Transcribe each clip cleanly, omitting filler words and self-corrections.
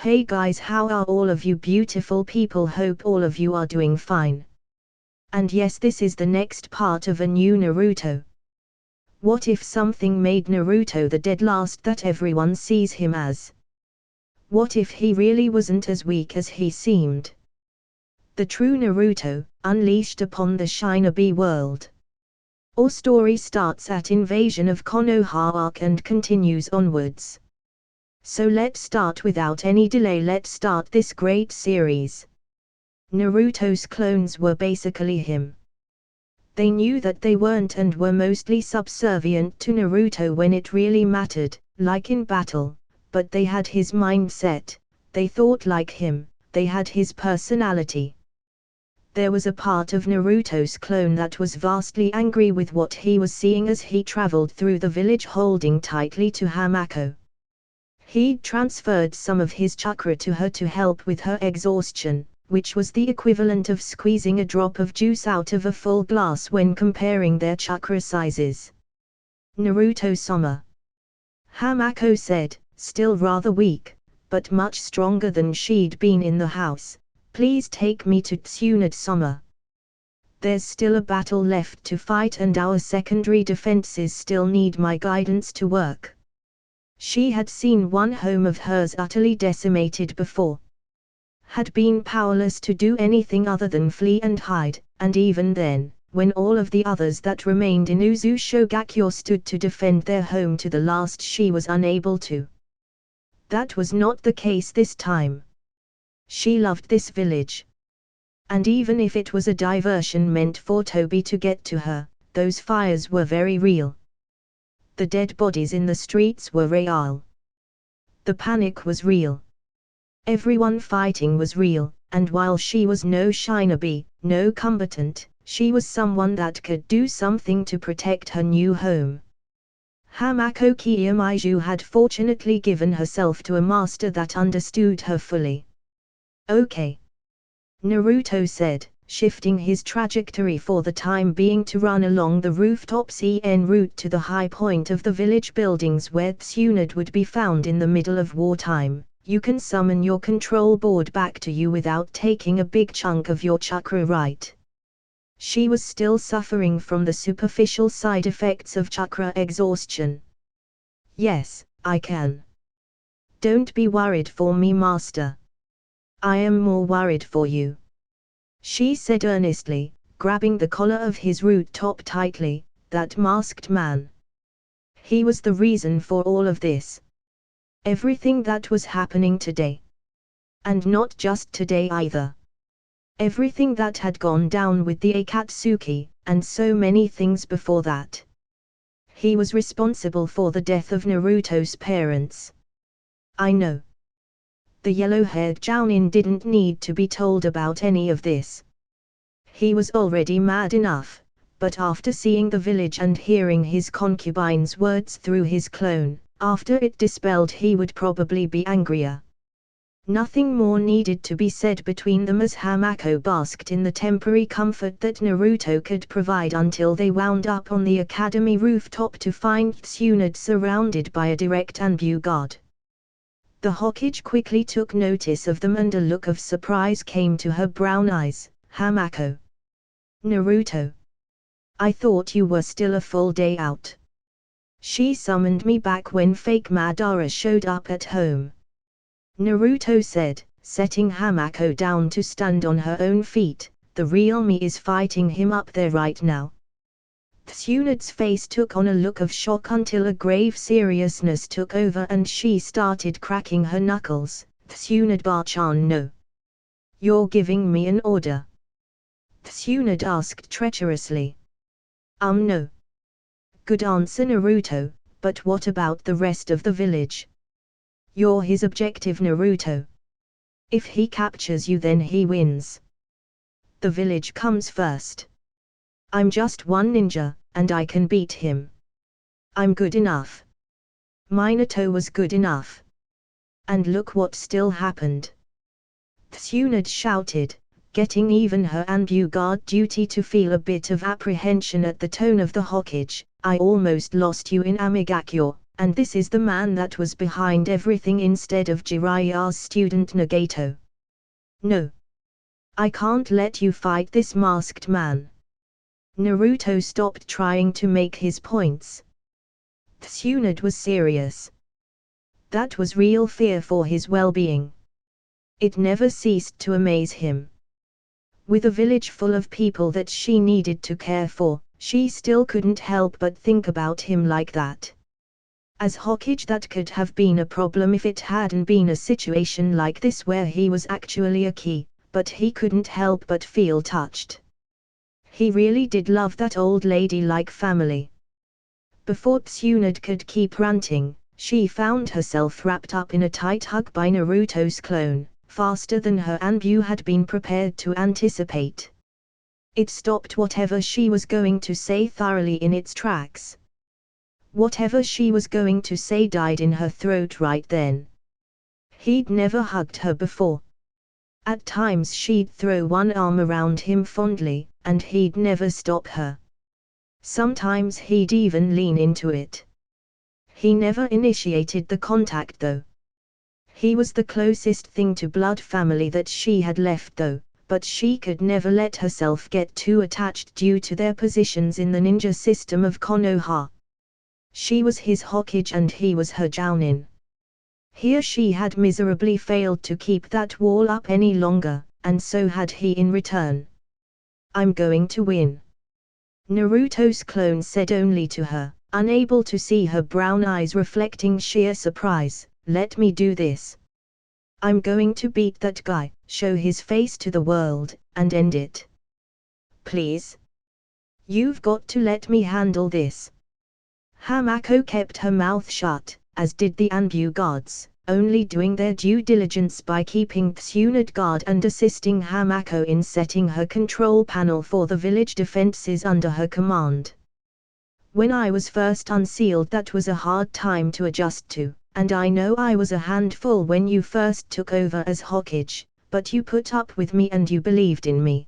Hey guys, how are all of you beautiful people? Hope all of you are doing fine. And yes, this is the next part of a new Naruto. What if something made Naruto the dead last that everyone sees him as? What if he really wasn't as weak as he seemed? The true Naruto, unleashed upon the shinobi world. Our story starts at Invasion of Konoha arc and continues onwards. So let's start without any delay. Let's start this great series. Naruto's clones were basically him. They knew that they weren't and were mostly subservient to Naruto when it really mattered, like in battle, but they had his mindset, they thought like him, they had his personality. There was a part of Naruto's clone that was vastly angry with what he was seeing as he traveled through the village holding tightly to Hamako. He'd transferred some of his chakra to her to help with her exhaustion, which was the equivalent of squeezing a drop of juice out of a full glass when comparing their chakra sizes. Naruto-sama, Hamako said, still rather weak, but much stronger than she'd been in the house. Please take me to Tsunade-sama. There's still a battle left to fight and our secondary defenses still need my guidance to work. She had seen one home of hers utterly decimated before. Had been powerless to do anything other than flee and hide, and even then, when all of the others that remained in Uzu Shogakure stood to defend their home to the last, she was unable to. That was not the case this time. She loved this village. And even if it was a diversion meant for Toby to get to her, those fires were very real. The dead bodies in the streets were real. The panic was real. Everyone fighting was real, and while she was no shinobi, no combatant, she was someone that could do something to protect her new home. Hamako Kiyomiju had fortunately given herself to a master that understood her fully. Okay. Naruto said, shifting his trajectory for the time being to run along the rooftops en route to the high point of the village buildings where Tsunade would be found in the middle of wartime. You can summon your control board back to you without taking a big chunk of your chakra, right? She was still suffering from the superficial side effects of chakra exhaustion. Yes, I can. Don't be worried for me, master. I am more worried for you. She said earnestly, grabbing the collar of his root top tightly. That masked man. He was the reason for all of this. Everything that was happening today. And not just today either. Everything that had gone down with the Akatsuki, and so many things before that. He was responsible for the death of Naruto's parents. I know. The yellow-haired Jounin didn't need to be told about any of this. He was already mad enough, but after seeing the village and hearing his concubine's words through his clone, after it dispelled, he would probably be angrier. Nothing more needed to be said between them as Hamako basked in the temporary comfort that Naruto could provide until they wound up on the academy rooftop to find Tsunade surrounded by a direct ambu guard. The Hokage quickly took notice of them and a look of surprise came to her brown eyes. Hamako. Naruto. I thought you were still a full day out. She summoned me back when fake Madara showed up at home. Naruto said, setting Hamako down to stand on her own feet. The real me is fighting him up there right now. Tsunade's face took on a look of shock until a grave seriousness took over and she started cracking her knuckles. Tsunade-chan, no. You're giving me an order? Tsunade asked treacherously. No. Good answer, Naruto, but what about the rest of the village? You're his objective, Naruto. If he captures you, then he wins. The village comes first. I'm just one ninja, and I can beat him. I'm good enough. Minato was good enough. And look what still happened. Tsunade shouted, getting even her ambu guard duty to feel a bit of apprehension at the tone of the Hokage. I almost lost you in Amigakure, and this is the man that was behind everything instead of Jiraiya's student Nagato. No. I can't let you fight this masked man. Naruto stopped trying to make his points. Tsunade was serious. That was real fear for his well-being. It never ceased to amaze him. With a village full of people that she needed to care for, she still couldn't help but think about him like that. As Hokage, that could have been a problem if it hadn't been a situation like this where he was actually a key, but he couldn't help but feel touched. He really did love that old lady like family. Before Tsunade could keep ranting, she found herself wrapped up in a tight hug by Naruto's clone, faster than her Anbu had been prepared to anticipate. It stopped whatever she was going to say thoroughly in its tracks. Whatever she was going to say died in her throat right then. He'd never hugged her before. At times she'd throw one arm around him fondly, and he'd never stop her. Sometimes he'd even lean into it. He never initiated the contact though. He was the closest thing to blood family that she had left though, but she could never let herself get too attached due to their positions in the ninja system of Konoha. She was his Hokage and he was her Jounin. Here she had miserably failed to keep that wall up any longer, and so had he in return. I'm going to win. Naruto's clone said only to her, unable to see her brown eyes reflecting sheer surprise, let me do this. I'm going to beat that guy, show his face to the world, and end it. Please? You've got to let me handle this. Hamako kept her mouth shut, as did the Anbu guards, only doing their due diligence by keeping Tsunade guard and assisting Hamako in setting her control panel for the village defenses under her command. When I was first unsealed, that was a hard time to adjust to, and I know I was a handful when you first took over as Hokage, but you put up with me and you believed in me.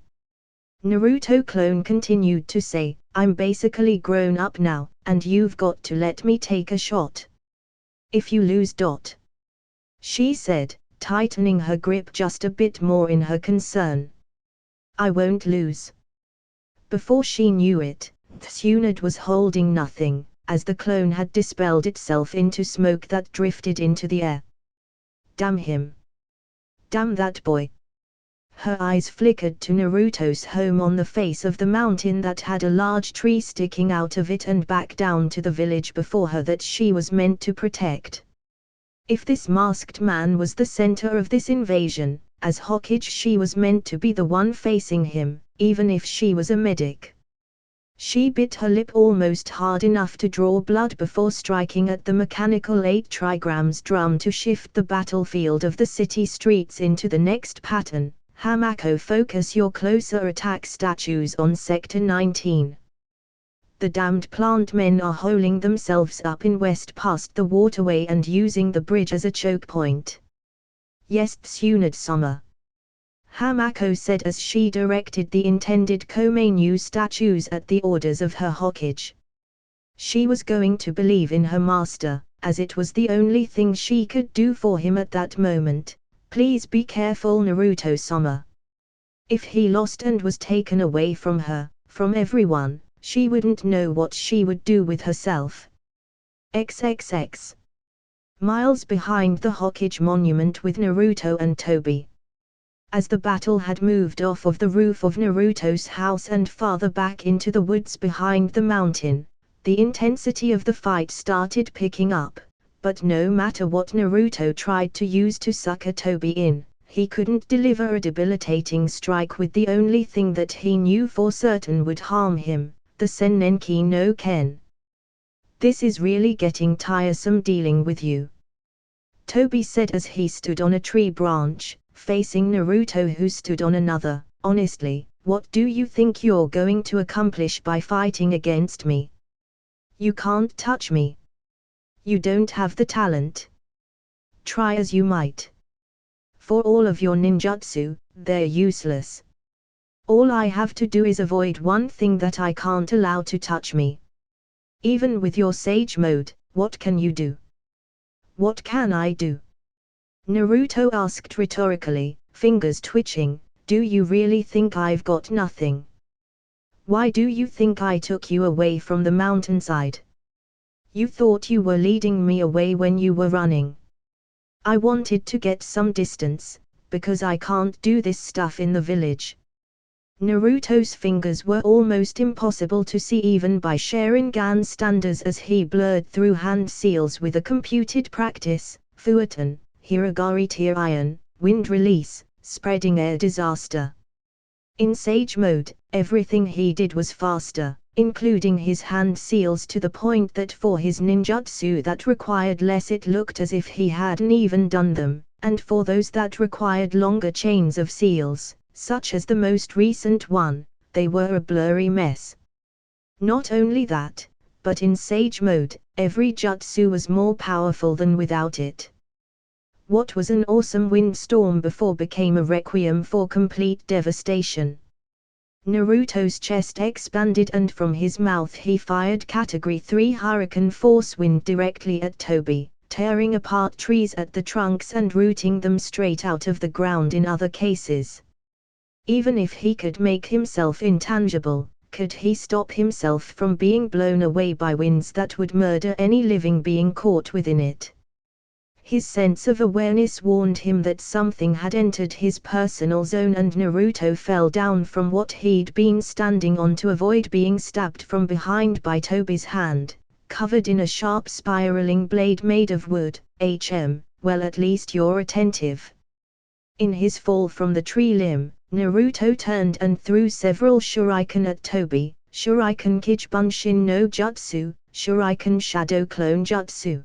Naruto clone continued to say, I'm basically grown up now, and you've got to let me take a shot. If you lose. She said, tightening her grip just a bit more in her concern. I won't lose. Before she knew it, Tsunade was holding nothing, as the clone had dispelled itself into smoke that drifted into the air. Damn him. Damn that boy. Her eyes flickered to Naruto's home on the face of the mountain that had a large tree sticking out of it and back down to the village before her that she was meant to protect. If this masked man was the center of this invasion, as Hokage she was meant to be the one facing him, even if she was a medic. She bit her lip almost hard enough to draw blood before striking at the mechanical 8 trigrams drum to shift the battlefield of the city streets into the next pattern. Hamako, focus your closer attack statues on Sector 19. The damned plant men are holing themselves up in west past the waterway and using the bridge as a choke point. Yes, Tsunade-sama. Hamako said as she directed the intended Komeinu statues at the orders of her Hokage. She was going to believe in her master, as it was the only thing she could do for him at that moment. Please be careful, Naruto-sama. If he lost and was taken away from her, from everyone, she wouldn't know what she would do with herself. XXX. Miles behind the Hokage monument with Naruto and Tobi. As the battle had moved off of the roof of Naruto's house and farther back into the woods behind the mountain, the intensity of the fight started picking up. But no matter what Naruto tried to use to sucker Tobi in, he couldn't deliver a debilitating strike with the only thing that he knew for certain would harm him, the Sennenki no Ken. This is really getting tiresome dealing with you. Tobi said as he stood on a tree branch, facing Naruto who stood on another. Honestly, what do you think you're going to accomplish by fighting against me? You can't touch me. You don't have the talent. Try as you might. For all of your ninjutsu, they're useless. All I have to do is avoid one thing that I can't allow to touch me. Even with your sage mode, what can you do? What can I do? Naruto asked rhetorically, fingers twitching. Do you really think I've got nothing? Why do you think I took you away from the mountainside? You thought you were leading me away when you were running. I wanted to get some distance, because I can't do this stuff in the village. Naruto's fingers were almost impossible to see even by Sharingan standards as he blurred through hand seals with a computed practice, Fuatan, Hiragari Tear Iron, Wind Release, Spreading Air Disaster. In Sage mode, everything he did was faster, including his hand seals to the point that for his ninjutsu that required less it looked as if he hadn't even done them, and for those that required longer chains of seals, such as the most recent one, they were a blurry mess. Not only that, but in Sage mode, every jutsu was more powerful than without it. What was an awesome windstorm before became a requiem for complete devastation. Naruto's chest expanded and from his mouth he fired Category 3 Hurricane Force Wind directly at Toby, tearing apart trees at the trunks and rooting them straight out of the ground in other cases. Even if he could make himself intangible, could he stop himself from being blown away by winds that would murder any living being caught within it? His sense of awareness warned him that something had entered his personal zone and Naruto fell down from what he'd been standing on to avoid being stabbed from behind by Toby's hand, covered in a sharp spiraling blade made of wood. Well, at least you're attentive. In his fall from the tree limb, Naruto turned and threw several shuriken at Toby, Shuriken Kichibunshin no Jutsu, Shuriken Shadow Clone Jutsu.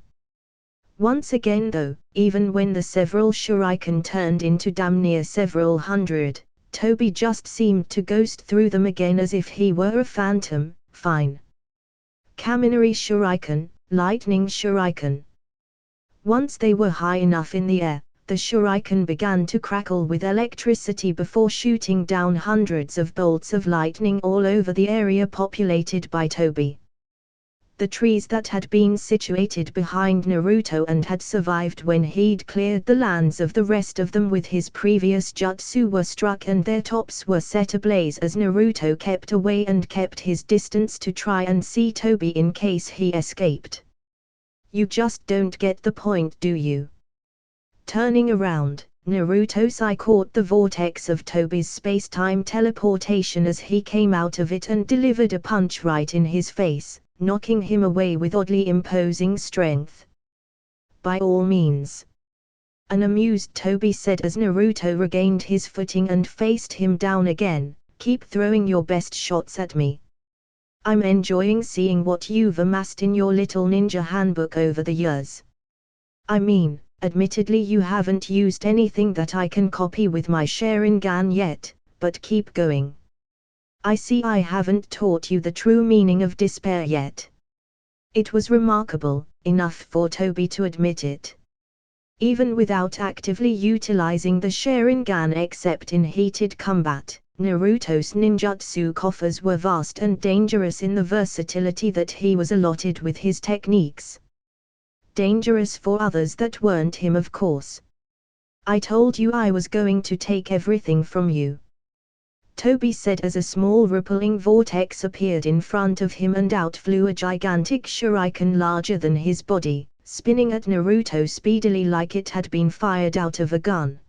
Once again though, even when the several shuriken turned into damn near several hundred, Toby just seemed to ghost through them again as if he were a phantom. Fine. Kaminari Shuriken, Lightning Shuriken. Once they were high enough in the air, the shuriken began to crackle with electricity before shooting down hundreds of bolts of lightning all over the area populated by Toby. The trees that had been situated behind Naruto and had survived when he'd cleared the lands of the rest of them with his previous jutsu were struck and their tops were set ablaze as Naruto kept away and kept his distance to try and see Toby in case he escaped. You just don't get the point, do you? Turning around, Naruto's eye caught the vortex of Toby's space-time teleportation as he came out of it and delivered a punch right in his face, knocking him away with oddly imposing strength. By all means. An amused Toby said as Naruto regained his footing and faced him down again, keep throwing your best shots at me. I'm enjoying seeing what you've amassed in your little ninja handbook over the years. I mean, admittedly you haven't used anything that I can copy with my Sharingan yet, but keep going. I see I haven't taught you the true meaning of despair yet. It was remarkable, enough for Toby to admit it. Even without actively utilizing the Sharingan except in heated combat, Naruto's ninjutsu coffers were vast and dangerous in the versatility that he was allotted with his techniques. Dangerous for others that weren't him, of course. I told you I was going to take everything from you. Toby said as a small rippling vortex appeared in front of him and out flew a gigantic shuriken larger than his body, spinning at Naruto speedily like it had been fired out of a gun.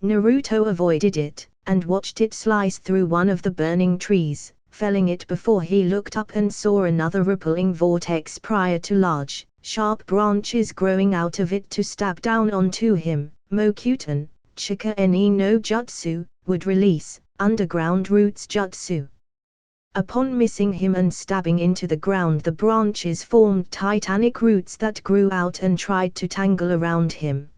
Naruto avoided it, and watched it slice through one of the burning trees, felling it before he looked up and saw another rippling vortex prior to large, sharp branches growing out of it to stab down onto him. Mokuton, Chika Eni no Jutsu, would release. Underground Roots Jutsu. Upon missing him and stabbing into the ground, the branches formed titanic roots that grew out and tried to tangle around him.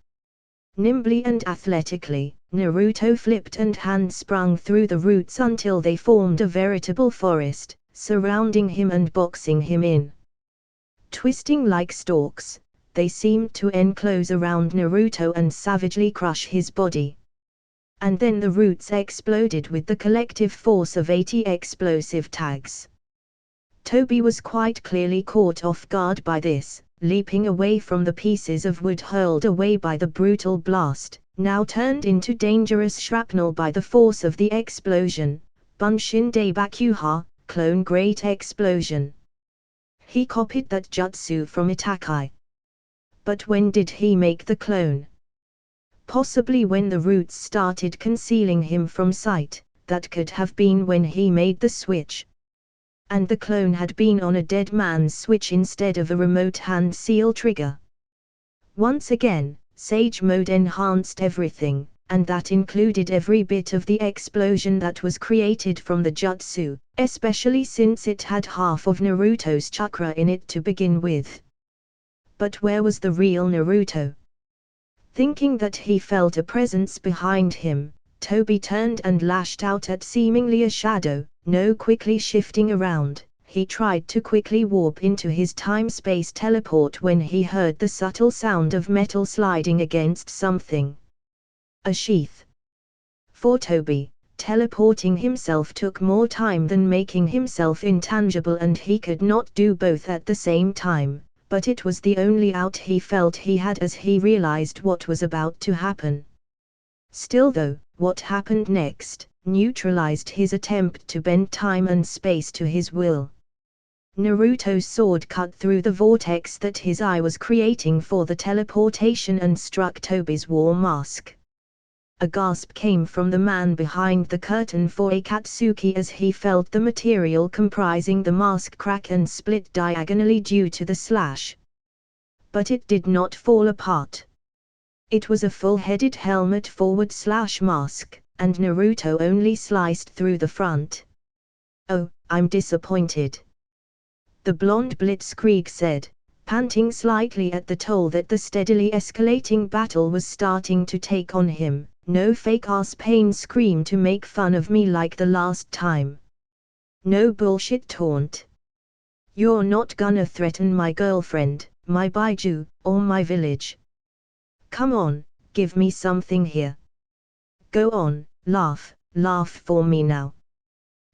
Nimbly and athletically, Naruto flipped and hand-sprung through the roots until they formed a veritable forest, surrounding him and boxing him in. Twisting like stalks, they seemed to enclose around Naruto and savagely crush his body. And then the roots exploded with the collective force of 80 explosive tags. Toby was quite clearly caught off guard by this, leaping away from the pieces of wood hurled away by the brutal blast, now turned into dangerous shrapnel by the force of the explosion. Bunshin de Bakuha, clone great explosion. He copied that jutsu from Itakai. But when did he make the clone? Possibly when the roots started concealing him from sight. That could have been when he made the switch. And the clone had been on a dead man's switch instead of a remote hand seal trigger. Once again, Sage Mode enhanced everything, and that included every bit of the explosion that was created from the jutsu, especially since it had half of Naruto's chakra in it to begin with. But where was the real Naruto? Thinking that he felt a presence behind him, Toby turned and lashed out at seemingly a shadow. No quickly shifting around, he tried to quickly warp into his time-space teleport when he heard the subtle sound of metal sliding against something. A sheath. For Toby, teleporting himself took more time than making himself intangible, and he could not do both at the same time, but it was the only out he felt he had as he realized what was about to happen. Still though, what happened next neutralized his attempt to bend time and space to his will. Naruto's sword cut through the vortex that his eye was creating for the teleportation and struck Toby's war mask. A gasp came from the man behind the curtain for Akatsuki as he felt the material comprising the mask crack and split diagonally due to the slash. But it did not fall apart. It was a full-headed helmet forward/mask, and Naruto only sliced through the front. "Oh, I'm disappointed," the blonde blitzkrieg said, panting slightly at the toll that the steadily escalating battle was starting to take on him. "No fake-ass pain scream to make fun of me like the last time. No bullshit taunt. You're not gonna threaten my girlfriend, my Baiju, or my village. Come on, give me something here. Go on, laugh for me now,"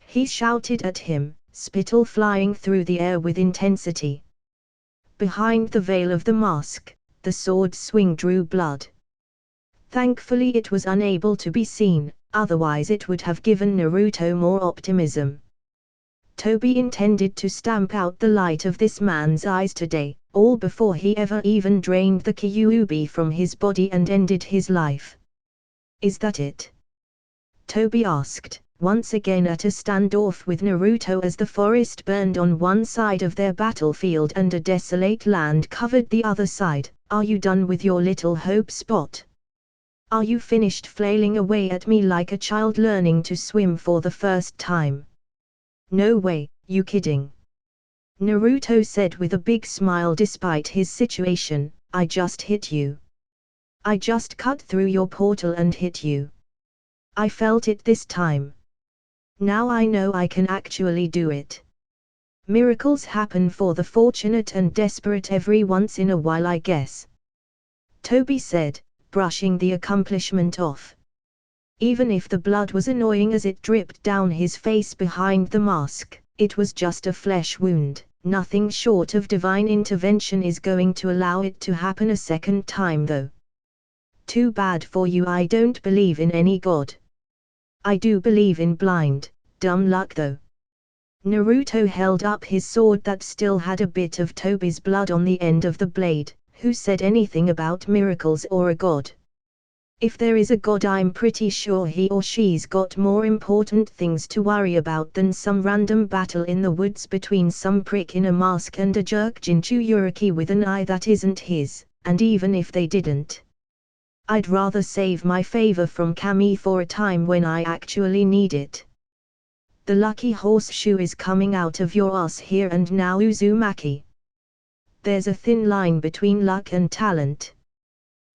he shouted at him, spittle flying through the air with intensity. Behind the veil of the mask, the sword swing drew blood. Thankfully it was unable to be seen, otherwise it would have given Naruto more optimism. Toby intended to stamp out the light of this man's eyes today, all before he ever even drained the Kyuubi from his body and ended his life. "Is that it?" Toby asked, once again at a standoff with Naruto as the forest burned on one side of their battlefield and a desolate land covered the other side. "Are you done with your little hope spot? Are you finished flailing away at me like a child learning to swim for the first time?" "No way, you kidding?" Naruto said with a big smile despite his situation. "I just hit you. I just cut through your portal and hit you. I felt it this time. Now I know I can actually do it. Miracles happen for the fortunate and desperate every once in a while, I guess," Toby said, brushing the accomplishment off. Even if the blood was annoying as it dripped down his face behind the mask, it was just a flesh wound. Nothing short of divine intervention is going to allow it to happen a second time though. "Too bad for you. I don't believe in any god. I do believe in blind, dumb luck though." Naruto held up his sword that still had a bit of Toby's blood on the end of the blade. "Who said anything about miracles or a god? If there is a god, I'm pretty sure he or she's got more important things to worry about than some random battle in the woods between some prick in a mask and a jerk Jinchuriki with an eye that isn't his, and even if they didn't, I'd rather save my favor from Kami for a time when I actually need it. The lucky horseshoe is coming out of your ass here and now, Uzumaki. There's a thin line between luck and talent.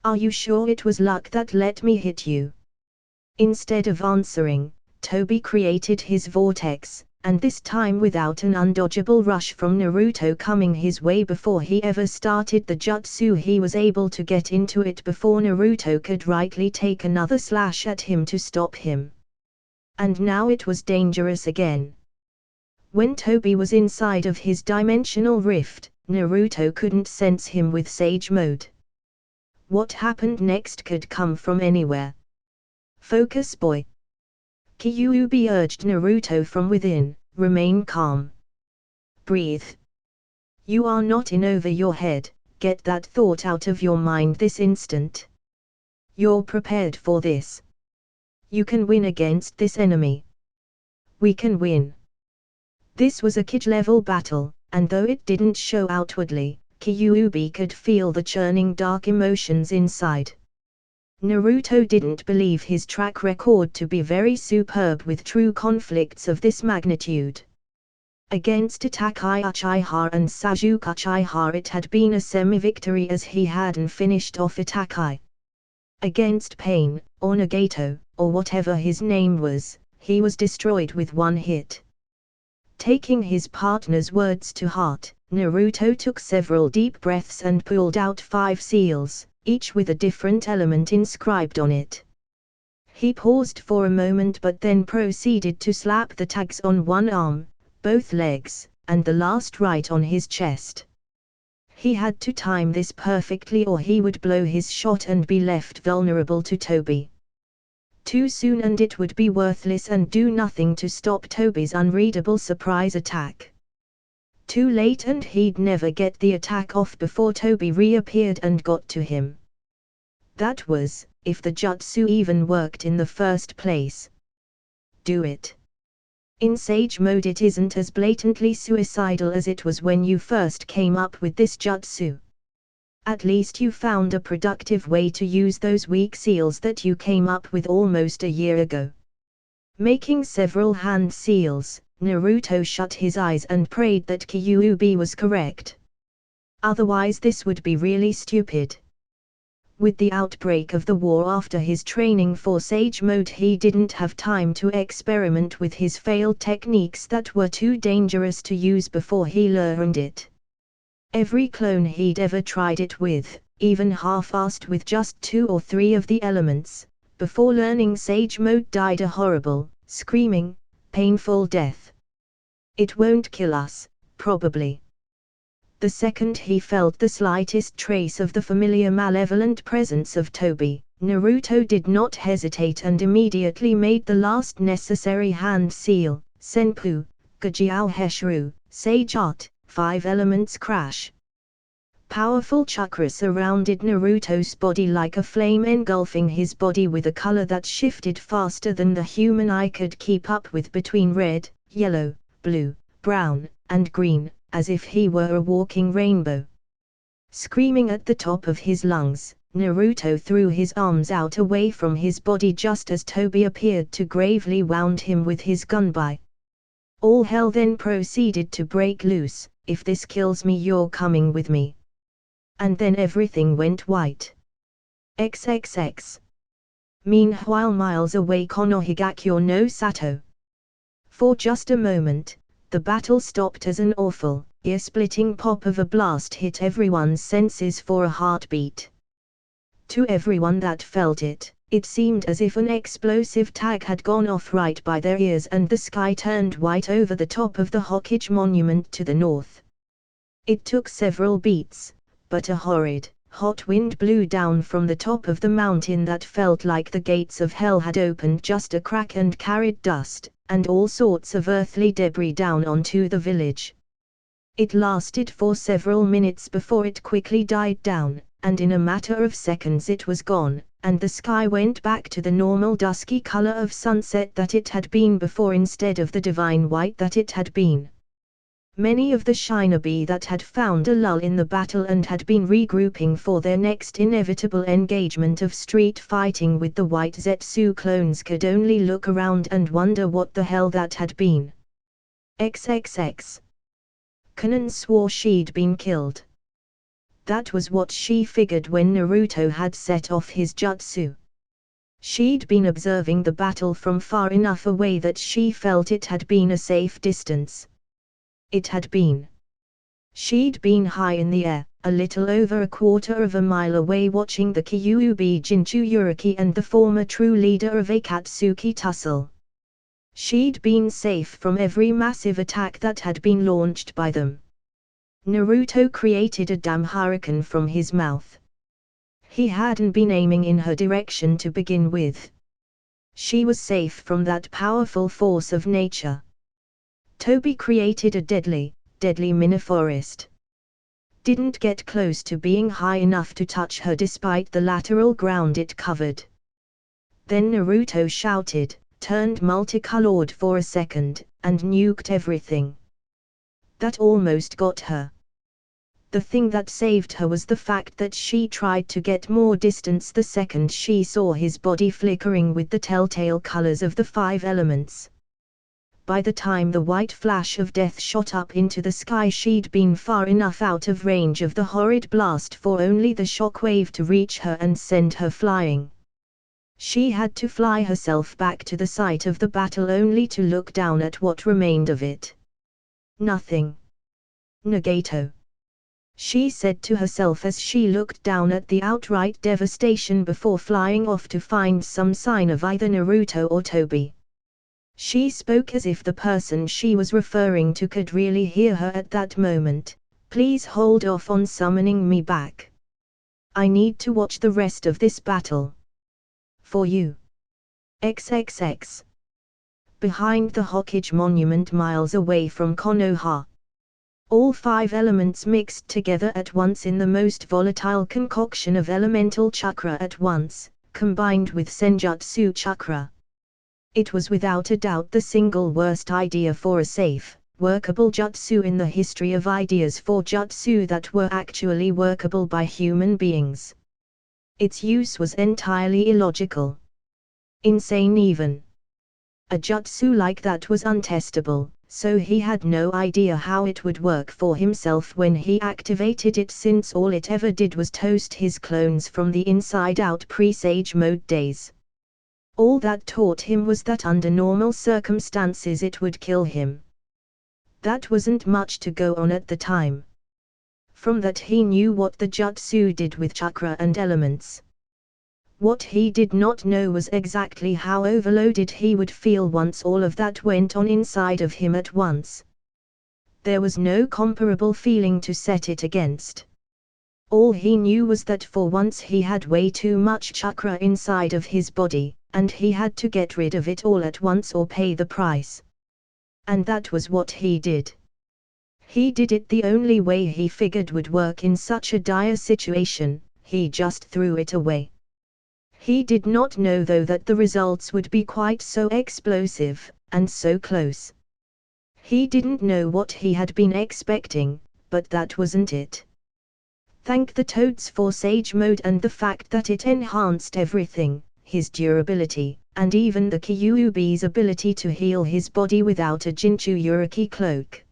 Are you sure it was luck that let me hit you?" Instead of answering, Toby created his vortex, and this time without an undodgeable rush from Naruto coming his way before he ever started the jutsu, he was able to get into it before Naruto could rightly take another slash at him to stop him. And now it was dangerous again. When Toby was inside of his dimensional rift, Naruto couldn't sense him with Sage Mode. What happened next could come from anywhere. Focus, boy. Kyuubi urged Naruto from within, remain calm. Breathe. You are not in over your head, get that thought out of your mind this instant. You're prepared for this. You can win against this enemy. We can win. This was a kid-level battle, and though it didn't show outwardly, Kyuubi could feel the churning dark emotions inside. Naruto didn't believe his track record to be very superb with true conflicts of this magnitude. Against Itachi Uchiha and Sasuke Uchiha it had been a semi-victory as he hadn't finished off Itachi. Against Pain, or Nagato, or whatever his name was, he was destroyed with one hit. Taking his partner's words to heart, Naruto took several deep breaths and pulled out 5 seals, each with a different element inscribed on it. He paused for a moment but then proceeded to slap the tags on one arm, both legs, and the last right on his chest. He had to time this perfectly or he would blow his shot and be left vulnerable to Toby. Too soon and it would be worthless and do nothing to stop Toby's unreadable surprise attack. Too late and he'd never get the attack off before Toby reappeared and got to him. That was, if the jutsu even worked in the first place. Do it. In Sage Mode it isn't as blatantly suicidal as it was when you first came up with this jutsu. At least you found a productive way to use those weak seals that you came up with almost a year ago. Making several hand seals, Naruto shut his eyes and prayed that Kyuubi was correct. Otherwise this would be really stupid. With the outbreak of the war after his training for Sage Mode he didn't have time to experiment with his failed techniques that were too dangerous to use before he learned it. Every clone he'd ever tried it with, even half-assed with just 2 or 3 of the elements, before learning Sage Mode died a horrible, screaming, painful death. It won't kill us, probably. The second he felt the slightest trace of the familiar malevolent presence of Toby, Naruto did not hesitate and immediately made the last necessary hand seal, Senpu, Gajiao Heshuru, Sage Art, 5 elements crash. Powerful chakra surrounded Naruto's body like a flame engulfing his body with a color that shifted faster than the human eye could keep up with between red, yellow, blue, brown, and green, as if he were a walking rainbow. Screaming at the top of his lungs, Naruto threw his arms out away from his body just as Toby appeared to gravely wound him with his gunbai. All hell then proceeded to break loose. If this kills me you're coming with me. And then everything went white. XXX. Meanwhile miles away Konohigakyo no Sato. For just a moment, the battle stopped as an awful, ear-splitting pop of a blast hit everyone's senses for a heartbeat. To everyone that felt it, it seemed as if an explosive tag had gone off right by their ears and the sky turned white over the top of the Hokage monument to the north. It took several beats, but a horrid, hot wind blew down from the top of the mountain that felt like the gates of hell had opened just a crack and carried dust, and all sorts of earthly debris down onto the village. It lasted for several minutes before it quickly died down, and in a matter of seconds it was gone, and the sky went back to the normal dusky color of sunset that it had been before instead of the divine white that it had been. Many of the shinobi that had found a lull in the battle and had been regrouping for their next inevitable engagement of street fighting with the white Zetsu clones could only look around and wonder what the hell that had been. XXX. Kanon swore she'd been killed. That was what she figured when Naruto had set off his jutsu. She'd been observing the battle from far enough away that she felt it had been a safe distance. It had been. She'd been high in the air, a little over a quarter of a mile away watching the Kyuubi Jinchuriki and the former true leader of Akatsuki tussle. She'd been safe from every massive attack that had been launched by them. Naruto created a damn hurricane from his mouth. He hadn't been aiming in her direction to begin with. She was safe from that powerful force of nature. Toby created a deadly mini forest. Didn't get close to being high enough to touch her despite the lateral ground it covered. Then Naruto shouted, turned multicolored for a second, and nuked everything. That almost got her. The thing that saved her was the fact that she tried to get more distance the second she saw his body flickering with the telltale colors of the 5 elements. By the time the white flash of death shot up into the sky, she'd been far enough out of range of the horrid blast for only the shockwave to reach her and send her flying. She had to fly herself back to the site of the battle only to look down at what remained of it. Nothing. Nagato. She said to herself as she looked down at the outright devastation before flying off to find some sign of either Naruto or Toby. She spoke as if the person she was referring to could really hear her at that moment. Please hold off on summoning me back. I need to watch the rest of this battle. For you. XXX. Behind the Hokage Monument miles away from Konoha. All 5 elements mixed together at once in the most volatile concoction of elemental chakra at once, combined with Senjutsu chakra. It was without a doubt the single worst idea for a safe, workable jutsu in the history of ideas for jutsu that were actually workable by human beings. Its use was entirely illogical. Insane even. A jutsu like that was untestable, so he had no idea how it would work for himself when he activated it, since all it ever did was toast his clones from the inside out pre-Sage Mode days. All that taught him was that under normal circumstances it would kill him. That wasn't much to go on at the time. From that he knew what the jutsu did with chakra and elements. What he did not know was exactly how overloaded he would feel once all of that went on inside of him at once. There was no comparable feeling to set it against. All he knew was that for once he had way too much chakra inside of his body, and he had to get rid of it all at once or pay the price. And that was what he did. He did it the only way he figured would work in such a dire situation. He just threw it away. He did not know though that the results would be quite so explosive, and so close. He didn't know what he had been expecting, but that wasn't it. Thank the toads for Sage Mode and the fact that it enhanced everything, his durability, and even the Kyuubi's ability to heal his body without a Jinchuriki cloak.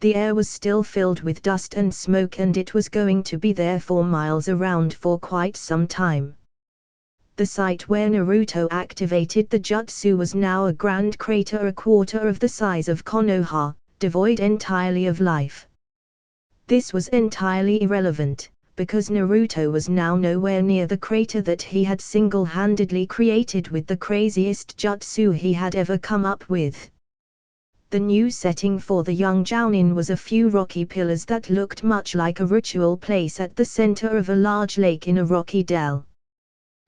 The air was still filled with dust and smoke, and it was going to be there for miles around for quite some time. The site where Naruto activated the jutsu was now a grand crater a quarter of the size of Konoha, devoid entirely of life. This was entirely irrelevant, because Naruto was now nowhere near the crater that he had single-handedly created with the craziest jutsu he had ever come up with. The new setting for the young Jounin was a few rocky pillars that looked much like a ritual place at the center of a large lake in a rocky dell.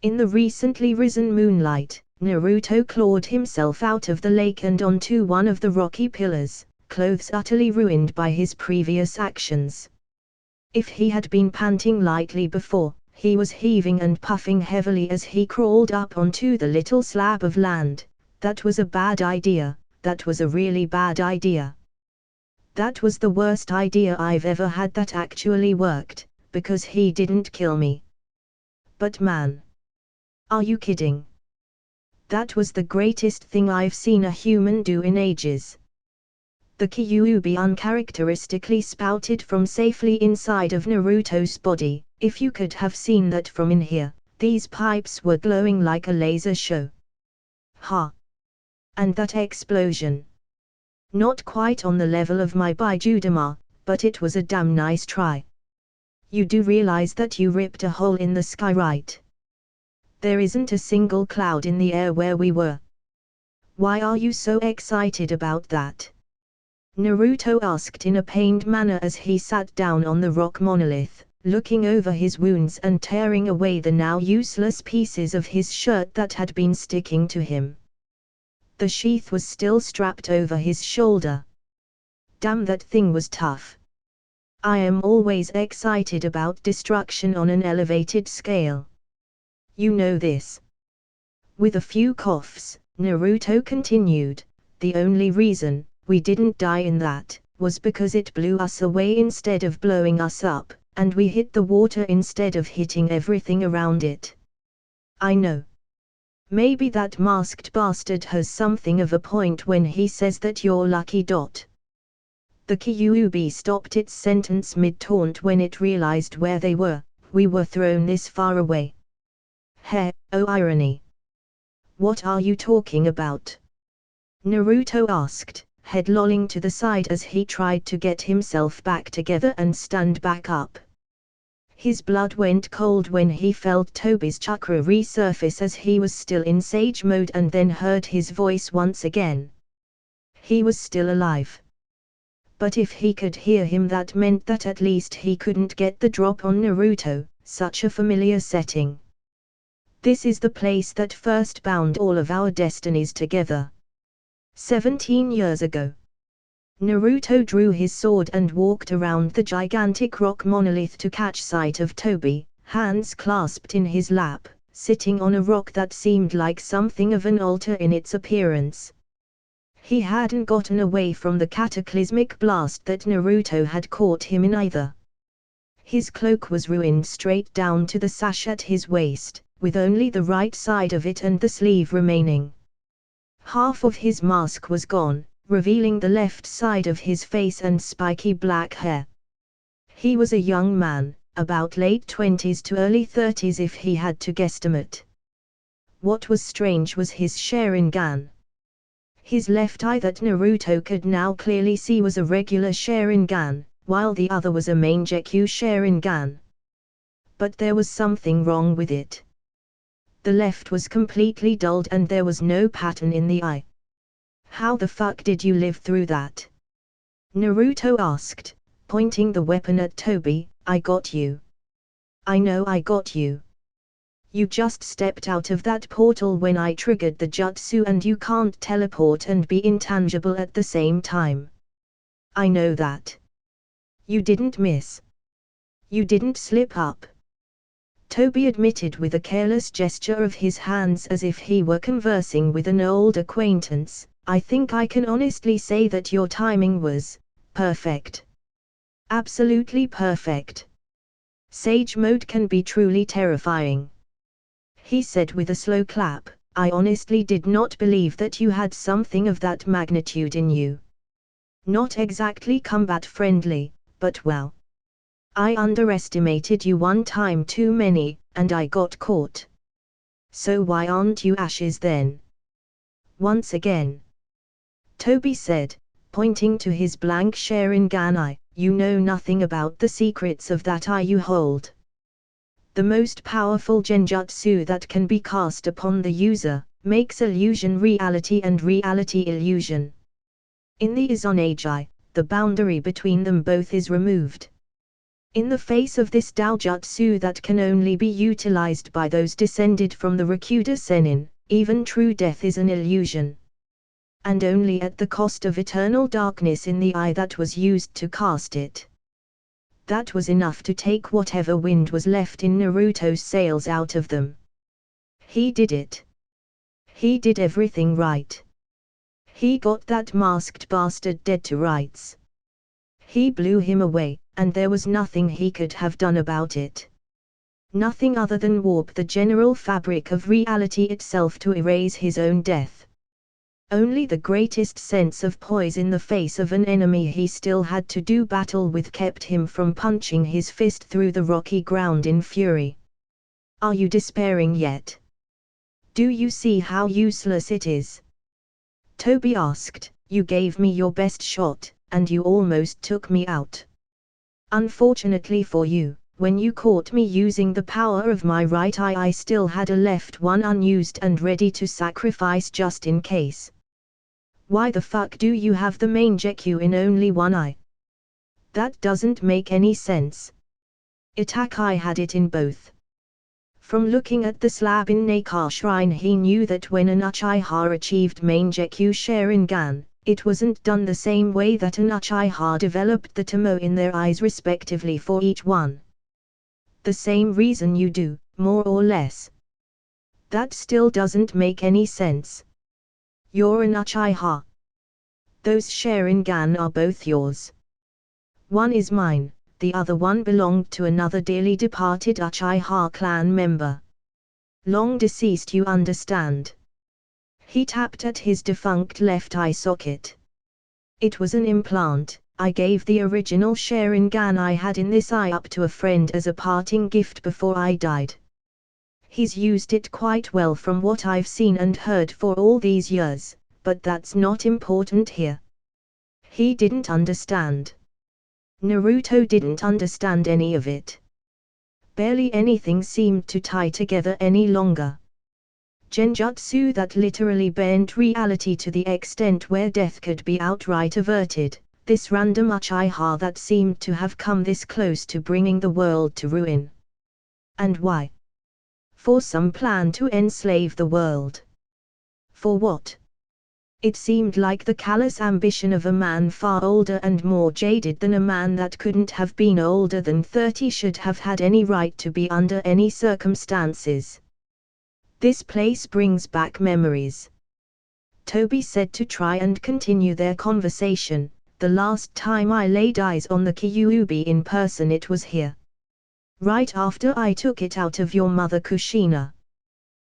In the recently risen moonlight, Naruto clawed himself out of the lake and onto one of the rocky pillars, clothes utterly ruined by his previous actions. If he had been panting lightly before, he was heaving and puffing heavily as he crawled up onto the little slab of land. That was a bad idea, that was a really bad idea. That was the worst idea I've ever had that actually worked, because he didn't kill me. But man. Are you kidding? That was the greatest thing I've seen a human do in ages. The Kyuubi uncharacteristically spouted from safely inside of Naruto's body. If you could have seen that from in here, these pipes were glowing like a laser show. Ha! And that explosion. Not quite on the level of my Baijudama, but it was a damn nice try. You do realize that you ripped a hole in the sky, right? There isn't a single cloud in the air where we were. Why are you so excited about that? Naruto asked in a pained manner as he sat down on the rock monolith, looking over his wounds and tearing away the now useless pieces of his shirt that had been sticking to him. The sheath was still strapped over his shoulder. Damn, that thing was tough. I am always excited about destruction on an elevated scale. You know this. With a few coughs, Naruto continued, the only reason we didn't die in that was because it blew us away instead of blowing us up, and we hit the water instead of hitting everything around it. I know. Maybe that masked bastard has something of a point when he says that you're lucky. The Kyuubi stopped its sentence mid-taunt when it realized where they were. We were thrown this far away. Heh, oh irony. What are you talking about? Naruto asked, head lolling to the side as he tried to get himself back together and stand back up. His blood went cold when he felt Tobi's chakra resurface as he was still in sage mode and then heard his voice once again. He was still alive. But if he could hear him, that meant that at least he couldn't get the drop on Naruto, such a familiar setting. This is the place that first bound all of our destinies together. 17 years ago. Naruto drew his sword and walked around the gigantic rock monolith to catch sight of Tobi, hands clasped in his lap, sitting on a rock that seemed like something of an altar in its appearance. He hadn't gotten away from the cataclysmic blast that Naruto had caught him in either. His cloak was ruined straight down to the sash at his waist, with only the right side of it and the sleeve remaining. Half of his mask was gone, revealing the left side of his face and spiky black hair. He was a young man, about late 20s to early 30s if he had to guesstimate. What was strange was his Sharingan. His left eye that Naruto could now clearly see was a regular Sharingan, while the other was a Mangekyou Sharingan. But there was something wrong with it. The left was completely dulled and there was no pattern in the eye. How the fuck did you live through that? Naruto asked, pointing the weapon at Tobi. I got you. I know I got you. You just stepped out of that portal when I triggered the jutsu and you can't teleport and be intangible at the same time. I know that. You didn't miss. You didn't slip up. Tobi admitted with a careless gesture of his hands as if he were conversing with an old acquaintance. I think I can honestly say that your timing was perfect. Absolutely perfect. Sage mode can be truly terrifying. He said with a slow clap, I honestly did not believe that you had something of that magnitude in you. Not exactly combat friendly, but well. I underestimated you one time too many, and I got caught. So why aren't you ashes then? Once again. Tobi said, pointing to his blank Sharingan eye, you know nothing about the secrets of that eye you hold. The most powerful genjutsu that can be cast upon the user, makes illusion reality and reality illusion. In the Izanage eye, the boundary between them both is removed. In the face of this Daojutsu that can only be utilized by those descended from the Rakuda Sennin, even true death is an illusion. And only at the cost of eternal darkness in the eye that was used to cast it. That was enough to take whatever wind was left in Naruto's sails out of them. He did it. He did everything right. He got that masked bastard dead to rights. He blew him away, and there was nothing he could have done about it. Nothing other than warp the general fabric of reality itself to erase his own death. Only the greatest sense of poise in the face of an enemy he still had to do battle with kept him from punching his fist through the rocky ground in fury. Are you despairing yet? Do you see how useless it is? Tobi asked, you gave me your best shot, and you almost took me out. Unfortunately for you, when you caught me using the power of my right eye, I still had a left one unused and ready to sacrifice just in case. Why the fuck do you have the Mangekyou in only one eye? That doesn't make any sense. Itachi had it in both. From looking at the slab in Nakar Shrine he knew that when an Uchiha achieved Mangekyou Sharingan, it wasn't done the same way that an Uchiha developed the Tomo in their eyes respectively for each one. The same reason you do, more or less. That still doesn't make any sense. You're an Uchiha. Those Sharingan are both yours. One is mine, the other one belonged to another dearly departed Uchiha clan member. Long deceased, you understand. He tapped at his defunct left eye socket. It was an implant. I gave the original Sharingan I had in this eye up to a friend as a parting gift before I died. He's used it quite well from what I've seen and heard for all these years, but that's not important here. He didn't understand. Naruto didn't understand any of it. Barely anything seemed to tie together any longer. Genjutsu that literally bent reality to the extent where death could be outright averted, this random Uchiha that seemed to have come this close to bringing the world to ruin. And why? For some plan to enslave the world. For what? It seemed like the callous ambition of a man far older and more jaded than a man that couldn't have been older than 30 should have had any right to be under any circumstances. This place brings back memories. Toby said to try and continue their conversation. The last time I laid eyes on the Kyuubi in person it was here. Right after I took it out of your mother Kushina.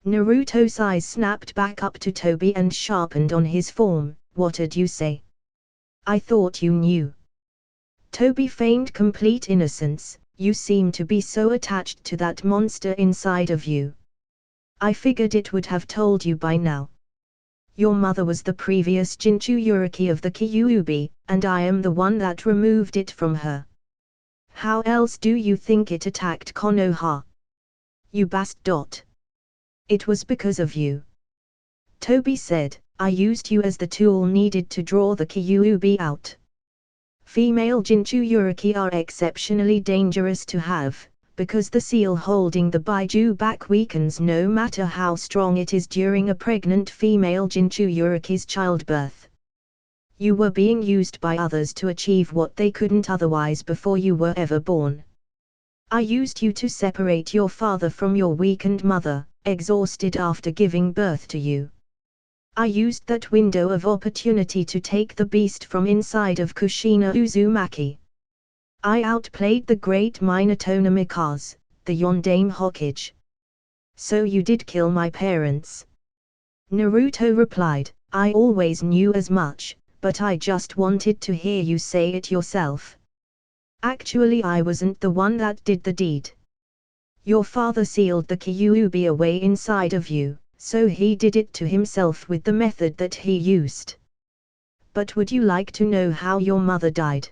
Naruto's eyes snapped back up to Toby and sharpened on his form. What'd you say? I thought you knew. Toby feigned complete innocence. You seem to be so attached to that monster inside of you. I figured it would have told you by now. Your mother was the previous Jinchuriki of the Kyuubi, and I am the one that removed it from her. How else do you think it attacked Konoha? You bastard. It was because of you. Toby said, I used you as the tool needed to draw the Kyuubi out. Female Jinchuriki are exceptionally dangerous to have, because the seal holding the Baiju back weakens no matter how strong it is during a pregnant female Jinchuriki's childbirth. You were being used by others to achieve what they couldn't otherwise before you were ever born. I used you to separate your father from your weakened mother, exhausted after giving birth to you. I used that window of opportunity to take the beast from inside of Kushina Uzumaki. I outplayed the great Minato Namikaze, the Yondaime Hokage. So you did kill my parents. Naruto replied, I always knew as much, but I just wanted to hear you say it yourself. Actually I wasn't the one that did the deed. Your father sealed the Kyuubi away inside of you, so he did it to himself with the method that he used. But would you like to know how your mother died?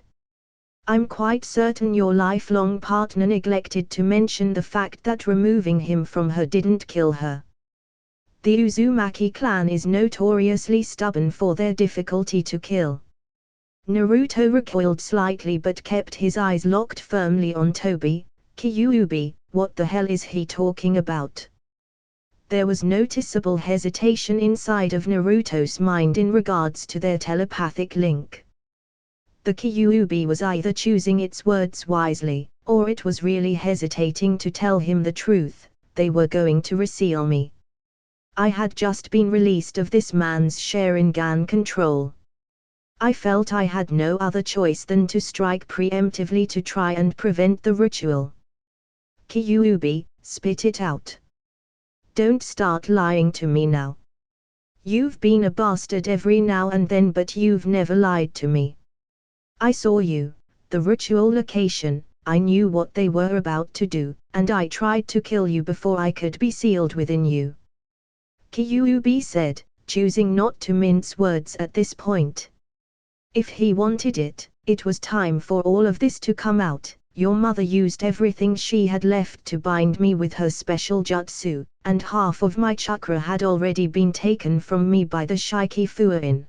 I'm quite certain your lifelong partner neglected to mention the fact that removing him from her didn't kill her. The Uzumaki clan is notoriously stubborn for their difficulty to kill. Naruto recoiled slightly but kept his eyes locked firmly on Toby. Kyuubi, what the hell is he talking about? There was noticeable hesitation inside of Naruto's mind in regards to their telepathic link. The Kyuubi was either choosing its words wisely, or it was really hesitating to tell him the truth. They were going to reseal me. I had just been released of this man's Sharingan control. I felt I had no other choice than to strike preemptively to try and prevent the ritual. Kyuubi, spit it out. Don't start lying to me now. You've been a bastard every now and then but you've never lied to me. I saw you, the ritual location, I knew what they were about to do, and I tried to kill you before I could be sealed within you. Kyuubi said, choosing not to mince words at this point. If he wanted it, it was time for all of this to come out. Your mother used everything she had left to bind me with her special jutsu, and half of my chakra had already been taken from me by the Shikifuin.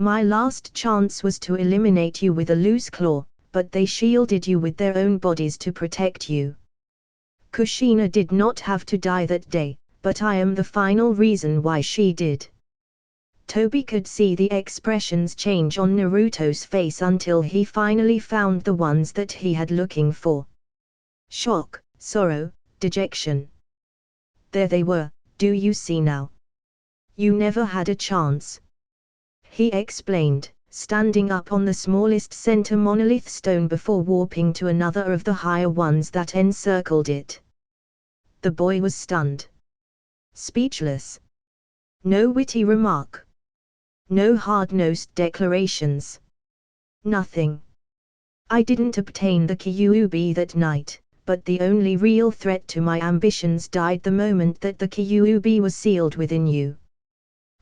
My last chance was to eliminate you with a loose claw, but they shielded you with their own bodies to protect you. Kushina did not have to die that day, but I am the final reason why she did. Toby could see the expressions change on Naruto's face until he finally found the ones that he had looking for. Shock, sorrow, dejection. There they were, do you see now? You never had a chance. He explained, standing up on the smallest center monolith stone before warping to another of the higher ones that encircled it. The boy was stunned. Speechless. No witty remark. No hard-nosed declarations. Nothing. I didn't obtain the Kyuubi that night, but the only real threat to my ambitions died the moment that the Kyuubi was sealed within you.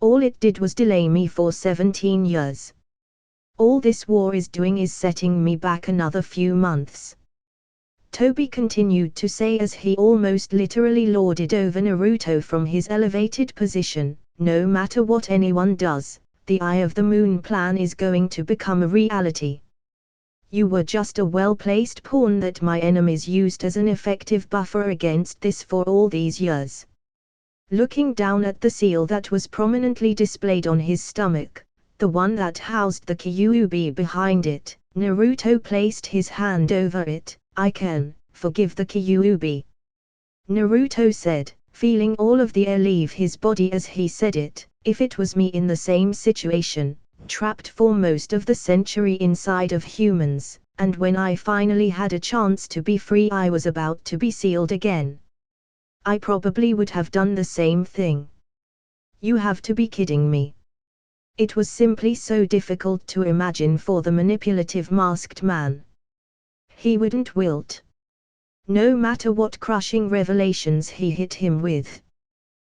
All it did was delay me for 17 years. All this war is doing is setting me back another few months. Toby continued to say as he almost literally lorded over Naruto from his elevated position, no matter what anyone does, the Eye of the Moon plan is going to become a reality. You were just a well-placed pawn that my enemies used as an effective buffer against this for all these years. Looking down at the seal that was prominently displayed on his stomach, the one that housed the Kyuubi behind it, Naruto placed his hand over it. I can forgive the Kyuubi. Naruto said, feeling all of the air leave his body as he said it. If it was me in the same situation, trapped for most of the century inside of humans, and when I finally had a chance to be free I was about to be sealed again, I probably would have done the same thing. You have to be kidding me. It was simply so difficult to imagine for the manipulative masked man. He wouldn't wilt. No matter what crushing revelations he hit him with.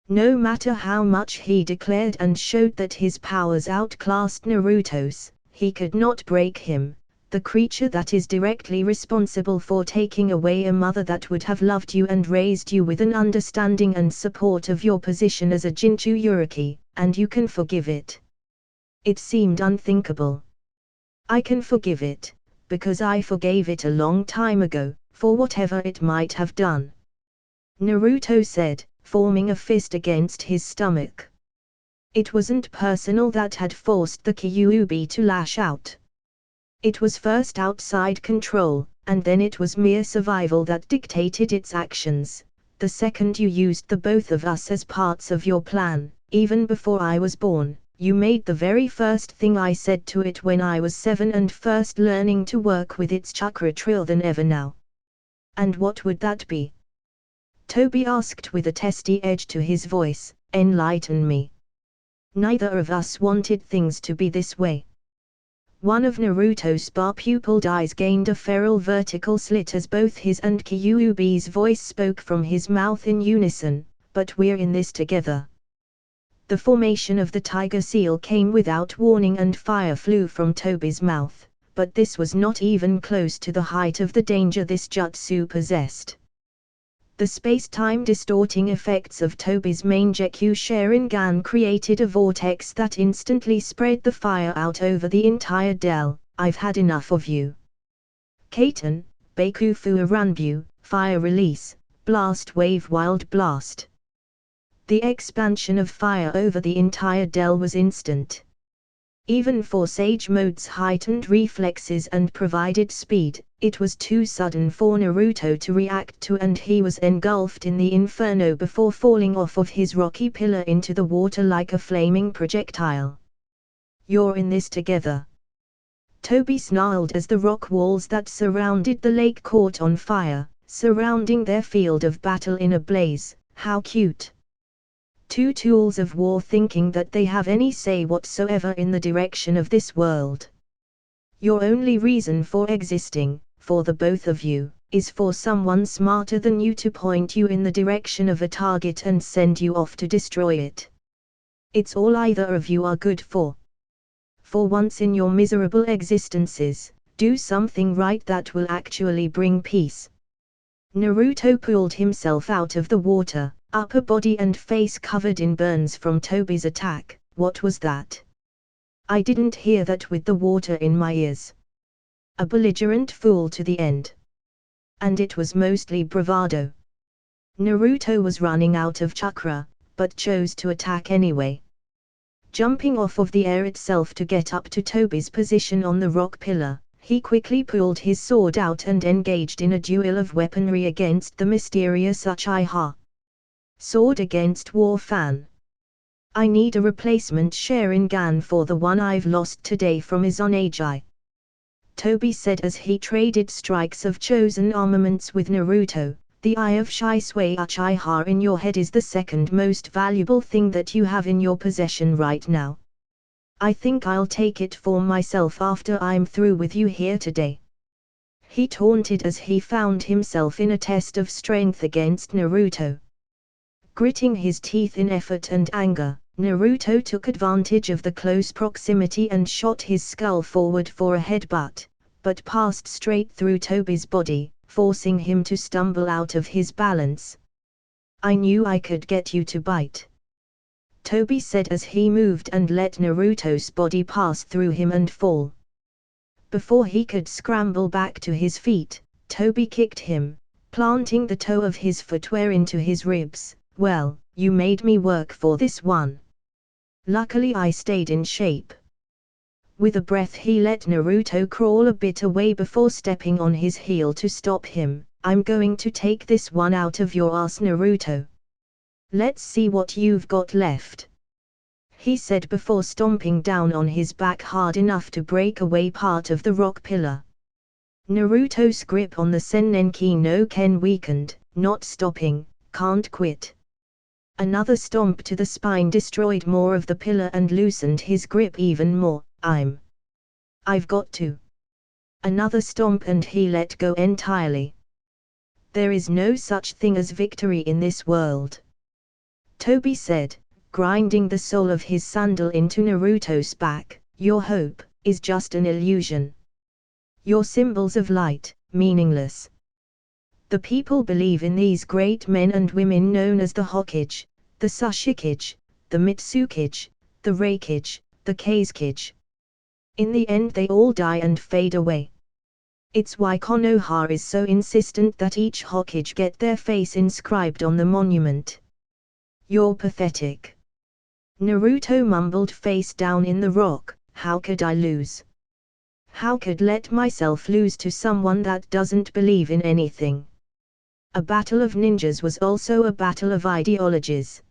No matter how much he declared and showed that his powers outclassed Naruto's, he could not break him, the creature that is directly responsible for taking away a mother that would have loved you and raised you with an understanding and support of your position as a Jinchuriki, and you can forgive it. It seemed unthinkable. I can forgive it, because I forgave it a long time ago, for whatever it might have done. Naruto said, forming a fist against his stomach. It wasn't personal that had forced the Kyuubi to lash out. It was first outside control, and then it was mere survival that dictated its actions. The second you used the both of us as parts of your plan, even before I was born, you made the very first thing I said to it when I was 7 and first learning to work with its chakra trill than ever now. And what would that be? Toby asked with a testy edge to his voice, enlighten me. Neither of us wanted things to be this way. One of Naruto's star-pupiled eyes gained a feral vertical slit as both his and Kyuubi's voice spoke from his mouth in unison, but we're in this together. The formation of the tiger seal came without warning and fire flew from Toby's mouth, but this was not even close to the height of the danger this jutsu possessed. The space-time distorting effects of Toby's Mangekyou Sharingan created a vortex that instantly spread the fire out over the entire dell. I've had enough of you. Kaiten, Bakufu Aranbu, fire release, blast wave wild blast. The expansion of fire over the entire dell was instant. Even for Sage Mode's heightened reflexes and provided speed, it was too sudden for Naruto to react to, and he was engulfed in the inferno before falling off of his rocky pillar into the water like a flaming projectile. You're in this together. Toby snarled as the rock walls that surrounded the lake caught on fire, surrounding their field of battle in a blaze. How cute. Two tools of war thinking that they have any say whatsoever in the direction of this world. Your only reason for existing, for the both of you, is for someone smarter than you to point you in the direction of a target and send you off to destroy it. It's all either of you are good for. For once in your miserable existences, do something right that will actually bring peace. Naruto pulled himself out of the water, upper body and face covered in burns from Toby's attack. What was that? I didn't hear that with the water in my ears. A belligerent fool to the end. And it was mostly bravado. Naruto was running out of chakra, but chose to attack anyway. Jumping off of the air itself to get up to Toby's position on the rock pillar, he quickly pulled his sword out and engaged in a duel of weaponry against the mysterious Uchiha. Sword against war fan. I need a replacement Sharingan for the one I've lost today from Izanagi. Toby said as he traded strikes of chosen armaments with Naruto. The eye of Shisui Uchiha in your head is the second most valuable thing that you have in your possession right now. I think I'll take it for myself after I'm through with you here today. He taunted as he found himself in a test of strength against Naruto. Gritting his teeth in effort and anger, Naruto took advantage of the close proximity and shot his skull forward for a headbutt, but passed straight through Toby's body, forcing him to stumble out of his balance. I knew I could get you to bite. Toby said as he moved and let Naruto's body pass through him and fall. Before he could scramble back to his feet, Toby kicked him, planting the toe of his footwear into his ribs. Well, you made me work for this one. Luckily I stayed in shape. With a breath he let Naruto crawl a bit away before stepping on his heel to stop him. I'm going to take this one out of your ass, Naruto. Let's see what you've got left. He said before stomping down on his back hard enough to break away part of the rock pillar. Naruto's grip on the Sennenki no Ken weakened, not stopping, can't quit. Another stomp to the spine destroyed more of the pillar and loosened his grip even more. I've got to. Another stomp and he let go entirely. There is no such thing as victory in this world. Toby said, grinding the sole of his sandal into Naruto's back. Your hope is just an illusion. Your symbols of light, meaningless. The people believe in these great men and women known as the Hokage, the Sashikage, the Mitsukage, the Reikage, the Kazekage. In the end they all die and fade away. It's why Konoha is so insistent that each Hokage get their face inscribed on the monument. You're pathetic. Naruto mumbled face down in the rock. How could I lose? How could let myself lose to someone that doesn't believe in anything? A battle of ninjas was also a battle of ideologies.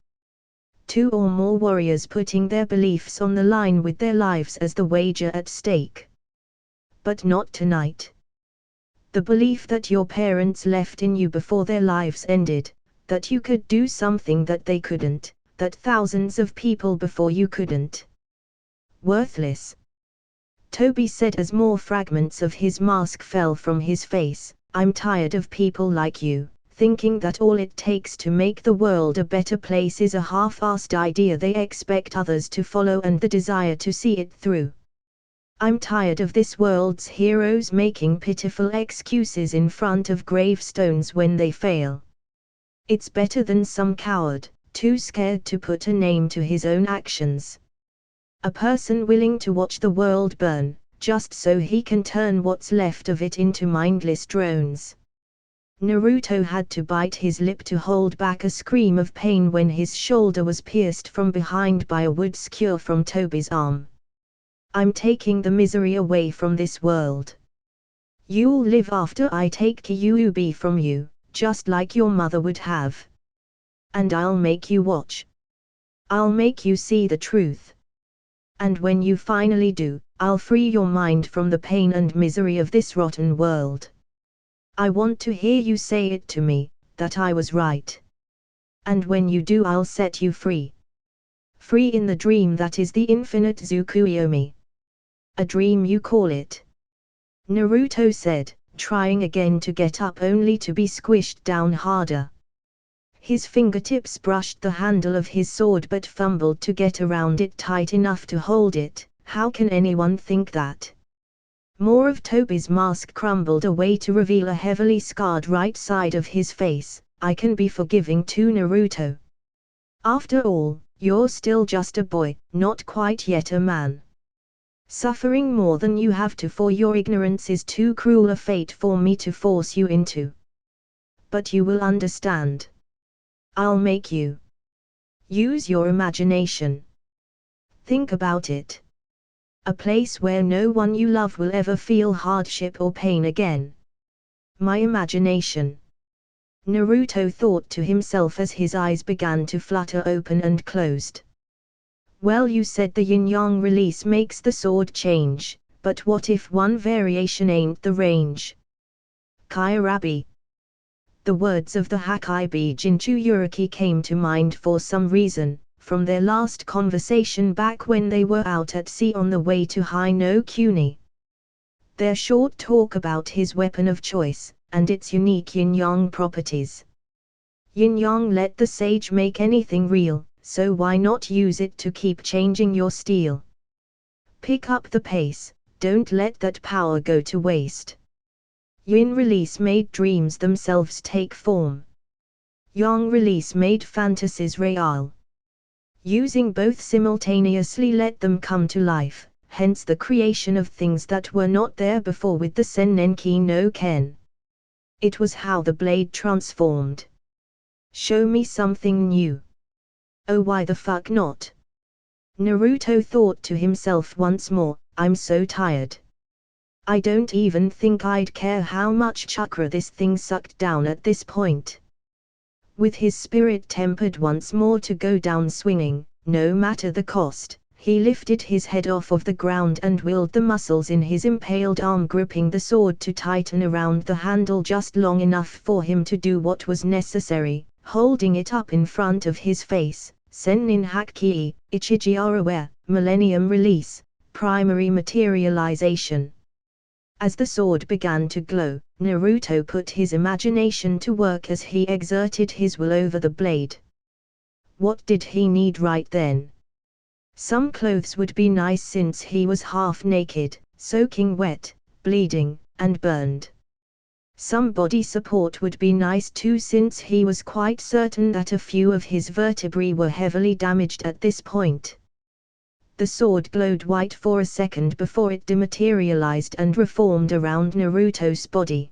Two or more warriors putting their beliefs on the line with their lives as the wager at stake. But not tonight. The belief that your parents left in you before their lives ended, that you could do something that they couldn't, that thousands of people before you couldn't. Worthless. Toby said as more fragments of his mask fell from his face. I'm tired of people like you, thinking that all it takes to make the world a better place is a half-assed idea they expect others to follow and the desire to see it through. I'm tired of this world's heroes making pitiful excuses in front of gravestones when they fail. It's better than some coward, too scared to put a name to his own actions. A person willing to watch the world burn, just so he can turn what's left of it into mindless drones. Naruto had to bite his lip to hold back a scream of pain when his shoulder was pierced from behind by a wood skewer from Toby's arm. I'm taking the misery away from this world. You'll live after I take Kyuubi from you, just like your mother would have. And I'll make you watch. I'll make you see the truth. And when you finally do, I'll free your mind from the pain and misery of this rotten world. I want to hear you say it to me, that I was right. And when you do, I'll set you free. Free in the dream that is the infinite Tsukuyomi. A dream you call it. Naruto said, trying again to get up only to be squished down harder. His fingertips brushed the handle of his sword but fumbled to get around it tight enough to hold it. How can anyone think that? More of Toby's mask crumbled away to reveal a heavily scarred right side of his face. I can be forgiving too, Naruto. After all, you're still just a boy, not quite yet a man. Suffering more than you have to for your ignorance is too cruel a fate for me to force you into. But you will understand. I'll make you. Use your imagination. Think about it. A place where no one you love will ever feel hardship or pain again. My imagination. Naruto thought to himself as his eyes began to flutter open and closed. Well, you said the yin-yang release makes the sword change, but what if one variation ain't the range? Kairabi. The words of the Hakkaibi Jinchu Uriki came to mind for some reason, from their last conversation back when they were out at sea on the way to Hai no Kuni. Their short talk about his weapon of choice, and its unique yin-yang properties. Yin-yang let the sage make anything real, so why not use it to keep changing your steel? Pick up the pace, don't let that power go to waste. Yin release made dreams themselves take form. Yang release made fantasies real. Using both simultaneously let them come to life, hence the creation of things that were not there before with the Sennenki no Ken. It was how the blade transformed. Show me something new. Oh, why the fuck not? Naruto thought to himself once more, I'm so tired. I don't even think I'd care how much chakra this thing sucked down at this point. With his spirit tempered once more to go down swinging, no matter the cost, he lifted his head off of the ground and willed the muscles in his impaled arm gripping the sword to tighten around the handle just long enough for him to do what was necessary, holding it up in front of his face. Sennin Hakkii, Ichiji Arawe, Millennium Release, Primary Materialization. As the sword began to glow, Naruto put his imagination to work as he exerted his will over the blade. What did he need right then? Some clothes would be nice since he was half naked, soaking wet, bleeding, and burned. Some body support would be nice too since he was quite certain that a few of his vertebrae were heavily damaged at this point. The sword glowed white for a second before it dematerialized and reformed around Naruto's body.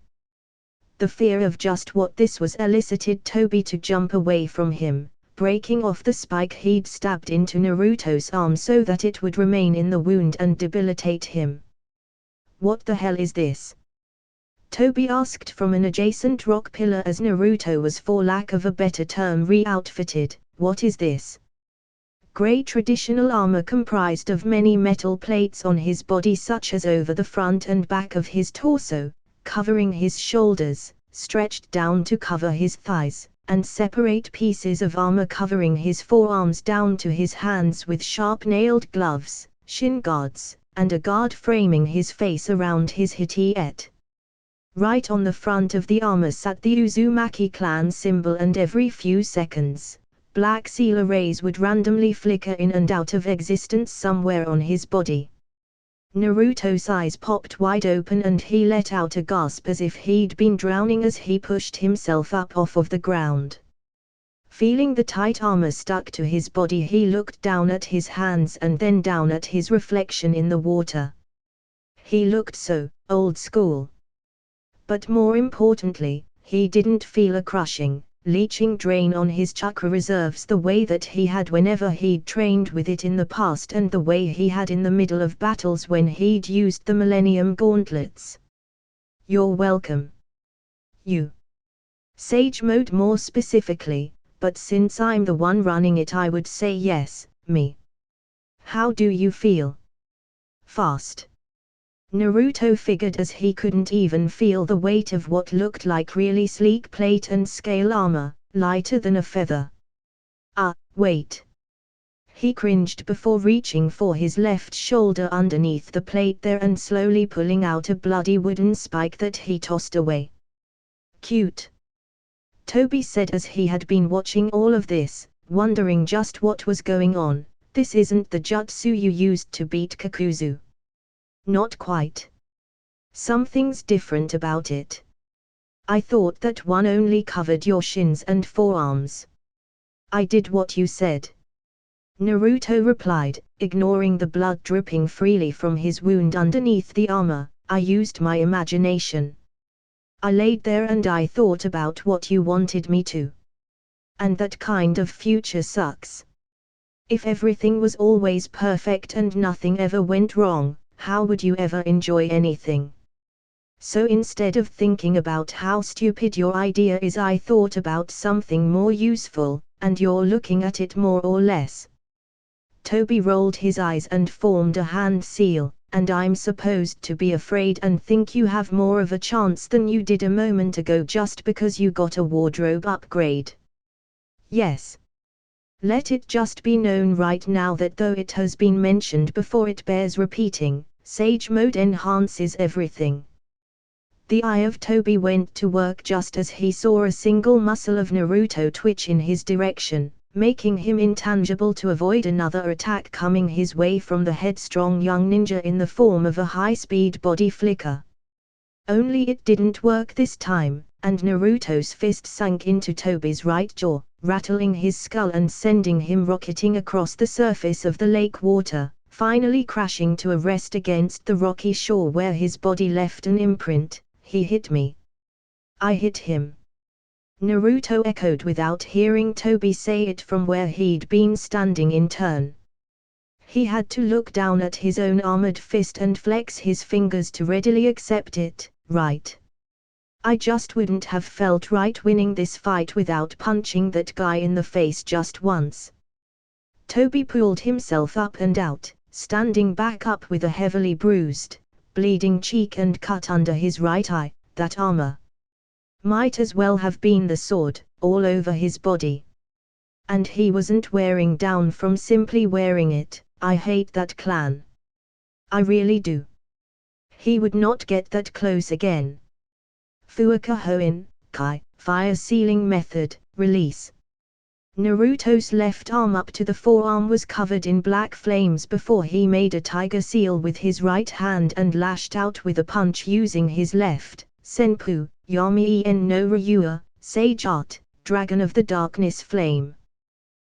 The fear of just what this was elicited Toby to jump away from him, breaking off the spike he'd stabbed into Naruto's arm so that it would remain in the wound and debilitate him. What the hell is this? Toby asked from an adjacent rock pillar as Naruto was, for lack of a better term, re-outfitted. What is this? Grey traditional armor comprised of many metal plates on his body such as over the front and back of his torso, covering his shoulders, stretched down to cover his thighs, and separate pieces of armor covering his forearms down to his hands with sharp-nailed gloves, shin guards, and a guard framing his face around his hitiet. Right on the front of the armor sat the Uzumaki clan symbol, and every few seconds, black sealer rays would randomly flicker in and out of existence somewhere on his body. Naruto's eyes popped wide open and he let out a gasp as if he'd been drowning as he pushed himself up off of the ground. Feeling the tight armor stuck to his body, he looked down at his hands and then down at his reflection in the water. He looked so old school. But more importantly, he didn't feel a crushing, leeching drain on his chakra reserves the way that he had whenever he'd trained with it in the past, and the way he had in the middle of battles when he'd used the Millennium Gauntlets. You're welcome. You. Sage mode more specifically, but since I'm the one running it I would say yes, me. How do you feel? Fast. Naruto figured as he couldn't even feel the weight of what looked like really sleek plate and scale armor, lighter than a feather. Ah, wait. He cringed before reaching for his left shoulder underneath the plate there and slowly pulling out a bloody wooden spike that he tossed away. Cute. Toby said as he had been watching all of this, wondering just what was going on. This isn't the jutsu you used to beat Kakuzu. Not quite. Something's different about it. I thought that one only covered your shins and forearms. I did what you said. Naruto replied, ignoring the blood dripping freely from his wound underneath the armor. I used my imagination. I laid there and I thought about what you wanted me to. And that kind of future sucks. If everything was always perfect and nothing ever went wrong, how would you ever enjoy anything? So instead of thinking about how stupid your idea is, I thought about something more useful, and you're looking at it more or less. Toby rolled his eyes and formed a hand seal. And I'm supposed to be afraid and think you have more of a chance than you did a moment ago just because you got a wardrobe upgrade. Yes. Let it just be known right now that though it has been mentioned before, it bears repeating, Sage Mode enhances everything. The eye of Toby went to work just as he saw a single muscle of Naruto twitch in his direction, making him intangible to avoid another attack coming his way from the headstrong young ninja in the form of a high-speed body flicker. Only it didn't work this time, and Naruto's fist sank into Toby's right jaw, rattling his skull and sending him rocketing across the surface of the lake water, finally crashing to a rest against the rocky shore where his body left an imprint. He hit me. I hit him. Naruto echoed without hearing Toby say it from where he'd been standing in turn. He had to look down at his own armored fist and flex his fingers to readily accept it. Right. I just wouldn't have felt right winning this fight without punching that guy in the face just once. Toby pulled himself up and out, standing back up with a heavily bruised, bleeding cheek and cut under his right eye. That armor might as well have been the sword, all over his body. And he wasn't wearing down from simply wearing it. I hate that clan. I really do. He would not get that close again. Fuuka Hoen, Kai, Fire Sealing Method, Release. Naruto's left arm up to the forearm was covered in black flames before he made a tiger seal with his right hand and lashed out with a punch using his left. Senpu, Yami no Ryua, Sage Art, Dragon of the Darkness Flame.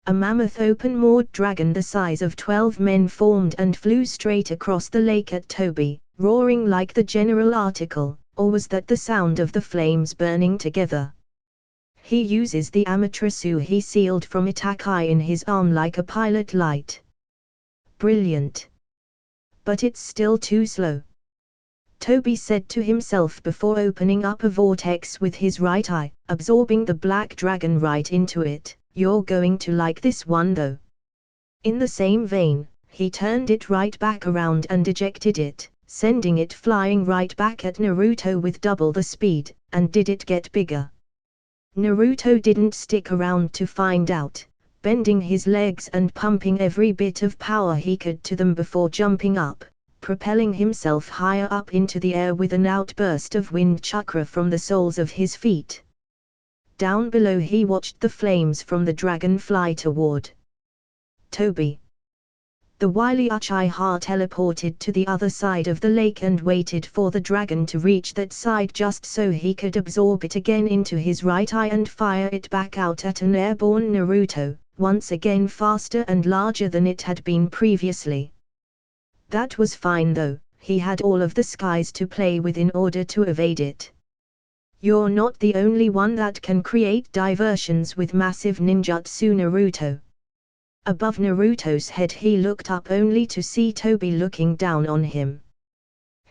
A mammoth open-moored dragon the size of 12 men formed and flew straight across the lake at Toby, roaring like the general article, or was that the sound of the flames burning together? He uses the Amaterasu he sealed from Itakai in his arm like a pilot light. Brilliant. But it's still too slow. Toby said to himself before opening up a vortex with his right eye, absorbing the black dragon right into it. You're going to like this one though. In the same vein, he turned it right back around and ejected it, sending it flying right back at Naruto with double the speed. And did it get bigger? Naruto didn't stick around to find out, bending his legs and pumping every bit of power he could to them before jumping up, propelling himself higher up into the air with an outburst of wind chakra from the soles of his feet. Down below he watched the flames from the dragon fly toward Toby. The wily Uchiha teleported to the other side of the lake and waited for the dragon to reach that side just so he could absorb it again into his right eye and fire it back out at an airborne Naruto, once again faster and larger than it had been previously. That was fine though, he had all of the skies to play with in order to evade it. You're not the only one that can create diversions with massive ninjutsu, Naruto. Above Naruto's head he looked up only to see Toby looking down on him.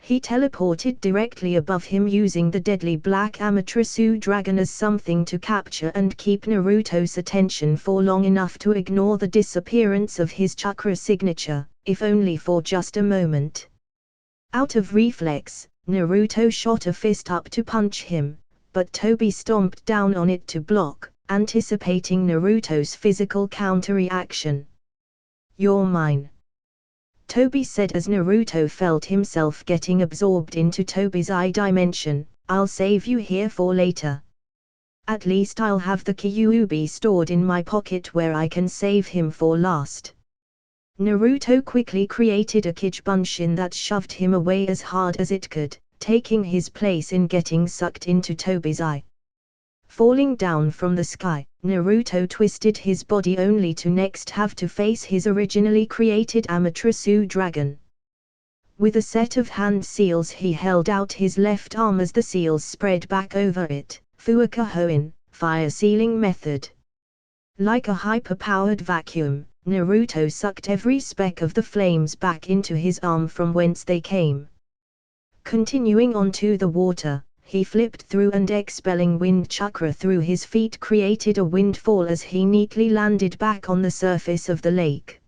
He teleported directly above him using the deadly black Amaterasu dragon as something to capture and keep Naruto's attention for long enough to ignore the disappearance of his chakra signature, if only for just a moment. Out of reflex, Naruto shot a fist up to punch him, but Toby stomped down on it to block, anticipating Naruto's physical counter-reaction. You're mine. Toby said as Naruto felt himself getting absorbed into Toby's eye dimension. I'll save you here for later. At least I'll have the Kyuubi stored in my pocket where I can save him for last. Naruto quickly created a Kijibunshin that shoved him away as hard as it could, taking his place in getting sucked into Toby's eye. Falling down from the sky, Naruto twisted his body only to next have to face his originally created Amaterasu dragon. With a set of hand seals he held out his left arm as the seals spread back over it, Fuuka Hoin, fire sealing method. Like a hyper-powered vacuum, Naruto sucked every speck of the flames back into his arm from whence they came. Continuing onto the water, he flipped through and expelling wind chakra through his feet created a windfall as he neatly landed back on the surface of the lake.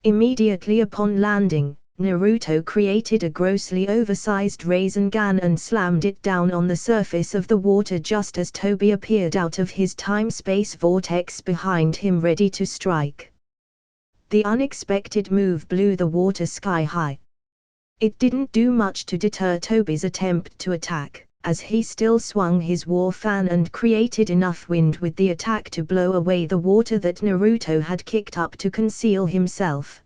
Immediately upon landing, Naruto created a grossly oversized Rasengan and slammed it down on the surface of the water just as Toby appeared out of his time-space vortex behind him ready to strike. The unexpected move blew the water sky high. It didn't do much to deter Toby's attempt to attack, as he still swung his war fan and created enough wind with the attack to blow away the water that Naruto had kicked up to conceal himself.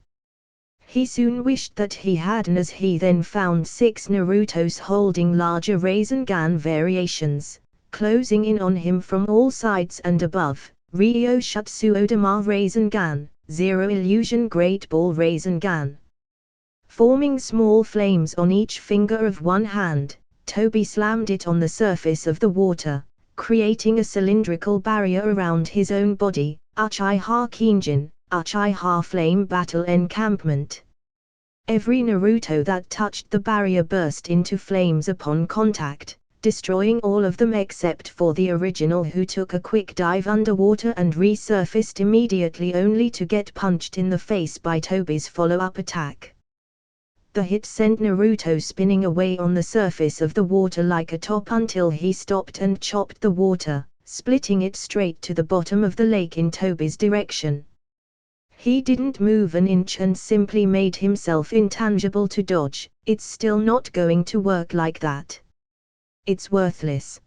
He soon wished that he hadn't, as he then found 6 Narutos holding larger Rasengan variations, closing in on him from all sides and above. Ryo Shutsu Odama Rasengan, Zero Illusion Great Ball Rasengan. Forming small flames on each finger of one hand, Toby slammed it on the surface of the water, creating a cylindrical barrier around his own body, Uchiha Kinjin, Uchiha Flame Battle Encampment. Every Naruto that touched the barrier burst into flames upon contact, destroying all of them except for the original, who took a quick dive underwater and resurfaced immediately only to get punched in the face by Toby's follow-up attack. The hit sent Naruto spinning away on the surface of the water like a top until he stopped and chopped the water, splitting it straight to the bottom of the lake in Toby's direction. He didn't move an inch and simply made himself intangible to dodge. It's still not going to work like that. It's worthless.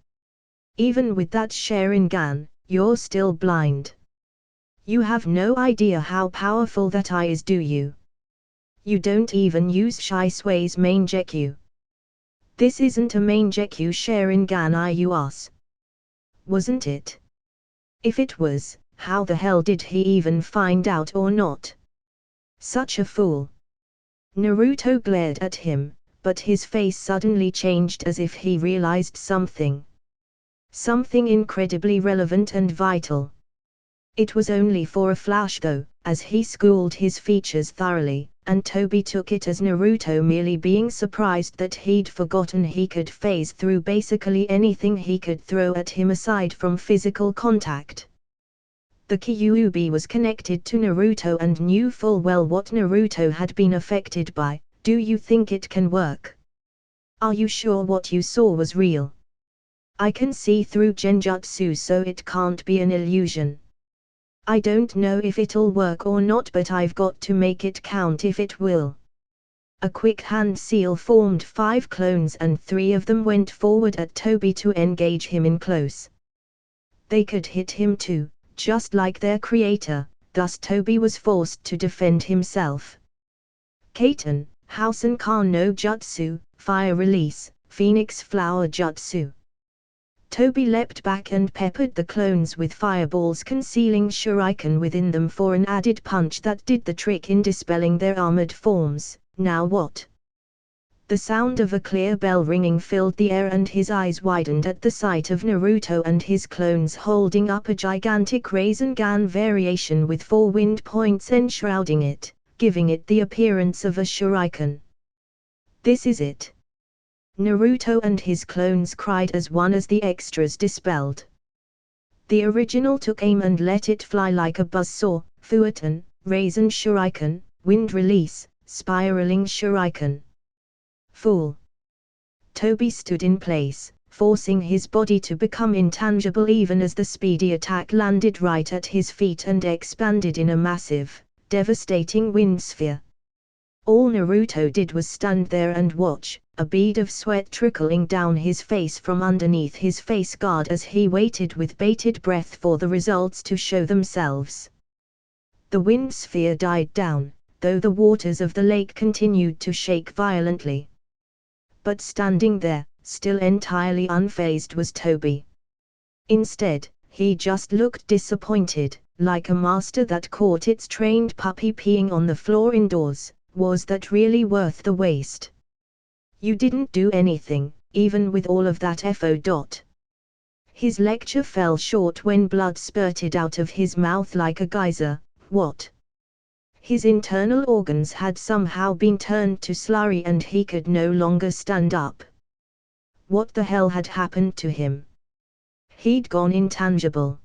Even with that Sharingan, you're still blind. You have no idea how powerful that eye is, do you? You don't even use Shisui's Mangekyu. This isn't a Mangekyu Sharingan eye, you ass. Wasn't it? If it was, how the hell did he even find out or not? Such a fool. Naruto glared at him, but his face suddenly changed as if he realized something. Something incredibly relevant and vital. It was only for a flash though, as he schooled his features thoroughly, and Toby took it as Naruto merely being surprised that he'd forgotten he could phase through basically anything he could throw at him aside from physical contact. The Kyuubi was connected to Naruto and knew full well what Naruto had been affected by. Do you think it can work? Are you sure what you saw was real? I can see through genjutsu, so it can't be an illusion. I don't know if it'll work or not, but I've got to make it count if it will. A quick hand seal formed 5 clones and 3 of them went forward at Toby to engage him in close. They could hit him too, just like their creator, thus Toby was forced to defend himself. Kaiten, Housenkan no Jutsu, Fire Release, Phoenix Flower Jutsu. Toby leapt back and peppered the clones with fireballs, concealing shuriken within them for an added punch that did the trick in dispelling their armored forms. Now what? The sound of a clear bell ringing filled the air and his eyes widened at the sight of Naruto and his clones holding up a gigantic Rasengan variation with 4 wind points enshrouding it, giving it the appearance of a shuriken. This is it. Naruto and his clones cried as one as the extras dispelled. The original took aim and let it fly like a buzzsaw, Futon, Rasen Shuriken, Wind Release, Spiraling Shuriken. Fool. Toby stood in place, forcing his body to become intangible even as the speedy attack landed right at his feet and expanded in a massive, devastating wind sphere. All Naruto did was stand there and watch, a bead of sweat trickling down his face from underneath his face guard as he waited with bated breath for the results to show themselves. The wind sphere died down, though the waters of the lake continued to shake violently. But standing there, still entirely unfazed, was Toby. Instead, he just looked disappointed, like a master that caught its trained puppy peeing on the floor indoors. Was that really worth the waste? You didn't do anything, even with all of that effort. His lecture fell short when blood spurted out of his mouth like a geyser. What? His internal organs had somehow been turned to slurry and he could no longer stand up. What the hell had happened to him? He'd gone intangible.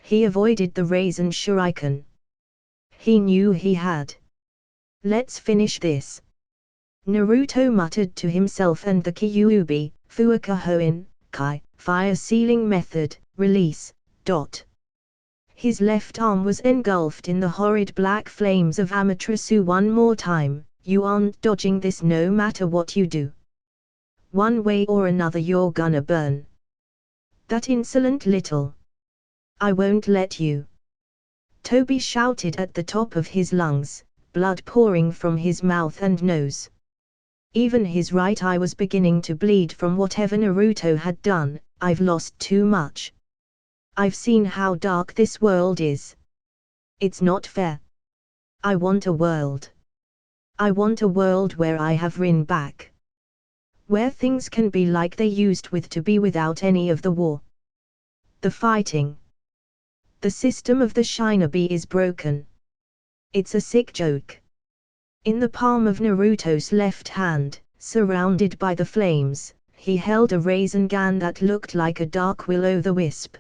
He avoided the Raisin Shuriken. He knew he had. Let's finish this. Naruto muttered to himself, and the Kyuubi, Fuuka Hoin, Kai, fire sealing method, release, dot. His left arm was engulfed in the horrid black flames of Amaterasu. One more time, you aren't dodging this no matter what you do. One way or another you're gonna burn. That insolent little. I won't let you. Toby shouted at the top of his lungs, blood pouring from his mouth and nose. Even his right eye was beginning to bleed from whatever Naruto had done. I've lost too much. I've seen how dark this world is. It's not fair. I want a world. I want a world where I have Rin back. Where things can be like they used to be without any of the war. The fighting. The system of the shinobi is broken. It's a sick joke. In the palm of Naruto's left hand, surrounded by the flames, he held a Rasengan that looked like a dark will-o'-the-wisp.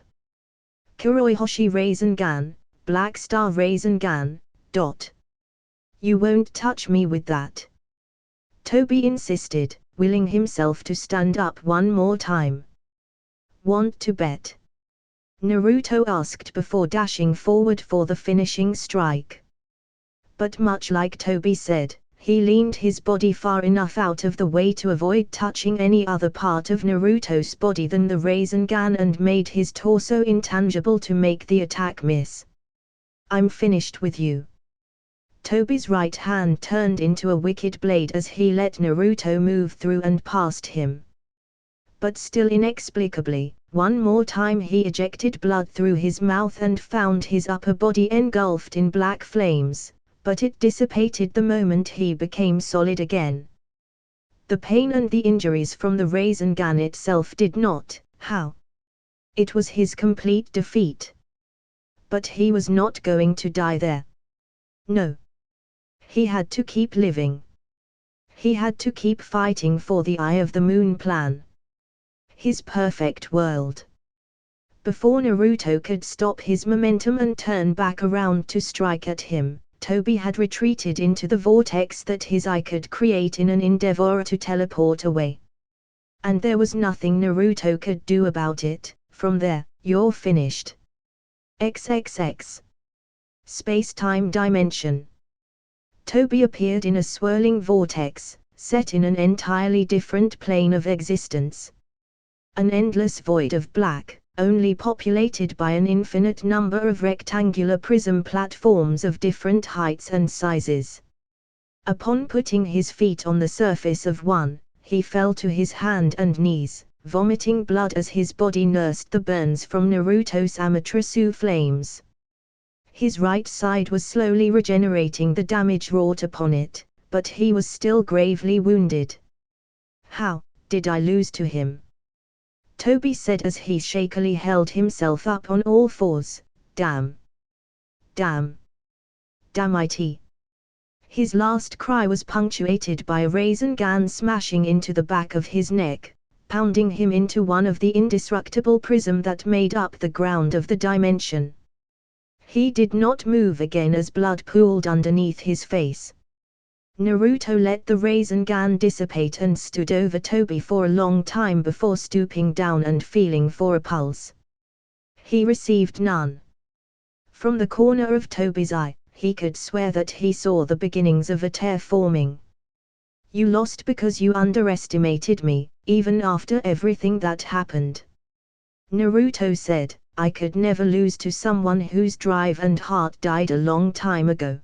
Kuroihoshi Rasengan, Black Star Rasengan, dot. You won't touch me with that. Toby insisted, willing himself to stand up one more time. Want to bet? Naruto asked before dashing forward for the finishing strike. But much like Toby said, he leaned his body far enough out of the way to avoid touching any other part of Naruto's body than the Rasengan and made his torso intangible to make the attack miss. I'm finished with you. Toby's right hand turned into a wicked blade as he let Naruto move through and past him. But still inexplicably, one more time he ejected blood through his mouth and found his upper body engulfed in black flames. But it dissipated the moment he became solid again. The pain and the injuries from the Rasengan itself did not. How? It was his complete defeat. But he was not going to die there. No. He had to keep living. He had to keep fighting for the Eye of the Moon plan. His perfect world. Before Naruto could stop his momentum and turn back around to strike at him, Toby had retreated into the vortex that his eye could create in an endeavor to teleport away. And there was nothing Naruto could do about it. From there, you're finished. XXX. Space-time dimension. Toby appeared in a swirling vortex, set in an entirely different plane of existence. An endless void of black, only populated by an infinite number of rectangular prism platforms of different heights and sizes. Upon putting his feet on the surface of one, he fell to his hands and knees, vomiting blood as his body nursed the burns from Naruto's Amaterasu flames. His right side was slowly regenerating the damage wrought upon it, but he was still gravely wounded. How did I lose to him? Toby said as he shakily held himself up on all fours. Damn. Damn. Damn it. His last cry was punctuated by a Rasengan smashing into the back of his neck, pounding him into one of the indestructible prism that made up the ground of the dimension. He did not move again as blood pooled underneath his face. Naruto let the Rasengan dissipate and stood over Toby for a long time before stooping down and feeling for a pulse. He received none. From the corner of Toby's eye, he could swear that he saw the beginnings of a tear forming. You lost because you underestimated me, even after everything that happened. Naruto said, I could never lose to someone whose drive and heart died a long time ago.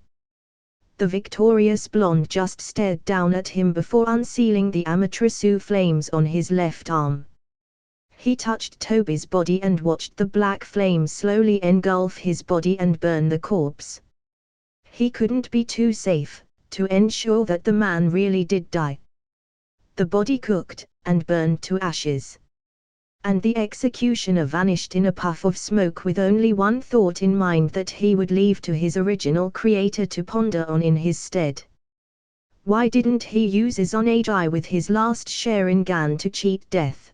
The victorious blonde just stared down at him before unsealing the Amaterasu flames on his left arm. He touched Toby's body and watched the black flame slowly engulf his body and burn the corpse. He couldn't be too safe, to ensure that the man really did die. The body cooked, and burned to ashes. And the executioner vanished in a puff of smoke with only one thought in mind that he would leave to his original creator to ponder on in his stead. Why didn't he use his own eye with his last Sharingan to cheat death?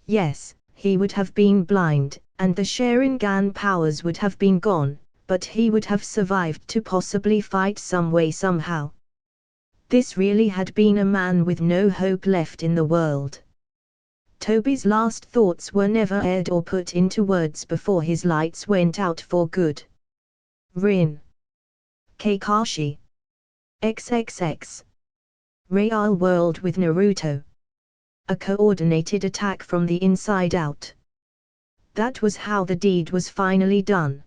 Yes, he would have been blind, and the Sharingan powers would have been gone, but he would have survived to possibly fight some way somehow. This really had been a man with no hope left in the world. Toby's last thoughts were never aired or put into words before his lights went out for good. Rin. Kakashi. XXX. Real World with Naruto. A coordinated attack from the inside out. That was how the deed was finally done.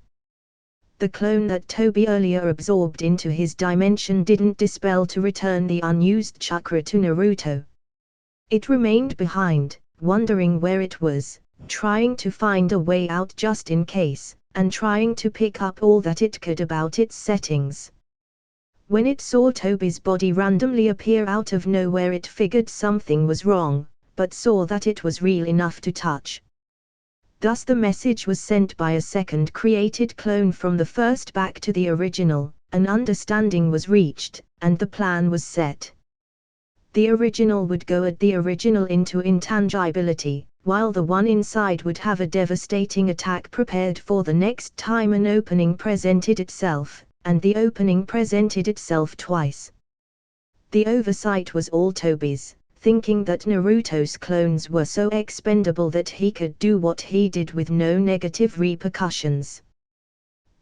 The clone that Toby earlier absorbed into his dimension didn't dispel to return the unused chakra to Naruto. It remained behind, wondering where it was, trying to find a way out just in case, and trying to pick up all that it could about its settings. When it saw Toby's body randomly appear out of nowhere, it figured something was wrong, but saw that it was real enough to touch. Thus the message was sent by a second created clone from the first back to the original, an understanding was reached, and the plan was set. The original would go at the original into intangibility, while the one inside would have a devastating attack prepared for the next time an opening presented itself, and the opening presented itself twice. The oversight was all Toby's, thinking that Naruto's clones were so expendable that he could do what he did with no negative repercussions.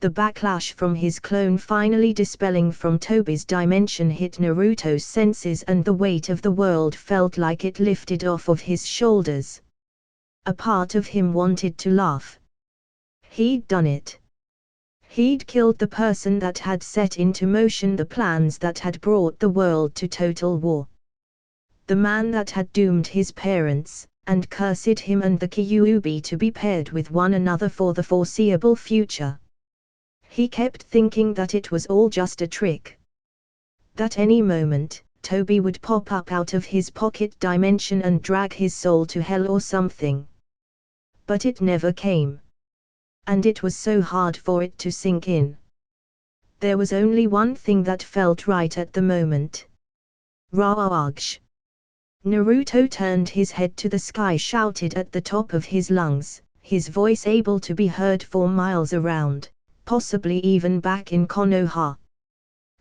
The backlash from his clone finally dispelling from Toby's dimension hit Naruto's senses, and the weight of the world felt like it lifted off of his shoulders. A part of him wanted to laugh. He'd done it. He'd killed the person that had set into motion the plans that had brought the world to total war. The man that had doomed his parents, and cursed him and the Kyuubi to be paired with one another for the foreseeable future. He kept thinking that it was all just a trick. That any moment, Toby would pop up out of his pocket dimension and drag his soul to hell or something. But it never came. And it was so hard for it to sink in. There was only one thing that felt right at the moment. Raagsh. Naruto turned his head to the sky, shouted at the top of his lungs, his voice able to be heard for miles around, possibly even back in Konoha.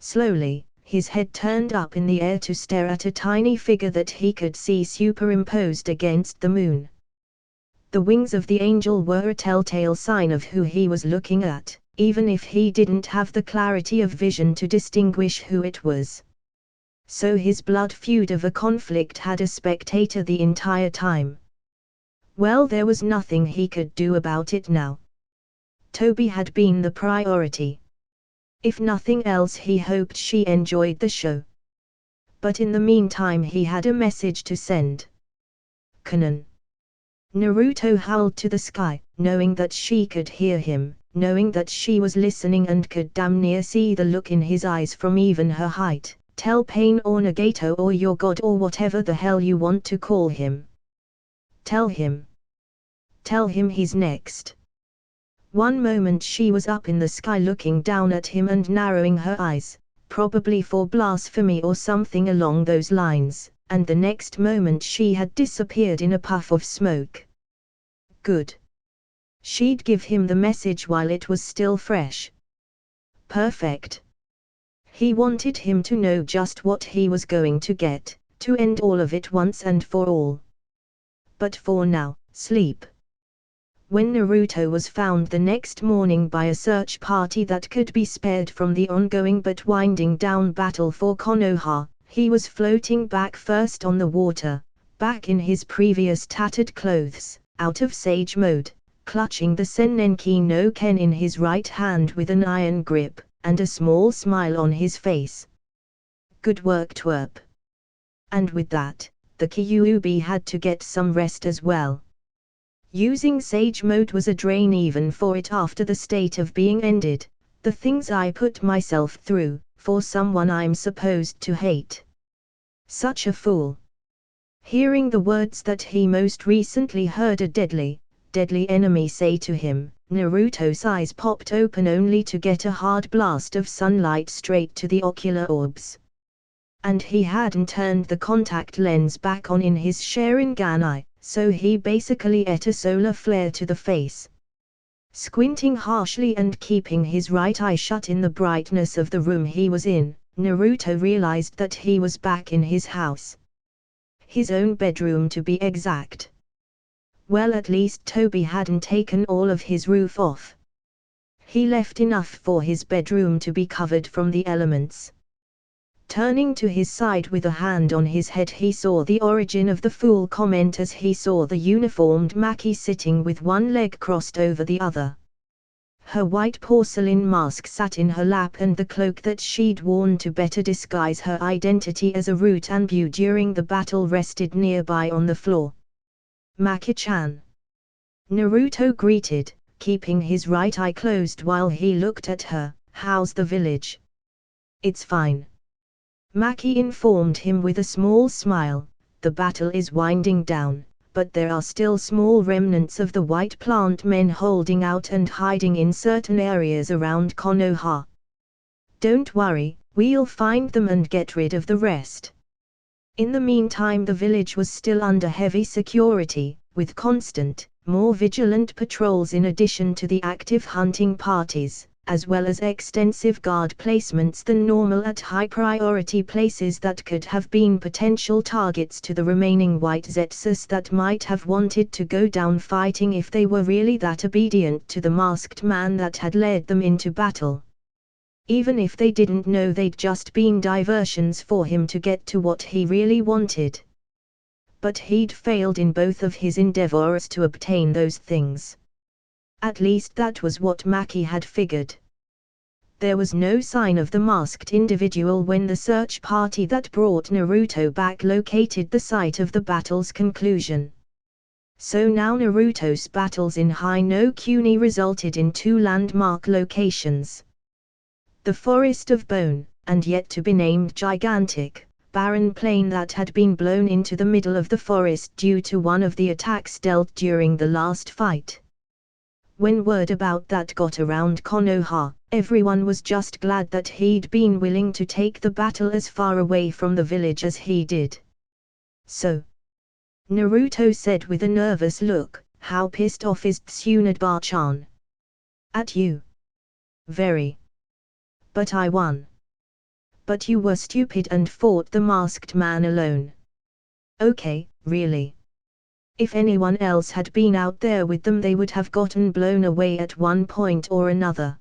Slowly, his head turned up in the air to stare at a tiny figure that he could see superimposed against the moon. The wings of the angel were a telltale sign of who he was looking at, even if he didn't have the clarity of vision to distinguish who it was. So his blood feud of a conflict had a spectator the entire time. Well, there was nothing he could do about it now. Toby had been the priority. If nothing else, he hoped she enjoyed the show. But in the meantime he had a message to send. Kanon. Naruto howled to the sky, knowing that she could hear him, knowing that she was listening and could damn near see the look in his eyes from even her height. Tell Pain or Nagato or your god or whatever the hell you want to call him. Tell him. Tell him he's next. One moment she was up in the sky looking down at him and narrowing her eyes, probably for blasphemy or something along those lines, and the next moment she had disappeared in a puff of smoke. Good. She'd give him the message while it was still fresh. Perfect. He wanted him to know just what he was going to get, to end all of it once and for all. But for now, sleep. When Naruto was found the next morning by a search party that could be spared from the ongoing but winding down battle for Konoha, he was floating back first on the water, back in his previous tattered clothes, out of sage mode, clutching the Sennenki no Ken in his right hand with an iron grip, and a small smile on his face. Good work, twerp. And with that, the Kyuubi had to get some rest as well. Using Sage Mode was a drain even for it after the state of being ended, the things I put myself through, for someone I'm supposed to hate. Such a fool. Hearing the words that he most recently heard a deadly enemy say to him, Naruto's eyes popped open only to get a hard blast of sunlight straight to the ocular orbs. And he hadn't turned the contact lens back on in his Sharingan eye, so he basically ate a solar flare to the face. Squinting harshly and keeping his right eye shut in the brightness of the room he was in, Naruto realized that he was back in his house. His own bedroom to be exact. Well, at least Toby hadn't taken all of his roof off. He left enough for his bedroom to be covered from the elements. Turning to his side with a hand on his head, he saw the origin of the fool comment as he saw the uniformed Maki sitting with one leg crossed over the other. Her white porcelain mask sat in her lap and the cloak that she'd worn to better disguise her identity as a root ambu during the battle rested nearby on the floor. Maki-chan. Naruto greeted, keeping his right eye closed while he looked at her. How's the village? It's fine. Maki informed him with a small smile. The battle is winding down, but there are still small remnants of the white plant men holding out and hiding in certain areas around Konoha. Don't worry, we'll find them and get rid of the rest. In the meantime, the village was still under heavy security, with constant, more vigilant patrols in addition to the active hunting parties, as well as extensive guard placements than normal at high-priority places that could have been potential targets to the remaining white Zetsus that might have wanted to go down fighting if they were really that obedient to the masked man that had led them into battle. Even if they didn't know, they'd just been diversions for him to get to what he really wanted. But he'd failed in both of his endeavors to obtain those things. At least that was what Maki had figured. There was no sign of the masked individual when the search party that brought Naruto back located the site of the battle's conclusion. So now Naruto's battles in Hino Kuni resulted in two landmark locations. The Forest of Bone, and yet to be named gigantic, barren plain that had been blown into the middle of the forest due to one of the attacks dealt during the last fight. When word about that got around Konoha, everyone was just glad that he'd been willing to take the battle as far away from the village as he did. So, Naruto said with a nervous look, how pissed off is Tsunade-chan? At you? Very. But I won. But you were stupid and fought the masked man alone. Okay, really. If anyone else had been out there with them, they would have gotten blown away at one point or another.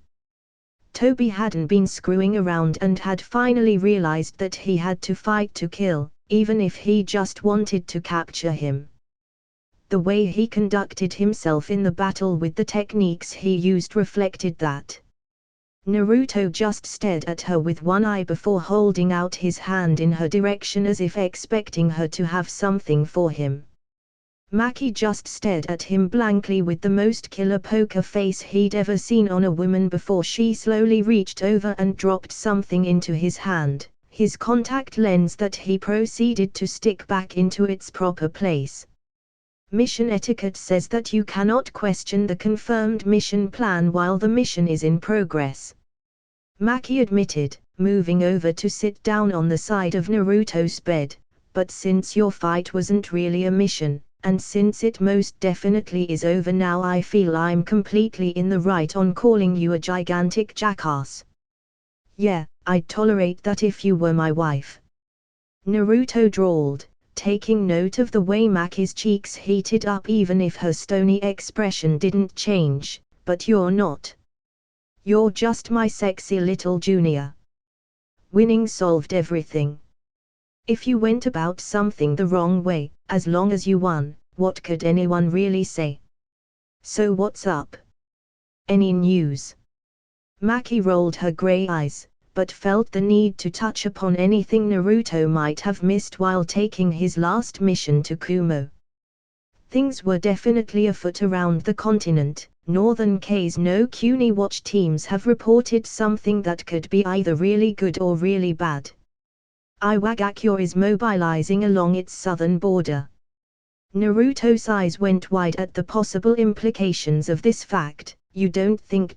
Toby hadn't been screwing around and had finally realized that he had to fight to kill, even if he just wanted to capture him. The way he conducted himself in the battle with the techniques he used reflected that. Naruto just stared at her with one eye before holding out his hand in her direction as if expecting her to have something for him. Maki just stared at him blankly with the most killer poker face he'd ever seen on a woman before she slowly reached over and dropped something into his hand, his contact lens that he proceeded to stick back into its proper place. Mission etiquette says that you cannot question the confirmed mission plan while the mission is in progress. Maki admitted, moving over to sit down on the side of Naruto's bed, but since your fight wasn't really a mission, and since it most definitely is over now, I feel I'm completely in the right on calling you a gigantic jackass. Yeah, I'd tolerate that if you were my wife. Naruto drawled, taking note of the way Maki's cheeks heated up even if her stony expression didn't change, but you're not. You're just my sexy little junior. Winning solved everything. If you went about something the wrong way, as long as you won, what could anyone really say? So what's up? Any news? Maki rolled her gray eyes, but felt the need to touch upon anything Naruto might have missed while taking his last mission to Kumo. Things were definitely afoot around the continent. Northern K's no Kuni watch teams have reported something that could be either really good or really bad. Iwagakure is mobilizing along its southern border. Naruto's eyes went wide at the possible implications of this fact. You don't think?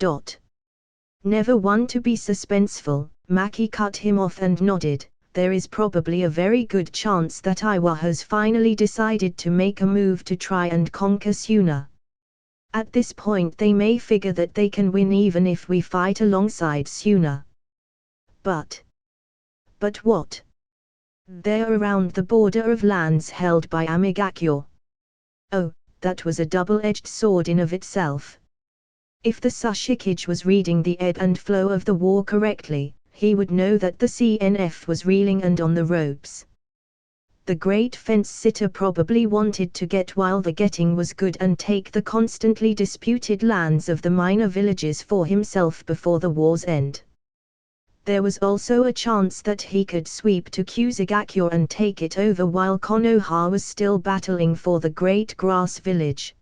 Never one to be suspenseful, Maki cut him off and nodded. There is probably a very good chance that Iwa has finally decided to make a move to try and conquer Suna. At this point they may figure that they can win even if we fight alongside Suna. But what? They're around the border of lands held by Amigakure. Oh, that was a double-edged sword in of itself. If the Sushikage was reading the ebb and flow of the war correctly, he would know that the CNF was reeling and on the ropes. The great fence-sitter probably wanted to get while the getting was good and take the constantly disputed lands of the minor villages for himself before the war's end. There was also a chance that he could sweep to Kusagakure and take it over while Konoha was still battling for the great grass village.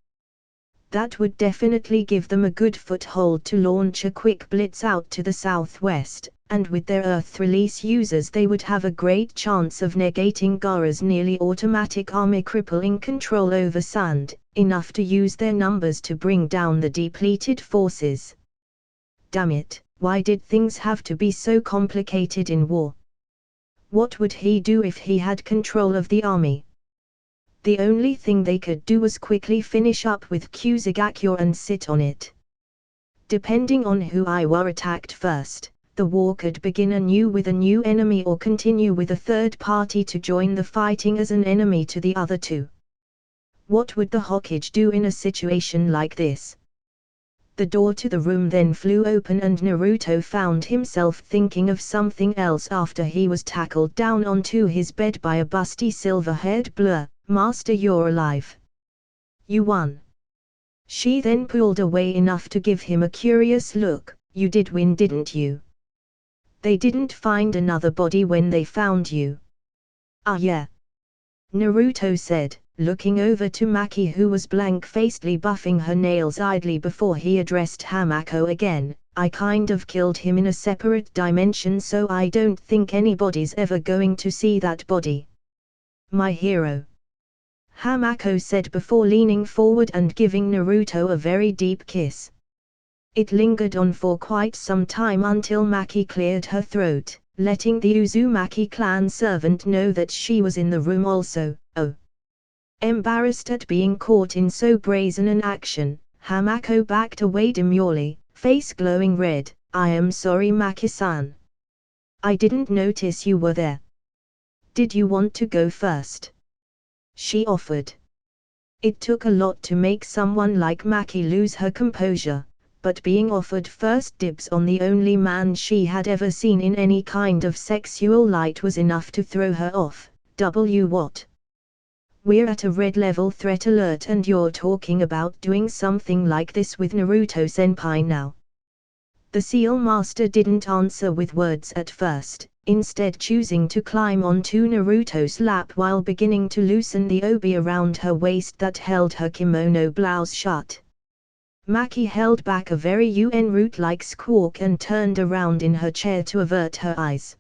That would definitely give them a good foothold to launch a quick blitz out to the southwest, and with their Earth release users they would have a great chance of negating Gaara's nearly automatic army crippling control over Sand, enough to use their numbers to bring down the depleted forces. Damn it, why did things have to be so complicated in war? What would he do if he had control of the army? The only thing they could do was quickly finish up with Kusagakure and sit on it. Depending on who Iwa attacked first, the war could begin anew with a new enemy or continue with a third party to join the fighting as an enemy to the other two. What would the Hokage do in a situation like this? The door to the room then flew open and Naruto found himself thinking of something else after he was tackled down onto his bed by a busty silver-haired blur. Master, you're alive. You won. She then pulled away enough to give him a curious look. You did win, didn't you? They didn't find another body when they found you. Ah yeah. Naruto said, looking over to Maki who was blank-facedly buffing her nails idly before he addressed Hamako again. I kind of killed him in a separate dimension, so I don't think anybody's ever going to see that body. My hero. Hamako said before leaning forward and giving Naruto a very deep kiss. It lingered on for quite some time until Maki cleared her throat, letting the Uzumaki clan servant know that she was in the room also. Oh. Embarrassed at being caught in so brazen an action, Hamako backed away demurely, face glowing red. I am sorry, Maki-san. I didn't notice you were there. Did you want to go first? She offered. It took a lot to make someone like Maki lose her composure, but being offered first dibs on the only man she had ever seen in any kind of sexual light was enough to throw her off. What? We're at a red level threat alert and you're talking about doing something like this with Naruto-senpai now. The Seal Master didn't answer with words at first, instead choosing to climb onto Naruto's lap while beginning to loosen the obi around her waist that held her kimono blouse shut. Maki held back a very UN root-like squawk and turned around in her chair to avert her eyes.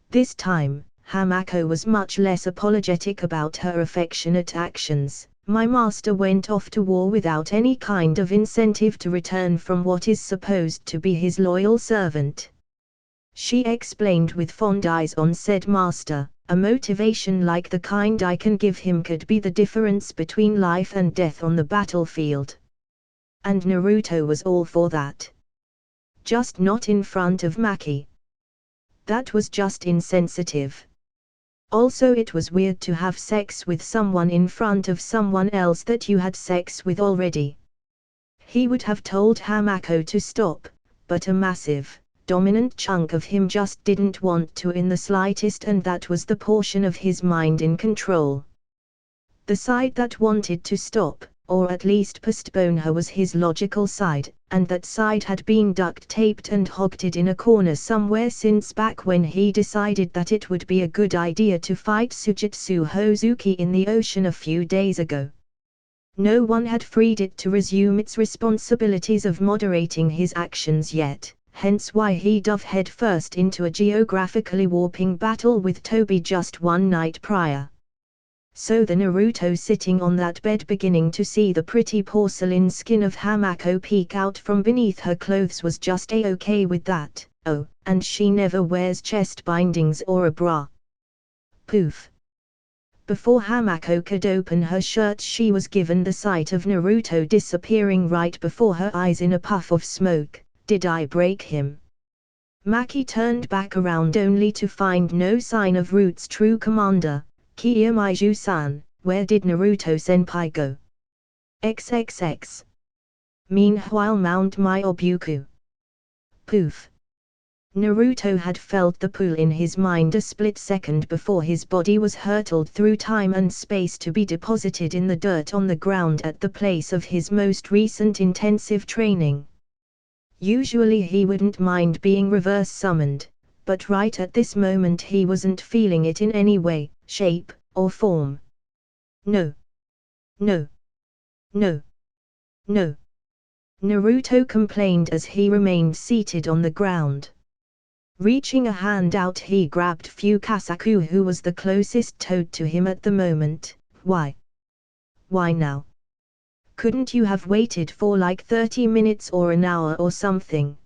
This time, Hamako was much less apologetic about her affectionate actions. My master went off to war without any kind of incentive to return from what is supposed to be his loyal servant. She explained with fond eyes on said master, a motivation like the kind I can give him could be the difference between life and death on the battlefield. And Naruto was all for that. Just not in front of Maki. That was just insensitive. Also, it was weird to have sex with someone in front of someone else that you had sex with already. He would have told Hamako to stop, but a massive, dominant chunk of him just didn't want to in the slightest, and that was the portion of his mind in control. The side that wanted to stop, or at least postpone her, was his logical side, and that side had been duct-taped and hogged in a corner somewhere since back when he decided that it would be a good idea to fight Sujitsu Hozuki in the ocean a few days ago. No one had freed it to resume its responsibilities of moderating his actions yet, hence why he dove headfirst into a geographically warping battle with Toby just one night prior. So the Naruto sitting on that bed beginning to see the pretty porcelain skin of Hamako peek out from beneath her clothes was just a-okay with that. Oh, and she never wears chest bindings or a bra. Poof. Before Hamako could open her shirt she was given the sight of Naruto disappearing right before her eyes in a puff of smoke. Did I break him? Maki turned back around only to find no sign of Root's true commander. Kiyamaiju-san, where did Naruto-senpai go? XXX. Meanwhile Mount Myobuku. Poof. Naruto had felt the pull in his mind a split second before his body was hurtled through time and space to be deposited in the dirt on the ground at the place of his most recent intensive training. Usually he wouldn't mind being reverse summoned, but right at this moment he wasn't feeling it in any way, shape, or form. No. No. No. No. Naruto complained as he remained seated on the ground. Reaching a hand out he grabbed Fukasaku who was the closest toad to him at the moment. Why? Why now? Couldn't you have waited for like 30 minutes or an hour or something?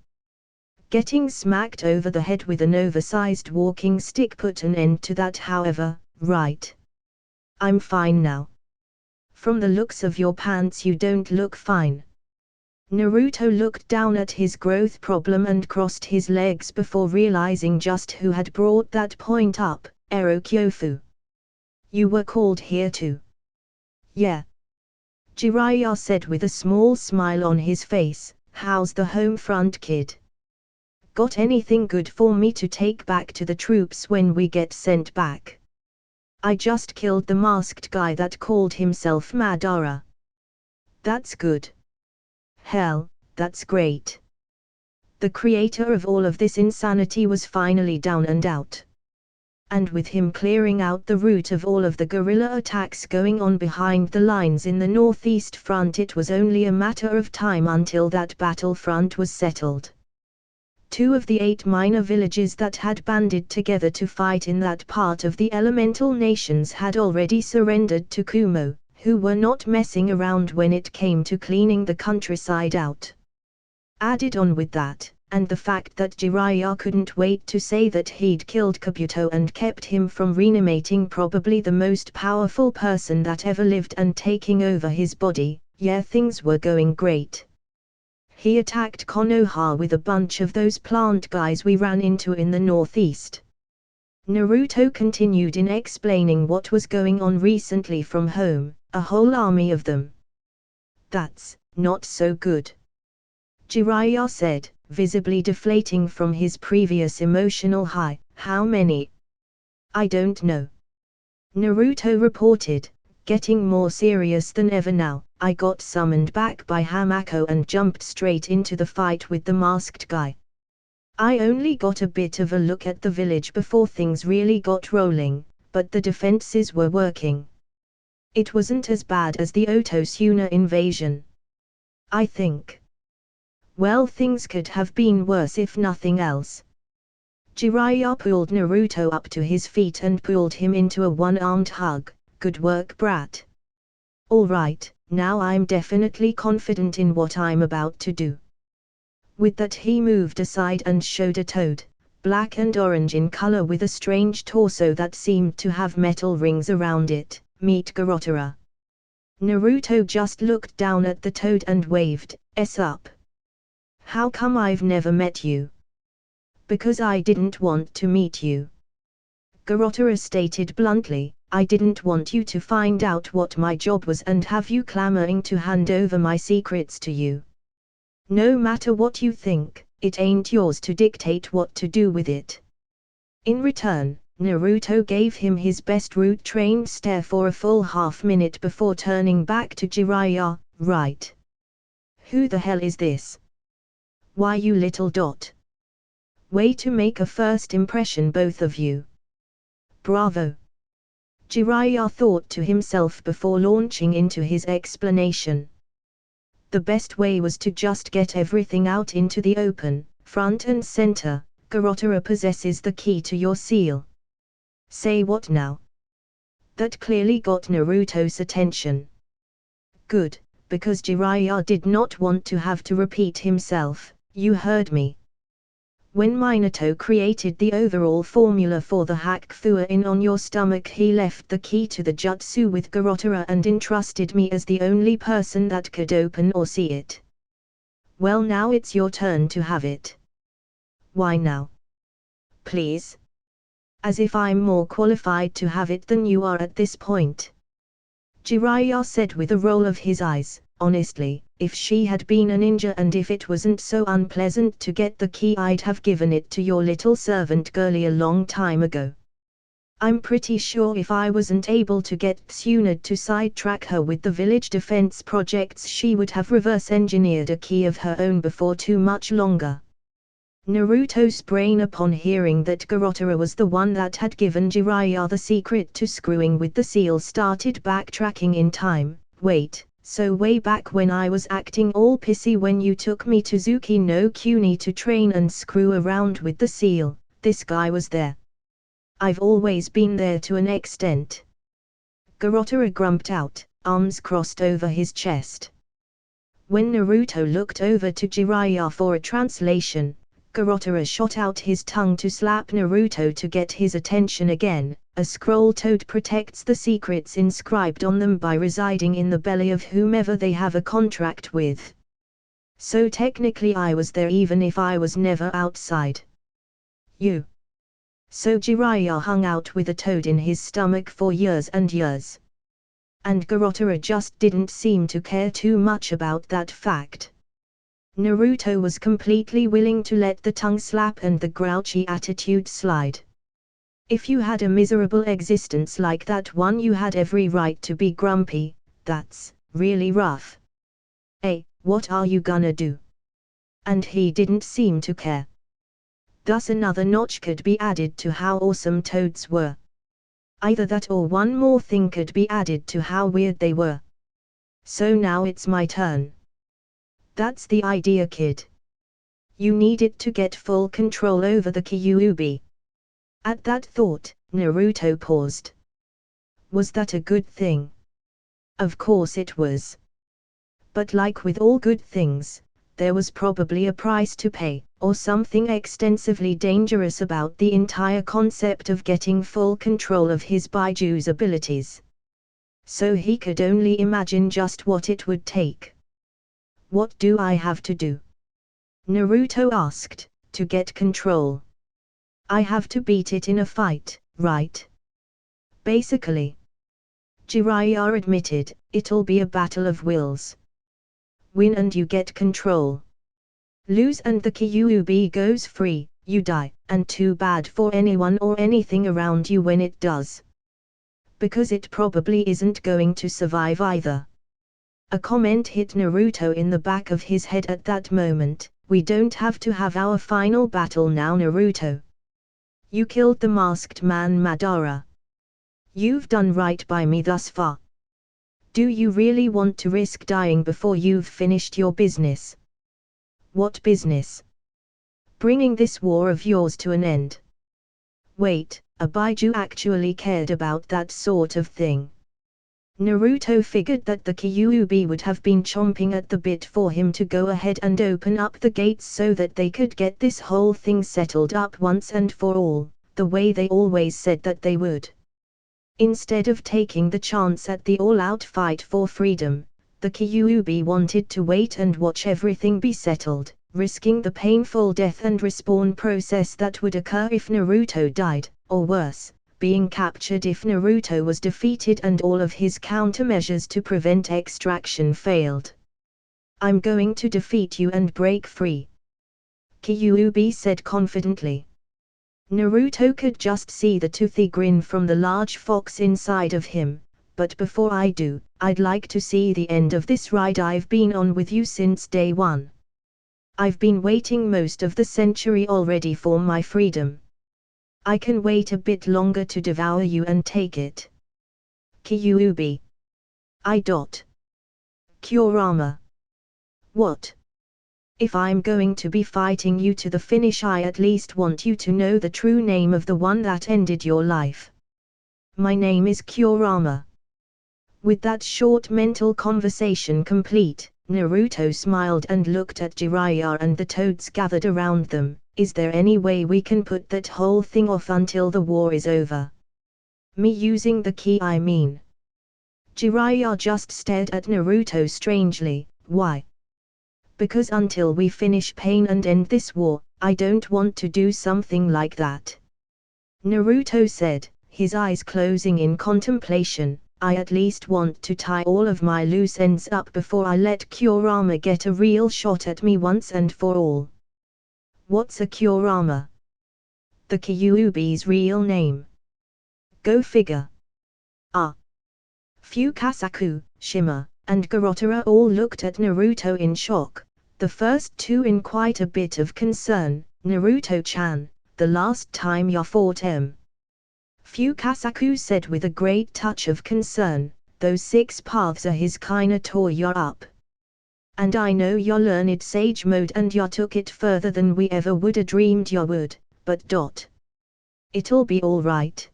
Getting smacked over the head with an oversized walking stick put an end to that however, right? I'm fine now. From the looks of your pants you don't look fine. Naruto looked down at his growth problem and crossed his legs before realizing just who had brought that point up, Ero Kyofu. You were called here too. Yeah. Jiraiya said with a small smile on his face, how's the home front kid? Got anything good for me to take back to the troops when we get sent back? I just killed the masked guy that called himself Madara. That's good. Hell, that's great. The creator of all of this insanity was finally down and out. And with him clearing out the route of all of the guerrilla attacks going on behind the lines in the northeast front, it was only a matter of time until that battlefront was settled. 2 of the 8 minor villages that had banded together to fight in that part of the elemental nations had already surrendered to Kumo, who were not messing around when it came to cleaning the countryside out. Added on with that, and the fact that Jiraiya couldn't wait to say that he'd killed Kabuto and kept him from reanimating probably the most powerful person that ever lived and taking over his body, yeah, things were going great. He attacked Konoha with a bunch of those plant guys we ran into in the northeast. Naruto continued in explaining what was going on recently from home, a whole army of them. That's not so good. Jiraiya said, visibly deflating from his previous emotional high. How many? I don't know. Naruto reported, getting more serious than ever now. I got summoned back by Hamako and jumped straight into the fight with the masked guy. I only got a bit of a look at the village before things really got rolling, but the defenses were working. It wasn't as bad as the Otosuna invasion. I think. Well, things could have been worse if nothing else. Jiraiya pulled Naruto up to his feet and pulled him into a one-armed hug. Good work, brat. Alright, now I'm definitely confident in what I'm about to do. With that he moved aside and showed a toad, black and orange in color with a strange torso that seemed to have metal rings around it. Meet Garotora. Naruto just looked down at the toad and waved, S up. How come I've never met you? Because I didn't want to meet you. Garotora stated bluntly, I didn't want you to find out what my job was and have you clamoring to hand over my secrets to you. No matter what you think, it ain't yours to dictate what to do with it. In return, Naruto gave him his best root-trained stare for a full half-minute before turning back to Jiraiya. Right. Who the hell is this? Why you little dot? Way to make a first impression, both of you. Bravo. Jiraiya thought to himself before launching into his explanation. The best way was to just get everything out into the open, front and center. Garotara possesses the key to your seal. Say what now? That clearly got Naruto's attention. Good, because Jiraiya did not want to have to repeat himself. You heard me. When Minato created the overall formula for the Hakuin on your stomach, he left the key to the jutsu with Garotara and entrusted me as the only person that could open or see it. Well, now it's your turn to have it. Why now? Please? As if I'm more qualified to have it than you are at this point. Jiraiya said with a roll of his eyes. Honestly, if she had been a ninja and if it wasn't so unpleasant to get the key, I'd have given it to your little servant girlie a long time ago. I'm pretty sure if I wasn't able to get Tsunade to sidetrack her with the village defense projects, she would have reverse-engineered a key of her own before too much longer. Naruto's brain, upon hearing that Garotara was the one that had given Jiraiya the secret to screwing with the seal, started backtracking in time. Wait. So way back when I was acting all pissy when you took me to Zuki no Kuni to train and screw around with the seal, this guy was there. I've always been there to an extent. Garotara grumped out, arms crossed over his chest. When Naruto looked over to Jiraiya for a translation, Garotara shot out his tongue to slap Naruto to get his attention again. A scroll toad protects the secrets inscribed on them by residing in the belly of whomever they have a contract with. So technically I was there even if I was never outside. You. So Jiraiya hung out with a toad in his stomach for years and years. And Garotara just didn't seem to care too much about that fact. Naruto was completely willing to let the tongue slap and the grouchy attitude slide. If you had a miserable existence like that one, you had every right to be grumpy. That's really rough. Hey, what are you gonna do? And he didn't seem to care. Thus another notch could be added to how awesome toads were. Either that or one more thing could be added to how weird they were. So now it's my turn. That's the idea, kid. You need it to get full control over the Kyuubi. At that thought, Naruto paused. Was that a good thing? Of course it was. But like with all good things, there was probably a price to pay, or something extensively dangerous about the entire concept of getting full control of his Baiju's abilities. So he could only imagine just what it would take. What do I have to do? Naruto asked, to get control. I have to beat it in a fight, right? Basically. Jiraiya admitted, it'll be a battle of wills. Win and you get control. Lose and the Kyuubi goes free, you die, and too bad for anyone or anything around you when it does. Because it probably isn't going to survive either. A comment hit Naruto in the back of his head at that moment. We don't have to have our final battle now, Naruto. You killed the masked man Madara. You've done right by me thus far. Do you really want to risk dying before you've finished your business? What business? Bringing this war of yours to an end. Wait, a Baiju actually cared about that sort of thing. Naruto figured that the Kyuubi would have been chomping at the bit for him to go ahead and open up the gates so that they could get this whole thing settled up once and for all, the way they always said that they would. Instead of taking the chance at the all-out fight for freedom, the Kyuubi wanted to wait and watch everything be settled, risking the painful death and respawn process that would occur if Naruto died, or worse, being captured if Naruto was defeated and all of his countermeasures to prevent extraction failed. I'm going to defeat you and break free. Kyuubi said confidently. Naruto could just see the toothy grin from the large fox inside of him. But before I do, I'd like to see the end of this ride I've been on with you since day one. I've been waiting most of the century already for my freedom. I can wait a bit longer to devour you and take it. Kyuubi. I. Kurama. What? If I'm going to be fighting you to the finish, I at least want you to know the true name of the one that ended your life. My name is Kurama. With that short mental conversation complete, Naruto smiled and looked at Jiraiya and the toads gathered around them. Is there any way we can put that whole thing off until the war is over? Me using the key, I mean. Jiraiya just stared at Naruto strangely. Why? Because until we finish Pain and end this war, I don't want to do something like that. Naruto said, his eyes closing in contemplation. I at least want to tie all of my loose ends up before I let Kurama get a real shot at me once and for all. What's a Kurama? The Kyuubi's real name. Go figure. Fukasaku, Shima, and Garottara all looked at Naruto in shock, the first two in quite a bit of concern. Naruto-chan, the last time you fought Fukasaku said with a great touch of concern, those 6 paths are his kinda tore you up. And I know you learned Sage Mode and you took it further than we ever woulda dreamed you would, but it'll be alright.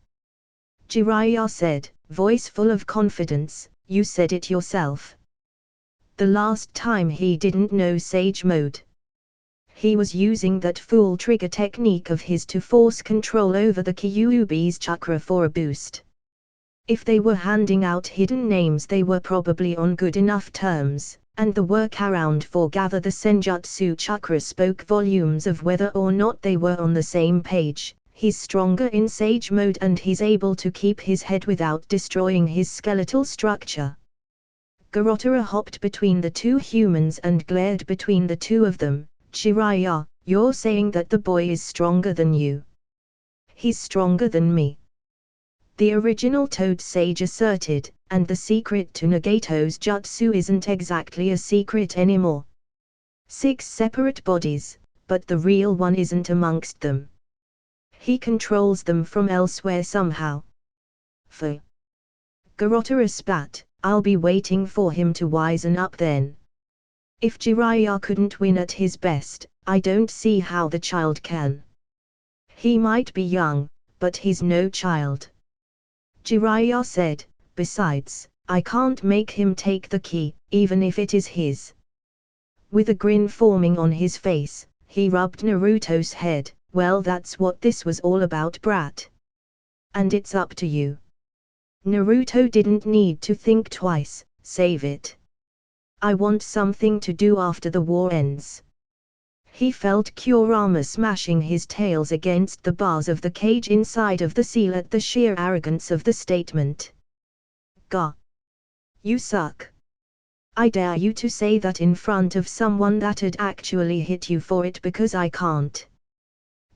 Jiraiya said, voice full of confidence, you said it yourself. The last time he didn't know Sage Mode. He was using that fool trigger technique of his to force control over the Kyuubi's chakra for a boost. If they were handing out hidden names, they were probably on good enough terms, and the workaround for gather the Senjutsu chakra spoke volumes of whether or not they were on the same page. He's stronger in Sage Mode and he's able to keep his head without destroying his skeletal structure. Garottara hopped between the two humans and glared between the two of them. Jiraiya, you're saying that the boy is stronger than you? He's stronger than me. The original Toad Sage asserted, and the secret to Nagato's jutsu isn't exactly a secret anymore. 6 separate bodies, but the real one isn't amongst them. He controls them from elsewhere somehow. Garottara spat, I'll be waiting for him to wisen up then. If Jiraiya couldn't win at his best, I don't see how the child can. He might be young, but he's no child. Jiraiya said, besides, I can't make him take the key, even if it is his. With a grin forming on his face, he rubbed Naruto's head. Well, that's what this was all about, brat. And it's up to you. Naruto didn't need to think twice, save it. I want something to do after the war ends. He felt Kurama smashing his tails against the bars of the cage inside of the seal at the sheer arrogance of the statement. Gah! You suck. I dare you to say that in front of someone that'd actually hit you for it, because I can't.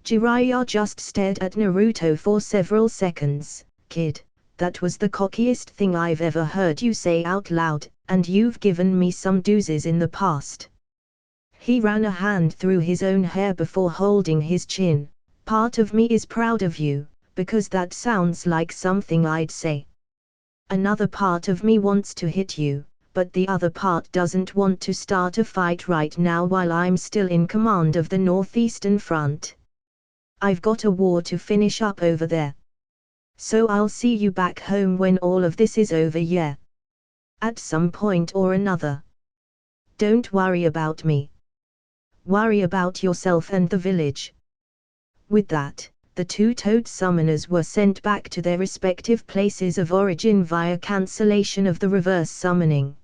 Jiraiya just stared at Naruto for several seconds. Kid, that was the cockiest thing I've ever heard you say out loud, and you've given me some doozies in the past. He ran a hand through his own hair before holding his chin. Part of me is proud of you, because that sounds like something I'd say. Another part of me wants to hit you, but the other part doesn't want to start a fight right now while I'm still in command of the Northeastern Front. I've got a war to finish up over there. So I'll see you back home when all of this is over, yeah. At some point or another. Don't worry about me. Worry about yourself and the village. With that, the 2 Toad summoners were sent back to their respective places of origin via cancellation of the reverse summoning.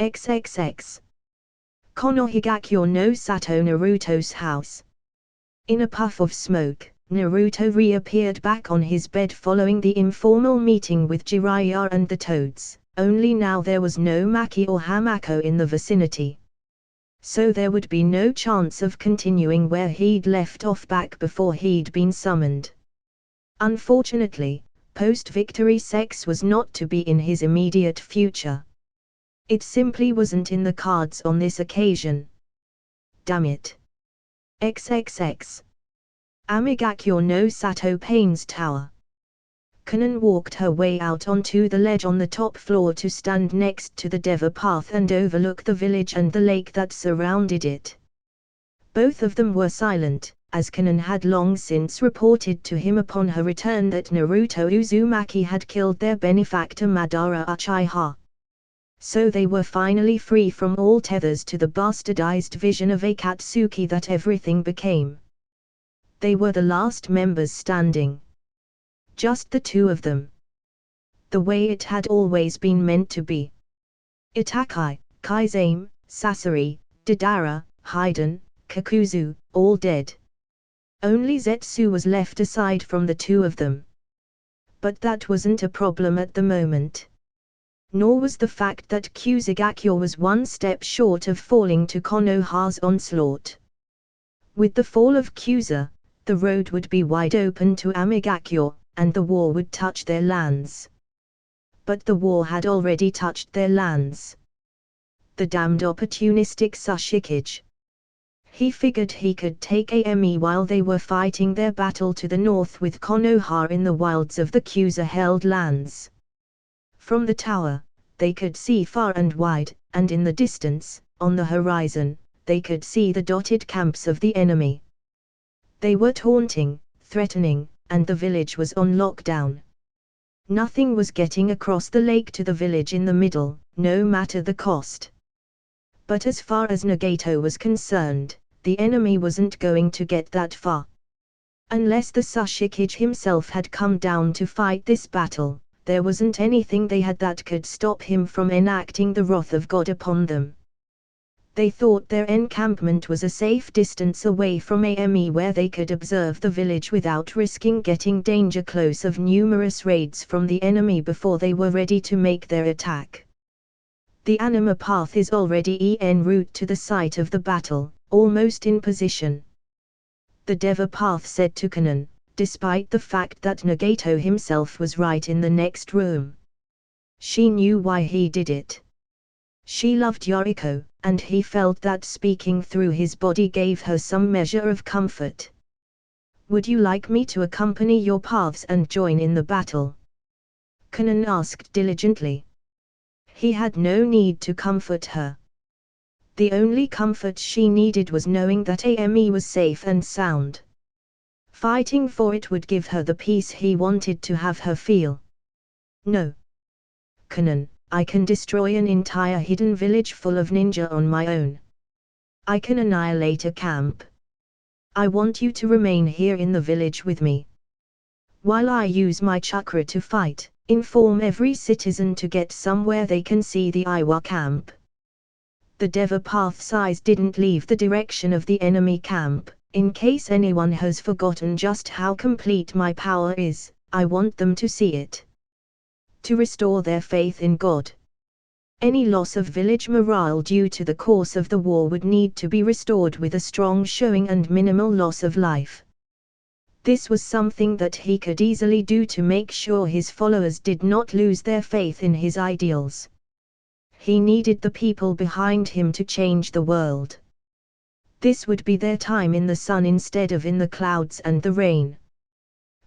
XXX. Konohigakyo no Sato, Naruto's house. In a puff of smoke, Naruto reappeared back on his bed following the informal meeting with Jiraiya and the Toads, only now there was no Maki or Hamako in the vicinity. So there would be no chance of continuing where he'd left off back before he'd been summoned. Unfortunately, post-victory sex was not to be in his immediate future. It simply wasn't in the cards on this occasion. Damn it. XXX. Amigakyo no Sato Pain's Tower. Kanan walked her way out onto the ledge on the top floor to stand next to the Deva path and overlook the village and the lake that surrounded it. Both of them were silent, as Kanan had long since reported to him upon her return that Naruto Uzumaki had killed their benefactor Madara Uchiha. So they were finally free from all tethers to the bastardized vision of Akatsuki that everything became. They were the last members standing. Just the two of them. The way it had always been meant to be. Itakai, Kaizame, Sasori, Deidara, Haiden, Kakuzu, all dead. Only Zetsu was left aside from the two of them. But that wasn't a problem at the moment. Nor was the fact that Kusagakure was one step short of falling to Konoha's onslaught. With the fall of Kusa, the road would be wide open to Amigakure, and the war would touch their lands. But the war had already touched their lands. The damned opportunistic Sushikage. He figured he could take Ame while they were fighting their battle to the north with Konoha in the wilds of the Kusa-held lands. From the tower, they could see far and wide, and in the distance, on the horizon, they could see the dotted camps of the enemy. They were taunting, threatening, and the village was on lockdown. Nothing was getting across the lake to the village in the middle, no matter the cost. But as far as Nagato was concerned, the enemy wasn't going to get that far. Unless the Sushikage himself had come down to fight this battle, there wasn't anything they had that could stop him from enacting the wrath of God upon them. They thought their encampment was a safe distance away from Ame where they could observe the village without risking getting danger close of numerous raids from the enemy before they were ready to make their attack. The Anima path is already en route to the site of the battle, almost in position. The Deva path said to Kanan, despite the fact that Nagato himself was right in the next room. She knew why he did it. She loved Yoriko, and he felt that speaking through his body gave her some measure of comfort. Would you like me to accompany your paths and join in the battle? Kanan asked diligently. He had no need to comfort her. The only comfort she needed was knowing that Ame was safe and sound. Fighting for it would give her the peace he wanted to have her feel. No. Kanan, I can destroy an entire hidden village full of ninja on my own. I can annihilate a camp. I want you to remain here in the village with me. While I use my chakra to fight, inform every citizen to get somewhere they can see the Iwa camp. The Deva path's eyes didn't leave the direction of the enemy camp. In case anyone has forgotten just how complete my power is, I want them to see it. To restore their faith in God. Any loss of village morale due to the course of the war would need to be restored with a strong showing and minimal loss of life. This was something that he could easily do to make sure his followers did not lose their faith in his ideals. He needed the people behind him to change the world. This would be their time in the sun instead of in the clouds and the rain.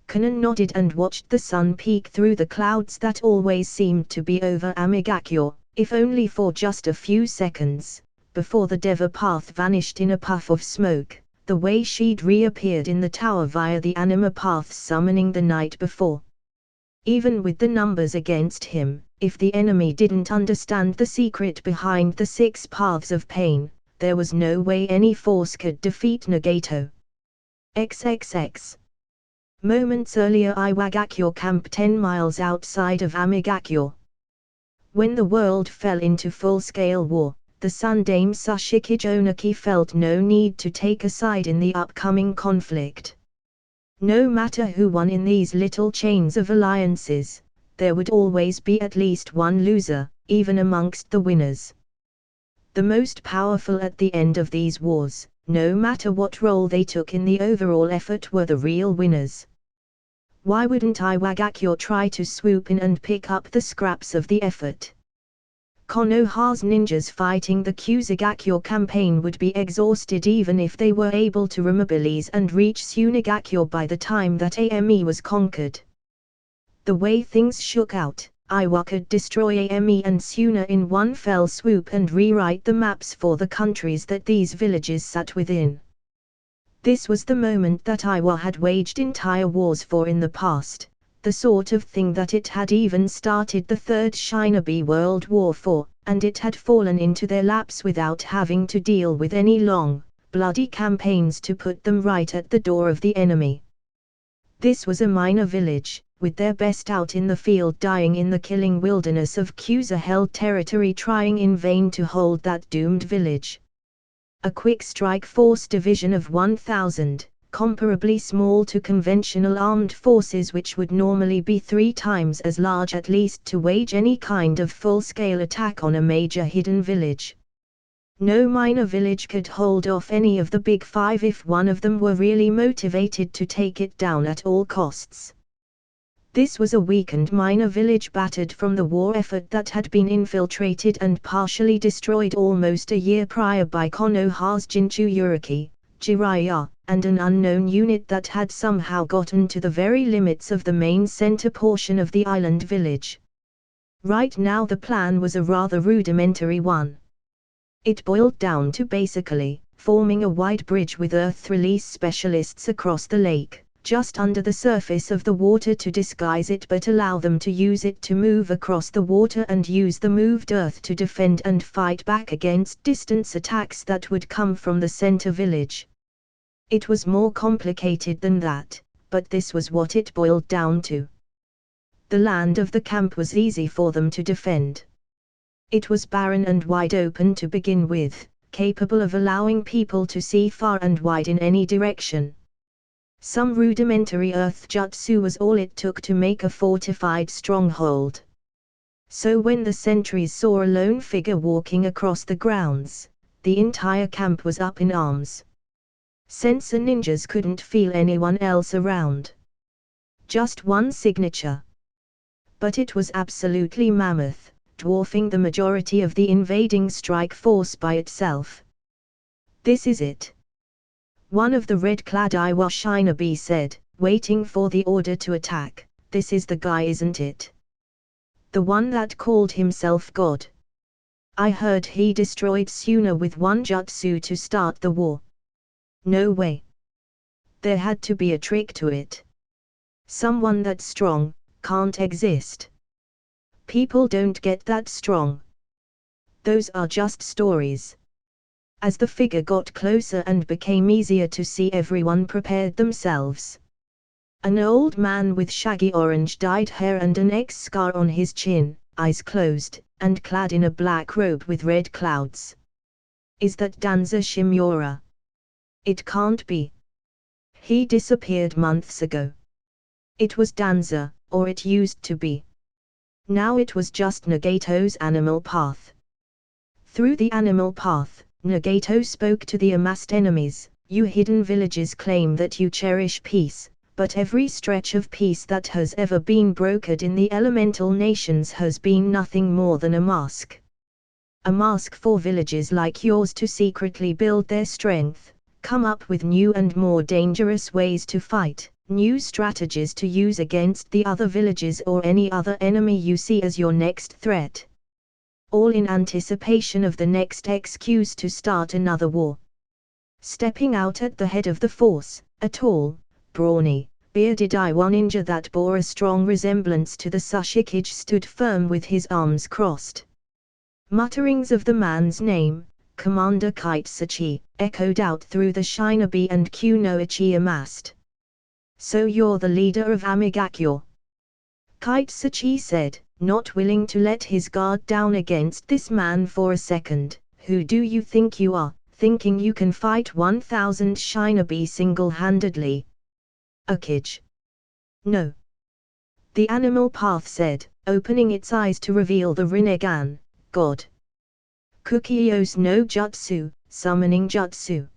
Kanan nodded and watched the sun peek through the clouds that always seemed to be over Amigakure, if only for just a few seconds, before the Deva path vanished in a puff of smoke, the way she'd reappeared in the tower via the Anima path's summoning the night before. Even with the numbers against him, if the enemy didn't understand the secret behind the 6 paths of pain, there was no way any force could defeat Nagato. XXX. Moments earlier Iwagakure camp 10 miles outside of Amigakure. When the world fell into full-scale war, the Sun Dame Sushikage Onaki felt no need to take a side in the upcoming conflict. No matter who won in these little chains of alliances, there would always be at least one loser, even amongst the winners. The most powerful at the end of these wars, no matter what role they took in the overall effort, were the real winners. Why wouldn't Iwagakure try to swoop in and pick up the scraps of the effort? Konoha's ninjas fighting the Kusagakure campaign would be exhausted even if they were able to remobilize and reach Tsunagakure by the time that Ame was conquered. The way things shook out, Iwa could destroy Ame and Suna in one fell swoop and rewrite the maps for the countries that these villages sat within. This was the moment that Iwa had waged entire wars for in the past, the sort of thing that it had even started the Third Shinobi World War for, and it had fallen into their laps without having to deal with any long, bloody campaigns to put them right at the door of the enemy. This was a minor village, with their best out in the field dying in the killing wilderness of Kusa-held territory, trying in vain to hold that doomed village. A quick strike force division of 1,000, comparably small to conventional armed forces which would normally be 3 times as large at least to wage any kind of full-scale attack on a major hidden village. No minor village could hold off any of the big 5 if one of them were really motivated to take it down at all costs. This was a weakened minor village battered from the war effort that had been infiltrated and partially destroyed almost a year prior by Konoha's Jinchu Yuriki, Jiraiya, and an unknown unit that had somehow gotten to the very limits of the main center portion of the island village. Right now the plan was a rather rudimentary one. It boiled down to basically forming a wide bridge with earth release specialists across the lake, just under the surface of the water to disguise it but allow them to use it to move across the water and use the moved earth to defend and fight back against distance attacks that would come from the center village. It was more complicated than that, but this was what it boiled down to. The land of the camp was easy for them to defend. It was barren and wide open to begin with, capable of allowing people to see far and wide in any direction. Some rudimentary earth jutsu was all it took to make a fortified stronghold. So when the sentries saw a lone figure walking across the grounds, the entire camp was up in arms. Sensor ninjas couldn't feel anyone else around. Just one signature. But it was absolutely mammoth, dwarfing the majority of the invading strike force by itself. This is it. One of the red-clad Iwa shinobi said, waiting for the order to attack. This is the guy, isn't it? The one that called himself God. I heard he destroyed Suna with one jutsu to start the war. No way. There had to be a trick to it. Someone that strong can't exist. People don't get that strong. Those are just stories. As the figure got closer and became easier to see, everyone prepared themselves. An old man with shaggy orange-dyed hair and an X scar on his chin, eyes closed, and clad in a black robe with red clouds. Is that Danza Shimura? It can't be. He disappeared months ago. It was Danza, or it used to be. Now it was just Nagato's animal path. Through the animal path, Nagato spoke to the amassed enemies. You hidden villages claim that you cherish peace, but every stretch of peace that has ever been brokered in the elemental nations has been nothing more than a mask. A mask for villages like yours to secretly build their strength, come up with new and more dangerous ways to fight, new strategies to use against the other villages or any other enemy you see as your next threat. All in anticipation of the next excuse to start another war. Stepping out at the head of the force, a tall, brawny, bearded Iwa ninja that bore a strong resemblance to the Sushikage stood firm with his arms crossed. Mutterings of the man's name, Commander Kitsuchi, echoed out through the shinobi and kunoichi amassed. So you're the leader of Amigakyo? Kitsuchi said, not willing to let his guard down against this man for a second. Who do you think you are, thinking you can fight 1,000 shinobi single-handedly? Akage. No. The animal path said, opening its eyes to reveal the Rinnegan, God. Kukiyos no Jutsu, summoning Jutsu.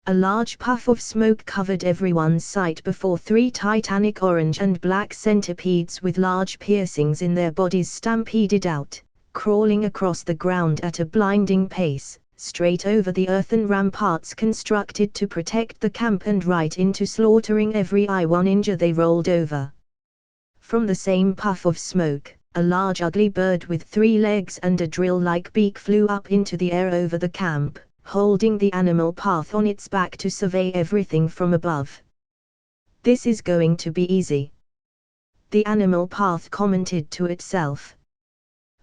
A large puff of smoke covered everyone's sight before 3 titanic orange and black centipedes with large piercings in their bodies stampeded out, crawling across the ground at a blinding pace, straight over the earthen ramparts constructed to protect the camp and right into slaughtering every Iwa ninja they rolled over. From the same puff of smoke, a large ugly bird with 3 legs and a drill-like beak flew up into the air over the camp, holding the animal path on its back to survey everything from above. "This is going to be easy," the animal path commented to itself.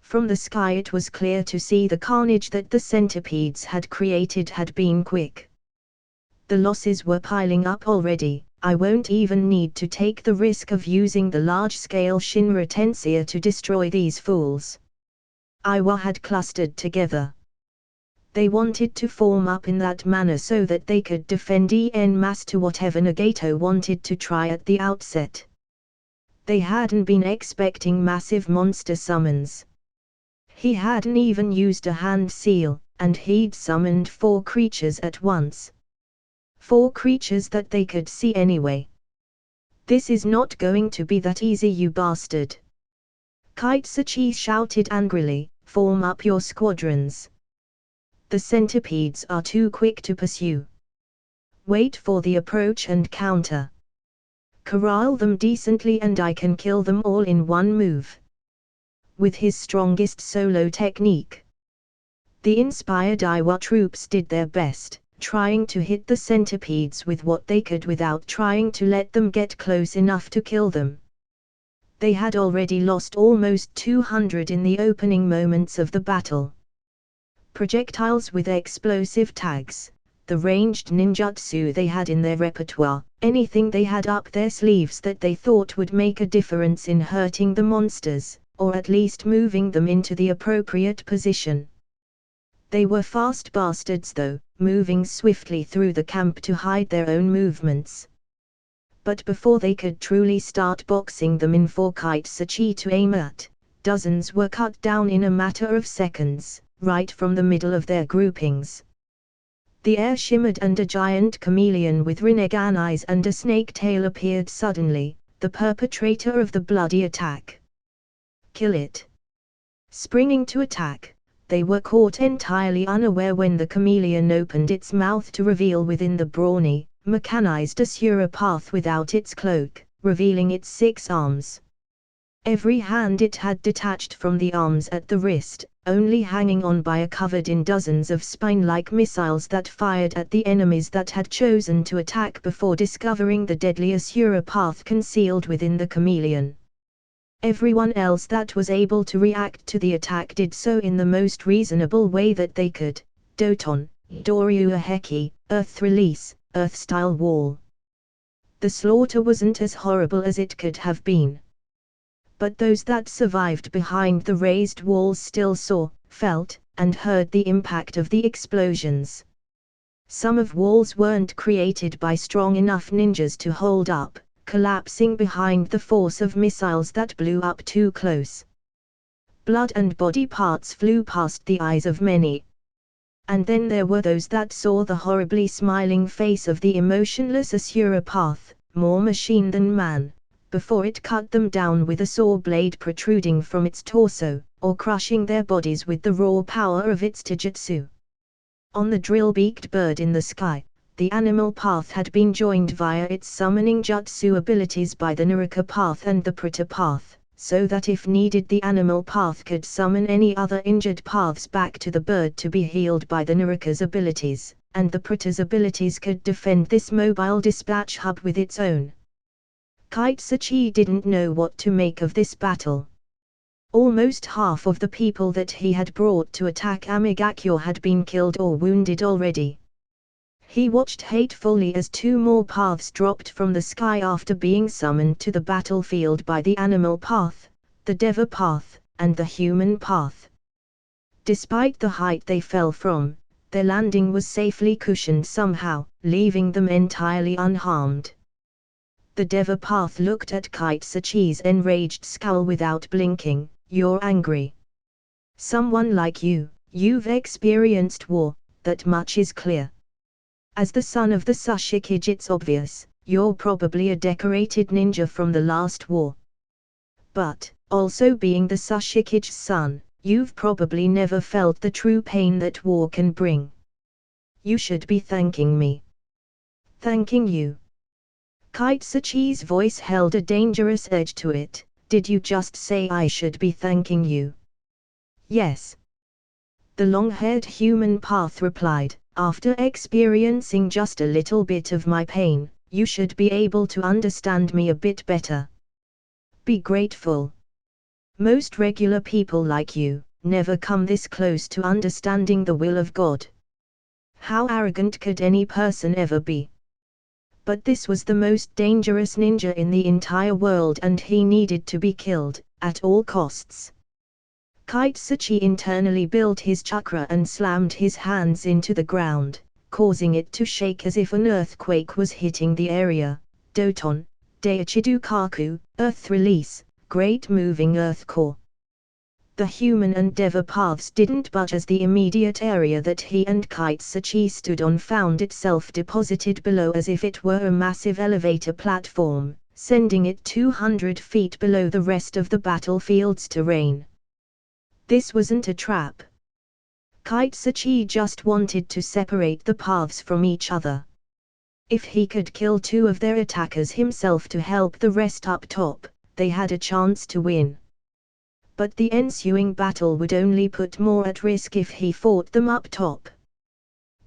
From the sky it was clear to see the carnage that the centipedes had created had been quick. "The losses were piling up already. I won't even need to take the risk of using the large-scale Shinra Tensei to destroy these fools." Iwa had clustered together. They wanted to form up in that manner so that they could defend en masse to whatever Nagato wanted to try at the outset. They hadn't been expecting massive monster summons. He hadn't even used a hand seal, and he'd summoned 4 creatures at once. 4 creatures that they could see anyway. "This is not going to be that easy, you bastard!" Kitsuchi shouted angrily, "Form up your squadrons. The centipedes are too quick to pursue. Wait for the approach and counter. Corral them decently and I can kill them all in one move." With his strongest solo technique, the inspired Iwa troops did their best, trying to hit the centipedes with what they could without trying to let them get close enough to kill them. They had already lost almost 200 in the opening moments of the battle. Projectiles with explosive tags, the ranged ninjutsu they had in their repertoire, anything they had up their sleeves that they thought would make a difference in hurting the monsters, or at least moving them into the appropriate position. They were fast bastards though, moving swiftly through the camp to hide their own movements. But before they could truly start boxing them in for Kitsuchi to aim at, dozens were cut down in a matter of seconds, right from the middle of their groupings. The air shimmered and a giant chameleon with Rinnegan eyes and a snake tail appeared suddenly, the perpetrator of the bloody attack. "Kill it!" Springing to attack, they were caught entirely unaware when the chameleon opened its mouth to reveal within the brawny, mechanized Asura path without its cloak, revealing its 6 arms. Every hand it had detached from the arms at the wrist, only hanging on by a covered in dozens of spine-like missiles that fired at the enemies that had chosen to attack before discovering the deadly Asura path concealed within the chameleon. Everyone else that was able to react to the attack did so in the most reasonable way that they could. Doton, Doryu Heki, Earth Release, Earth-style wall. The slaughter wasn't as horrible as it could have been. But those that survived behind the raised walls still saw, felt, and heard the impact of the explosions. Some of walls weren't created by strong enough ninjas to hold up, collapsing behind the force of missiles that blew up too close. Blood and body parts flew past the eyes of many. And then there were those that saw the horribly smiling face of the emotionless Asura path, more machine than man, before it cut them down with a saw blade protruding from its torso, or crushing their bodies with the raw power of its taijutsu. On the drill-beaked bird in the sky, the animal path had been joined via its summoning jutsu abilities by the Naruka path and the Prata path, so that if needed the animal path could summon any other injured paths back to the bird to be healed by the Naruka's abilities, and the Prata's abilities could defend this mobile dispatch hub with its own. Kitsuchi didn't know what to make of this battle. Almost half of the people that he had brought to attack Amigakyo had been killed or wounded already. He watched hatefully as 2 more paths dropped from the sky after being summoned to the battlefield by the animal path, the Deva path, and the human path. Despite the height they fell from, their landing was safely cushioned somehow, leaving them entirely unharmed. The Deva path looked at Kitsuchi's enraged scowl without blinking. "You're angry. Someone like you, you've experienced war, that much is clear. As the son of the Sushikage it's obvious, you're probably a decorated ninja from the last war. But, also being the Sushikage's son, you've probably never felt the true pain that war can bring. You should be thanking me." "Thanking you?" Kitsuchi's voice held a dangerous edge to it, Did you just say I should be thanking you? Yes. The long-haired human path replied, after experiencing just a little bit of my pain, you should be able to understand me a bit better. Be grateful. Most regular people like you never come this close to understanding the will of God. How arrogant could any person ever be? But this was the most dangerous ninja in the entire world and he needed to be killed, at all costs. Kitsuchi internally built his chakra and slammed his hands into the ground, causing it to shake as if an earthquake was hitting the area. Doton, Daichidukaku, Earth Release, Great Moving Earth Core. The human and Deva paths didn't budge as the immediate area that he and Kitsuchi stood on found itself deposited below as if it were a massive elevator platform, sending it 200 feet below the rest of the battlefield's terrain. This wasn't a trap. Kitsuchi just wanted to separate the paths from each other. If he could kill two of their attackers himself to help the rest up top, they had a chance to win. But the ensuing battle would only put more at risk if he fought them up top.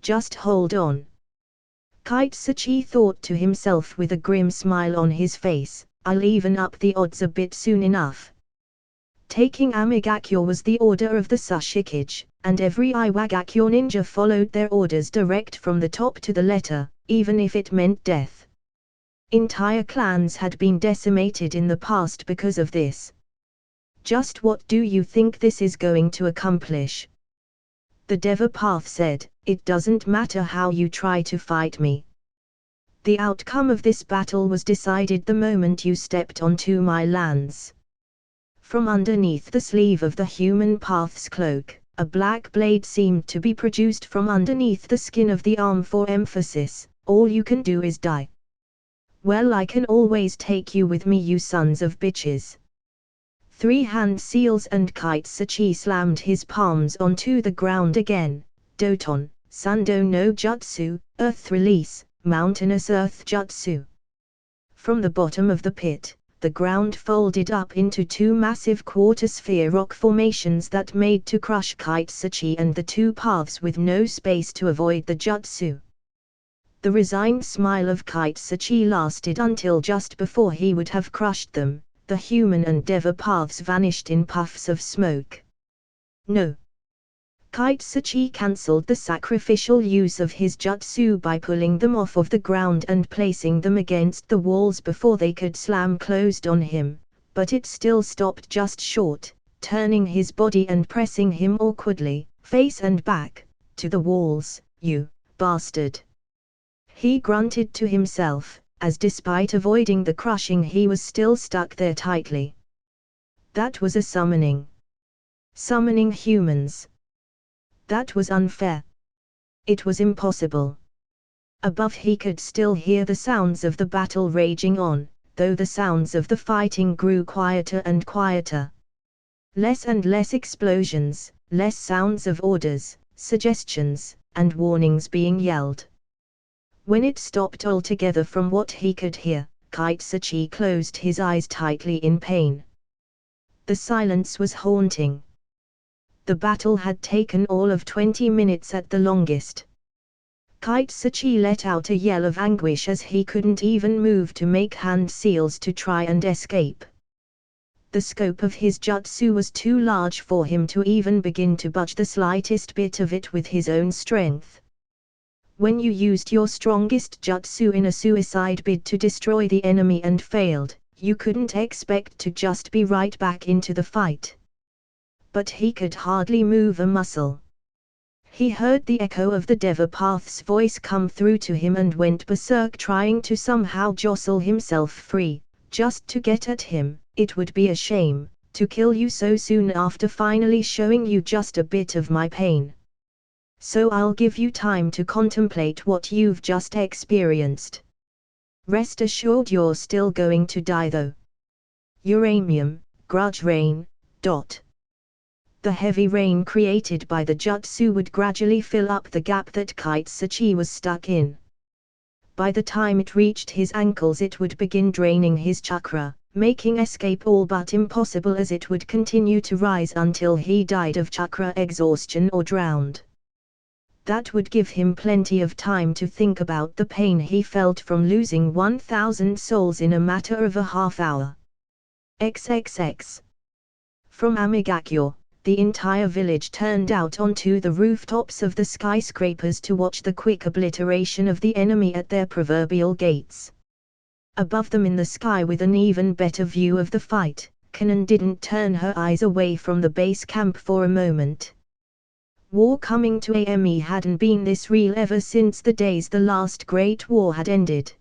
Just hold on. Kitsuchi thought to himself with a grim smile on his face, I'll even up the odds a bit soon enough. Taking Amigakyo was the order of the Sushikage, and every Iwagakyo ninja followed their orders direct from the top to the letter, even if it meant death. Entire clans had been decimated in the past because of this. Just what do you think this is going to accomplish? The Deva path said, it doesn't matter how you try to fight me. The outcome of this battle was decided the moment you stepped onto my lands. From underneath the sleeve of the human path's cloak, a black blade seemed to be produced from underneath the skin of the arm for emphasis. All you can do is die. Well, I can always take you with me, you sons of bitches. 3 hand seals and Kitsuchi slammed his palms onto the ground again. Doton, Sando no Jutsu, Earth Release, Mountainous Earth Jutsu. From the bottom of the pit, the ground folded up into 2 massive quarter-sphere rock formations that made to crush Kitsuchi and the 2 paths with no space to avoid the jutsu. The resigned smile of Kitsuchi lasted until just before he would have crushed them. The human and Deva paths vanished in puffs of smoke. No. Kitsuchi cancelled the sacrificial use of his jutsu by pulling them off of the ground and placing them against the walls before they could slam closed on him, but it still stopped just short, turning his body and pressing him awkwardly, face and back, to the walls. You bastard! He grunted to himself, as despite avoiding the crushing he was still stuck there tightly. That was a summoning. Summoning humans. That was unfair. It was impossible. Above he could still hear the sounds of the battle raging on, though the sounds of the fighting grew quieter and quieter. Less and less explosions, less sounds of orders, suggestions, and warnings being yelled. When it stopped altogether from what he could hear, Kitsuchi closed his eyes tightly in pain. The silence was haunting. The battle had taken all of 20 minutes at the longest. Kitsuchi let out a yell of anguish as he couldn't even move to make hand seals to try and escape. The scope of his jutsu was too large for him to even begin to budge the slightest bit of it with his own strength. When you used your strongest jutsu in a suicide bid to destroy the enemy and failed, you couldn't expect to just be right back into the fight. But he could hardly move a muscle. He heard the echo of the Deva Path's voice come through to him and went berserk, trying to somehow jostle himself free, just to get at him. It would be a shame to kill you so soon after finally showing you just a bit of my pain. So I'll give you time to contemplate what you've just experienced. Rest assured you're still going to die though. Uranium, grudge rain. The heavy rain created by the jutsu would gradually fill up the gap that Kitsuchi was stuck in. By the time it reached his ankles it would begin draining his chakra, making escape all but impossible as it would continue to rise until he died of chakra exhaustion or drowned. That would give him plenty of time to think about the pain he felt from losing 1,000 souls in a matter of a half hour. XXX. From Amigakure, the entire village turned out onto the rooftops of the skyscrapers to watch the quick obliteration of the enemy at their proverbial gates. Above them in the sky with an even better view of the fight, Kanan didn't turn her eyes away from the base camp for a moment. War coming to AME hadn't been this real ever since the days the last Great War had ended.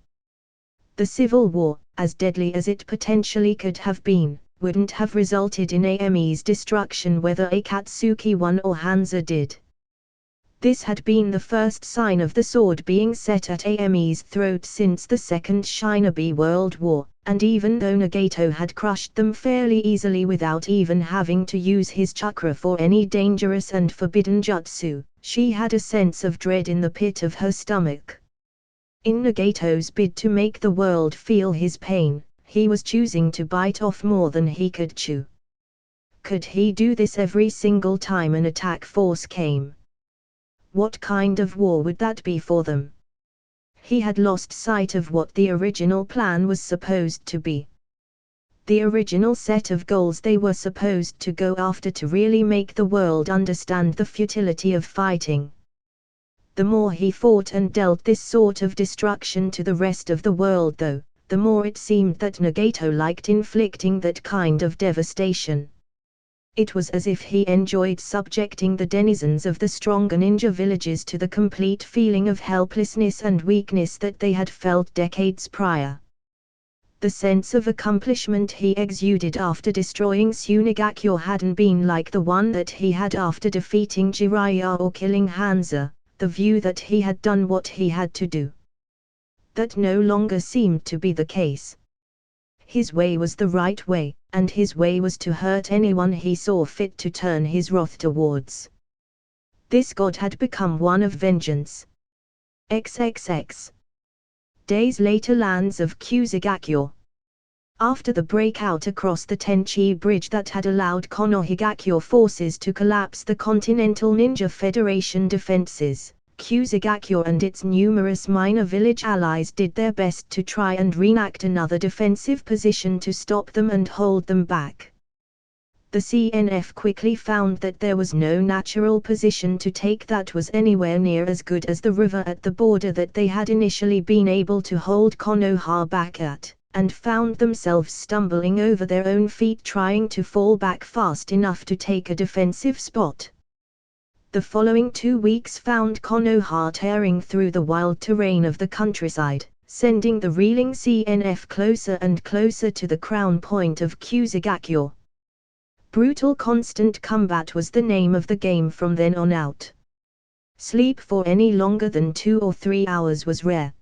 The Civil War, as deadly as it potentially could have been, wouldn't have resulted in AME's destruction whether Akatsuki won or Hansa did. This had been the first sign of the sword being set at AME's throat since the Second Shinobi World War, and even though Nagato had crushed them fairly easily without even having to use his chakra for any dangerous and forbidden jutsu, she had a sense of dread in the pit of her stomach. In Nagato's bid to make the world feel his pain, he was choosing to bite off more than he could chew. Could he do this every single time an attack force came? What kind of war would that be for them? He had lost sight of what the original plan was supposed to be. The original set of goals they were supposed to go after to really make the world understand the futility of fighting. The more he fought and dealt this sort of destruction to the rest of the world though, the more it seemed that Nagato liked inflicting that kind of devastation. It was as if he enjoyed subjecting the denizens of the stronger ninja villages to the complete feeling of helplessness and weakness that they had felt decades prior. The sense of accomplishment he exuded after destroying Tsunagakure hadn't been like the one that he had after defeating Jiraiya or killing Hansa, the view that he had done what he had to do. That no longer seemed to be the case. His way was the right way, and his way was to hurt anyone he saw fit to turn his wrath towards. This god had become one of vengeance. XXX. Days later, lands of Kusagakure. After the breakout across the Tenchi Bridge that had allowed Konohagakure forces to collapse the Continental Ninja Federation defenses, Kusagakure and its numerous minor village allies did their best to try and reenact another defensive position to stop them and hold them back. The CNF quickly found that there was no natural position to take that was anywhere near as good as the river at the border that they had initially been able to hold Konoha back at, and found themselves stumbling over their own feet trying to fall back fast enough to take a defensive spot. The following 2 weeks found Konoha tearing through the wild terrain of the countryside, sending the reeling CNF closer and closer to the crown point of Kusagakure. Brutal constant combat was the name of the game from then on out. Sleep for any longer than 2 or 3 hours was rare.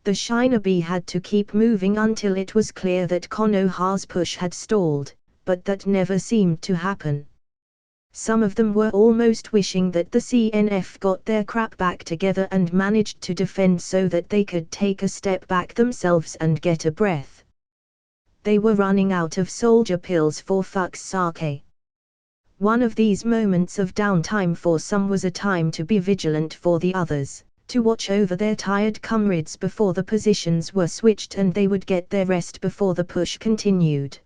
The shinobi had to keep moving until it was clear that Konoha's push had stalled, but that never seemed to happen. Some of them were almost wishing that the CNF got their crap back together and managed to defend so that they could take a step back themselves and get a breath. They were running out of soldier pills for fuck's sake. One of these moments of downtime for some was a time to be vigilant for the others, to watch over their tired comrades before the positions were switched and they would get their rest before the push continued.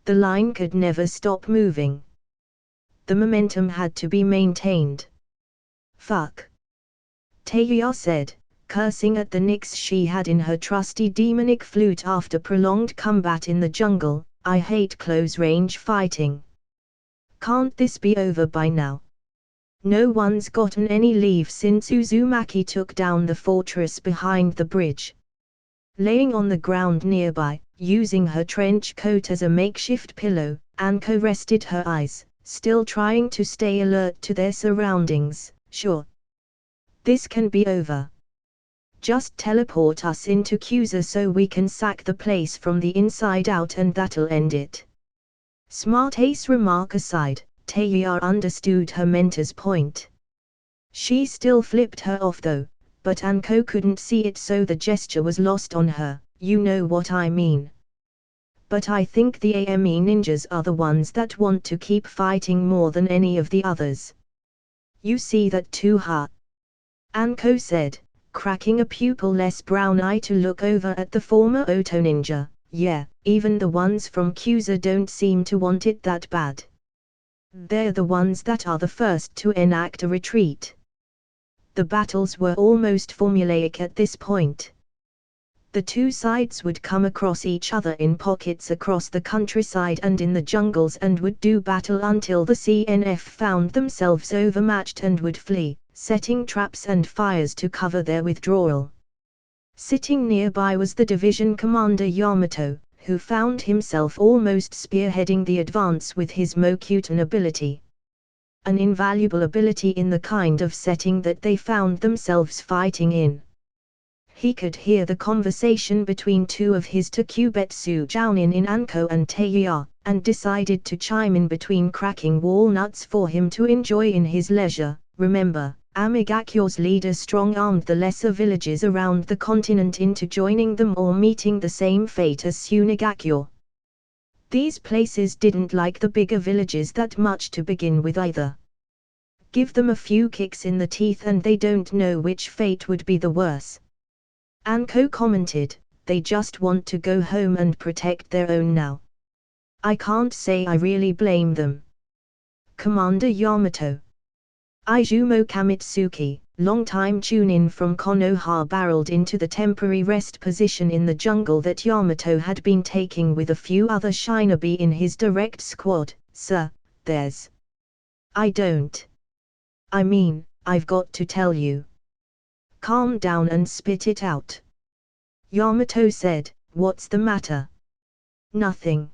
The line could never stop moving. The momentum had to be maintained. Fuck. Teiya said, cursing at the nicks she had in her trusty demonic flute after prolonged combat in the jungle. I hate close-range fighting. Can't this be over by now? No one's gotten any leave since Uzumaki took down the fortress behind the bridge. Laying on the ground nearby, using her trench coat as a makeshift pillow, Anko rested her eyes, still trying to stay alert to their surroundings. Sure. This can be over. Just teleport us into Kusa so we can sack the place from the inside out and that'll end it. Smart ace remark aside, Teiya understood her mentor's point. She still flipped her off though, but Anko couldn't see it so the gesture was lost on her. You know what I mean. but I think the AME ninjas are the ones that want to keep fighting more than any of the others. You see that too, huh? Anko said, cracking a pupil-less brown eye to look over at the former Oto ninja. Yeah, even the ones from Kyuza don't seem to want it that bad. They're the ones that are the first to enact a retreat. The battles were almost formulaic at this point. The two sides would come across each other in pockets across the countryside and in the jungles and would do battle until the CNF found themselves overmatched and would flee, setting traps and fires to cover their withdrawal. Sitting nearby was the division commander Yamato, who found himself almost spearheading the advance with his Mokutan ability. An invaluable ability in the kind of setting that they found themselves fighting in. He could hear the conversation between two of his Takubetsu Jounin in Anko and Teiya, and decided to chime in between cracking walnuts for him to enjoy in his leisure. Remember, Amigakyo's leader strong-armed the lesser villages around the continent into joining them or meeting the same fate as Sunigakyo. These places didn't like the bigger villages that much to begin with either. Give them a few kicks in the teeth and they don't know which fate would be the worse. Anko commented, they just want to go home and protect their own now. I can't say I really blame them. Commander Yamato. Izumo Kamitsuki, longtime tune-in from Konoha, barreled into the temporary rest position in the jungle that Yamato had been taking with a few other shinobi in his direct squad. Sir, there's... I don't... I mean, I've got to tell you. Calm down and spit it out. Yamato said, what's the matter? Nothing.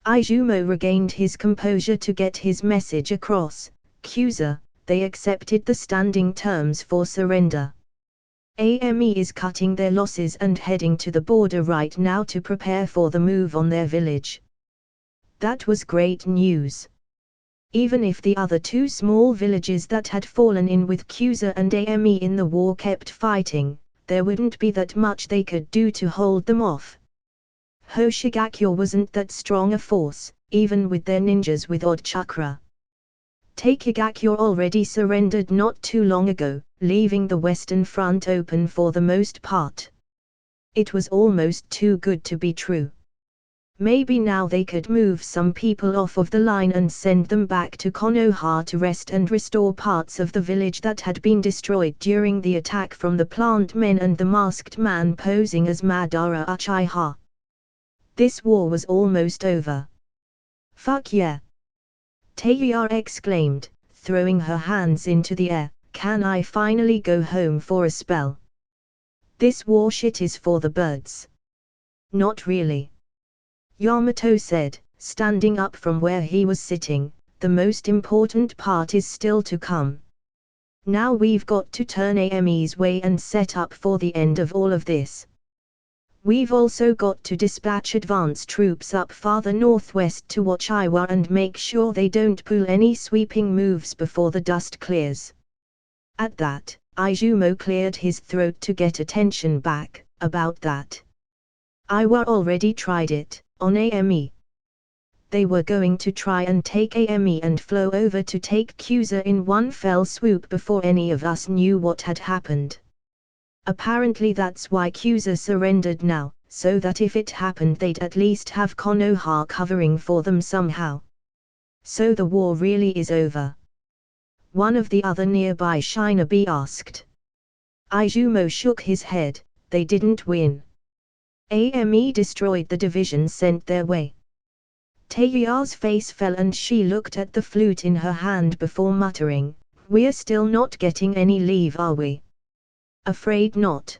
Izumo regained his composure to get his message across. Kyuza, they accepted the standing terms for surrender. AME is cutting their losses and heading to the border right now to prepare for the move on their village. That was great news. Even if the other two small villages that had fallen in with Kyuza and AME in the war kept fighting, there wouldn't be that much they could do to hold them off. Hoshigakyo wasn't that strong a force, even with their ninjas with odd chakra. Takegakyo already surrendered not too long ago, leaving the western front open for the most part. It was almost too good to be true. Maybe now they could move some people off of the line and send them back to Konoha to rest and restore parts of the village that had been destroyed during the attack from the plant men and the masked man posing as Madara Uchiha. This war was almost over. Fuck yeah! Teiya exclaimed, throwing her hands into the air, can I finally go home for a spell? This war shit is for the birds. Not really. Yamato said, standing up from where he was sitting, the most important part is still to come. Now we've got to turn AME's way and set up for the end of all of this. We've also got to dispatch advance troops up farther northwest to watch Iwa and make sure they don't pull any sweeping moves before the dust clears. At that, Izumo cleared his throat to get attention back. About that. Iwa already tried it, on AME. They were going to try and take AME and flow over to take Kyuza in one fell swoop before any of us knew what had happened. Apparently that's why Kyuza surrendered now, so that if it happened they'd at least have Konoha covering for them somehow. So the war really is over? One of the other nearby shinobi asked. Izumo shook his head, they didn't win. AME destroyed the division sent their way. Teiya's face fell and she looked at the flute in her hand before muttering, we're still not getting any leave, are we? Afraid not.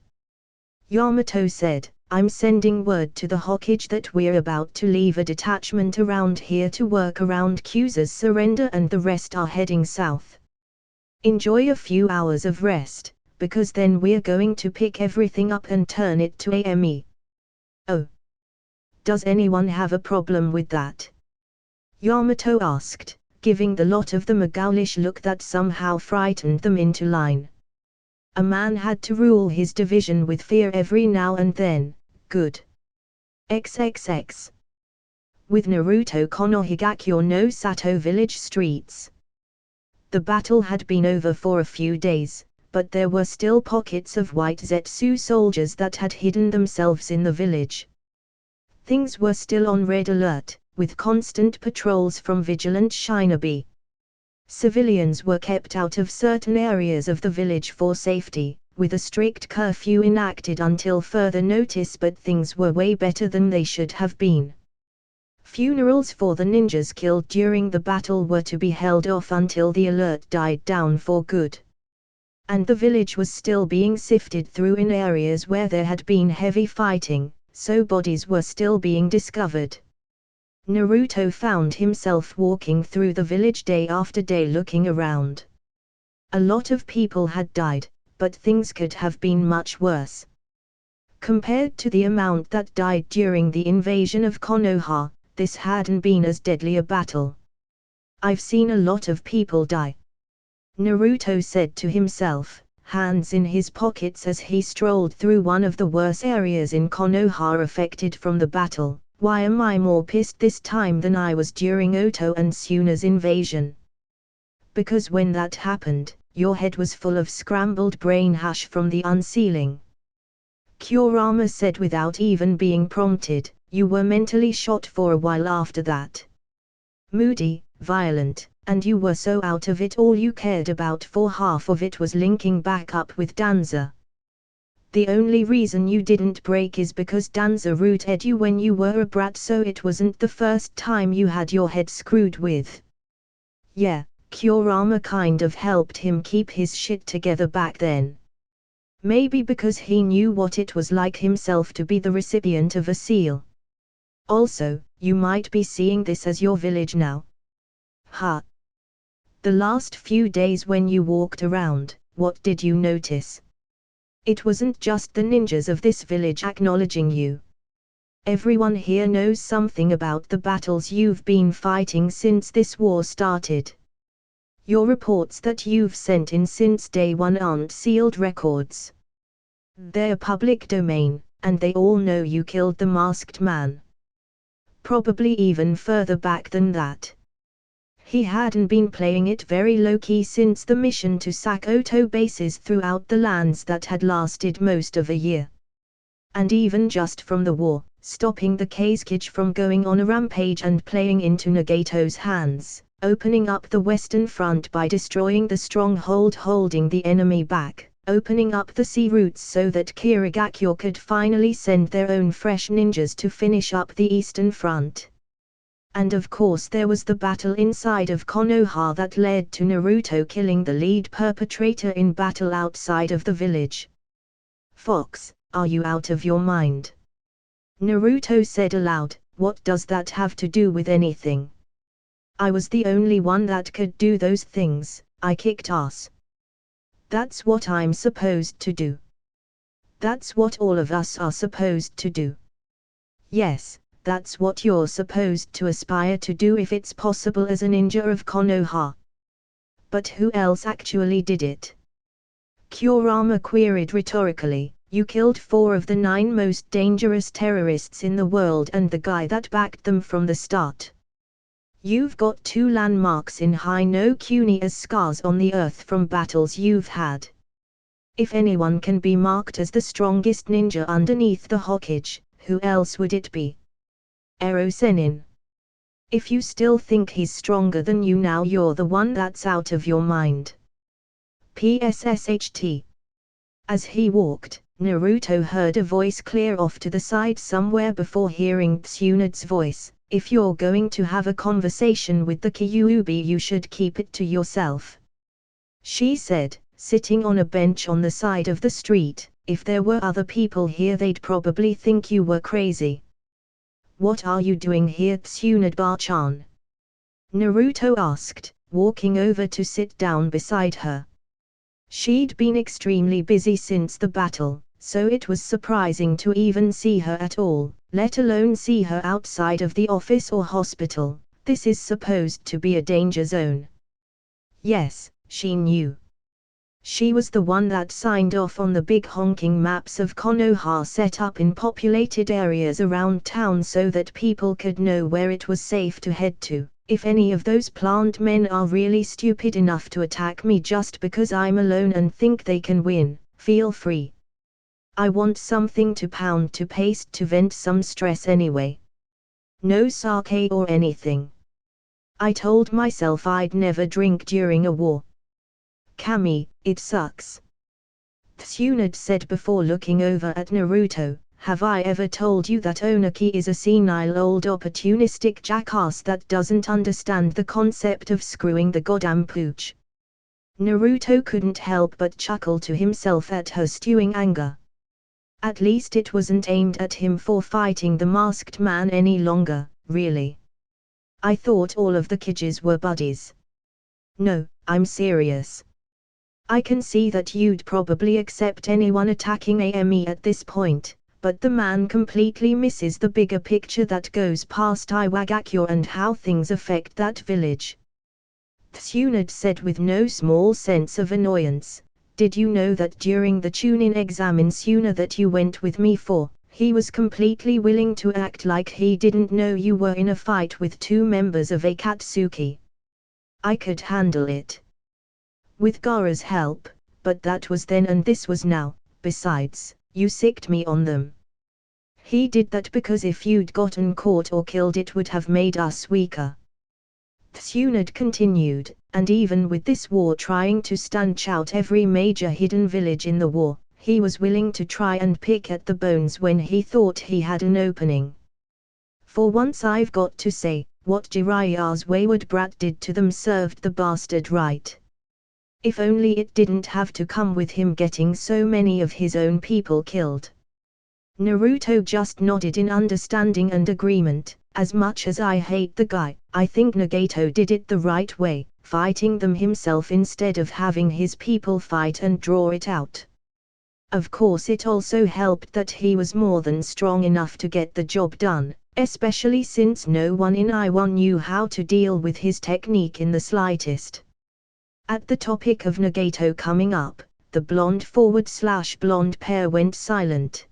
Yamato said, I'm sending word to the Hokage that we're about to leave a detachment around here to work around Kyuza's surrender and the rest are heading south. Enjoy a few hours of rest, because then we're going to pick everything up and turn it to AME. Oh. Does anyone have a problem with that? Yamato asked, giving the lot of them a ghoulish look that somehow frightened them into line. A man had to rule his division with fear every now and then, good. XXX. with Naruto Konohigakyo no Sato village streets. The battle had been over for a few days, but there were still pockets of white Zetsu soldiers that had hidden themselves in the village. Things were still on red alert, with constant patrols from vigilant shinobi. Civilians were kept out of certain areas of the village for safety, with a strict curfew enacted until further notice, but things were way better than they should have been. Funerals for the ninjas killed during the battle were to be held off until the alert died down for good. And the village was still being sifted through in areas where there had been heavy fighting, so bodies were still being discovered. Naruto found himself walking through the village day after day looking around. A lot of people had died, but things could have been much worse. Compared to the amount that died during the invasion of Konoha, this hadn't been as deadly a battle. I've seen a lot of people die, Naruto said to himself, hands in his pockets as he strolled through one of the worst areas in Konoha affected from the battle. Why am I more pissed this time than I was during Oto and Suna's invasion? Because when that happened, your head was full of scrambled brain hash from the unsealing. Kurama said without even being prompted, you were mentally shot for a while after that. Moody, violent, and you were so out of it all you cared about for half of it was linking back up with Danza. The only reason you didn't break is because Danza rooted you when you were a brat, so it wasn't the first time you had your head screwed with. Yeah, Kurama kind of helped him keep his shit together back then. Maybe because he knew what it was like himself to be the recipient of a seal. Also, you might be seeing this as your village now. Ha! The last few days when you walked around, what did you notice? It wasn't just the ninjas of this village acknowledging you. Everyone here knows something about the battles you've been fighting since this war started. Your reports that you've sent in since day one aren't sealed records. They're public domain, and they all know you killed the masked man. Probably even further back than that. He hadn't been playing it very low-key since the mission to sack Oto bases throughout the lands that had lasted most of a year. And even just from the war, stopping the Kazekage from going on a rampage and playing into Nagato's hands, opening up the Western Front by destroying the stronghold holding the enemy back, opening up the sea routes so that Kirigakyo could finally send their own fresh ninjas to finish up the Eastern Front. And of course there was the battle inside of Konoha that led to Naruto killing the lead perpetrator in battle outside of the village. Fox, are you out of your mind? Naruto said aloud, what does that have to do with anything? I was the only one that could do those things, I kicked ass. That's what I'm supposed to do. That's what all of us are supposed to do. Yes. That's what you're supposed to aspire to do if it's possible as a ninja of Konoha. But who else actually did it? Kurama queried rhetorically. You killed 4 of the 9 most dangerous terrorists in the world and the guy that backed them from the start. You've got 2 landmarks in High no Kuni as scars on the earth from battles you've had. If anyone can be marked as the strongest ninja underneath the Hokage, who else would it be? Ero Sennin. If you still think he's stronger than you now, you're the one that's out of your mind. PSSHT. As he walked, Naruto heard a voice clear off to the side somewhere before hearing Tsunade's voice. If you're going to have a conversation with the Kyuubi, you should keep it to yourself. She said, sitting on a bench on the side of the street. If there were other people here, they'd probably think you were crazy. What are you doing here, Tsunade-chan? Naruto asked, walking over to sit down beside her. She'd been extremely busy since the battle, so it was surprising to even see her at all, let alone see her outside of the office or hospital. This is supposed to be a danger zone. Yes, she knew. She was the one that signed off on the big honking maps of Konoha set up in populated areas around town so that people could know where it was safe to head to. If any of those plant men are really stupid enough to attack me just because I'm alone and think they can win, feel free. I want something to pound to paste to vent some stress anyway. No sake or anything. I told myself I'd never drink during a war. Kami, it sucks. Tsunade said before looking over at Naruto, have I ever told you that Onaki is a senile old opportunistic jackass that doesn't understand the concept of screwing the goddamn pooch? Naruto couldn't help but chuckle to himself at her stewing anger. At least it wasn't aimed at him for fighting the masked man any longer, really. I thought all of the Kijis were buddies. No, I'm serious. I can see that you'd probably accept anyone attacking Ame at this point, but the man completely misses the bigger picture that goes past Iwagakure and how things affect that village. Tsunade said with no small sense of annoyance, did you know that during the Chunin exam in Suna that you went with me for, he was completely willing to act like he didn't know you were in a fight with two members of Akatsuki. I could handle it. With Gaara's help, but that was then and this was now. Besides, you sicked me on them. He did that because if you'd gotten caught or killed it would have made us weaker. Tsunade continued, and even with this war trying to stanch out every major hidden village in the war, he was willing to try and pick at the bones when he thought he had an opening. For once I've got to say, what Jiraiya's wayward brat did to them served the bastard right. If only it didn't have to come with him getting so many of his own people killed. Naruto just nodded in understanding and agreement. As much as I hate the guy, I think Nagato did it the right way, fighting them himself instead of having his people fight and draw it out. Of course it also helped that he was more than strong enough to get the job done, especially since no one in Iwon knew how to deal with his technique in the slightest. At the topic of Nagato coming up, the blonde/blonde pair went silent.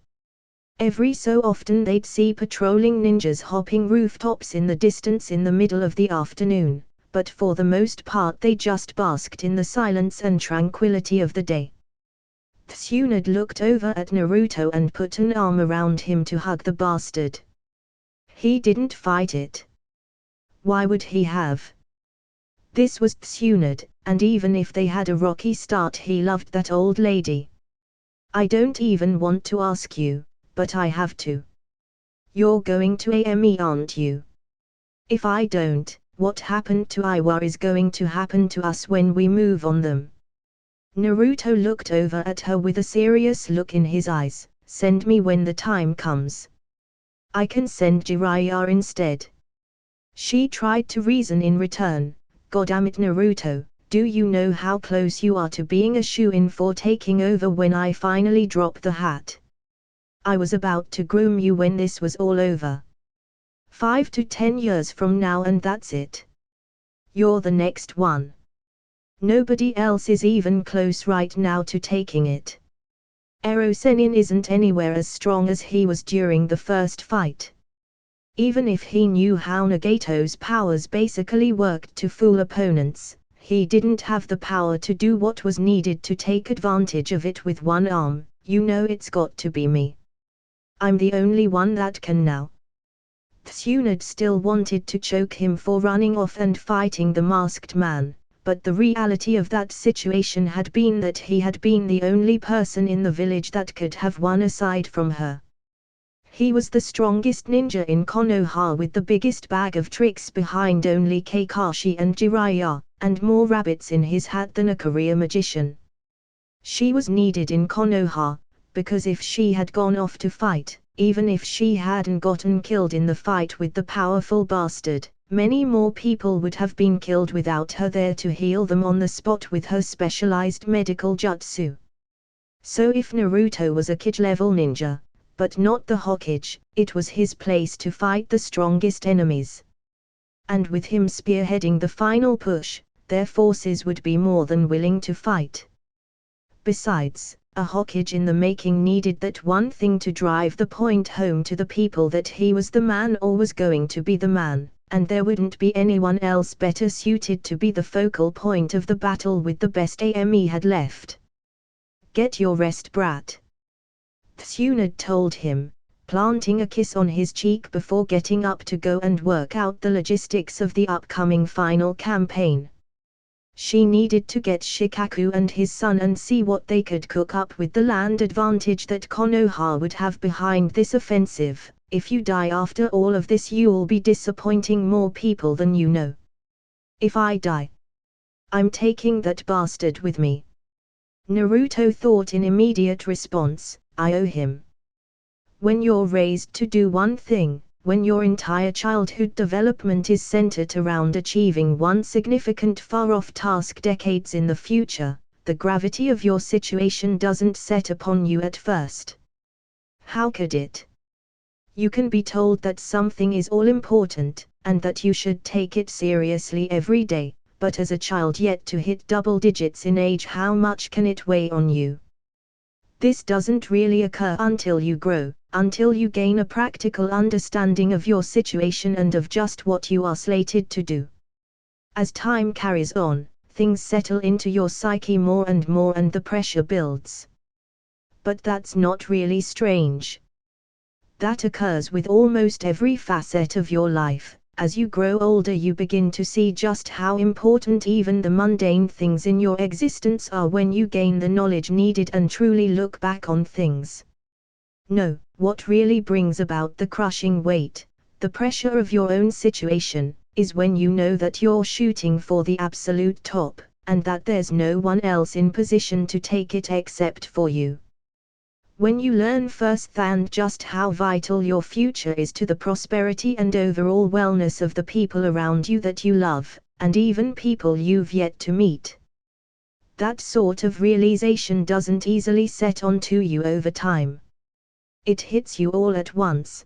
Every so often they'd see patrolling ninjas hopping rooftops in the distance in the middle of the afternoon, but for the most part they just basked in the silence and tranquility of the day. Tsunade looked over at Naruto and put an arm around him to hug the bastard. He didn't fight it. Why would he have? This was Tsunade, and even if they had a rocky start he loved that old lady. I don't even want to ask you, but I have to. You're going to Ame, aren't you? If I don't, what happened to Iwa is going to happen to us when we move on them. Naruto looked over at her with a serious look in his eyes. Send me when the time comes. I can send Jiraiya instead. She tried to reason in return. Goddammit Naruto, do you know how close you are to being a shoo-in for taking over when I finally drop the hat? I was about to groom you when this was all over. 5 to 10 years from now and that's it. You're the next one. Nobody else is even close right now to taking it. Ero Sennin isn't anywhere as strong as he was during the first fight. Even if he knew how Nagato's powers basically worked to fool opponents, he didn't have the power to do what was needed to take advantage of it with one arm. You know it's got to be me. I'm the only one that can now. Tsunade still wanted to choke him for running off and fighting the masked man, but the reality of that situation had been that he had been the only person in the village that could have won aside from her. He was the strongest ninja in Konoha with the biggest bag of tricks behind only Kakashi and Jiraiya, and more rabbits in his hat than a career magician. She was needed in Konoha, because if she had gone off to fight, even if she hadn't gotten killed in the fight with the powerful bastard, many more people would have been killed without her there to heal them on the spot with her specialized medical jutsu. So if Naruto was a Kage-level ninja, but not the Hokage, it was his place to fight the strongest enemies. And with him spearheading the final push, their forces would be more than willing to fight. Besides, a Hokage in the making needed that one thing to drive the point home to the people that he was the man or was going to be the man, and there wouldn't be anyone else better suited to be the focal point of the battle with the best aim he had left. "Get your rest, brat," Tsunade told him, planting a kiss on his cheek before getting up to go and work out the logistics of the upcoming final campaign. She needed to get Shikaku and his son and see what they could cook up with the land advantage that Konoha would have behind this offensive. "If you die after all of this, you'll be disappointing more people than you know." "If I die, I'm taking that bastard with me," Naruto thought in immediate response. "I owe him." When you're raised to do one thing, when your entire childhood development is centered around achieving one significant far-off task decades in the future, the gravity of your situation doesn't set upon you at first. How could it? You can be told that something is all-important, and that you should take it seriously every day, but as a child yet to hit double digits in age, how much can it weigh on you? This doesn't really occur until you grow, until you gain a practical understanding of your situation and of just what you are slated to do. As time carries on, things settle into your psyche more and the pressure builds. But that's not really strange. That occurs with almost every facet of your life. As you grow older, you begin to see just how important even the mundane things in your existence are when you gain the knowledge needed and truly look back on things. No, what really brings about the crushing weight, the pressure of your own situation, is when you know that you're shooting for the absolute top, and that there's no one else in position to take it except for you. When you learn firsthand just how vital your future is to the prosperity and overall wellness of the people around you that you love, and even people you've yet to meet. That sort of realization doesn't easily set onto you over time. It hits you all at once.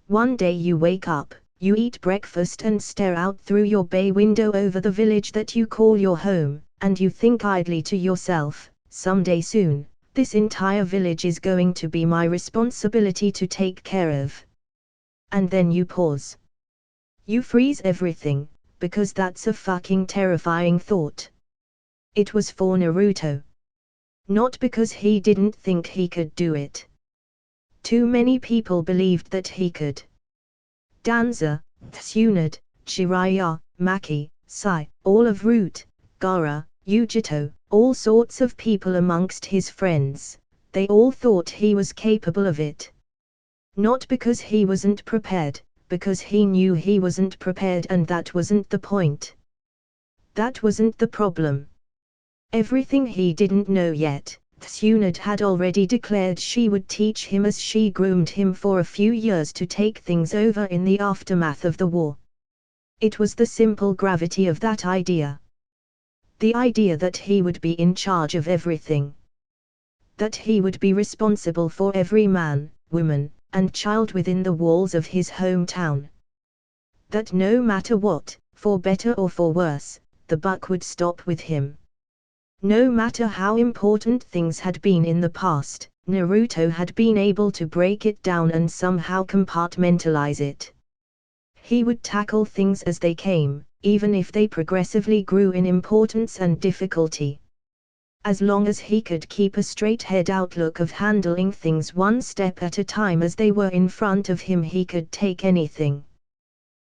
One day you wake up, you eat breakfast and stare out through your bay window over the village that you call your home, and you think idly to yourself, someday soon, this entire village is going to be my responsibility to take care of. And then you pause. You freeze everything, because that's a fucking terrifying thought. It was for Naruto. Not because he didn't think he could do it. Too many people believed that he could. Danza, Tsunade, Jiraiya, Maki, Sai, all of Root, Gaara, Yujito, all sorts of people amongst his friends, they all thought he was capable of it. Not because he wasn't prepared, because he knew he wasn't prepared, and that wasn't the point. That wasn't the problem. Everything he didn't know yet, Tsunade had already declared she would teach him as she groomed him for a few years to take things over in the aftermath of the war. It was the simple gravity of that idea. The idea that he would be in charge of everything. That he would be responsible for every man, woman, and child within the walls of his hometown. That no matter what, for better or for worse, the buck would stop with him. No matter how important things had been in the past, Naruto had been able to break it down and somehow compartmentalize it. He would tackle things as they came, even if they progressively grew in importance and difficulty. As long as he could keep a straight-head outlook of handling things one step at a time as they were in front of him, he could take anything.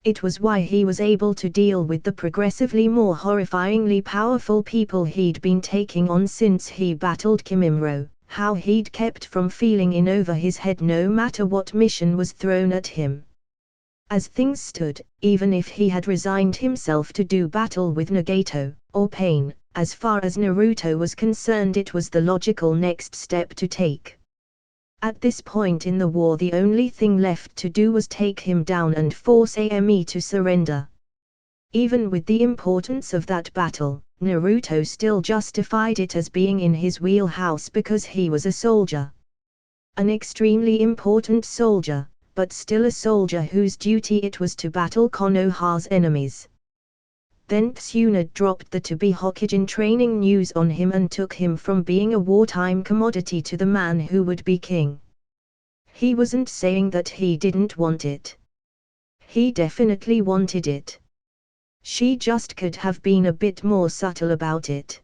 It was why he was able to deal with the progressively more horrifyingly powerful people he'd been taking on since he battled Kimimaro, how he'd kept from feeling in over his head no matter what mission was thrown at him. As things stood, even if he had resigned himself to do battle with Nagato, or Pain, as far as Naruto was concerned, it was the logical next step to take. At this point in the war, the only thing left to do was take him down and force Ame to surrender. Even with the importance of that battle, Naruto still justified it as being in his wheelhouse because he was a soldier. An extremely important soldier, but still a soldier whose duty it was to battle Konoha's enemies. Then Tsunade dropped the to-be Hokage training news on him and took him from being a wartime commodity to the man who would be king. He wasn't saying that he didn't want it. He definitely wanted it. She just could have been a bit more subtle about it.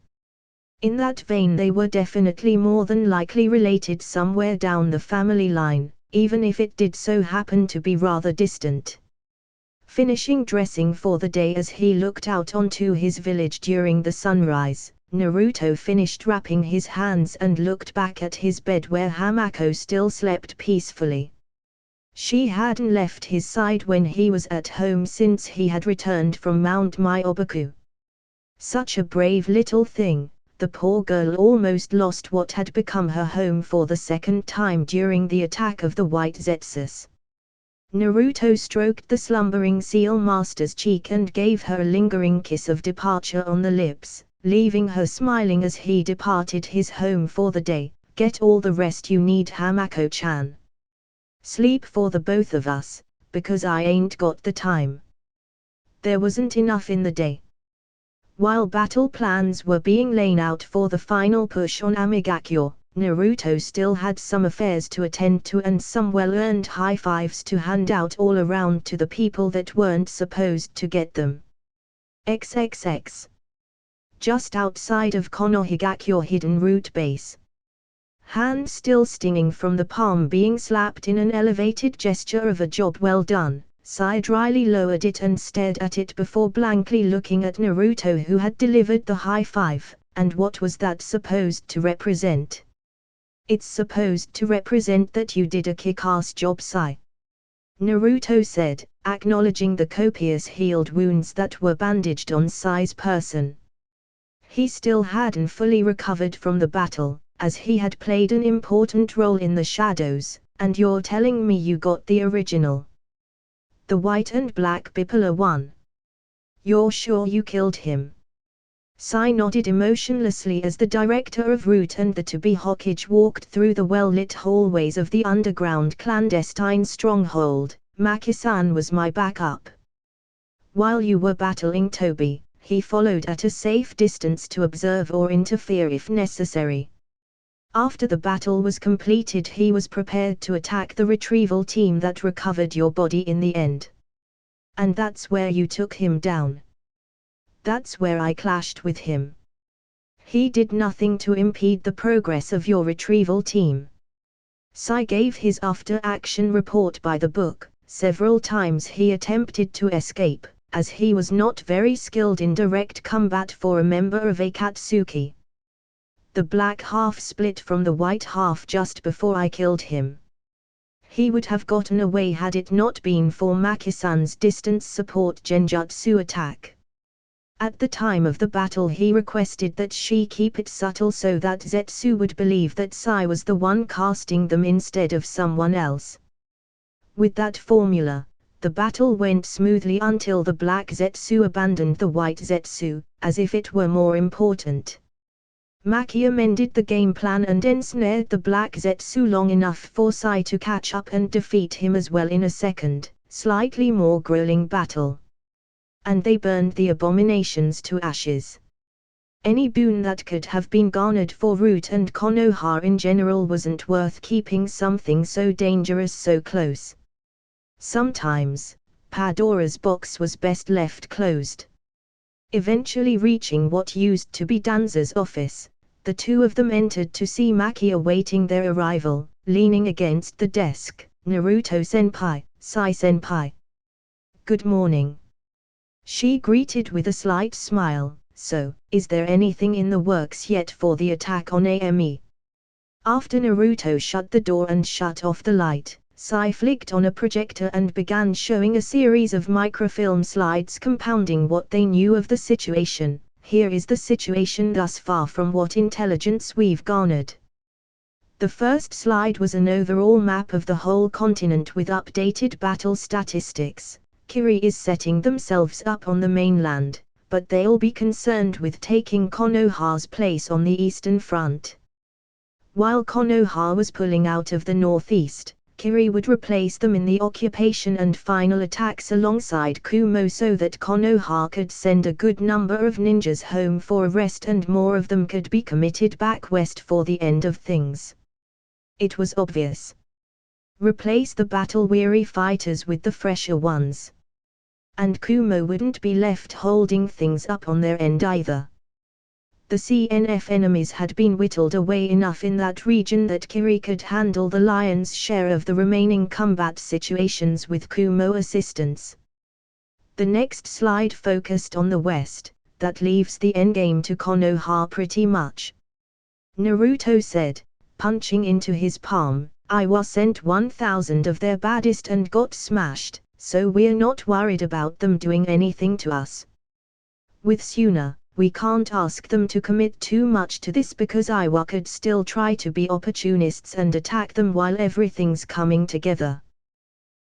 In that vein, they were definitely more than likely related somewhere down the family line, even if it did so happen to be rather distant. Finishing dressing for the day as he looked out onto his village during the sunrise, Naruto finished wrapping his hands and looked back at his bed where Hamako still slept peacefully. She hadn't left his side when he was at home since he had returned from Mount Myoboku. Such a brave little thing, the poor girl almost lost what had become her home for the second time during the attack of the White Zetsus. Naruto stroked the slumbering Seal Master's cheek and gave her a lingering kiss of departure on the lips, leaving her smiling as he departed his home for the day. Get all the rest you need, Hamako-chan. Sleep for the both of us, because I ain't got the time. There wasn't enough in the day. While battle plans were being laid out for the final push on Amigakure, Naruto still had some affairs to attend to and some well-earned high fives to hand out all around to the people that weren't supposed to get them. XXX. Just outside of Konohagakure hidden route base. Hand still stinging from the palm being slapped in an elevated gesture of a job well done, Sai dryly lowered it and stared at it before blankly looking at Naruto, who had delivered the high five. And what was that supposed to represent? It's supposed to represent that you did a kick-ass job, Sai. Naruto said, acknowledging the copious healed wounds that were bandaged on Sai's person. He still hadn't fully recovered from the battle, as he had played an important role in the shadows, and you're telling me you got the original? The white and black bipolar one? You're sure you killed him? Sai nodded emotionlessly as the director of route and the to-be Hokage walked through the well-lit hallways of the underground clandestine stronghold. Maki-san was my backup. While you were battling Toby, he followed at a safe distance to observe or interfere if necessary. After the battle was completed, he was prepared to attack the retrieval team that recovered your body in the end. And that's where you took him down. That's where I clashed with him. He did nothing to impede the progress of your retrieval team. Sai gave his after-action report by the book. Several times he attempted to escape, as he was not very skilled in direct combat for a member of Akatsuki. The black half split from the white half just before I killed him. He would have gotten away had it not been for Maki-san's distance support genjutsu attack. At the time of the battle, he requested that she keep it subtle so that Zetsu would believe that Sai was the one casting them instead of someone else. With that formula, the battle went smoothly until the black Zetsu abandoned the white Zetsu, as if it were more important. Maki amended the game plan and ensnared the black Zetsu long enough for Sai to catch up and defeat him as well in a second, slightly more grueling battle. And they burned the abominations to ashes. Any boon that could have been garnered for Root and Konoha in general wasn't worth keeping something so dangerous so close. Sometimes, Pandora's box was best left closed. Eventually reaching what used to be Danza's office, the two of them entered to see Maki awaiting their arrival, leaning against the desk. Naruto-senpai, Sai-senpai. Good morning. She greeted with a slight smile. So, is there anything in the works yet for the attack on Ame? After Naruto shut the door and shut off the light, Sai flicked on a projector and began showing a series of microfilm slides compounding what they knew of the situation. Here is the situation thus far from what intelligence we've garnered. The first slide was an overall map of the whole continent with updated battle statistics. Kiri is setting themselves up on the mainland, but they'll be concerned with taking Konoha's place on the eastern front. While Konoha was pulling out of the northeast, Kiri would replace them in the occupation and final attacks alongside Kumo so that Konoha could send a good number of ninjas home for a rest and more of them could be committed back west for the end of things. It was obvious. Replace the battle-weary fighters with the fresher ones. And Kumo wouldn't be left holding things up on their end either. The CNF enemies had been whittled away enough in that region that Kiri could handle the lion's share of the remaining combat situations with Kumo assistance. The next slide focused on the west, that leaves the endgame to Konoha pretty much. Naruto said, punching into his palm, "I sent 1,000 of their baddest and got smashed, so we're not worried about them doing anything to us. With Suna, we can't ask them to commit too much to this because Iwa could still try to be opportunists and attack them while everything's coming together.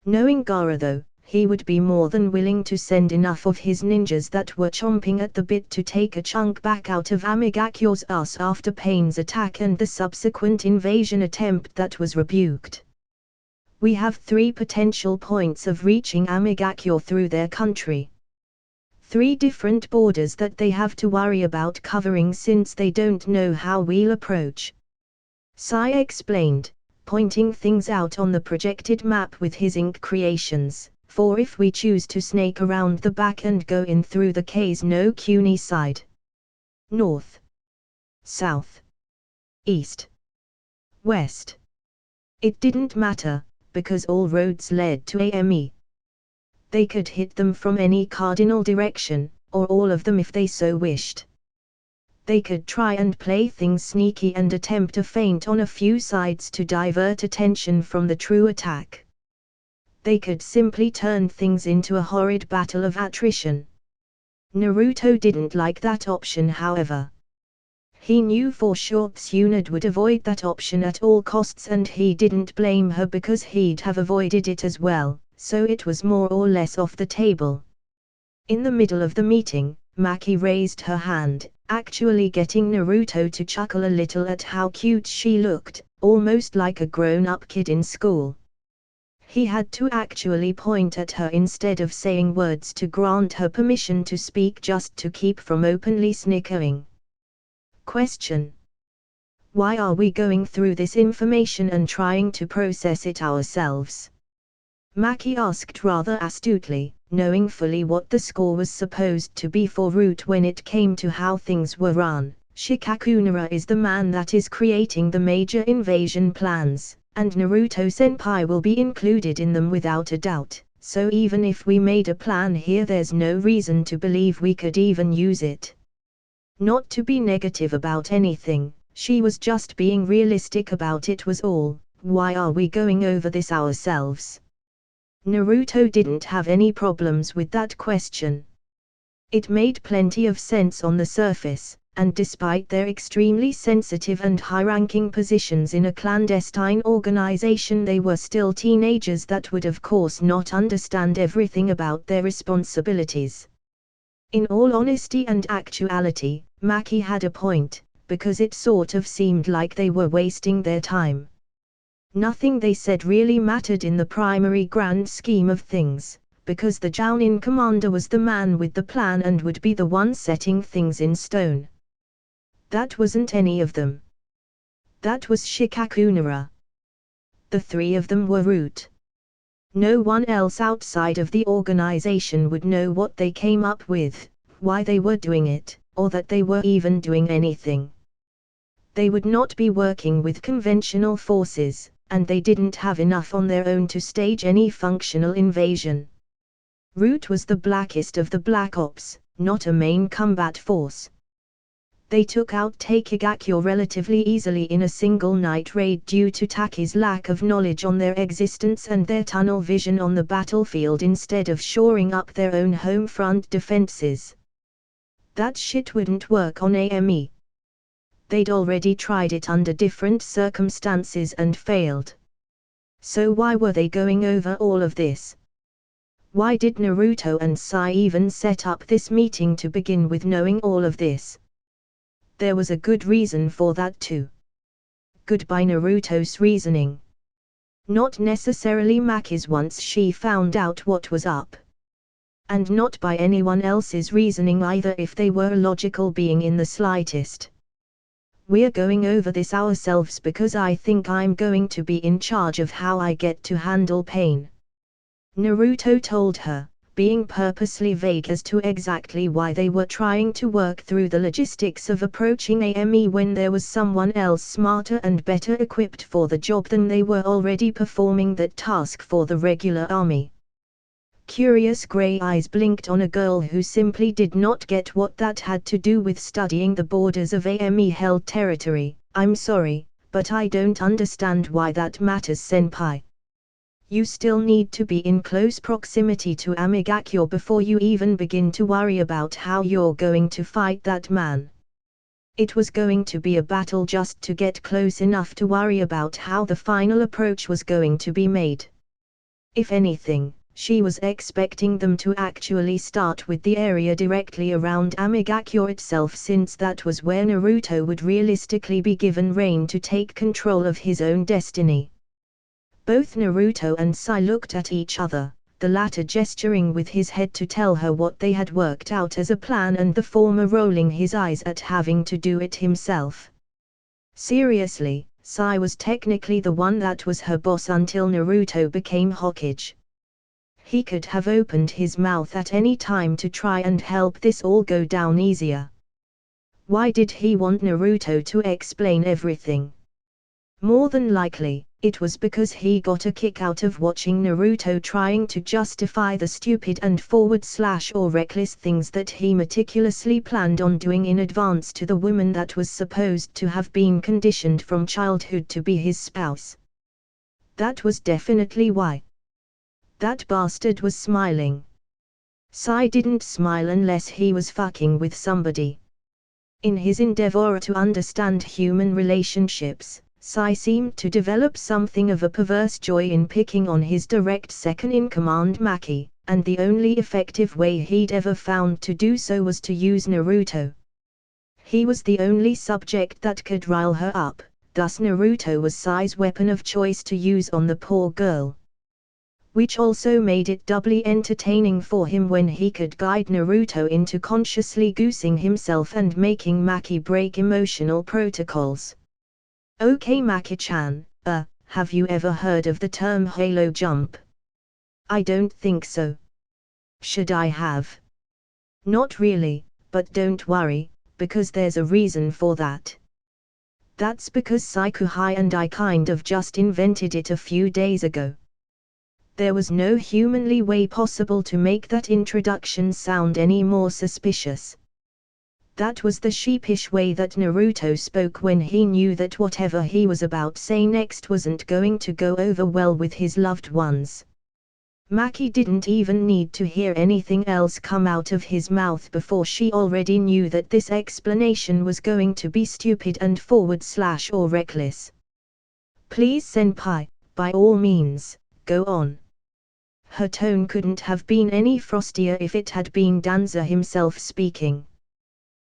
Knowing Gaara though, he would be more than willing to send enough of his ninjas that were chomping at the bit to take a chunk back out of Amigakyo's ass after Pain's attack and the subsequent invasion attempt that was rebuked. We have 3 potential points of reaching Amigakyo through their country. 3 different borders that they have to worry about covering since they don't know how we'll approach." Sai explained, pointing things out on the projected map with his ink creations, "For if we choose to snake around the back and go in through the K's no Kuni side. North. South. East. West. It didn't matter, because all roads led to Ame. They could hit them from any cardinal direction, or all of them if they so wished. They could try and play things sneaky and attempt a feint on a few sides to divert attention from the true attack. They could simply turn things into a horrid battle of attrition. Naruto didn't like that option however. He knew for sure Tsunade would avoid that option at all costs and he didn't blame her because he'd have avoided it as well. So it was more or less off the table. In the middle of the meeting, Maki raised her hand, actually getting Naruto to chuckle a little at how cute she looked, almost like a grown-up kid in school. He had to actually point at her instead of saying words to grant her permission to speak just to keep from openly snickering. Question: why are we going through this information and trying to process it ourselves? Maki asked rather astutely, knowing fully what the score was supposed to be for Root when it came to how things were run. Shikakunara is the man that is creating the major invasion plans, and Naruto-senpai will be included in them without a doubt, so even if we made a plan here there's no reason to believe we could even use it. Not to be negative about anything, she was just being realistic about it was all. Why are we going over this ourselves? Naruto didn't have any problems with that question. It made plenty of sense on the surface, and despite their extremely sensitive and high-ranking positions in a clandestine organization they were still teenagers that would of course not understand everything about their responsibilities. In all honesty and actuality, Maki had a point, because it sort of seemed like they were wasting their time. Nothing they said really mattered in the primary grand scheme of things, because the Jounin commander was the man with the plan and would be the one setting things in stone. That wasn't any of them. That was Shikakunara. The 3 of them were Root. No one else outside of the organization would know what they came up with, why they were doing it, or that they were even doing anything. They would not be working with conventional forces, and they didn't have enough on their own to stage any functional invasion. Root was the blackest of the Black Ops, not a main combat force. They took out Takegakyo relatively easily in a single night raid due to Taki's lack of knowledge on their existence and their tunnel vision on the battlefield instead of shoring up their own home front defenses. That shit wouldn't work on AME. They'd already tried it under different circumstances and failed. So why were they going over all of this? Why did Naruto and Sai even set up this meeting to begin with knowing all of this? There was a good reason for that too. Goodbye Naruto's reasoning. Not necessarily Maki's once she found out what was up. And not by anyone else's reasoning either if they were a logical being in the slightest. We're going over this ourselves because I think I'm going to be in charge of how I get to handle pain. Naruto told her, being purposely vague as to exactly why they were trying to work through the logistics of approaching Ame when there was someone else smarter and better equipped for the job than they were already performing that task for the regular army. Curious grey eyes blinked on a girl who simply did not get what that had to do with studying the borders of Ame-held territory. I'm sorry, but I don't understand why that matters, senpai. You still need to be in close proximity to Amigakure before you even begin to worry about how you're going to fight that man. It was going to be a battle just to get close enough to worry about how the final approach was going to be made. If anything, she was expecting them to actually start with the area directly around Amigakure itself, since that was where Naruto would realistically be given reign to take control of his own destiny. Both Naruto and Sai looked at each other, the latter gesturing with his head to tell her what they had worked out as a plan and the former rolling his eyes at having to do it himself. Seriously, Sai was technically the one that was her boss until Naruto became Hokage. He could have opened his mouth at any time to try and help this all go down easier. Why did he want Naruto to explain everything? More than likely, it was because he got a kick out of watching Naruto trying to justify the stupid and forward/or reckless things that he meticulously planned on doing in advance to the woman that was supposed to have been conditioned from childhood to be his spouse. That was definitely why. That bastard was smiling. Sai didn't smile unless he was fucking with somebody. In his endeavor to understand human relationships, Sai seemed to develop something of a perverse joy in picking on his direct second-in-command Maki, and the only effective way he'd ever found to do so was to use Naruto. He was the only subject that could rile her up, thus Naruto was Sai's weapon of choice to use on the poor girl. Which also made it doubly entertaining for him when he could guide Naruto into consciously goosing himself and making Maki break emotional protocols. Okay Maki-chan, have you ever heard of the term halo jump? I don't think so. Should I have? Not really, but don't worry, because there's a reason for that. That's because Saikuhai and I kind of just invented it a few days ago. There was no humanly way possible to make that introduction sound any more suspicious. That was the sheepish way that Naruto spoke when he knew that whatever he was about to say next wasn't going to go over well with his loved ones. Maki didn't even need to hear anything else come out of his mouth before she already knew that this explanation was going to be stupid and forward/or reckless. Please senpai, by all means, go on. Her tone couldn't have been any frostier if it had been Danza himself speaking.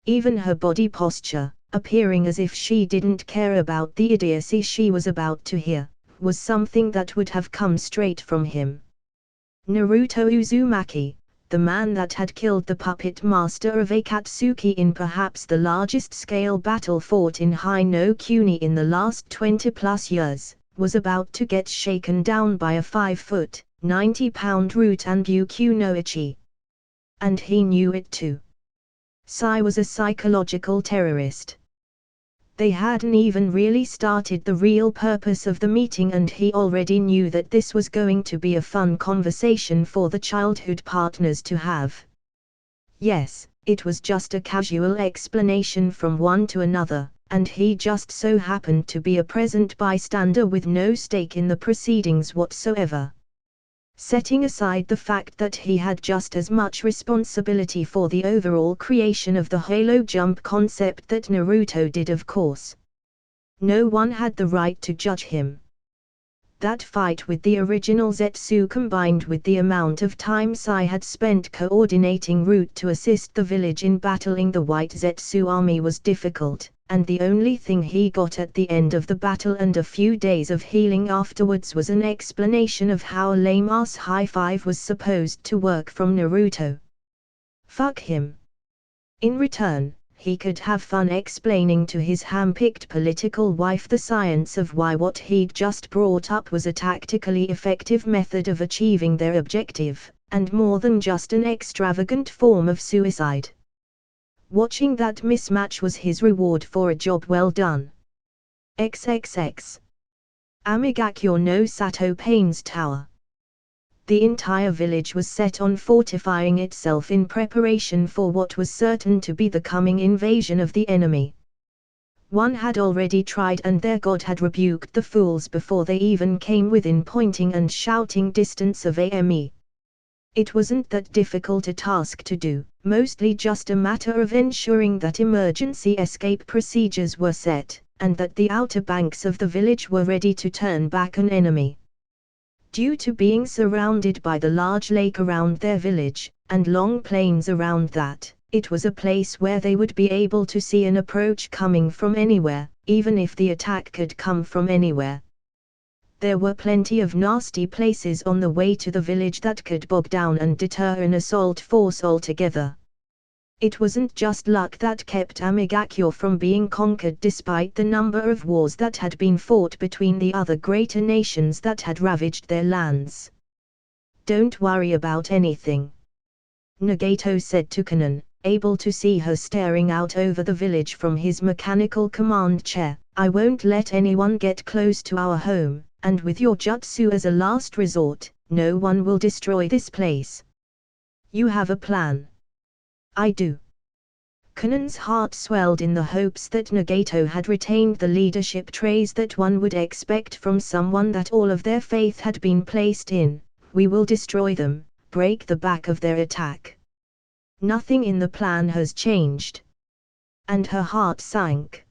Even her body posture, appearing as if she didn't care about the idiocy she was about to hear, was something that would have come straight from him. Naruto Uzumaki, the man that had killed the puppet master of Akatsuki in perhaps the largest-scale battle fought in Hai no Kuni in the last 20-plus years, was about to get shaken down by a 5-foot, 90-pound Rutan Gyukyu no Ichi. And he knew it too. Sai was a psychological terrorist. They hadn't even really started the real purpose of the meeting and he already knew that this was going to be a fun conversation for the childhood partners to have. Yes, it was just a casual explanation from one to another, and he just so happened to be a present bystander with no stake in the proceedings whatsoever. Setting aside the fact that he had just as much responsibility for the overall creation of the halo jump concept that Naruto did, of course. No one had the right to judge him. That fight with the original Zetsu combined with the amount of time Sai had spent coordinating route to assist the village in battling the White Zetsu army was difficult, and the only thing he got at the end of the battle and a few days of healing afterwards was an explanation of how a lame-ass high five was supposed to work from Naruto. Fuck him. In return, he could have fun explaining to his ham-picked political wife the science of why what he'd just brought up was a tactically effective method of achieving their objective, and more than just an extravagant form of suicide. Watching that mismatch was his reward for a job well done. XXX. Amigakyo no Sato Pain's Tower. The entire village was set on fortifying itself in preparation for what was certain to be the coming invasion of the enemy. One had already tried and their god had rebuked the fools before they even came within pointing and shouting distance of AME. It wasn't that difficult a task to do, mostly just a matter of ensuring that emergency escape procedures were set, and that the outer banks of the village were ready to turn back an enemy. Due to being surrounded by the large lake around their village, and long plains around that, it was a place where they would be able to see an approach coming from anywhere, even if the attack could come from anywhere. There were plenty of nasty places on the way to the village that could bog down and deter an assault force altogether. It wasn't just luck that kept Amigakyo from being conquered despite the number of wars that had been fought between the other greater nations that had ravaged their lands. Don't worry about anything, Nagato said to Kanon, able to see her staring out over the village from his mechanical command chair. I won't let anyone get close to our home, and with your jutsu as a last resort, no one will destroy this place. You have a plan. I do. Kanon's heart swelled in the hopes that Nagato had retained the leadership traits that one would expect from someone that all of their faith had been placed in. We will destroy them, break the back of their attack. Nothing in the plan has changed. And her heart sank.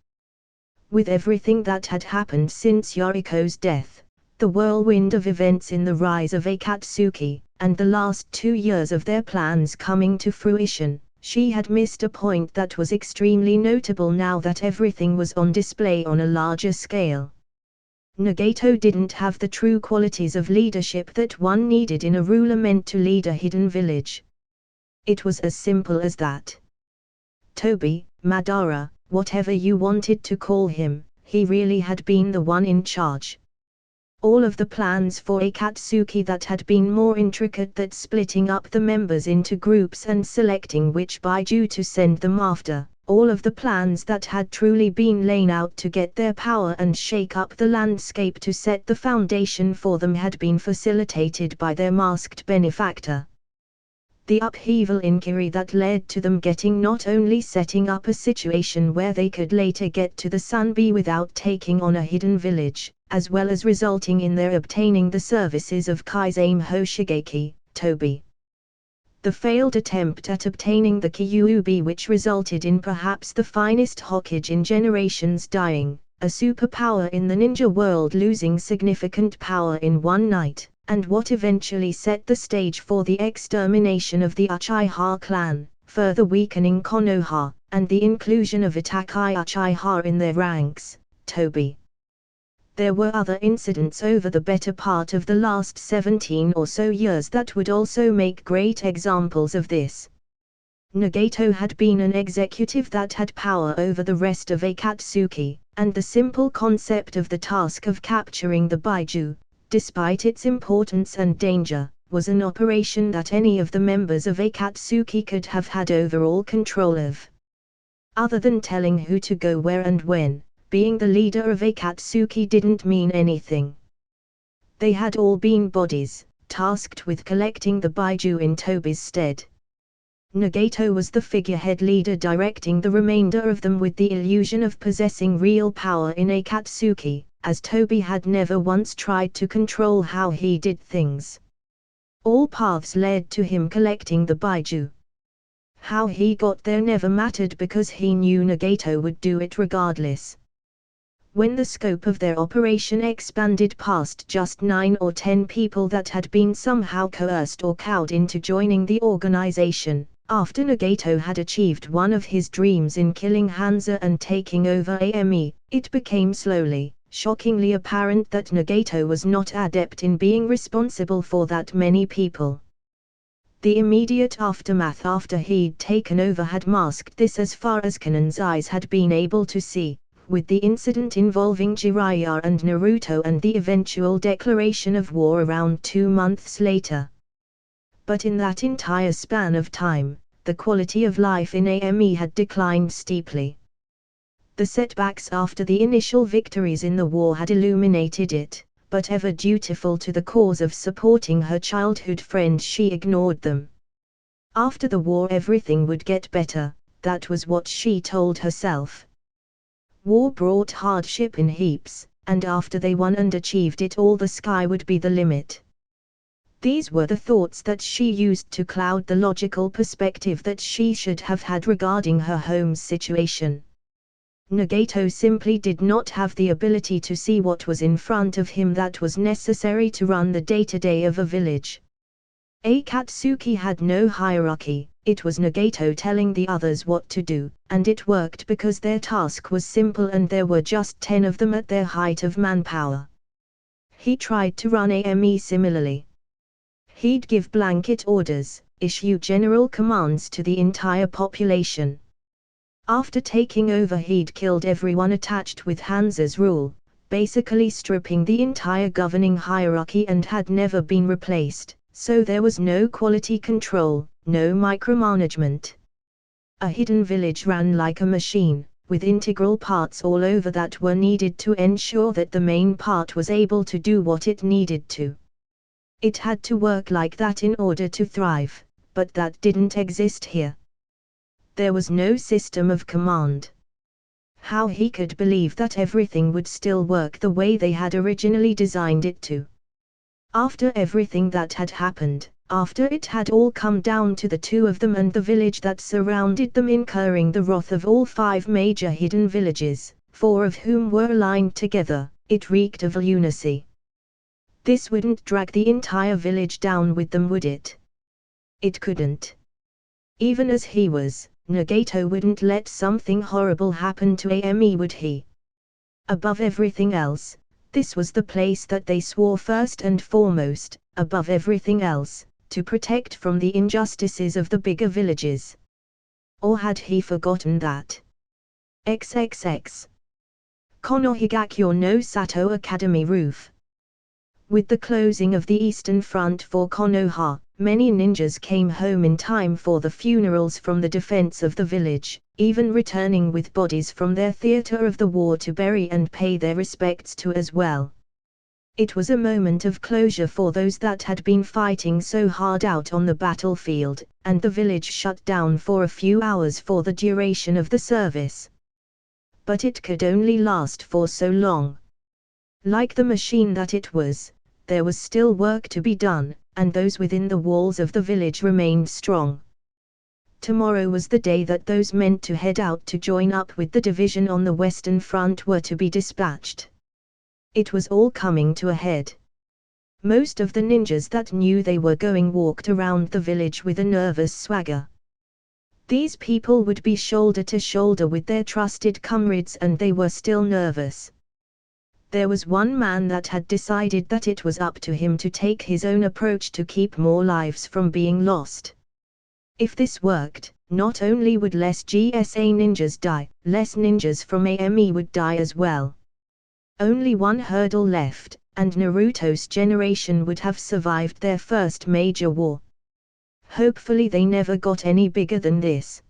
With everything that had happened since Yoriko's death, the whirlwind of events in the rise of Akatsuki, and the last 2 years of their plans coming to fruition, she had missed a point that was extremely notable now that everything was on display on a larger scale. Nagato didn't have the true qualities of leadership that one needed in a ruler meant to lead a hidden village. It was as simple as that. Toby, Madara, whatever you wanted to call him, he really had been the one in charge. All of the plans for Akatsuki that had been more intricate than splitting up the members into groups and selecting which Baiju to send them after, all of the plans that had truly been laid out to get their power and shake up the landscape to set the foundation for them had been facilitated by their masked benefactor. The upheaval in Kiri that led to them getting not only setting up a situation where they could later get to the Sunbi without taking on a hidden village, as well as resulting in their obtaining the services of Kaizame Hoshigeki, Toby. The failed attempt at obtaining the Kyuubi which resulted in perhaps the finest Hokage in generations dying, a superpower in the ninja world losing significant power in one night, and what eventually set the stage for the extermination of the Uchiha clan, further weakening Konoha, and the inclusion of Itachi Uchiha in their ranks, Toby. There were other incidents over the better part of the last 17 or so years that would also make great examples of this. Nagato had been an executive that had power over the rest of Akatsuki, and the simple concept of the task of capturing the Baiju, despite its importance and danger, was an operation that any of the members of Akatsuki could have had overall control of. Other than telling who to go where and when, being the leader of Akatsuki didn't mean anything. They had all been bodies, tasked with collecting the Baiju in Toby's stead. Nagato was the figurehead leader directing the remainder of them with the illusion of possessing real power in Akatsuki, as Toby had never once tried to control how he did things. All paths led to him collecting the Baiju. How he got there never mattered because he knew Nagato would do it regardless. When the scope of their operation expanded past just 9 or 10 people that had been somehow coerced or cowed into joining the organization, after Nagato had achieved one of his dreams in killing Hanzo and taking over AME, it became slowly, shockingly apparent that Nagato was not adept in being responsible for that many people. The immediate aftermath after he'd taken over had masked this as far as Kanan's eyes had been able to see, with the incident involving Jiraiya and Naruto and the eventual declaration of war around 2 months later. But in that entire span of time, the quality of life in AME had declined steeply. The setbacks after the initial victories in the war had illuminated it, but ever dutiful to the cause of supporting her childhood friend, she ignored them. After the war everything would get better, that was what she told herself. War brought hardship in heaps, and after they won and achieved it all, the sky would be the limit. These were the thoughts that she used to cloud the logical perspective that she should have had regarding her home's situation. Nagato simply did not have the ability to see what was in front of him that was necessary to run the day-to-day of a village. Akatsuki had no hierarchy, it was Nagato telling the others what to do, and it worked because their task was simple and there were just 10 of them at their height of manpower. He tried to run AME similarly. He'd give blanket orders, issue general commands to the entire population. After taking over he'd killed everyone attached with Hanzo's rule, basically stripping the entire governing hierarchy, and had never been replaced, so there was no quality control, no micromanagement. A hidden village ran like a machine, with integral parts all over that were needed to ensure that the main part was able to do what it needed to. It had to work like that in order to thrive, but that didn't exist here. There was no system of command. How he could believe that everything would still work the way they had originally designed it to. After everything that had happened, after it had all come down to the 2 of them and the village that surrounded them incurring the wrath of all 5 major hidden villages, 4 of whom were aligned together, it reeked of lunacy. This wouldn't drag the entire village down with them, would it? It couldn't. Even as he was, Nagato wouldn't let something horrible happen to AME, would he? Above everything else, this was the place that they swore first and foremost, above everything else, to protect from the injustices of the bigger villages. Or had he forgotten that? XXX. Konohigakyo no Sato Academy roof. With the closing of the eastern front for Konoha, many ninjas came home in time for the funerals from the defense of the village, even returning with bodies from their theater of the war to bury and pay their respects to as well. It was a moment of closure for those that had been fighting so hard out on the battlefield, and the village shut down for a few hours for the duration of the service. But it could only last for so long. Like the machine that it was, there was still work to be done, and those within the walls of the village remained strong. Tomorrow was the day that those meant to head out to join up with the division on the western front were to be dispatched. It was all coming to a head. Most of the ninjas that knew they were going walked around the village with a nervous swagger. These people would be shoulder to shoulder with their trusted comrades, and they were still nervous. There was one man that had decided that it was up to him to take his own approach to keep more lives from being lost. If this worked, not only would less GSA ninjas die, less ninjas from AME would die as well. Only one hurdle left, and Naruto's generation would have survived their first major war. Hopefully they never got any bigger than this.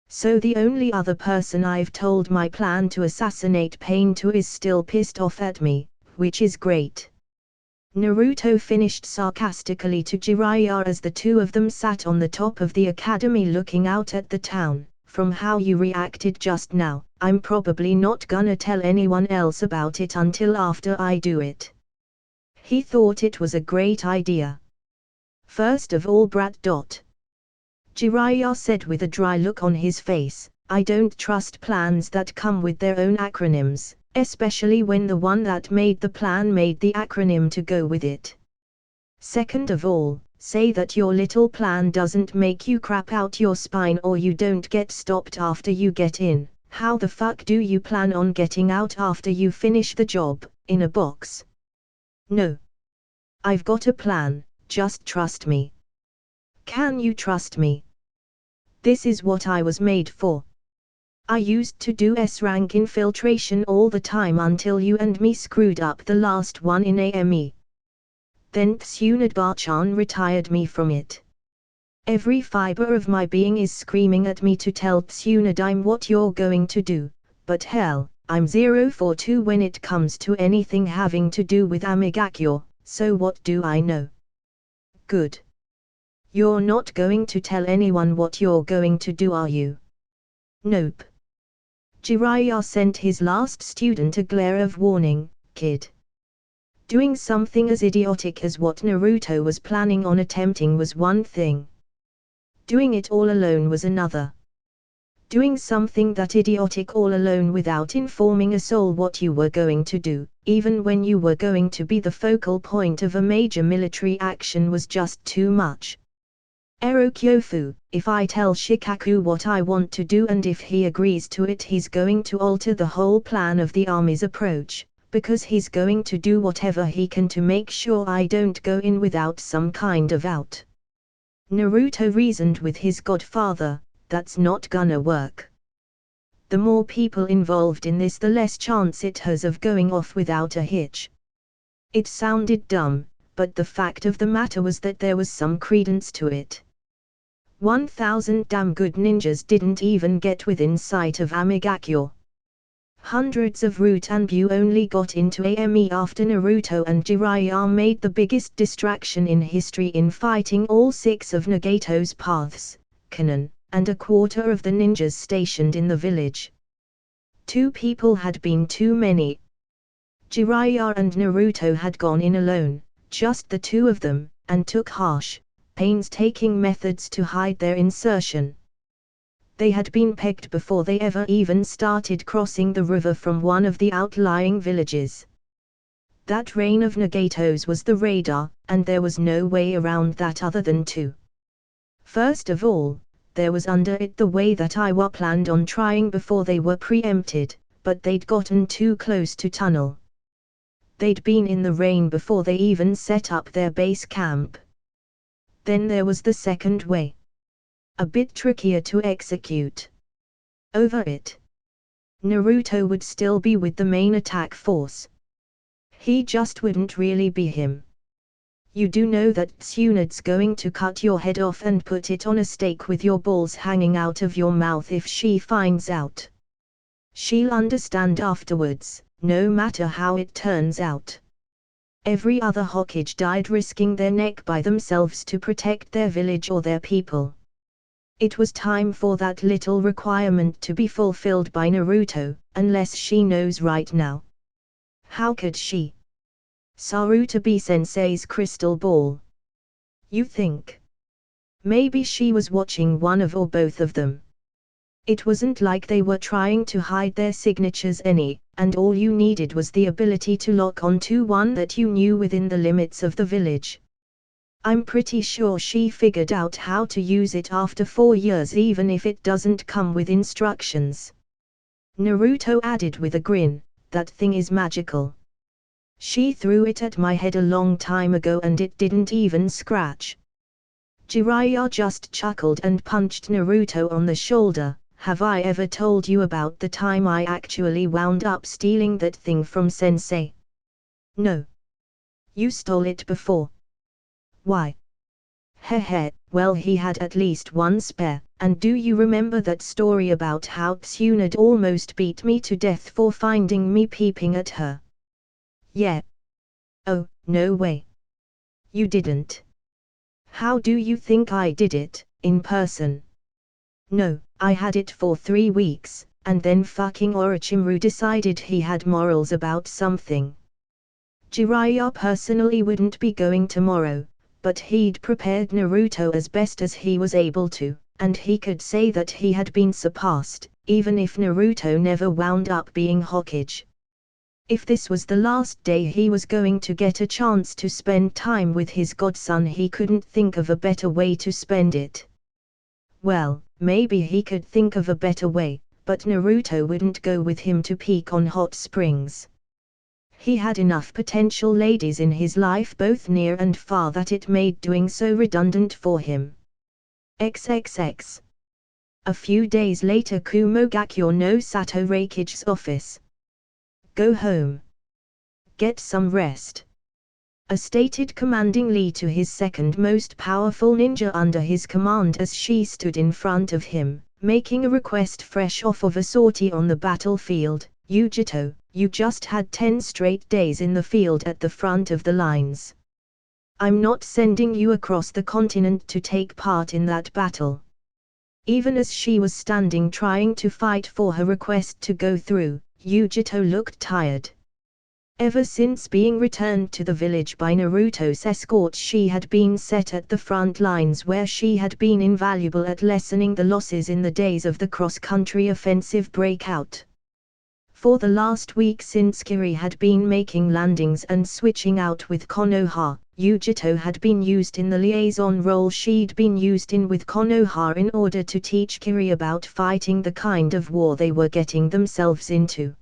So the only other person I've told my plan to assassinate Pain to is still pissed off at me, which is great. Naruto finished sarcastically to Jiraiya as the 2 of them sat on the top of the academy looking out at the town. From how you reacted just now, I'm probably not gonna tell anyone else about it until after I do it. He thought it was a great idea. First of all, Brat. Jiraiya said with a dry look on his face, I don't trust plans that come with their own acronyms, Especially when the one that made the plan made the acronym to go with it. Second of all, say that your little plan doesn't make you crap out your spine or you don't get stopped after you get in. How the fuck do you plan on getting out after you finish the job, in a box? No. I've got a plan, just trust me. Can you trust me? This is what I was made for. I used to do S-rank infiltration all the time until you and me screwed up the last one in AME. Then Tsunade-chan retired me from it. Every fiber of my being is screaming at me to tell Tsunade I'm what you're going to do, but hell, I'm 042 when it comes to anything having to do with Amigakure, so what do I know? Good. You're not going to tell anyone what you're going to do, are you? Nope. Jiraiya sent his last student a glare of warning, kid. Doing something as idiotic as what Naruto was planning on attempting was one thing. Doing it all alone was another. Doing something that idiotic all alone without informing a soul what you were going to do, even when you were going to be the focal point of a major military action, was just too much. Erokyofu, if I tell Shikaku what I want to do and if he agrees to it, he's going to alter the whole plan of the army's approach, because he's going to do whatever he can to make sure I don't go in without some kind of out. Naruto reasoned with his godfather, that's not gonna work. The more people involved in this, the less chance it has of going off without a hitch. It sounded dumb, but the fact of the matter was that there was some credence to it. 1,000 damn good ninjas didn't even get within sight of Amigakure. Hundreds of Root and Bu only got into AME after Naruto and Jiraiya made the biggest distraction in history in fighting all 6 of Nagato's paths, Kanon, and a quarter of the ninjas stationed in the village. 2 people had been too many. Jiraiya and Naruto had gone in alone, just the 2 of them, and took harsh, painstaking methods to hide their insertion. They had been pegged before they ever even started crossing the river from one of the outlying villages. That reign of Nagatos was the radar, and there was no way around that other than to. First of all, there was under it the way that Iwa planned on trying before they were preempted, but they'd gotten too close to tunnel. They'd been in the rain before they even set up their base camp. Then there was the second way. A bit trickier to execute. Over it, Naruto would still be with the main attack force. He just wouldn't really be him. You do know that Tsunade's going to cut your head off and put it on a stake with your balls hanging out of your mouth if she finds out. She'll understand afterwards, no matter how it turns out. Every other Hokage died risking their neck by themselves to protect their village or their people. It was time for that little requirement to be fulfilled by Naruto, unless she knows right now. How could she? Sarutobi-sensei's crystal ball. You think? Maybe she was watching one of or both of them. It wasn't like they were trying to hide their signatures any, and all you needed was the ability to lock onto one that you knew within the limits of the village. I'm pretty sure she figured out how to use it after 4 years, even if it doesn't come with instructions. Naruto added with a grin, that thing is magical. She threw it at my head a long time ago and it didn't even scratch. Jiraiya just chuckled and punched Naruto on the shoulder. Have I ever told you about the time I actually wound up stealing that thing from Sensei? No. You stole it before. Why? Heh, well, he had at least one spare, and do you remember that story about how Tsunade almost beat me to death for finding me peeping at her? Yeah. Oh, no way. You didn't. How do you think I did it, in person? No, I had it for 3 weeks, and then fucking Orochimaru decided he had morals about something. Jiraiya personally wouldn't be going tomorrow, but he'd prepared Naruto as best as he was able to, and he could say that he had been surpassed, even if Naruto never wound up being Hokage. If this was the last day he was going to get a chance to spend time with his godson, he couldn't think of a better way to spend it. Well, maybe he could think of a better way, but Naruto wouldn't go with him to peek on hot springs. He had enough potential ladies in his life both near and far that it made doing so redundant for him. XXX. A few days later, Kumogakyo no Sato Reikige's office. Go home. Get some rest. A stated commandingly to his second most powerful ninja under his command as she stood in front of him, making a request fresh off of a sortie on the battlefield. Yujito, you just had 10 straight days in the field at the front of the lines. I'm not sending you across the continent to take part in that battle. Even as she was standing trying to fight for her request to go through, Yujito looked tired. Ever since being returned to the village by Naruto's escort, she had been set at the front lines where she had been invaluable at lessening the losses in the days of the cross-country offensive breakout. For the last week since Kiri had been making landings and switching out with Konoha, Yujito had been used in the liaison role she'd been used in with Konoha in order to teach Kiri about fighting the kind of war they were getting themselves into.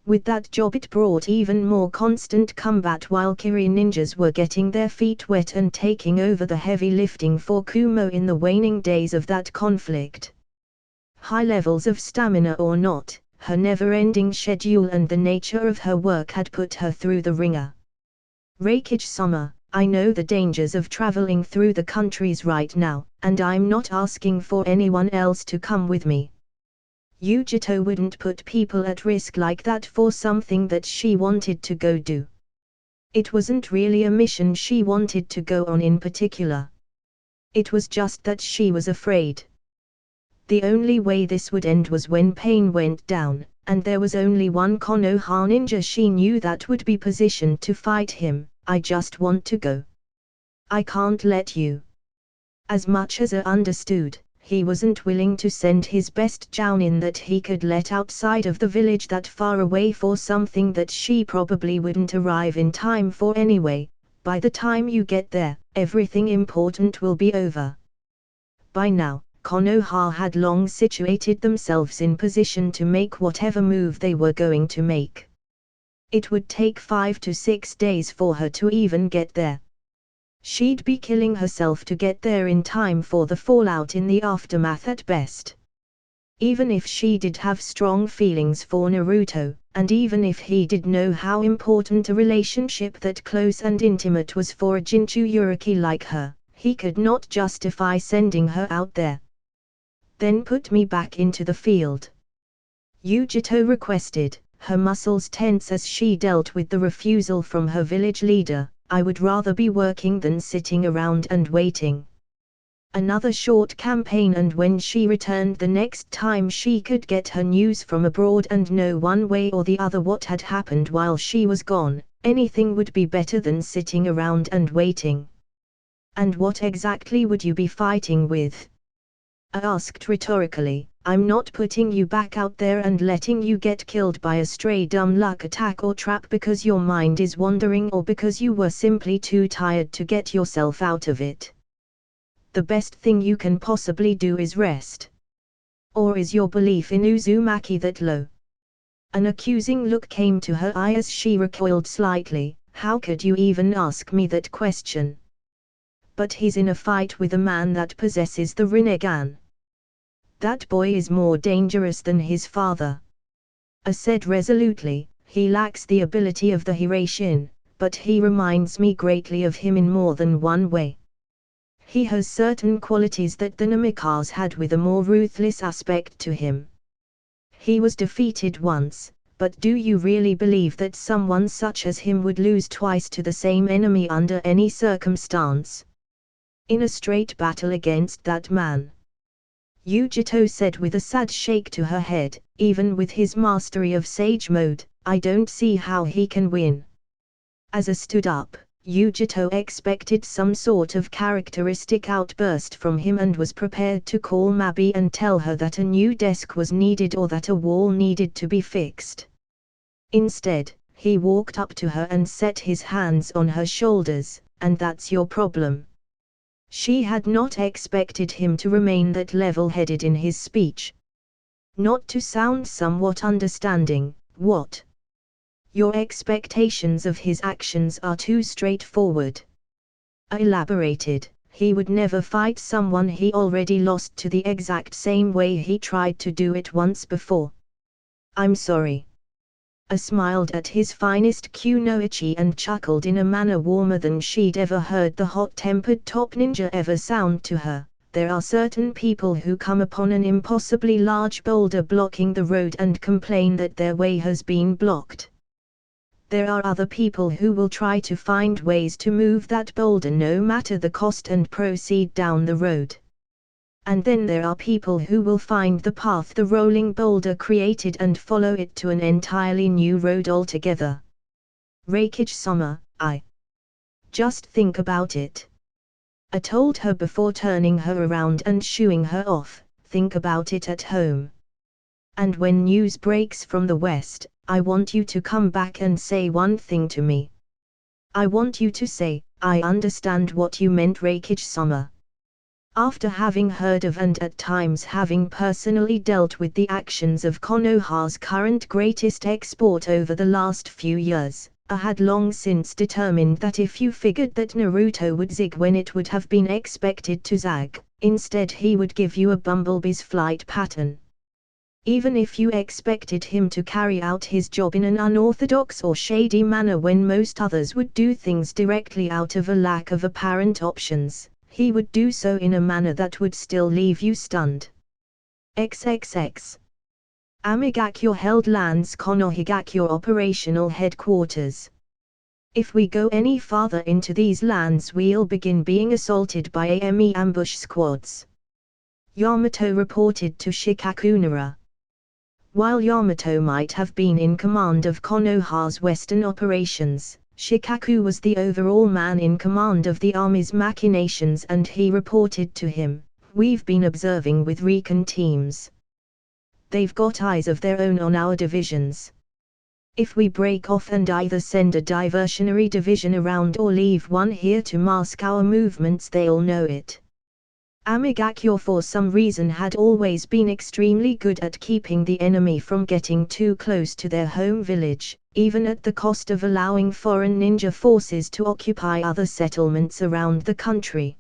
With that job it brought even more constant combat while Kiri ninjas were getting their feet wet and taking over the heavy lifting for Kumo in the waning days of that conflict. High levels of stamina or not, her never-ending schedule and the nature of her work had put her through the ringer. Reikige-sama, I know the dangers of traveling through the countries right now, and I'm not asking for anyone else to come with me. Yujito wouldn't put people at risk like that for something that she wanted to go do. It wasn't really a mission she wanted to go on in particular. It was just that she was afraid. The only way this would end was when pain went down, and there was only one Konoha ninja she knew that would be positioned to fight him. I just want to go. I can't let you. As much as I understood, he wasn't willing to send his best jounin that he could let outside of the village that far away for something that she probably wouldn't arrive in time for anyway. By the time you get there, everything important will be over. By now, Konoha had long situated themselves in position to make whatever move they were going to make. It would take 5 to 6 days for her to even get there. She'd be killing herself to get there in time for the fallout in the aftermath at best. Even if she did have strong feelings for Naruto, and even if he did know how important a relationship that close and intimate was for a Jinchuriki like her, he could not justify sending her out there. Then put me back into the field. Yujito requested, her muscles tense as she dealt with the refusal from her village leader. I would rather be working than sitting around and waiting. Another short campaign, and when she returned the next time she could get her news from abroad and know one way or the other what had happened while she was gone, anything would be better than sitting around and waiting. And what exactly would you be fighting with? I asked rhetorically. I'm not putting you back out there and letting you get killed by a stray dumb luck attack or trap because your mind is wandering or because you were simply too tired to get yourself out of it. The best thing you can possibly do is rest. Or is your belief in Uzumaki that low? An accusing look came to her eye as she recoiled slightly. How could you even ask me that question? But he's in a fight with a man that possesses the Rinnegan. That boy is more dangerous than his father. I said resolutely, he lacks the ability of the Hiraishin, but he reminds me greatly of him in more than one way. He has certain qualities that the Namikaze had with a more ruthless aspect to him. He was defeated once, but do you really believe that someone such as him would lose twice to the same enemy under any circumstance? In a straight battle against that man? Yujito said with a sad shake to her head, even with his mastery of Sage Mode, I don't see how he can win. As I stood up, Yujito expected some sort of characteristic outburst from him and was prepared to call Mabi and tell her that a new desk was needed or that a wall needed to be fixed. Instead, he walked up to her and set his hands on her shoulders, and that's your problem. She had not expected him to remain that level-headed in his speech. Not to sound somewhat understanding, what? Your expectations of his actions are too straightforward. I elaborated, he would never fight someone he already lost to the exact same way he tried to do it once before. I'm sorry. I smiled at his finest kunoichi and chuckled in a manner warmer than she'd ever heard the hot-tempered top ninja ever sound to her. There are certain people who come upon an impossibly large boulder blocking the road and complain that their way has been blocked. There are other people who will try to find ways to move that boulder no matter the cost and proceed down the road. And then there are people who will find the path the rolling boulder created and follow it to an entirely new road altogether. Reikage-sama, just think about it. I told her before turning her around and shooing her off, think about it at home. And when news breaks from the West, I want you to come back and say one thing to me. I want you to say, I understand what you meant, Reikage-sama. After having heard of and at times having personally dealt with the actions of Konoha's current greatest export over the last few years, I had long since determined that if you figured that Naruto would zig when it would have been expected to zag, instead he would give you a bumblebee's flight pattern. Even if you expected him to carry out his job in an unorthodox or shady manner when most others would do things directly out of a lack of apparent options, he would do so in a manner that would still leave you stunned. XXX. Amigakure held lands Konohigakure operational headquarters. If we go any farther into these lands we'll begin being assaulted by AME ambush squads. Yamato reported to Shikakunara. While Yamato might have been in command of Konoha's western operations, Shikaku was the overall man in command of the army's machinations and he reported to him, "We've been observing with recon teams. They've got eyes of their own on our divisions. If we break off and either send a diversionary division around or leave one here to mask our movements they'll know it." Amigakure for some reason had always been extremely good at keeping the enemy from getting too close to their home village, even at the cost of allowing foreign ninja forces to occupy other settlements around the country.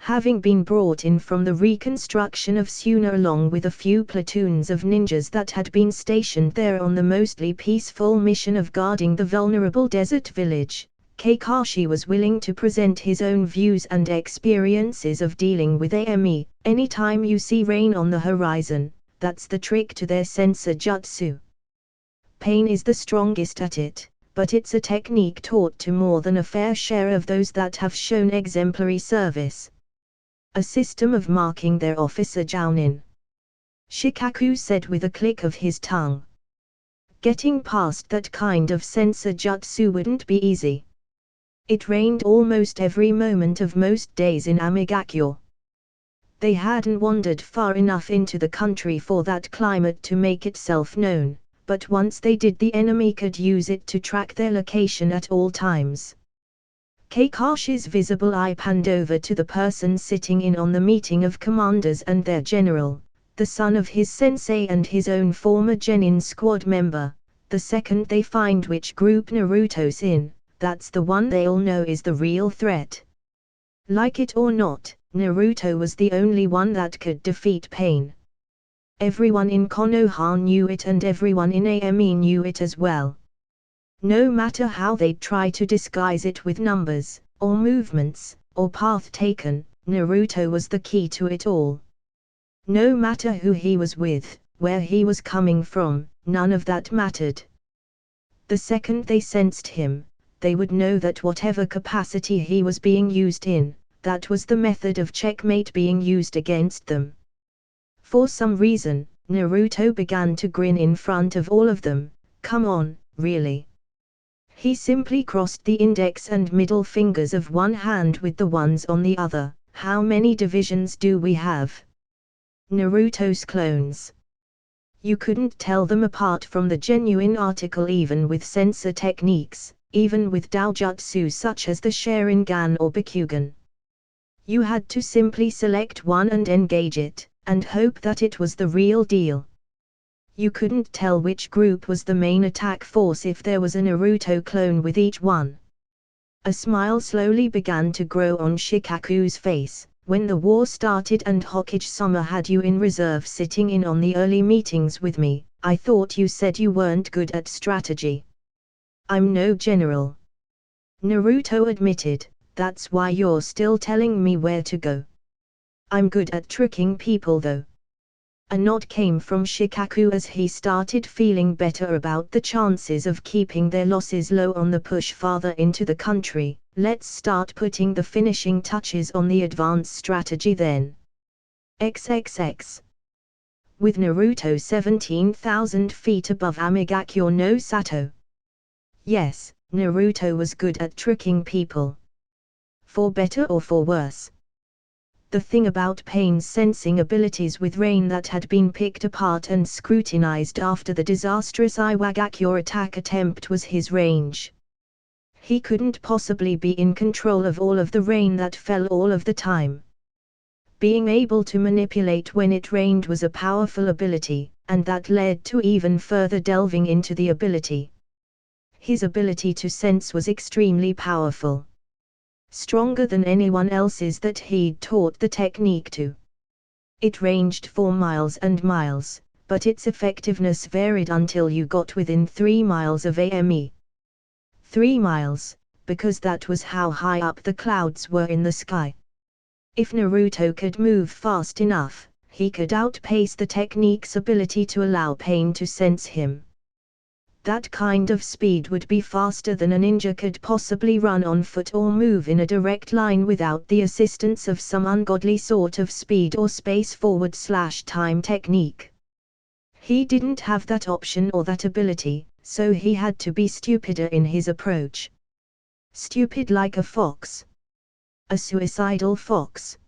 Having been brought in from the reconstruction of Suna along with a few platoons of ninjas that had been stationed there on the mostly peaceful mission of guarding the vulnerable desert village, Kakashi was willing to present his own views and experiences of dealing with AME. Anytime you see rain on the horizon, that's the trick to their sensor jutsu. Pain is the strongest at it, but it's a technique taught to more than a fair share of those that have shown exemplary service. A system of marking their officer jounin, Shikaku said with a click of his tongue. Getting past that kind of sensor jutsu wouldn't be easy. It rained almost every moment of most days in Amigakure. They hadn't wandered far enough into the country for that climate to make itself known, but once they did the enemy could use it to track their location at all times. Kakashi's visible eye panned over to the person sitting in on the meeting of commanders and their general, the son of his sensei and his own former genin squad member. The second they find which group Naruto's in, that's the one they'll know is the real threat. Like it or not, Naruto was the only one that could defeat Pain. Everyone in Konoha knew it and everyone in AME knew it as well. No matter how they'd try to disguise it with numbers, or movements, or path taken, Naruto was the key to it all. No matter who he was with, where he was coming from, none of that mattered. The second they sensed him, they would know that whatever capacity he was being used in, that was the method of checkmate being used against them. For some reason, Naruto began to grin in front of all of them. Come on, really? He simply crossed the index and middle fingers of one hand with the ones on the other. How many divisions do we have? Naruto's clones. You couldn't tell them apart from the genuine article even with sensor techniques, even with doujutsu such as the Sharingan or Bakugan. You had to simply select one and engage it, and hope that it was the real deal. You couldn't tell which group was the main attack force if there was a Naruto clone with each one. A smile slowly began to grow on Shikaku's face. When the war started and Hokage-sama had you in reserve sitting in on the early meetings with me, I thought you said you weren't good at strategy. I'm no general. Naruto admitted, that's why you're still telling me where to go. I'm good at tricking people though. A nod came from Shikaku as he started feeling better about the chances of keeping their losses low on the push farther into the country. Let's start putting the finishing touches on the advanced strategy then. XXX. With Naruto 17,000 feet above Amigakure no Sato. Yes, Naruto was good at tricking people. For better or for worse. The thing about Pain's sensing abilities with Rain that had been picked apart and scrutinized after the disastrous Iwagakure attack attempt was his range. He couldn't possibly be in control of all of the rain that fell all of the time. Being able to manipulate when it rained was a powerful ability, and that led to even further delving into the ability. His ability to sense was extremely powerful. Stronger than anyone else's that he'd taught the technique to. It ranged for miles and miles, but its effectiveness varied until you got within 3 miles of AME. 3 miles, because that was how high up the clouds were in the sky. If Naruto could move fast enough, he could outpace the technique's ability to allow Pain to sense him. That kind of speed would be faster than a ninja could possibly run on foot or move in a direct line without the assistance of some ungodly sort of speed or space forward/time technique. He didn't have that option or that ability, so he had to be stupider in his approach. Stupid like a fox. A suicidal fox.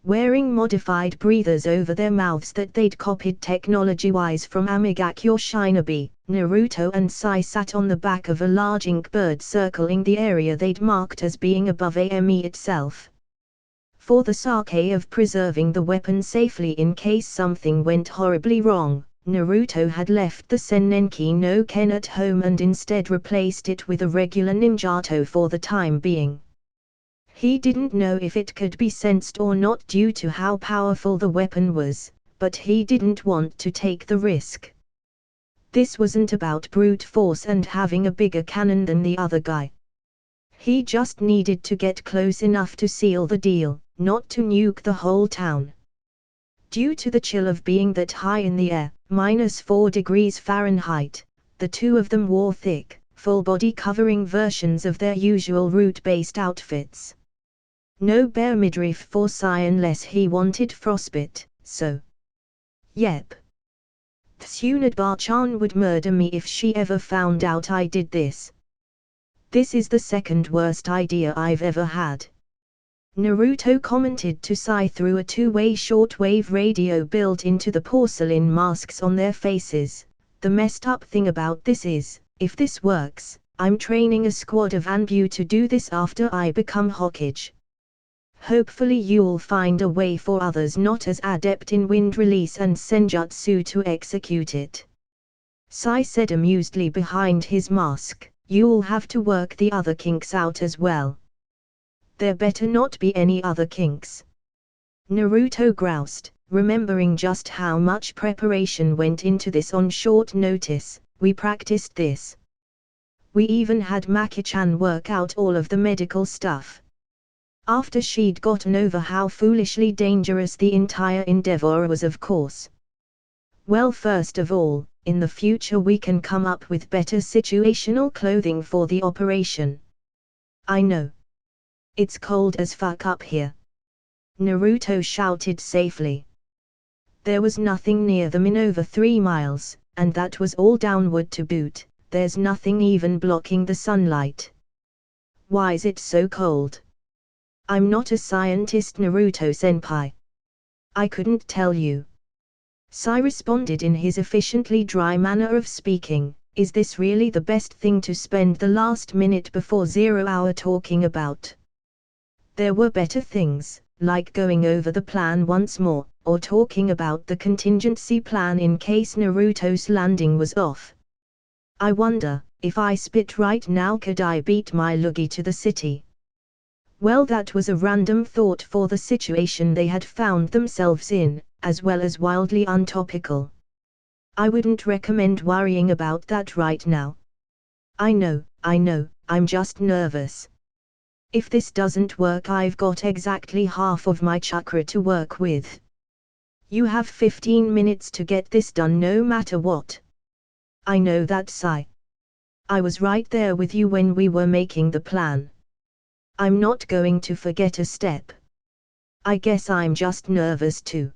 Wearing modified breathers over their mouths that they'd copied technology-wise from Amigakure Shinobi, Naruto and Sai sat on the back of a large ink bird circling the area they'd marked as being above AME itself. For the sake of preserving the weapon safely in case something went horribly wrong, Naruto had left the Sennenki no Ken at home and instead replaced it with a regular ninjato for the time being. He didn't know if it could be sensed or not due to how powerful the weapon was, but he didn't want to take the risk. This wasn't about brute force and having a bigger cannon than the other guy. He just needed to get close enough to seal the deal, not to nuke the whole town. Due to the chill of being that high in the air, -4 degrees Fahrenheit, the two of them wore thick, full-body covering versions of their usual root-based outfits. No bare midriff for Sai unless he wanted frostbite, so. Yep. Tsunade-chan would murder me if she ever found out I did this. This is the second worst idea I've ever had. Naruto commented to Sai through a two-way shortwave radio built into the porcelain masks on their faces. The messed up thing about this is, if this works, I'm training a squad of Anbu to do this after I become Hokage. Hopefully you'll find a way for others not as adept in wind release and senjutsu to execute it. Sai said amusedly behind his mask, you'll have to work the other kinks out as well. There better not be any other kinks. Naruto groused, remembering just how much preparation went into this on short notice. We practiced this. We even had Maki-chan work out all of the medical stuff. After she'd gotten over how foolishly dangerous the entire endeavor was, of course. Well, first of all, in the future we can come up with better situational clothing for the operation. I know. It's cold as fuck up here. Naruto shouted safely. There was nothing near them in over 3 miles, and that was all downward to boot. There's nothing even blocking the sunlight. Why's it so cold? I'm not a scientist, Naruto-senpai. I couldn't tell you. Sai responded in his efficiently dry manner of speaking. Is this really the best thing to spend the last minute before 0 hour talking about? There were better things, like going over the plan once more, or talking about the contingency plan in case Naruto's landing was off. I wonder, if I spit right now could I beat my Lugi to the city? Well, that was a random thought for the situation they had found themselves in, as well as wildly untopical. I wouldn't recommend worrying about that right now. I know, I'm just nervous. If this doesn't work, I've got exactly half of my chakra to work with. You have 15 minutes to get this done no matter what. I know that, Sai. I was right there with you when we were making the plan. I'm not going to forget a step. I guess I'm just nervous too.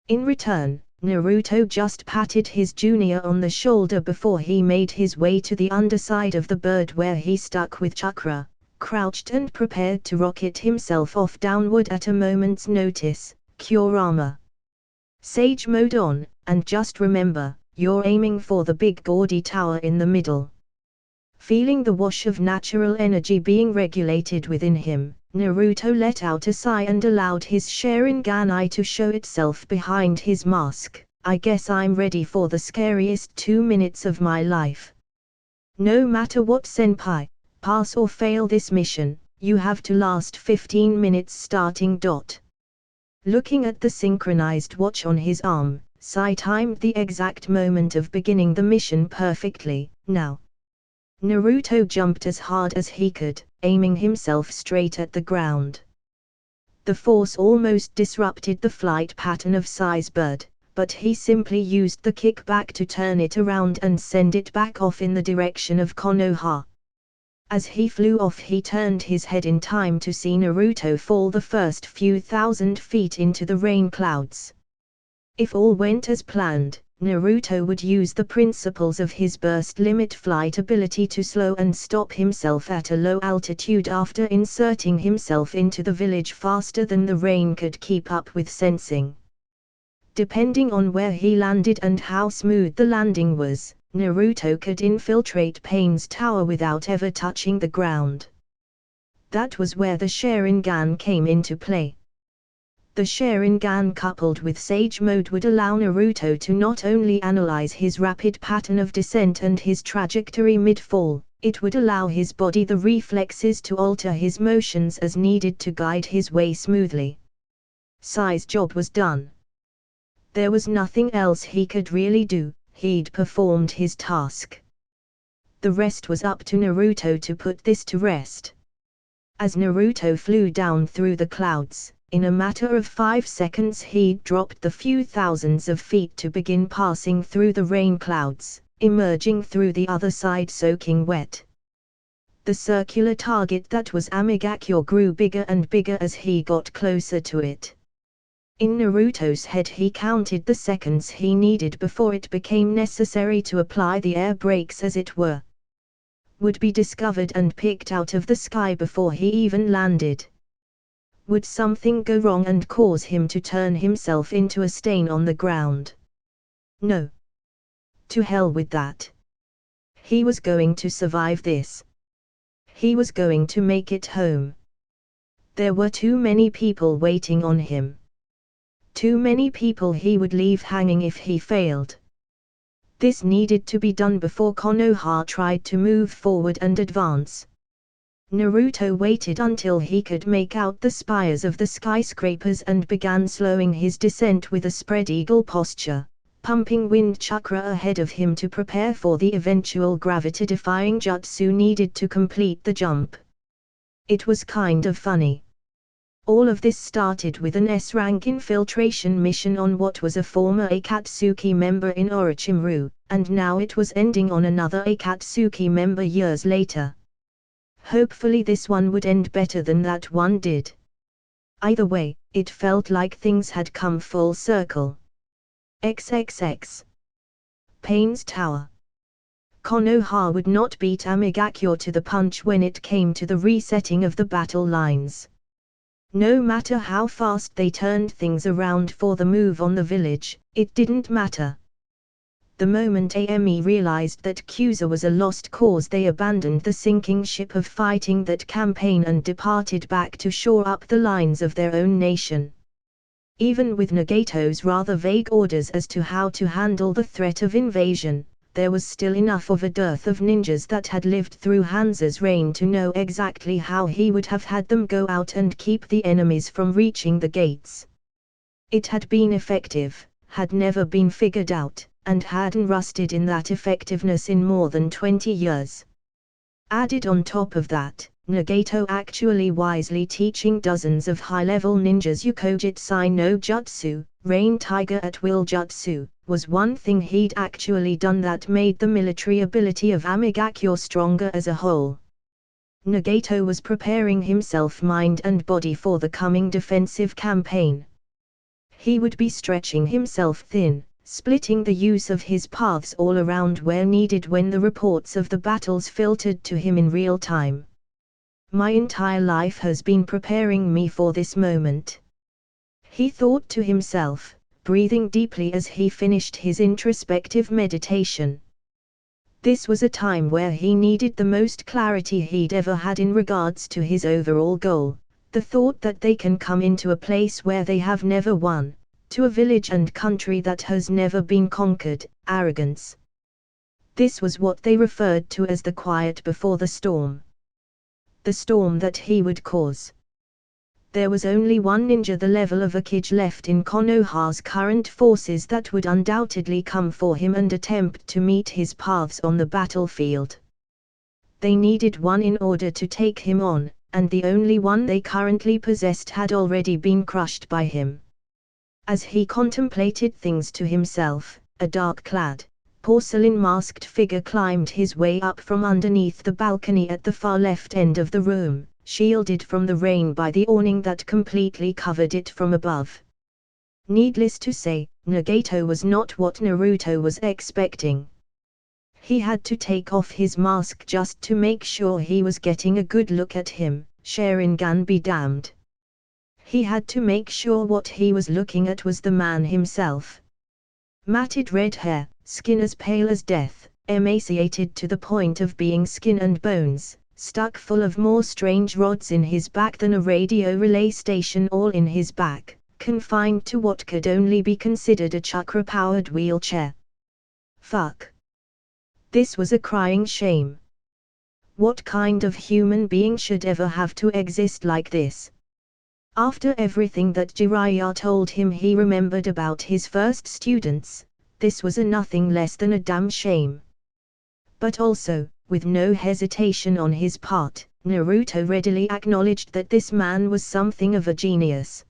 In return, Naruto just patted his junior on the shoulder before he made his way to the underside of the bird where he stuck with chakra, crouched and prepared to rocket himself off downward at a moment's notice. Kurama. Sage mode on, and just remember, you're aiming for the big gaudy tower in the middle. Feeling the wash of natural energy being regulated within him, Naruto let out a sigh and allowed his Sharingan eye to show itself behind his mask. I guess I'm ready for the scariest 2 minutes of my life. No matter what, senpai, pass or fail this mission, you have to last 15 minutes starting. Looking at the synchronized watch on his arm, Sai timed the exact moment of beginning the mission perfectly. Now. Naruto jumped as hard as he could, aiming himself straight at the ground. The force almost disrupted the flight pattern of Sai's bird, but he simply used the kickback to turn it around and send it back off in the direction of Konoha. As he flew off, he turned his head in time to see Naruto fall the first few thousand feet into the rain clouds. If all went as planned, Naruto would use the principles of his burst limit flight ability to slow and stop himself at a low altitude after inserting himself into the village faster than the rain could keep up with sensing. Depending on where he landed and how smooth the landing was, Naruto could infiltrate Pain's tower without ever touching the ground. That was where the Sharingan came into play. The Sharingan coupled with Sage Mode would allow Naruto to not only analyze his rapid pattern of descent and his trajectory mid-fall, it would allow his body the reflexes to alter his motions as needed to guide his way smoothly. Sai's job was done. There was nothing else he could really do, he'd performed his task. The rest was up to Naruto to put this to rest. As Naruto flew down through the clouds, in a matter of 5 seconds he'd dropped the few thousands of feet to begin passing through the rain clouds, emerging through the other side soaking wet. The circular target that was Amigakure grew bigger and bigger as he got closer to it. In Naruto's head he counted the seconds he needed before it became necessary to apply the air brakes, as it were. Would be discovered and picked out of the sky before he even landed. Would something go wrong and cause him to turn himself into a stain on the ground? No. To hell with that. He was going to survive this. He was going to make it home. There were too many people waiting on him. Too many people he would leave hanging if he failed. This needed to be done before Konoha tried to move forward and advance. Naruto waited until he could make out the spires of the skyscrapers and began slowing his descent with a spread eagle posture, pumping wind chakra ahead of him to prepare for the eventual gravity-defying jutsu needed to complete the jump. It was kind of funny. All of this started with an S-rank infiltration mission on what was a former Akatsuki member in Orochimaru, and now it was ending on another Akatsuki member years later. Hopefully this one would end better than that one did. Either way, it felt like things had come full circle. XXX. Pain's Tower. Konoha would not beat Amigakure to the punch when it came to the resetting of the battle lines. No matter how fast they turned things around for the move on the village, It didn't matter. The moment Ame realized that Kyuza was a lost cause, they abandoned the sinking ship of fighting that campaign and departed back to shore up the lines of their own nation. Even with Nagato's rather vague orders as to how to handle the threat of invasion, there was still enough of a dearth of ninjas that had lived through Hanza's reign to know exactly how he would have had them go out and keep the enemies from reaching the gates. It had been effective, had never been figured out, and hadn't rusted in that effectiveness in more than 20 years. Added on top of that, Nagato actually wisely teaching dozens of high-level ninjas Yukojutsu no Jutsu, Rain Tiger at Will Jutsu, was one thing he'd actually done that made the military ability of Amigakure stronger as a whole. Nagato was preparing himself mind and body for the coming defensive campaign. He would be stretching himself thin, splitting the use of his paths all around where needed when the reports of the battles filtered to him in real time. My entire life has been preparing me for this moment, he thought to himself, breathing deeply as he finished his introspective meditation. This was a time where he needed the most clarity he'd ever had in regards to his overall goal, the thought that they can come into a place where they have never won, to a village and country that has never been conquered, arrogance. This was what they referred to as the quiet before the storm. The storm that he would cause. There was only one ninja the level of Akage left in Konoha's current forces that would undoubtedly come for him and attempt to meet his paths on the battlefield. They needed one in order to take him on, and the only one they currently possessed had already been crushed by him. As he contemplated things to himself, a dark-clad, porcelain-masked figure climbed his way up from underneath the balcony at the far left end of the room, shielded from the rain by the awning that completely covered it from above. Needless to say, Nagato was not what Naruto was expecting. He had to take off his mask just to make sure he was getting a good look at him, Sharingan be damned. He had to make sure what he was looking at was the man himself. Matted red hair, skin as pale as death, emaciated to the point of being skin and bones, stuck full of more strange rods in his back than a radio relay station all in his back, confined to what could only be considered a chakra-powered wheelchair. Fuck. This was a crying shame. What kind of human being should ever have to exist like this? After everything that Jiraiya told him he remembered about his first students, this was a nothing less than a damn shame. But also, with no hesitation on his part, Naruto readily acknowledged that this man was something of a genius.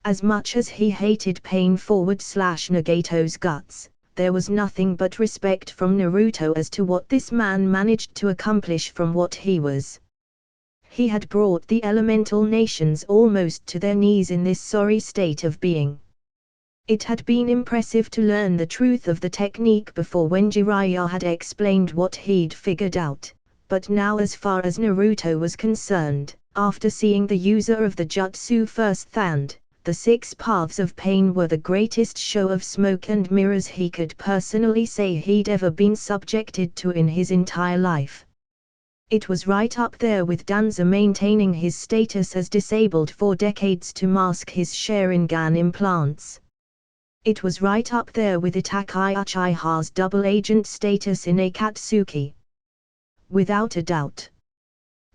As much as he hated Pain/Nagato's guts, there was nothing but respect from Naruto as to what this man managed to accomplish from what he was. He had brought the elemental nations almost to their knees in this sorry state of being. It had been impressive to learn the truth of the technique before when Jiraiya had explained what he'd figured out, but now as far as Naruto was concerned, after seeing the user of the jutsu firsthand, the 6 paths of pain were the greatest show of smoke and mirrors he could personally say he'd ever been subjected to in his entire life. It was right up there with Danza maintaining his status as disabled for decades to mask his Sharingan implants. It was right up there with Itachi Uchiha's double agent status in Akatsuki. Without a doubt.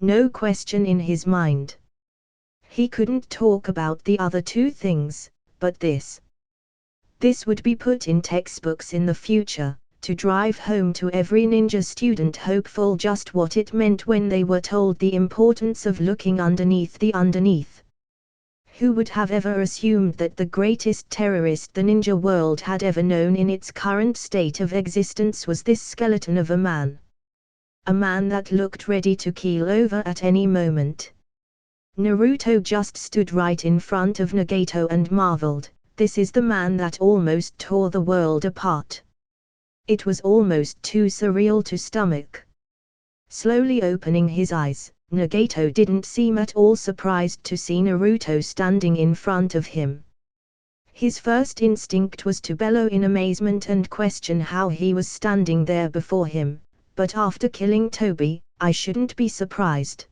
No question in his mind. He couldn't talk about the other 2 things, but this. This would be put in textbooks in the future, to drive home to every ninja student hopeful just what it meant when they were told the importance of looking underneath the underneath. Who would have ever assumed that the greatest terrorist the ninja world had ever known in its current state of existence was this skeleton of a man? A man that looked ready to keel over at any moment. Naruto just stood right in front of Nagato and marveled, this is the man that almost tore the world apart. It was almost too surreal to stomach. Slowly opening his eyes, Nagato didn't seem at all surprised to see Naruto standing in front of him. His first instinct was to bellow in amazement and question how he was standing there before him, but after killing Toby, I shouldn't be surprised.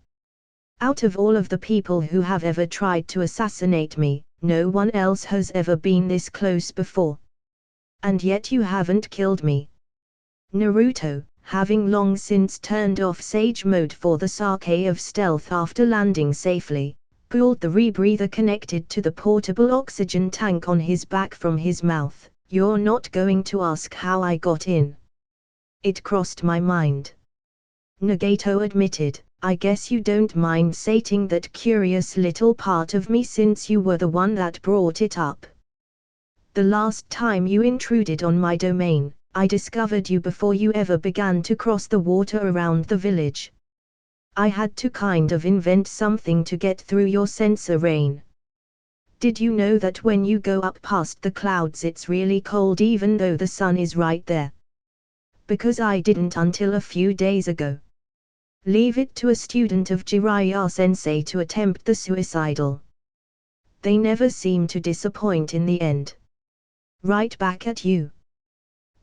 Out of all of the people who have ever tried to assassinate me, no one else has ever been this close before. And yet you haven't killed me. Naruto, having long since turned off Sage Mode for the sake of stealth after landing safely, pulled the rebreather connected to the portable oxygen tank on his back from his mouth. You're not going to ask how I got in? It crossed my mind. Nagato admitted, I guess you don't mind sating that curious little part of me since you were the one that brought it up. The last time you intruded on my domain, I discovered you before you ever began to cross the water around the village. I had to kind of invent something to get through your sensor rain. Did you know that when you go up past the clouds it's really cold even though the sun is right there? Because I didn't until a few days ago. Leave it to a student of Jiraiya Sensei to attempt the suicidal. They never seem to disappoint in the end. Right back at you.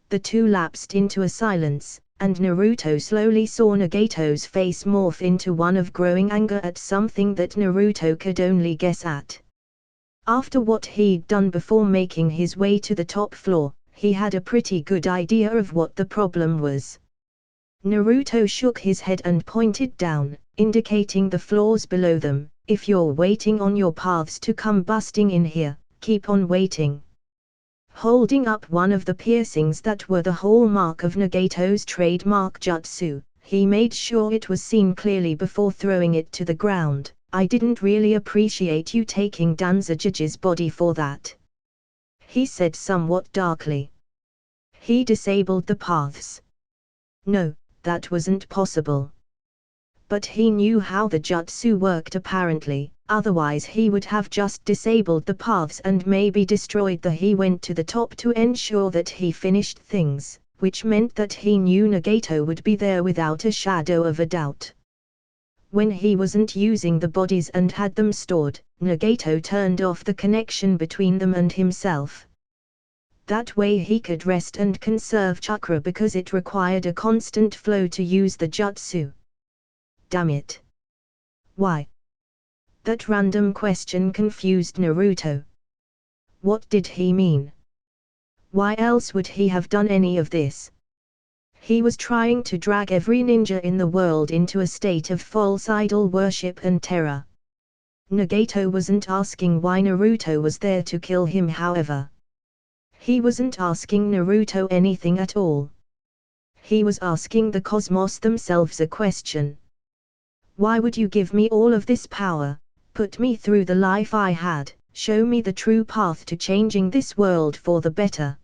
The two lapsed into a silence, and Naruto slowly saw Nagato's face morph into one of growing anger at something that Naruto could only guess at. After what he'd done before making his way to the top floor, he had a pretty good idea of what the problem was. Naruto shook his head and pointed down, indicating the floors below them. If you're waiting on your paths to come busting in here, keep on waiting. Holding up one of the piercings that were the hallmark of Nagato's trademark jutsu, he made sure it was seen clearly before throwing it to the ground. I didn't really appreciate you taking Danzaji's body for that, he said somewhat darkly. He disabled the paths. No, that wasn't possible. But he knew how the jutsu worked apparently, otherwise he would have just disabled the paths and maybe destroyed the. He went to the top to ensure that he finished things, which meant that he knew Nagato would be there without a shadow of a doubt. When he wasn't using the bodies and had them stored, Nagato turned off the connection between them and himself. That way he could rest and conserve chakra because it required a constant flow to use the jutsu. Damn it. Why? That random question confused Naruto. What did he mean? Why else would he have done any of this? He was trying to drag every ninja in the world into a state of false idol worship and terror. Nagato wasn't asking why Naruto was there to kill him, however. He wasn't asking Naruto anything at all. He was asking the cosmos themselves a question. Why would you give me all of this power, put me through the life I had, show me the true path to changing this world for the better?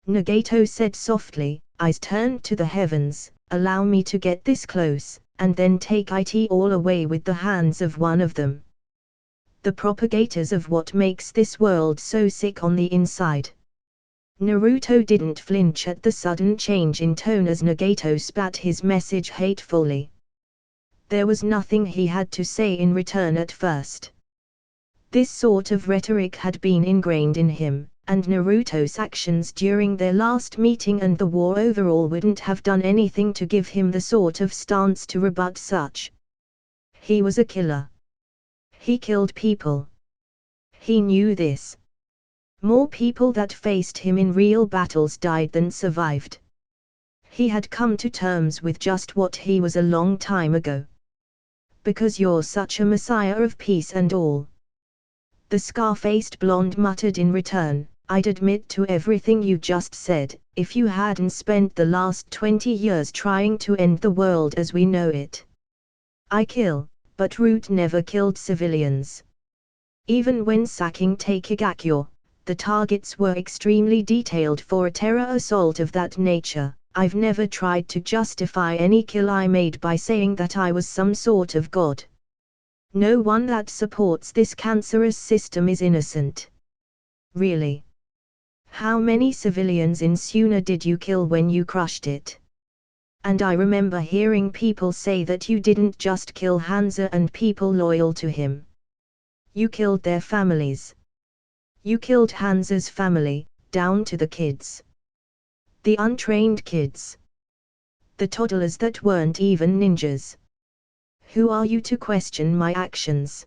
Nagato said softly, eyes turned to the heavens, allow me to get this close, and then take it all away with the hands of one of them. The propagators of what makes this world so sick on the inside. Naruto didn't flinch at the sudden change in tone as Nagato spat his message hatefully. There was nothing he had to say in return at first. This sort of rhetoric had been ingrained in him, and Naruto's actions during their last meeting and the war overall wouldn't have done anything to give him the sort of stance to rebut such. He was a killer. He killed people. He knew this. More people that faced him in real battles died than survived. He had come to terms with just what he was a long time ago. Because you're such a messiah of peace and all. The scar-faced blonde muttered in return, I'd admit to everything you just said, if you hadn't spent the last 20 years trying to end the world as we know it. I kill, but Root never killed civilians. Even when sacking Takegakure, the targets were extremely detailed for a terror assault of that nature. I've never tried to justify any kill I made by saying that I was some sort of god. No one that supports this cancerous system is innocent. Really? How many civilians in Suna did you kill when you crushed it? And I remember hearing people say that you didn't just kill Hanzo and people loyal to him. You killed their families. You killed Hansa's family, down to the kids. The untrained kids. The toddlers that weren't even ninjas. Who are you to question my actions?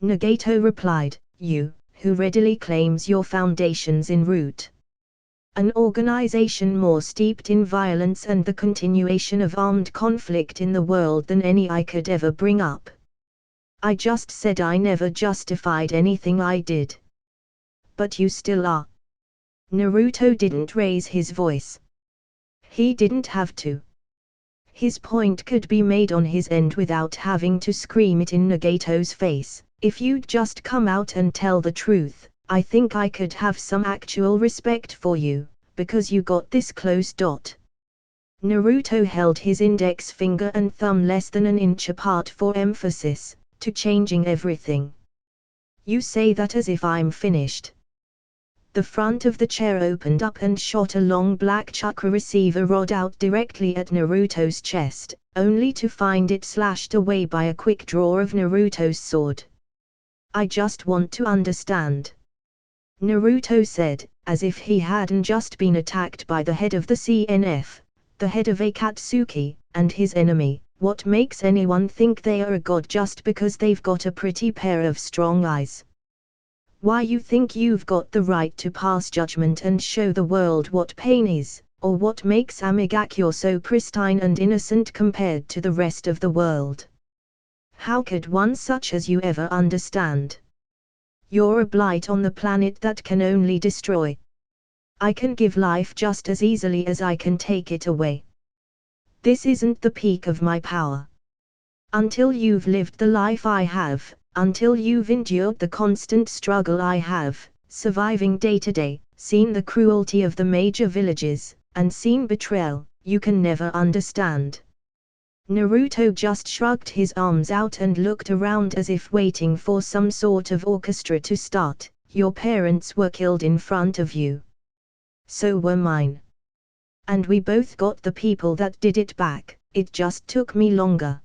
Nagato replied, you, who readily claims your foundations in root. An organization more steeped in violence and the continuation of armed conflict in the world than any I could ever bring up. I just said I never justified anything I did. But you still are. Naruto didn't raise his voice. He didn't have to. His point could be made on his end without having to scream it in Nagato's face. If you'd just come out and tell the truth, I think I could have some actual respect for you, because you got this close. Naruto held his index finger and thumb less than an inch apart for emphasis, to changing everything. You say that as if I'm finished. The front of the chair opened up and shot a long black chakra receiver rod out directly at Naruto's chest, only to find it slashed away by a quick draw of Naruto's sword. I just want to understand. Naruto said, as if he hadn't just been attacked by the head of the CNF, the head of Akatsuki, and his enemy. What makes anyone think they are a god just because they've got a pretty pair of strong eyes? Why you think you've got the right to pass judgment and show the world what pain is, or what makes Amigakure so pristine and innocent compared to the rest of the world? How could one such as you ever understand? You're a blight on the planet that can only destroy. I can give life just as easily as I can take it away. This isn't the peak of my power. Until you've lived the life I have, until you've endured the constant struggle I have, surviving day to day, seen the cruelty of the major villages, and seen betrayal, you can never understand. Naruto just shrugged his arms out and looked around as if waiting for some sort of orchestra to start. Your parents were killed in front of you. So were mine. And we both got the people that did it back, it just took me longer.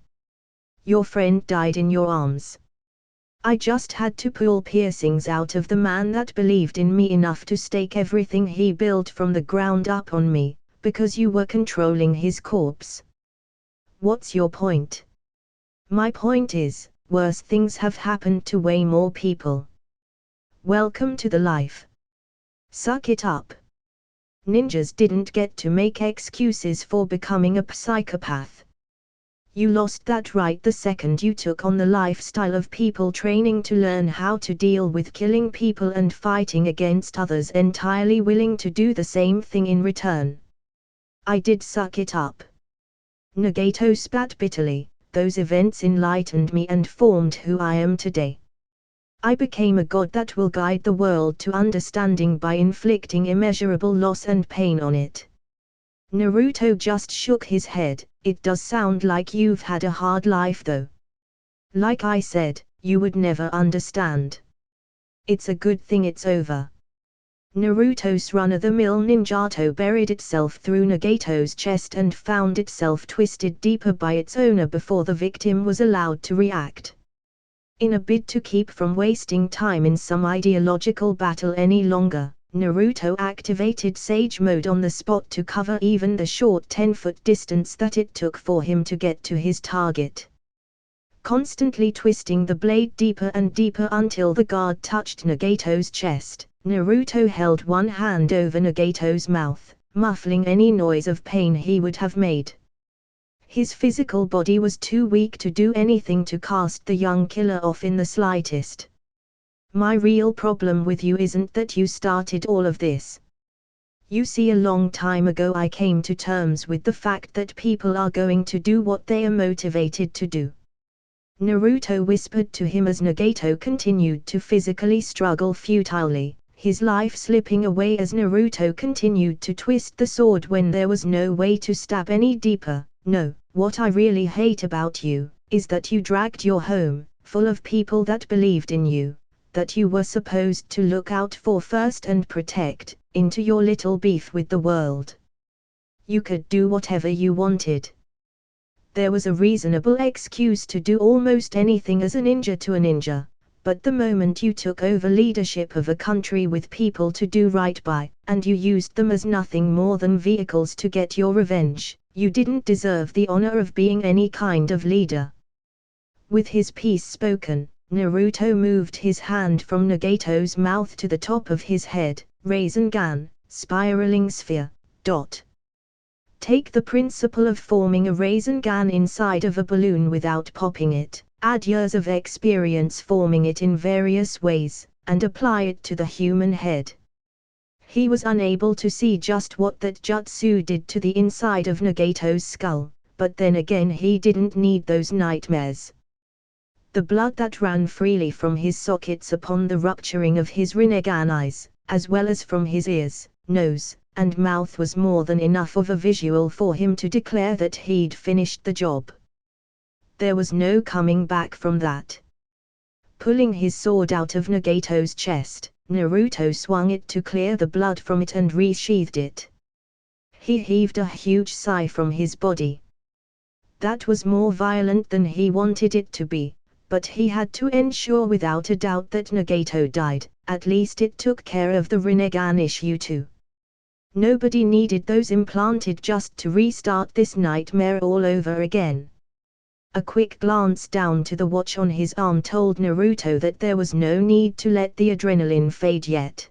Your friend died in your arms. I just had to pull piercings out of the man that believed in me enough to stake everything he built from the ground up on me, because you were controlling his corpse. What's your point? My point is, worse things have happened to way more people. Welcome to the life. Suck it up. Ninjas didn't get to make excuses for becoming a psychopath. You lost that right the second you took on the lifestyle of people training to learn how to deal with killing people and fighting against others entirely willing to do the same thing in return. I did suck it up. Nagato spat bitterly. Those events enlightened me and formed who I am today. I became a god that will guide the world to understanding by inflicting immeasurable loss and pain on it. Naruto just shook his head. It does sound like you've had a hard life though. Like I said, you would never understand. It's a good thing it's over. Naruto's run-of-the-mill ninjato buried itself through Nagato's chest and found itself twisted deeper by its owner before the victim was allowed to react. In a bid to keep from wasting time in some ideological battle any longer, Naruto activated Sage Mode on the spot to cover even the short 10-foot distance that it took for him to get to his target. Constantly twisting the blade deeper and deeper until the guard touched Nagato's chest, Naruto held one hand over Nagato's mouth, muffling any noise of pain he would have made. His physical body was too weak to do anything to cast the young killer off in the slightest. My real problem with you isn't that you started all of this. You see, a long time ago I came to terms with the fact that people are going to do what they are motivated to do. Naruto whispered to him as Nagato continued to physically struggle futilely, his life slipping away as Naruto continued to twist the sword when there was no way to stab any deeper. No, what I really hate about you, is that you dragged your home, full of people that believed in you, that you were supposed to look out for first and protect, into your little beef with the world. You could do whatever you wanted. There was a reasonable excuse to do almost anything as a ninja to a ninja, but the moment you took over leadership of a country with people to do right by, and you used them as nothing more than vehicles to get your revenge, you didn't deserve the honor of being any kind of leader. With his piece spoken, Naruto moved his hand from Nagato's mouth to the top of his head, Rasengan, spiraling sphere. Take the principle of forming a Rasengan inside of a balloon without popping it, add years of experience forming it in various ways, and apply it to the human head. He was unable to see just what that jutsu did to the inside of Nagato's skull, but then again he didn't need those nightmares. The blood that ran freely from his sockets upon the rupturing of his Rinnegan eyes, as well as from his ears, nose, and mouth was more than enough of a visual for him to declare that he'd finished the job. There was no coming back from that. Pulling his sword out of Nagato's chest, Naruto swung it to clear the blood from it and resheathed it. He heaved a huge sigh from his body. That was more violent than he wanted it to be, but he had to ensure without a doubt that Nagato died. At least it took care of the Rinnegan issue too. Nobody needed those implanted just to restart this nightmare all over again. A quick glance down to the watch on his arm told Naruto that there was no need to let the adrenaline fade yet.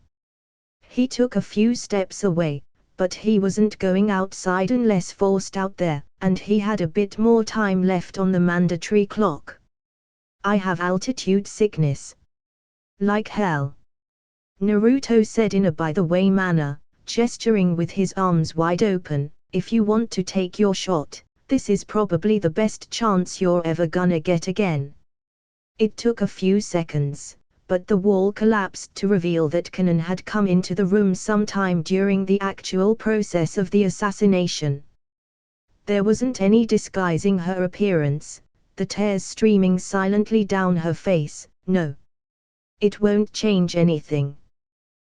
He took a few steps away, but he wasn't going outside unless forced out there, and he had a bit more time left on the mandatory clock. I have altitude sickness. Like hell. Naruto said in a by-the-way manner, gesturing with his arms wide open, if you want to take your shot, this is probably the best chance you're ever gonna get again. It took a few seconds, but the wall collapsed to reveal that Kanon had come into the room sometime during the actual process of the assassination. There wasn't any disguising her appearance, the tears streaming silently down her face. No. It won't change anything,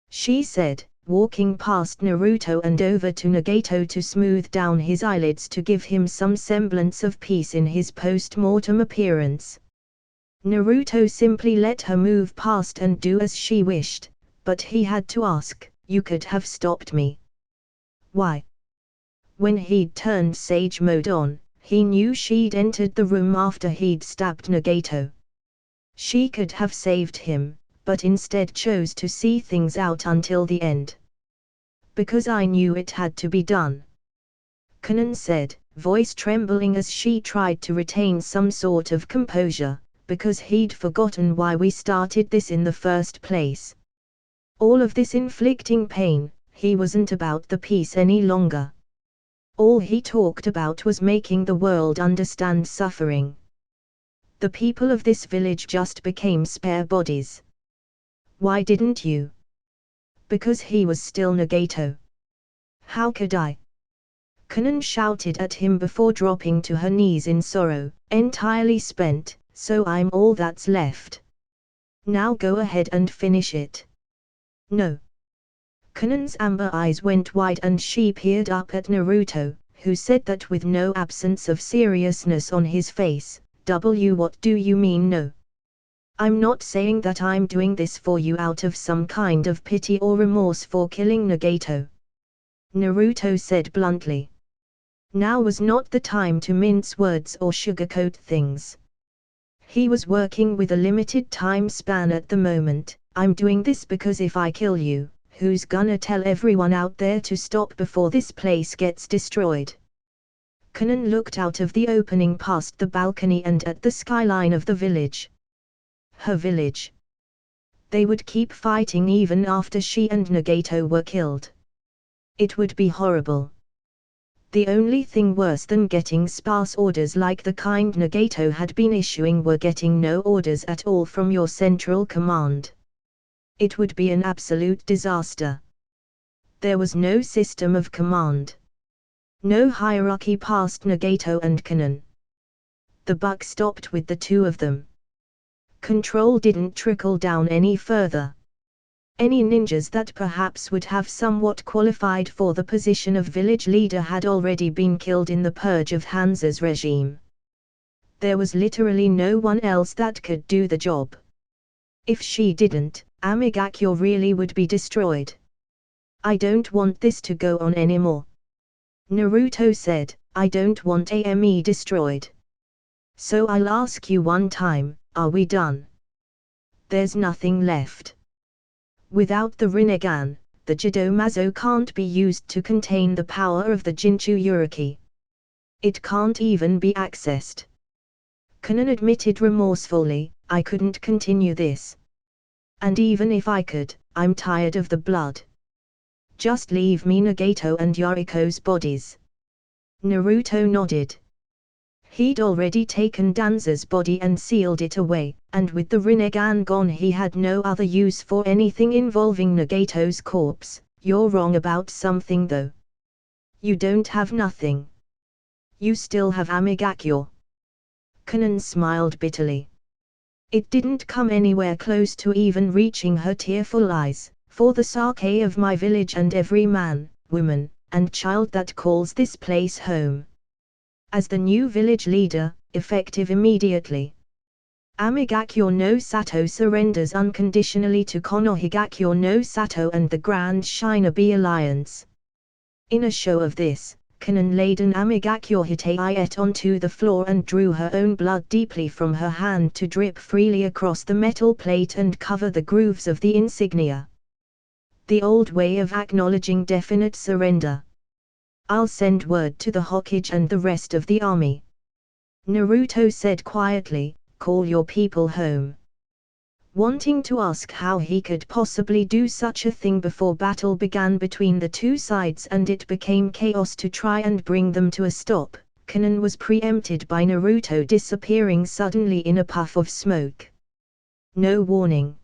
she said, walking past Naruto and over to Nagato to smooth down his eyelids to give him some semblance of peace in his post-mortem appearance. Naruto simply let her move past and do as she wished, but he had to ask, you could have stopped me. Why? When he'd turned sage mode on, he knew she'd entered the room after he'd stabbed Nagato. She could have saved him, but instead chose to see things out until the end. Because I knew it had to be done, Kanon said, voice trembling as she tried to retain some sort of composure, because he'd forgotten why we started this in the first place. All of this inflicting pain, he wasn't about the peace any longer. All he talked about was making the world understand suffering. The people of this village just became spare bodies. Why didn't you? Because he was still Nagato. How could I? Kanon shouted at him before dropping to her knees in sorrow, entirely spent, so I'm all that's left. Now go ahead and finish it. No. Kanon's amber eyes went wide and she peered up at Naruto, who said that with no absence of seriousness on his face, what do you mean no? I'm not saying that I'm doing this for you out of some kind of pity or remorse for killing Nagato. Naruto said bluntly. Now was not the time to mince words or sugarcoat things. He was working with a limited time span at the moment. I'm doing this because if I kill you, who's gonna tell everyone out there to stop before this place gets destroyed? Kanon looked out of the opening past the balcony and at the skyline of the village. Her village. They would keep fighting even after she and Nagato were killed. It would be horrible. The only thing worse than getting sparse orders like the kind Nagato had been issuing were getting no orders at all from your central command. It would be an absolute disaster. There was no system of command. No hierarchy past Nagato and Kanon. The buck stopped with the two of them. Control didn't trickle down any further. Any ninjas that perhaps would have somewhat qualified for the position of village leader had already been killed in the purge of Hanza's regime. There was literally no one else that could do the job. If she didn't, Amigakyo really would be destroyed. I don't want this to go on anymore. Naruto said, I don't want Ame destroyed. So I'll ask you one time, are we done? There's nothing left. Without the Rinnegan, the Jidomazo can't be used to contain the power of the Jinchu Uriki. It can't even be accessed. Kanon admitted remorsefully, I couldn't continue this. And even if I could, I'm tired of the blood. Just leave me Nagato and Yoriko's bodies. Naruto nodded. He'd already taken Danza's body and sealed it away, and with the Rinnegan gone he had no other use for anything involving Nagato's corpse. You're wrong about something though. You don't have nothing. You still have Amigakyo. Kanon smiled bitterly. It didn't come anywhere close to even reaching her tearful eyes, for the sake of my village and every man, woman, and child that calls this place home. As the new village leader, effective immediately. Amigakyo no Sato surrenders unconditionally to Konohigakyo no Sato and the Grand Shinobi Alliance. In a show of this, Kanon laid an Amigakyo Hiteiet onto the floor and drew her own blood deeply from her hand to drip freely across the metal plate and cover the grooves of the insignia. The old way of acknowledging definite surrender. I'll send word to the Hokage and the rest of the army. Naruto said quietly, call your people home. Wanting to ask how he could possibly do such a thing before battle began between the two sides and it became chaos to try and bring them to a stop, Kanon was preempted by Naruto disappearing suddenly in a puff of smoke. No warning.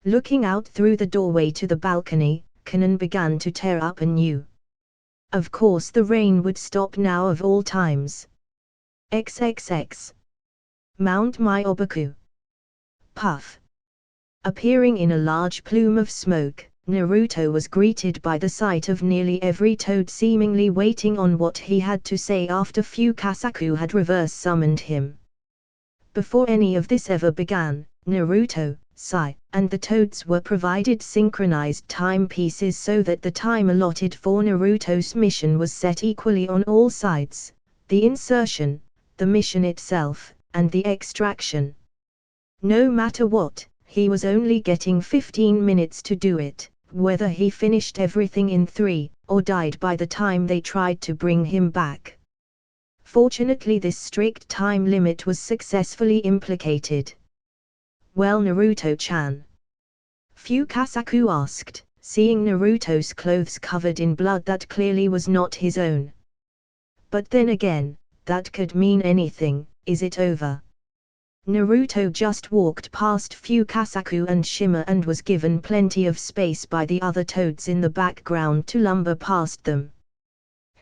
Looking out through the doorway to the balcony, Kanon began to tear up anew. Of course the rain would stop now of all times. XXX. Mount Myoboku. Puff. Appearing in a large plume of smoke, Naruto was greeted by the sight of nearly every toad seemingly waiting on what he had to say after Fukasaku had reverse summoned him. Before any of this ever began, Naruto, Sai, and the toads were provided synchronized timepieces so that the time allotted for Naruto's mission was set equally on all sides, the insertion, the mission itself, and the extraction. No matter what, he was only getting 15 minutes to do it, whether he finished everything in 3, or died by the time they tried to bring him back. Fortunately this strict time limit was successfully implicated. Well Naruto-chan? Fukasaku asked, seeing Naruto's clothes covered in blood that clearly was not his own. But then again, that could mean anything, is it over? Naruto just walked past Fukasaku and Shima and was given plenty of space by the other toads in the background to lumber past them.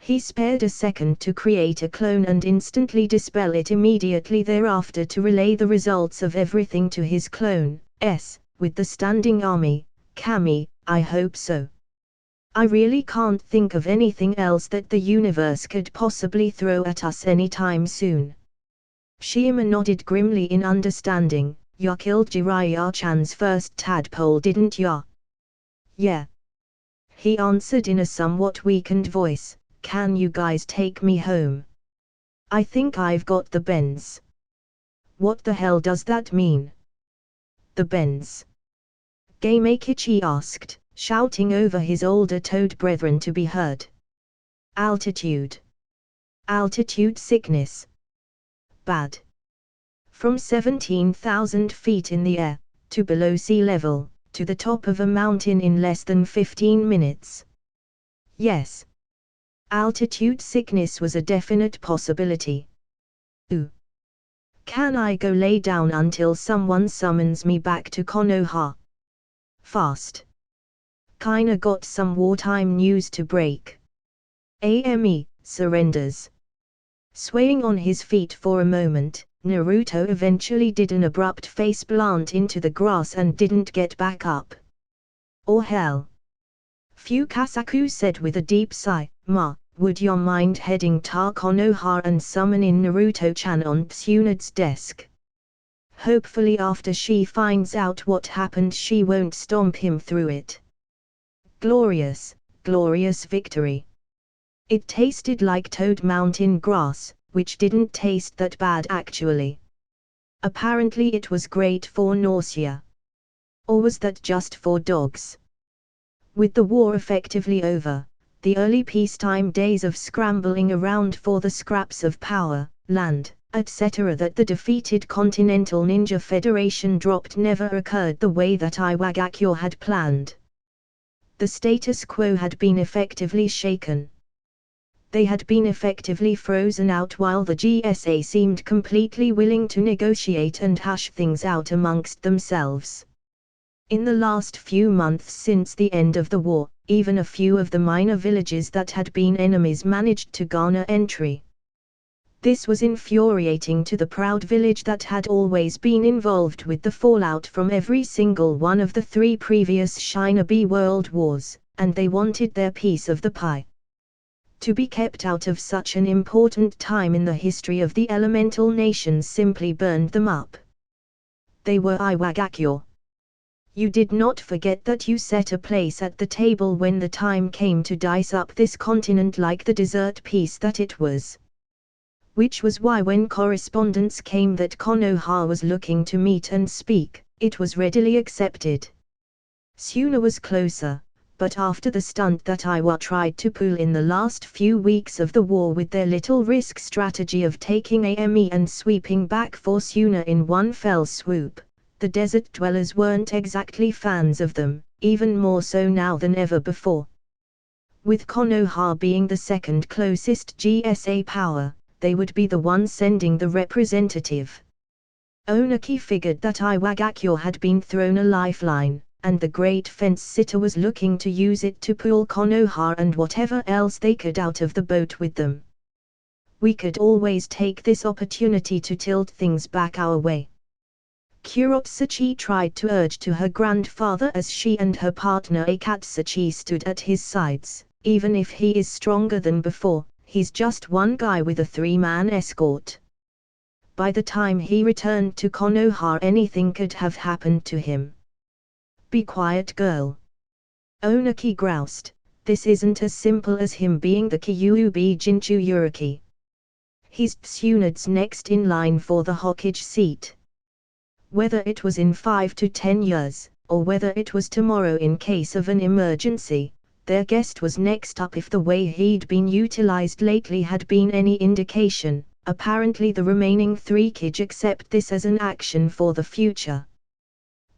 He spared a second to create a clone and instantly dispel it immediately thereafter to relay the results of everything to his clone, with the standing army. Kami, I hope so. I really can't think of anything else that the universe could possibly throw at us anytime soon. Shima nodded grimly in understanding. Ya killed Jiraiya-chan's first tadpole didn't ya? Yeah. He answered in a somewhat weakened voice. Can you guys take me home? I think I've got the bends. What the hell does that mean? The bends? Gamekichi asked, shouting over his older toad brethren to be heard. Altitude. Altitude sickness. Bad. From 17,000 feet in the air, to below sea level, to the top of a mountain in less than 15 minutes. Yes. Altitude sickness was a definite possibility. Ooh. Can I go lay down until someone summons me back to Konoha? Fast. Kinda got some wartime news to break. AME, surrenders. Swaying on his feet for a moment, Naruto eventually did an abrupt face plant into the grass and didn't get back up. Or hell. Fukasaku said with a deep sigh, would you mind heading to Konoha and summon in Naruto-chan on Tsunad's desk? Hopefully after she finds out what happened she won't stomp him through it. Glorious, glorious victory. It tasted like Toad Mountain grass, which didn't taste that bad actually. Apparently it was great for nausea. Or was that just for dogs? With the war effectively over, the early peacetime days of scrambling around for the scraps of power, land, etc. that the defeated Continental Ninja Federation dropped never occurred the way that Iwagakure had planned. The status quo had been effectively shaken. They had been effectively frozen out while the GSA seemed completely willing to negotiate and hash things out amongst themselves. In the last few months since the end of the war, even a few of the minor villages that had been enemies managed to garner entry. This was infuriating to the proud village that had always been involved with the fallout from every single one of the 3 previous Shinobi World Wars, and they wanted their piece of the pie. To be kept out of such an important time in the history of the elemental nations simply burned them up. They were Iwagakure. You did not forget that you set a place at the table when the time came to dice up this continent like the dessert piece that it was. Which was why when correspondence came that Konoha was looking to meet and speak, it was readily accepted. Suna was closer, but after the stunt that Iwa tried to pull in the last few weeks of the war with their little risk strategy of taking AME and sweeping back for Suna in one fell swoop, the desert dwellers weren't exactly fans of them, even more so now than ever before. With Konoha being the second closest GSA power, they would be the one sending the representative. Onaki figured that Iwagakure had been thrown a lifeline, and the great fence-sitter was looking to use it to pull Konoha and whatever else they could out of the boat with them. We could always take this opportunity to tilt things back our way. Kurotsuchi tried to urge to her grandfather as she and her partner Akatsuchi stood at his sides. Even if he is stronger than before, he's just one guy with a 3-man escort. By the time he returned to Konoha anything could have happened to him. Be quiet, girl. Onaki groused, this isn't as simple as him being the Kyuubi Jinchuriki. He's Tsunad's next in line for the Hokage seat. Whether it was in 5 to 10 years, or whether it was tomorrow in case of an emergency, their guest was next up if the way he'd been utilized lately had been any indication. Apparently the remaining 3 Kage accept this as an action for the future.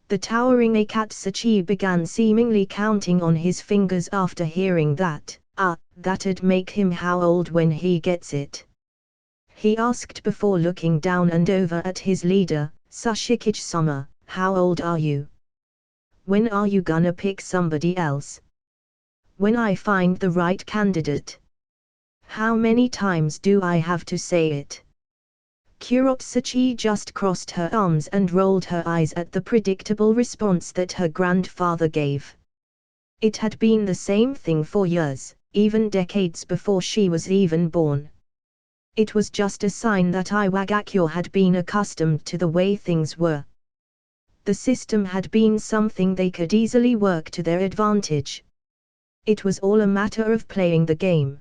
The towering Akatsuchi began seemingly counting on his fingers after hearing that. That'd make him how old when he gets it? He asked before looking down and over at his leader, Sashikage-sama, how old are you? When are you gonna pick somebody else? When I find the right candidate. How many times do I have to say it? Kurotsuchi just crossed her arms and rolled her eyes at the predictable response that her grandfather gave. It had been the same thing for years, even decades before she was even born. It was just a sign that Iwagakure had been accustomed to the way things were. The system had been something they could easily work to their advantage. It was all a matter of playing the game.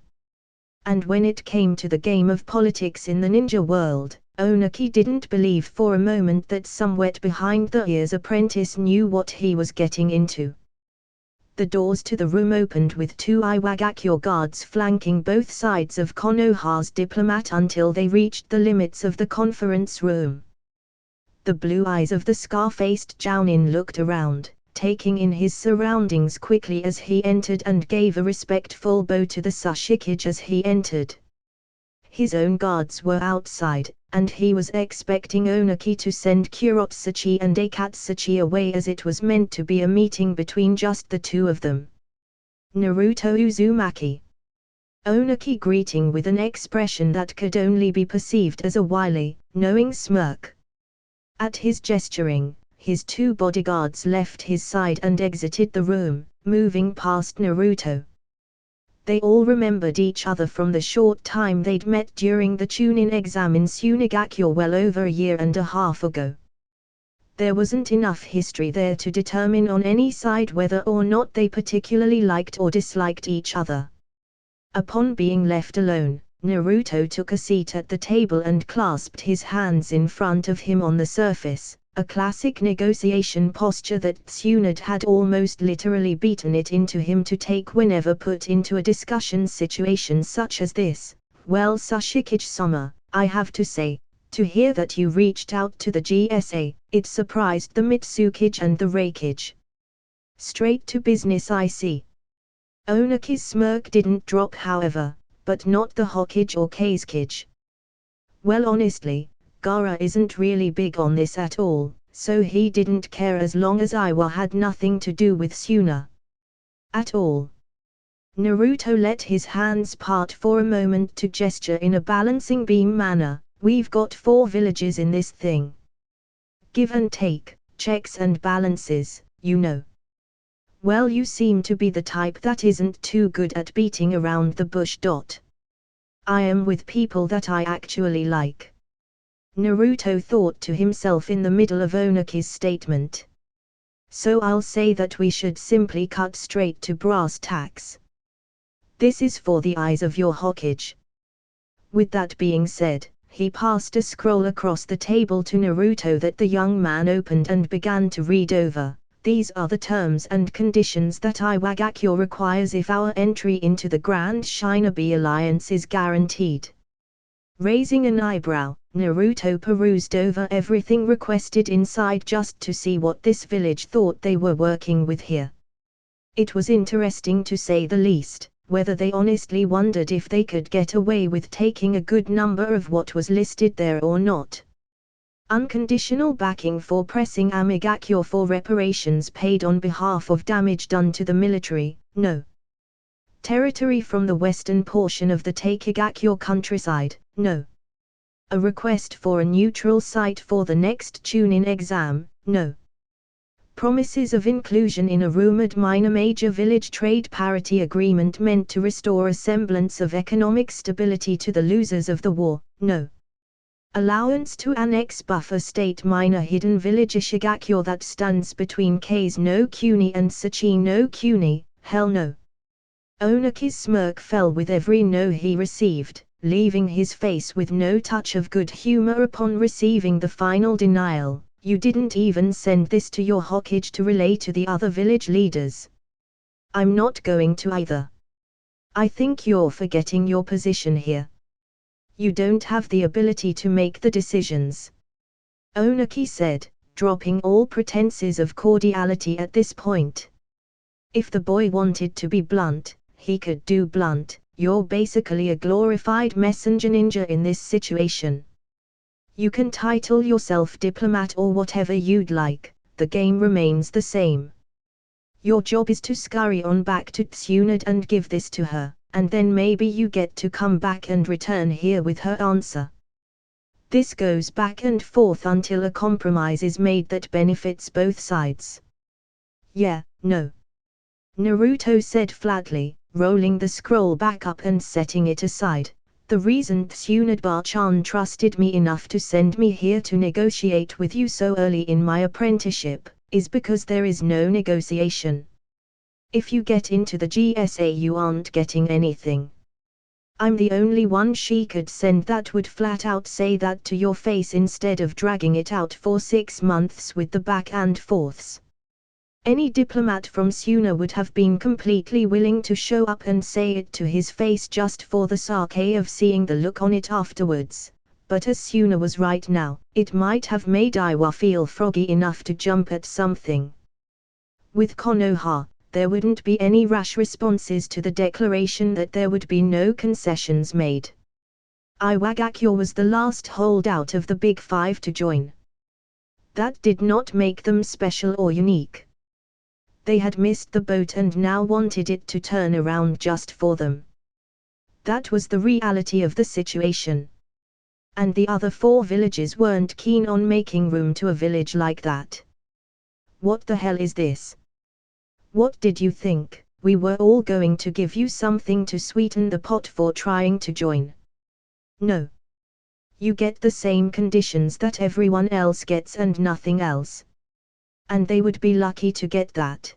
And when it came to the game of politics in the ninja world, Onaki didn't believe for a moment that some wet behind the ears apprentice knew what he was getting into. The doors to the room opened with 2 Iwagakure guards flanking both sides of Konoha's diplomat until they reached the limits of the conference room. The blue eyes of the scar-faced Jounin looked around, taking in his surroundings quickly as he entered and gave a respectful bow to the Sashikage as he entered. His own guards were outside, and he was expecting Onaki to send Kurotsuchi and Akatsuchi away as it was meant to be a meeting between just the 2 of them. Naruto Uzumaki. Onaki greeting with an expression that could only be perceived as a wily, knowing smirk. At his gesturing, his 2 bodyguards left his side and exited the room, moving past Naruto. They all remembered each other from the short time they'd met during the Chunin exam in Sunigakure well over a year and a half ago. there wasn't enough history there to determine on any side whether or not they particularly liked or disliked each other. Upon being left alone, Naruto took a seat at the table and clasped his hands in front of him on the surface, a classic negotiation posture that Tsunade had almost literally beaten it into him to take whenever put into a discussion situation such as this. Well, Sashikage-sama, I have to say, to hear that you reached out to the GSA, it surprised the Mitsukage and the Reikage. Straight to business, I see. Onaki's smirk didn't drop, however, but not the Hokage or Kazekage. Well, honestly, Gaara isn't really big on this at all, so he didn't care as long as Iwa had nothing to do with Suna. At all. Naruto let his hands part for a moment to gesture in a balancing beam manner. We've got 4 villages in this thing. Give and take, checks and balances, you know. Well, you seem to be the type that isn't too good at beating around the bush. I am with people that I actually like. Naruto thought to himself in the middle of Onaki's statement. So I'll say that we should simply cut straight to brass tacks. This is for the eyes of your Hokage. With that being said, he passed a scroll across the table to Naruto that the young man opened and began to read over. These are the terms and conditions that Iwagakure requires if our entry into the Grand Shinobi Alliance is guaranteed. Raising an eyebrow, Naruto perused over everything requested inside just to see what this village thought they were working with here. It was interesting to say the least, whether they honestly wondered if they could get away with taking a good number of what was listed there or not. Unconditional backing for pressing Amigakure for reparations paid on behalf of damage done to the military, no. Territory from the western portion of the Takegakure countryside, no. A request for a neutral site for the next Chunin exam, no. Promises of inclusion in a rumored minor major village trade parity agreement meant to restore a semblance of economic stability to the losers of the war, no. Allowance to annex buffer state minor hidden village Ishigakure that stands between Kase no Kuni and Sachi no Kuni, hell no. Onaki's smirk fell with every no he received, leaving his face with no touch of good humor upon receiving the final denial. You didn't even send this to your Hokage to relay to the other village leaders. I'm not going to either. I think you're forgetting your position here. You don't have the ability to make the decisions. Onaki said, dropping all pretenses of cordiality at this point. If the boy wanted to be blunt, he could do blunt. You're basically a glorified messenger ninja in this situation. You can title yourself diplomat or whatever you'd like, the game remains the same. Your job is to scurry on back to Tsunade and give this to her, and then maybe you get to come back and return here with her answer. This goes back and forth until a compromise is made that benefits both sides. Yeah, no. Naruto said flatly, rolling the scroll back up and setting it aside. The reason Tsunade-chan trusted me enough to send me here to negotiate with you so early in my apprenticeship, is because there is no negotiation. If you get into the GSA you aren't getting anything. I'm the only one she could send that would flat out say that to your face instead of dragging it out for 6 months with the back and forths. Any diplomat from Suna would have been completely willing to show up and say it to his face just for the sake of seeing the look on it afterwards, but as Suna was right now, it might have made Iwa feel froggy enough to jump at something. With Konoha, there wouldn't be any rash responses to the declaration that there would be no concessions made. Iwagakure was the last holdout of the Big Five to join. That did not make them special or unique. They had missed the boat and now wanted it to turn around just for them. That was the reality of the situation. And the other 4 villages weren't keen on making room to a village like that. What the hell is this? What did you think? We were all going to give you something to sweeten the pot for trying to join. No. You get the same conditions that everyone else gets and nothing else. And they would be lucky to get that.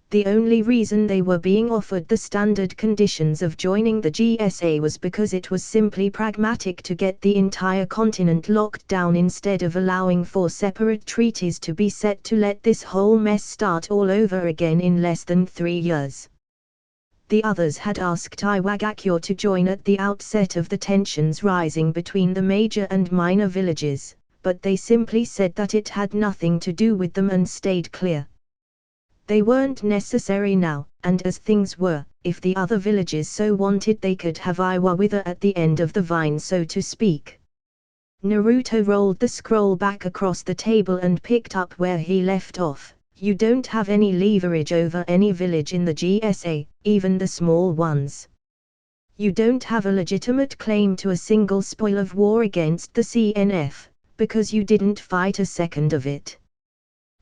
The only reason they were being offered the standard conditions of joining the GSA was because it was simply pragmatic to get the entire continent locked down instead of allowing 4 separate treaties to be set to let this whole mess start all over again in less than 3 years. The others had asked Iwagakure to join at the outset of the tensions rising between the major and minor villages, but they simply said that it had nothing to do with them and stayed clear. They weren't necessary now, and as things were, if the other villages so wanted they could have Iwa wither at the end of the vine, so to speak. Naruto rolled the scroll back across the table and picked up where he left off. You don't have any leverage over any village in the GSA, even the small ones. You don't have a legitimate claim to a single spoil of war against the CNF, because you didn't fight a second of it.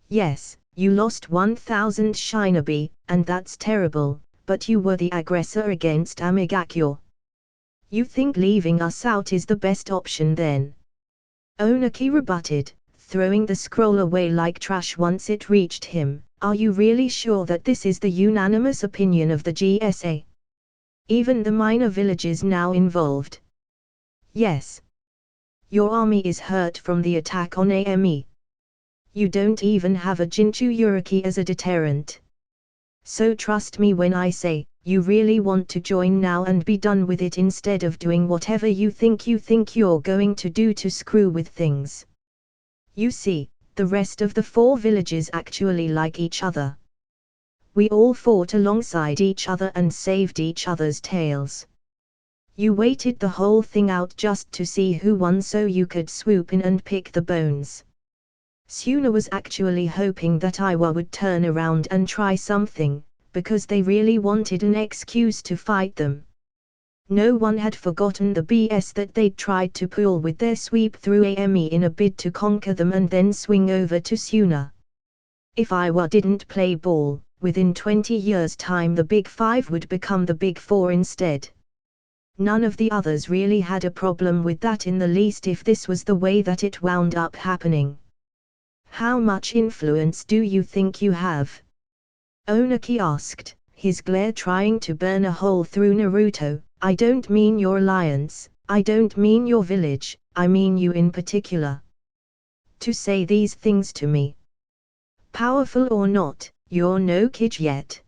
Yes, you lost 1,000 shinobi, and that's terrible, but you were the aggressor against Amigakure. You think leaving us out is the best option then? Onaki rebutted, throwing the scroll away like trash once it reached him. Are you really sure that this is the unanimous opinion of the GSA? Even the minor villages now involved? Yes. Your army is hurt from the attack on AME. You don't even have a Jinchuriki as a deterrent. So trust me when I say, you really want to join now and be done with it instead of doing whatever you think you're going to do to screw with things. You see, the rest of the 4 villages actually like each other. We all fought alongside each other and saved each other's tails. You waited the whole thing out just to see who won so you could swoop in and pick the bones. Suna was actually hoping that Iwa would turn around and try something, because they really wanted an excuse to fight them. No one had forgotten the BS that they'd tried to pull with their sweep through AME in a bid to conquer them and then swing over to Suna. If Iwa didn't play ball, within 20 years' time the Big Five would become the Big Four instead. None of the others really had a problem with that in the least if this was the way that it wound up happening. How much influence do you think you have? Onaki asked, his glare trying to burn a hole through Naruto. I don't mean your alliance, I don't mean your village, I mean you in particular. To say these things to me. Powerful or not, you're no kid yet.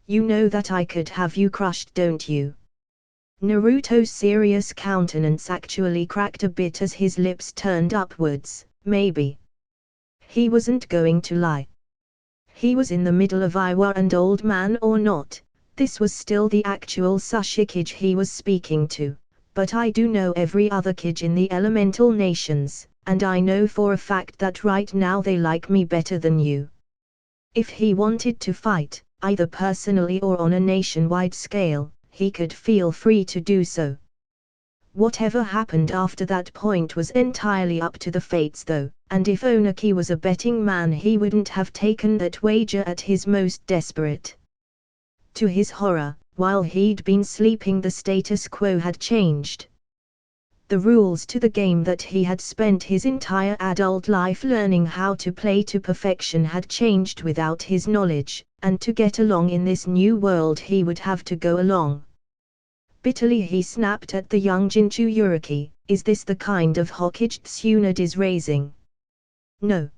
You know that I could have you crushed, don't you? Naruto's serious countenance actually cracked a bit as his lips turned upwards. Maybe. He wasn't going to lie. He was in the middle of Iwa and Old Man or not, this was still the actual Sashikage he was speaking to, but I do know every other kid in the elemental nations, and I know for a fact that right now they like me better than you. If he wanted to fight, either personally or on a nationwide scale, he could feel free to do so. Whatever happened after that point was entirely up to the fates though, and if Onaki was a betting man he wouldn't have taken that wager at his most desperate. To his horror, while he'd been sleeping the status quo had changed. The rules to the game that he had spent his entire adult life learning how to play to perfection had changed without his knowledge, and to get along in this new world he would have to go along. Bitterly he snapped at the young Jinchuriki, is this the kind of Hokage Tsunade is raising? No.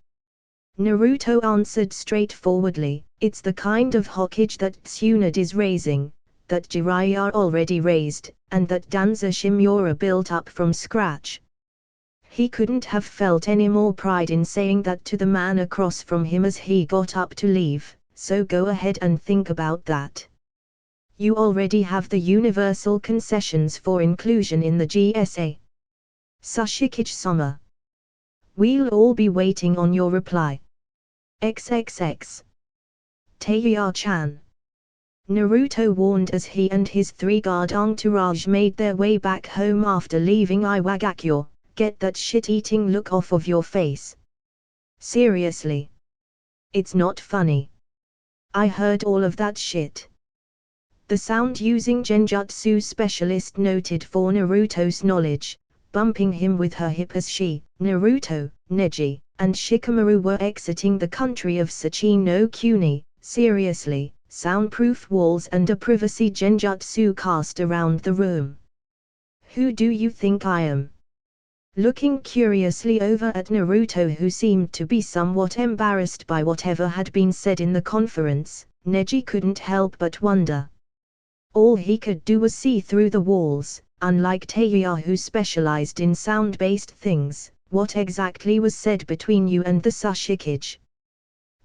Naruto answered straightforwardly, it's the kind of Hokage that Tsunade is raising, that Jiraiya already raised, and that Danzo Shimura built up from scratch. He couldn't have felt any more pride in saying that to the man across from him as he got up to leave, so go ahead and think about that. You already have the universal concessions for inclusion in the GSA. Sashikage-sama. We'll all be waiting on your reply. XXX. Teiya-chan. Naruto warned as he and his 3-guard entourage made their way back home after leaving Iwagakure, get that shit-eating look off of your face. Seriously. It's not funny. I heard all of that shit. The sound-using genjutsu specialist noted for Naruto's knowledge, bumping him with her hip as she, Naruto, Neji, and Shikamaru were exiting the country of Sachi no Kuni. Seriously, soundproof walls and a privacy genjutsu cast around the room. Who do you think I am? Looking curiously over at Naruto, who seemed to be somewhat embarrassed by whatever had been said in the conference, Neji couldn't help but wonder. All he could do was see through the walls, unlike Teiya, who specialized in sound-based things. What exactly was said between you and the Sashikage?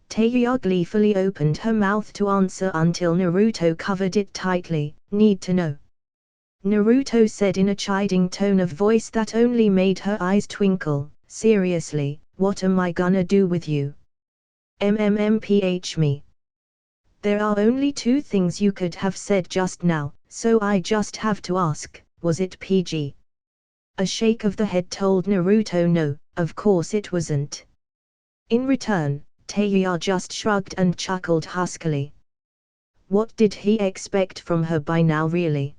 Teiya gleefully opened her mouth to answer until Naruto covered it tightly. Need to know. Naruto said in a chiding tone of voice that only made her eyes twinkle. Seriously, what am I gonna do with you? MMMPH me. There are only two things you could have said just now, so I just have to ask, was it PG? A shake of the head told Naruto no, of course it wasn't. In return, Teiya just shrugged and chuckled huskily. What did he expect from her by now, really?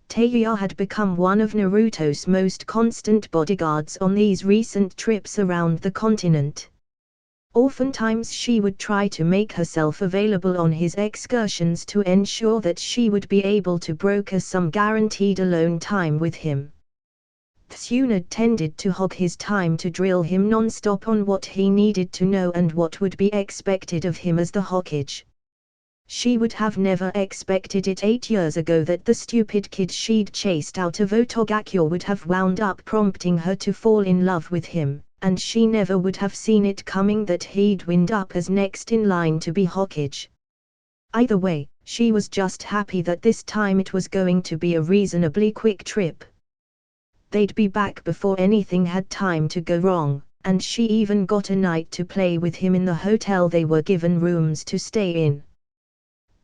Teiya had become one of Naruto's most constant bodyguards on these recent trips around the continent. Oftentimes she would try to make herself available on his excursions to ensure that she would be able to broker some guaranteed alone time with him. Tsunade tended to hog his time to drill him non-stop on what he needed to know and what would be expected of him as the Hokage. She would have never expected it 8 years ago that the stupid kid she'd chased out of Otogakure would have wound up prompting her to fall in love with him, and she never would have seen it coming that he'd wind up as next in line to be Hokage. Either way, she was just happy that this time it was going to be a reasonably quick trip. They'd be back before anything had time to go wrong, and she even got a night to play with him in the hotel they were given rooms to stay in.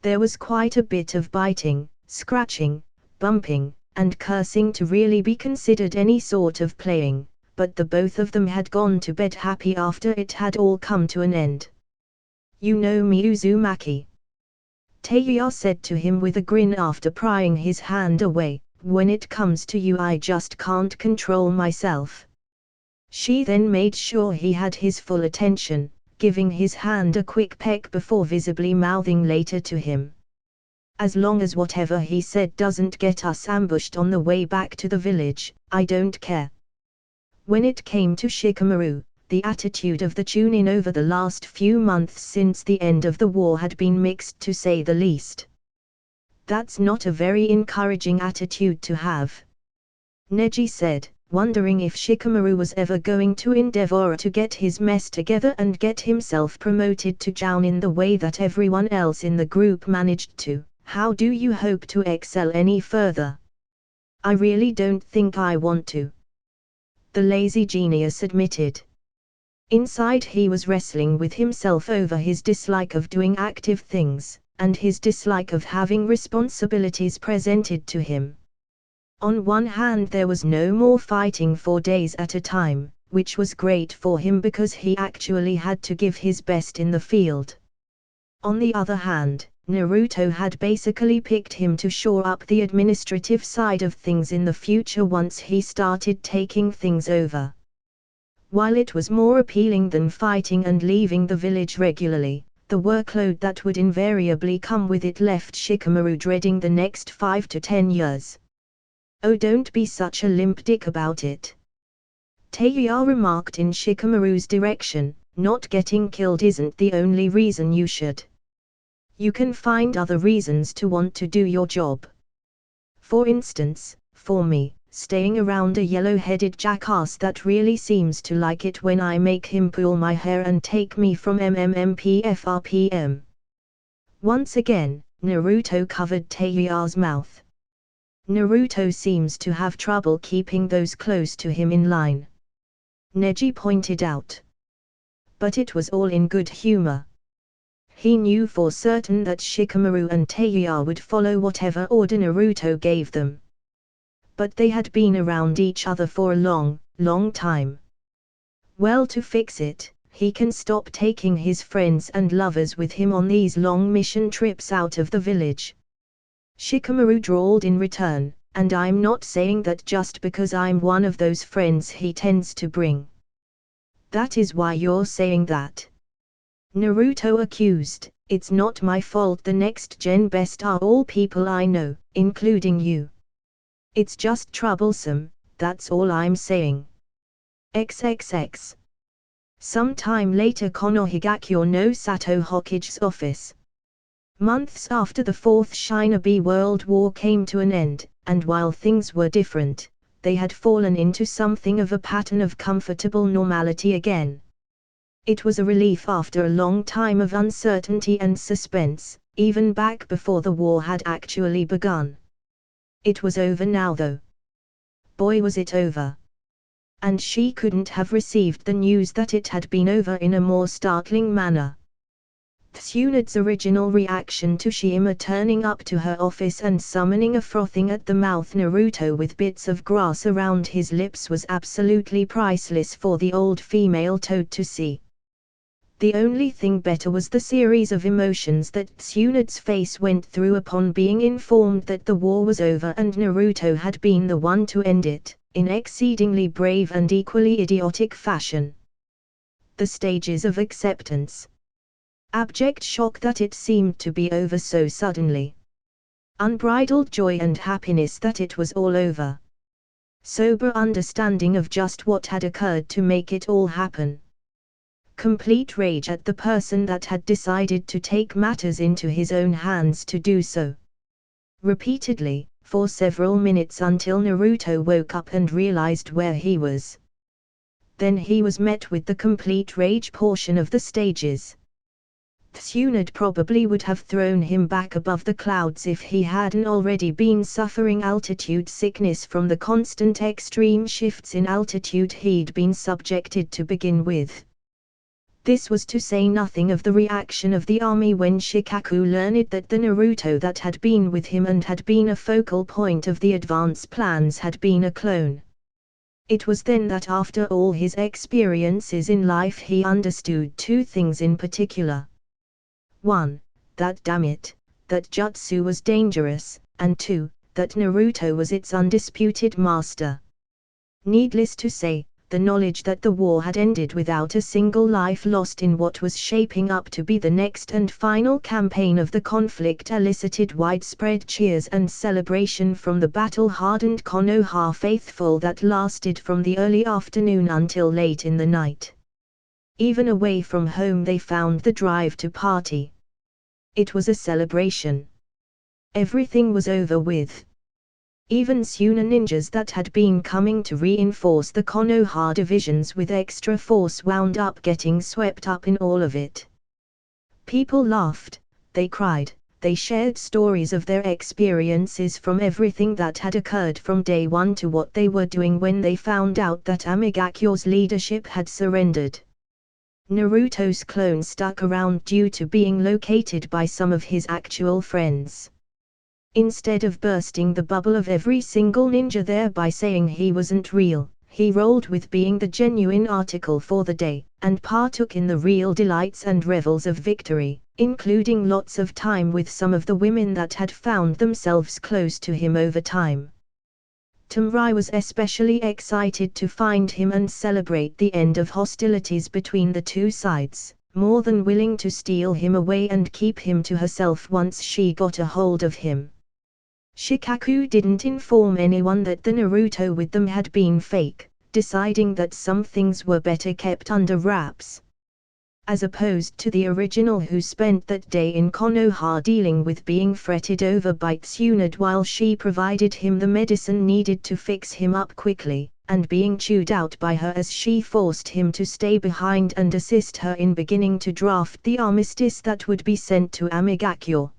There was quite a bit of biting, scratching, bumping, and cursing to really be considered any sort of playing, but the both of them had gone to bed happy after it had all come to an end. You know me, Uzumaki. Teiya said to him with a grin after prying his hand away. When it comes to you, I just can't control myself. She then made sure he had his full attention, giving his hand a quick peck before visibly mouthing later to him. As long as whatever he said doesn't get us ambushed on the way back to the village, I don't care. When it came to Shikamaru, the attitude of the Chunin over the last few months since the end of the war had been mixed, to say the least. That's not a very encouraging attitude to have. Neji said, wondering if Shikamaru was ever going to endeavor to get his mess together and get himself promoted to Jounin the way that everyone else in the group managed to. How do you hope to excel any further? I really don't think I want to. The lazy genius admitted. Inside he was wrestling with himself over his dislike of doing active things, and his dislike of having responsibilities presented to him. On one hand, there was no more fighting for days at a time, which was great for him because he actually had to give his best in the field. On the other hand, Naruto had basically picked him to shore up the administrative side of things in the future once he started taking things over. While it was more appealing than fighting and leaving the village regularly, the workload that would invariably come with it left Shikamaru dreading the next 5 to 10 years. Oh, don't be such a limp dick about it. Teiya remarked in Shikamaru's direction, not getting killed isn't the only reason you should. You can find other reasons to want to do your job. For instance, for me, staying around a yellow-headed jackass that really seems to like it when I make him pull my hair and take me from MMMPFRPM. Once again, Naruto covered Teiya's mouth. Naruto seems to have trouble keeping those close to him in line, Neji pointed out. But it was all in good humor. He knew for certain that Shikamaru and Teiya would follow whatever order Naruto gave them. But they had been around each other for a long, long time. Well, to fix it, he can stop taking his friends and lovers with him on these long mission trips out of the village. Shikamaru drawled in return, and I'm not saying that just because I'm one of those friends he tends to bring. That is why you're saying that. Naruto accused, it's not my fault the next gen best are all people I know, including you. It's just troublesome, that's all I'm saying. XXX. Some time later Konohigakyo no Sato Hokage's office. Months after the Fourth Shinobi World War came to an end, and while things were different, they had fallen into something of a pattern of comfortable normality again. It was a relief after a long time of uncertainty and suspense, even back before the war had actually begun. It was over now though. Boy was it over. And she couldn't have received the news that it had been over in a more startling manner. Tsunde's original reaction to Shima turning up to her office and summoning a frothing at the mouth Naruto with bits of grass around his lips was absolutely priceless for the old female toad to see. The only thing better was the series of emotions that Tsunde's face went through upon being informed that the war was over and Naruto had been the one to end it, in exceedingly brave and equally idiotic fashion. The stages of acceptance. Abject shock that it seemed to be over so suddenly. Unbridled joy and happiness that it was all over. Sober understanding of just what had occurred to make it all happen. Complete rage at the person that had decided to take matters into his own hands to do so. Repeatedly, for several minutes until Naruto woke up and realized where he was. Then he was met with the complete rage portion of the stages. Tsunade probably would have thrown him back above the clouds if he hadn't already been suffering altitude sickness from the constant extreme shifts in altitude he'd been subjected to begin with. This was to say nothing of the reaction of the army when Shikaku learned that the Naruto that had been with him and had been a focal point of the advance plans had been a clone. It was then that after all his experiences in life he understood two things in particular. 1. That damn it, that jutsu was dangerous, and 2. That Naruto was its undisputed master. Needless to say, the knowledge that the war had ended without a single life lost in what was shaping up to be the next and final campaign of the conflict elicited widespread cheers and celebration from the battle-hardened Konoha faithful that lasted from the early afternoon until late in the night. Even away from home they found the drive to party. It was a celebration. Everything was over with. Even Suna ninjas that had been coming to reinforce the Konoha divisions with extra force wound up getting swept up in all of it. People laughed, they cried, they shared stories of their experiences from everything that had occurred from day one to what they were doing when they found out that Amigakyo's leadership had surrendered. Naruto's clone stuck around due to being located by some of his actual friends. Instead of bursting the bubble of every single ninja there by saying he wasn't real, he rolled with being the genuine article for the day, and partook in the real delights and revels of victory, including lots of time with some of the women that had found themselves close to him over time. Tamrai was especially excited to find him and celebrate the end of hostilities between the two sides, more than willing to steal him away and keep him to herself once she got a hold of him. Shikaku didn't inform anyone that the Naruto with them had been fake, deciding that some things were better kept under wraps. As opposed to the original who spent that day in Konoha dealing with being fretted over by Tsunade while she provided him the medicine needed to fix him up quickly, and being chewed out by her as she forced him to stay behind and assist her in beginning to draft the armistice that would be sent to Amigakyo.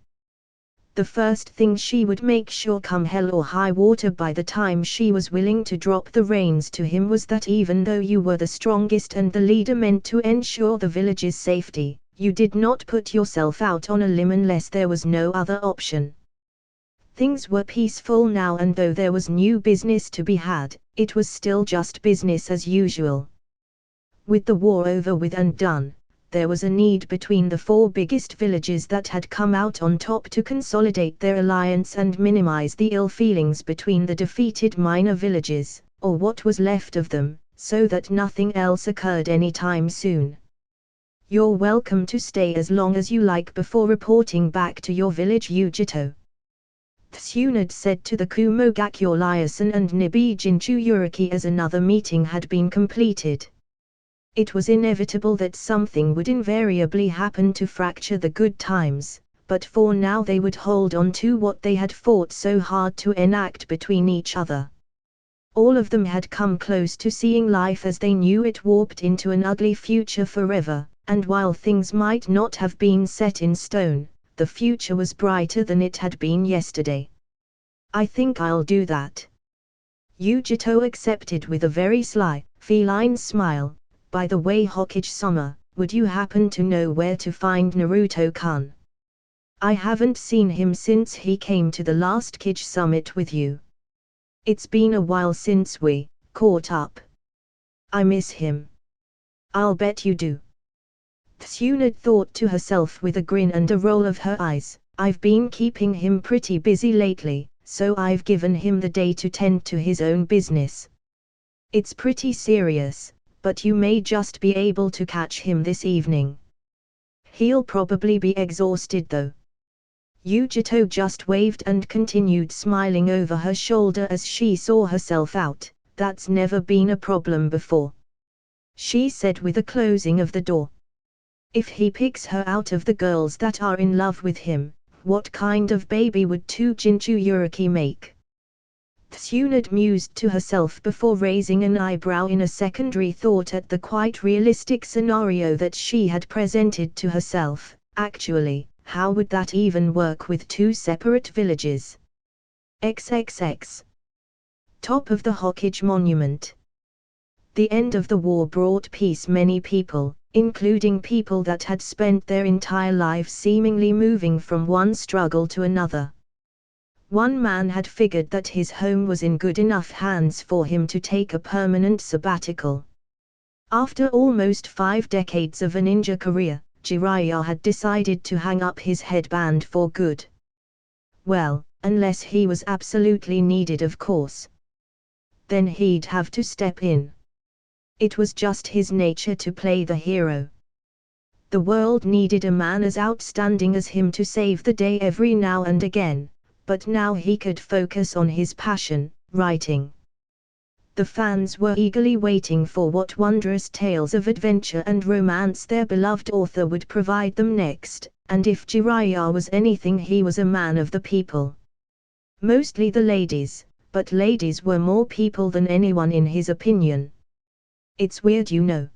The first thing she would make sure come hell or high water by the time she was willing to drop the reins to him was that even though you were the strongest and the leader meant to ensure the village's safety, you did not put yourself out on a limb unless there was no other option. Things were peaceful now, and though there was new business to be had, it was still just business as usual. With the war over with and done, there was a need between the four biggest villages that had come out on top to consolidate their alliance and minimize the ill feelings between the defeated minor villages, or what was left of them, so that nothing else occurred anytime soon. You're welcome to stay as long as you like before reporting back to your village, Yujito. Tsunade said to the Kumogakure Liaison and Nibi Jinchuriki as another meeting had been completed. It was inevitable that something would invariably happen to fracture the good times, but for now they would hold on to what they had fought so hard to enact between each other. All of them had come close to seeing life as they knew it warped into an ugly future forever, and while things might not have been set in stone, the future was brighter than it had been yesterday. I think I'll do that. Yujito accepted with a very sly, feline smile. By the way, Hokage-sama, would you happen to know where to find Naruto-kun? I haven't seen him since he came to the last Kage summit with you. It's been a while since we caught up. I miss him. I'll bet you do. Tsunade thought to herself with a grin and a roll of her eyes, I've been keeping him pretty busy lately, so I've given him the day to tend to his own business. It's pretty serious, but you may just be able to catch him this evening. He'll probably be exhausted though. Yujito just waved and continued smiling over her shoulder as she saw herself out. That's never been a problem before, she said with the closing of the door. If he picks her out of the girls that are in love with him, what kind of baby would two Jinchuriki make? Tsunade mused to herself before raising an eyebrow in a secondary thought at the quite realistic scenario that she had presented to herself. Actually, how would that even work with two separate villages? XXX. Top of the Hokage Monument. The end of the war brought peace. Many people, including people that had spent their entire lives seemingly moving from one struggle to another. One man had figured that his home was in good enough hands for him to take a permanent sabbatical. After almost 5 decades of a ninja career, Jiraiya had decided to hang up his headband for good. Well, unless he was absolutely needed, of course. Then he'd have to step in. It was just his nature to play the hero. The world needed a man as outstanding as him to save the day every now and again, but now he could focus on his passion, writing. The fans were eagerly waiting for what wondrous tales of adventure and romance their beloved author would provide them next, and if Jiraiya was anything, he was a man of the people. Mostly the ladies, but ladies were more people than anyone in his opinion. It's weird, you know,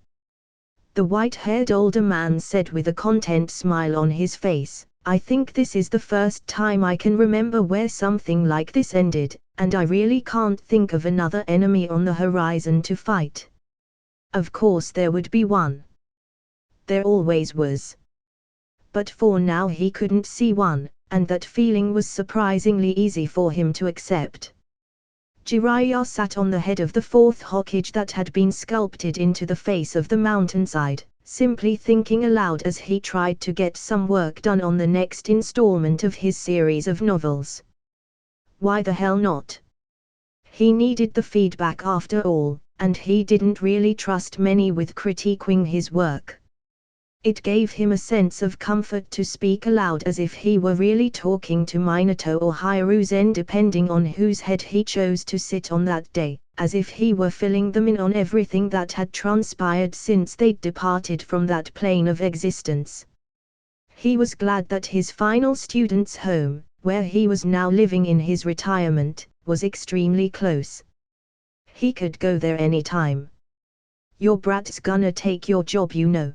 the white-haired older man said with a content smile on his face. I think this is the first time I can remember where something like this ended, and I really can't think of another enemy on the horizon to fight. Of course there would be one. There always was. But for now he couldn't see one, and that feeling was surprisingly easy for him to accept. Jiraiya sat on the head of the 4th Hokage that had been sculpted into the face of the mountainside, simply thinking aloud as he tried to get some work done on the next installment of his series of novels. Why the hell not? He needed the feedback after all, and he didn't really trust many with critiquing his work. It gave him a sense of comfort to speak aloud as if he were really talking to Minato or Hiruzen, depending on whose head he chose to sit on that day, as if he were filling them in on everything that had transpired since they'd departed from that plane of existence. He was glad that his final student's home, where he was now living in his retirement, was extremely close. He could go there anytime. Your brat's gonna take your job, you know,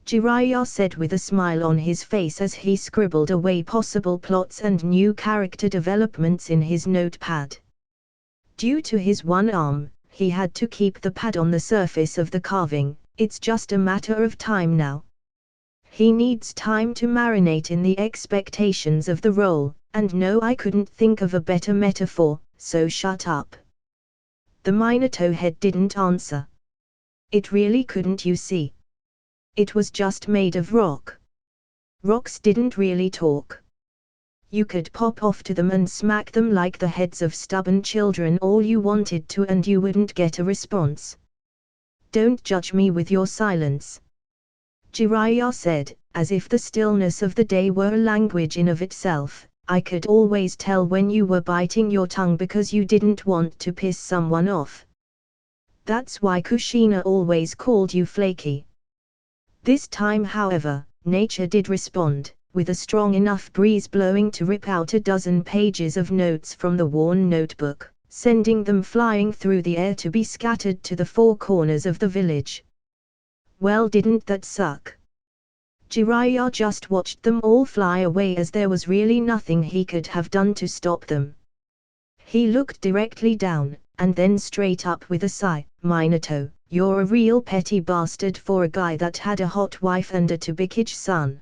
Jiraiya said with a smile on his face as he scribbled away possible plots and new character developments in his notepad. Due to his one arm, he had to keep the pad on the surface of the carving. It's just a matter of time now. He needs time to marinate in the expectations of the role, and no, I couldn't think of a better metaphor, so shut up. The Minato head didn't answer. It really couldn't, you see. It was just made of rock. Rocks didn't really talk. You could pop off to them and smack them like the heads of stubborn children all you wanted to and you wouldn't get a response. Don't judge me with your silence. Jiraiya said, as if the stillness of the day were a language in of itself. I could always tell when you were biting your tongue because you didn't want to piss someone off. That's why Kushina always called you flaky. This time, however, nature did respond, with a strong enough breeze blowing to rip out a dozen pages of notes from the worn notebook, sending them flying through the air to be scattered to the four corners of the village. Well, didn't that suck? Jiraiya just watched them all fly away as there was really nothing he could have done to stop them. He looked directly down, and then straight up with a sigh. Minato, you're a real petty bastard for a guy that had a hot wife and a two-big son.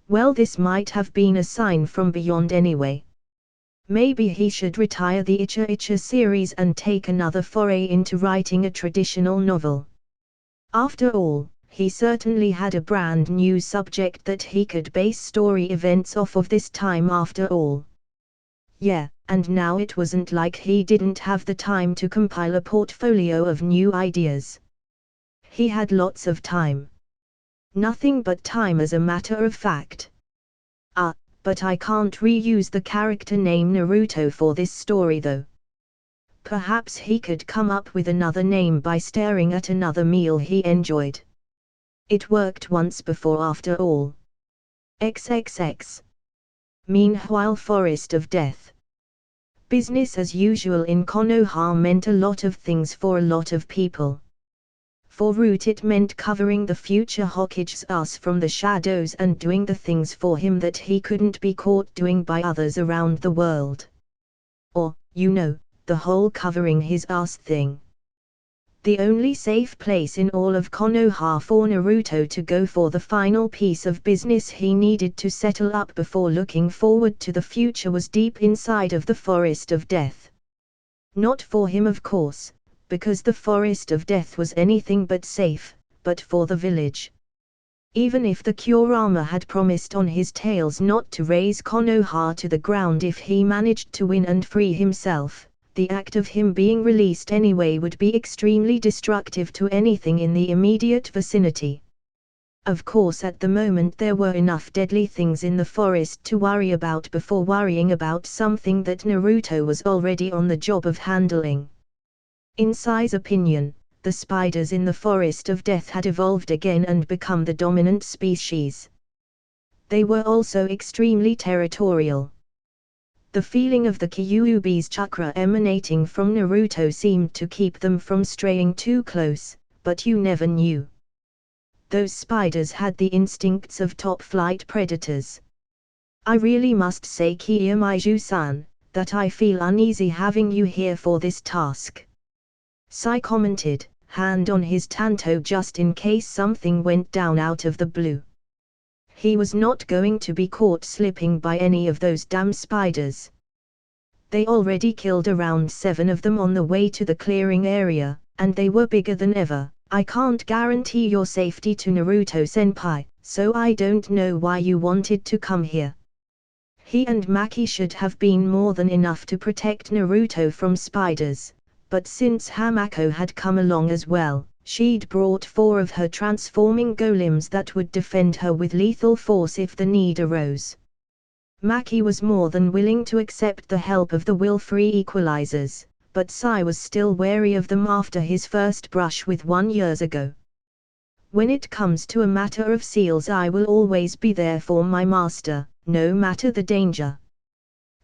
Well, this might have been a sign from beyond anyway. Maybe he should retire the Icha Icha series and take another foray into writing a traditional novel. After all, he certainly had a brand new subject that he could base story events off of this time after all. Yeah, and now it wasn't like he didn't have the time to compile a portfolio of new ideas. He had lots of time. Nothing but time, as a matter of fact. But I can't reuse the character name Naruto for this story though. Perhaps he could come up with another name by staring at another meal he enjoyed. It worked once before after all. XXX. Meanwhile, Forest of Death. Business as usual in Konoha meant a lot of things for a lot of people. For Root it meant covering the future Hokage's ass from the shadows and doing the things for him that he couldn't be caught doing by others around the world. Or, the whole covering his ass thing. The only safe place in all of Konoha for Naruto to go for the final piece of business he needed to settle up before looking forward to the future was deep inside of the Forest of Death. Not for him, of course, because the Forest of Death was anything but safe, but for the village. Even if the Kurama had promised on his tails not to raze Konoha to the ground if he managed to win and free himself, the act of him being released anyway would be extremely destructive to anything in the immediate vicinity. Of course, at the moment there were enough deadly things in the forest to worry about before worrying about something that Naruto was already on the job of handling. In Sai's opinion, the spiders in the Forest of Death had evolved again and become the dominant species. They were also extremely territorial. The feeling of the Kyuubi's chakra emanating from Naruto seemed to keep them from straying too close, but you never knew. Those spiders had the instincts of top-flight predators. I really must say, Kiyomizu-san, that I feel uneasy having you here for this task. Sai commented, hand on his tanto just in case something went down out of the blue. He was not going to be caught slipping by any of those damn spiders. They already killed around 7 of them on the way to the clearing area, and they were bigger than ever. I can't guarantee your safety to Naruto-senpai, so I don't know why you wanted to come here. He and Maki should have been more than enough to protect Naruto from spiders, but since Hamako had come along as well, she'd brought 4 of her transforming golems that would defend her with lethal force if the need arose. Maki was more than willing to accept the help of the will-free equalizers, but Sai was still wary of them after his first brush with one years ago. When it comes to a matter of seals, I will always be there for my master, no matter the danger.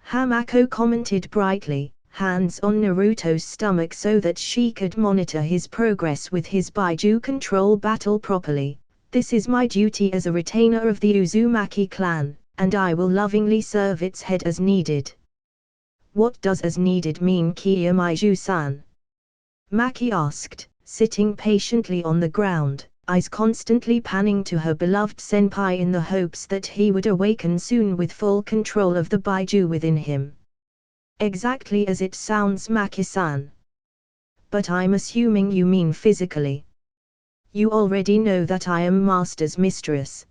Hamako commented brightly, hands on Naruto's stomach so that she could monitor his progress with his Baiju control battle properly. This is my duty as a retainer of the Uzumaki clan, and I will lovingly serve its head as needed. What does as needed mean, Kiyomizu-san? Maki asked, sitting patiently on the ground, eyes constantly panning to her beloved senpai in the hopes that he would awaken soon with full control of the Baiju within him. Exactly as it sounds, Maki-san. But I'm assuming you mean physically. You already know that I am Master's mistress.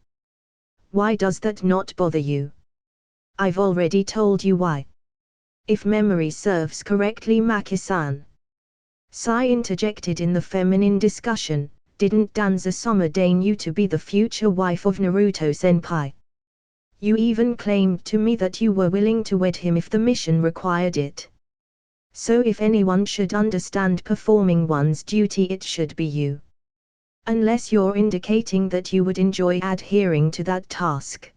Why does that not bother you? I've already told you why. If memory serves correctly, Maki-san. Sai interjected in the feminine discussion, didn't Danza-sama deign you to be the future wife of Naruto-senpai? You even claimed to me that you were willing to wed him if the mission required it. So if anyone should understand performing one's duty, it should be you. Unless you're indicating that you would enjoy adhering to that task.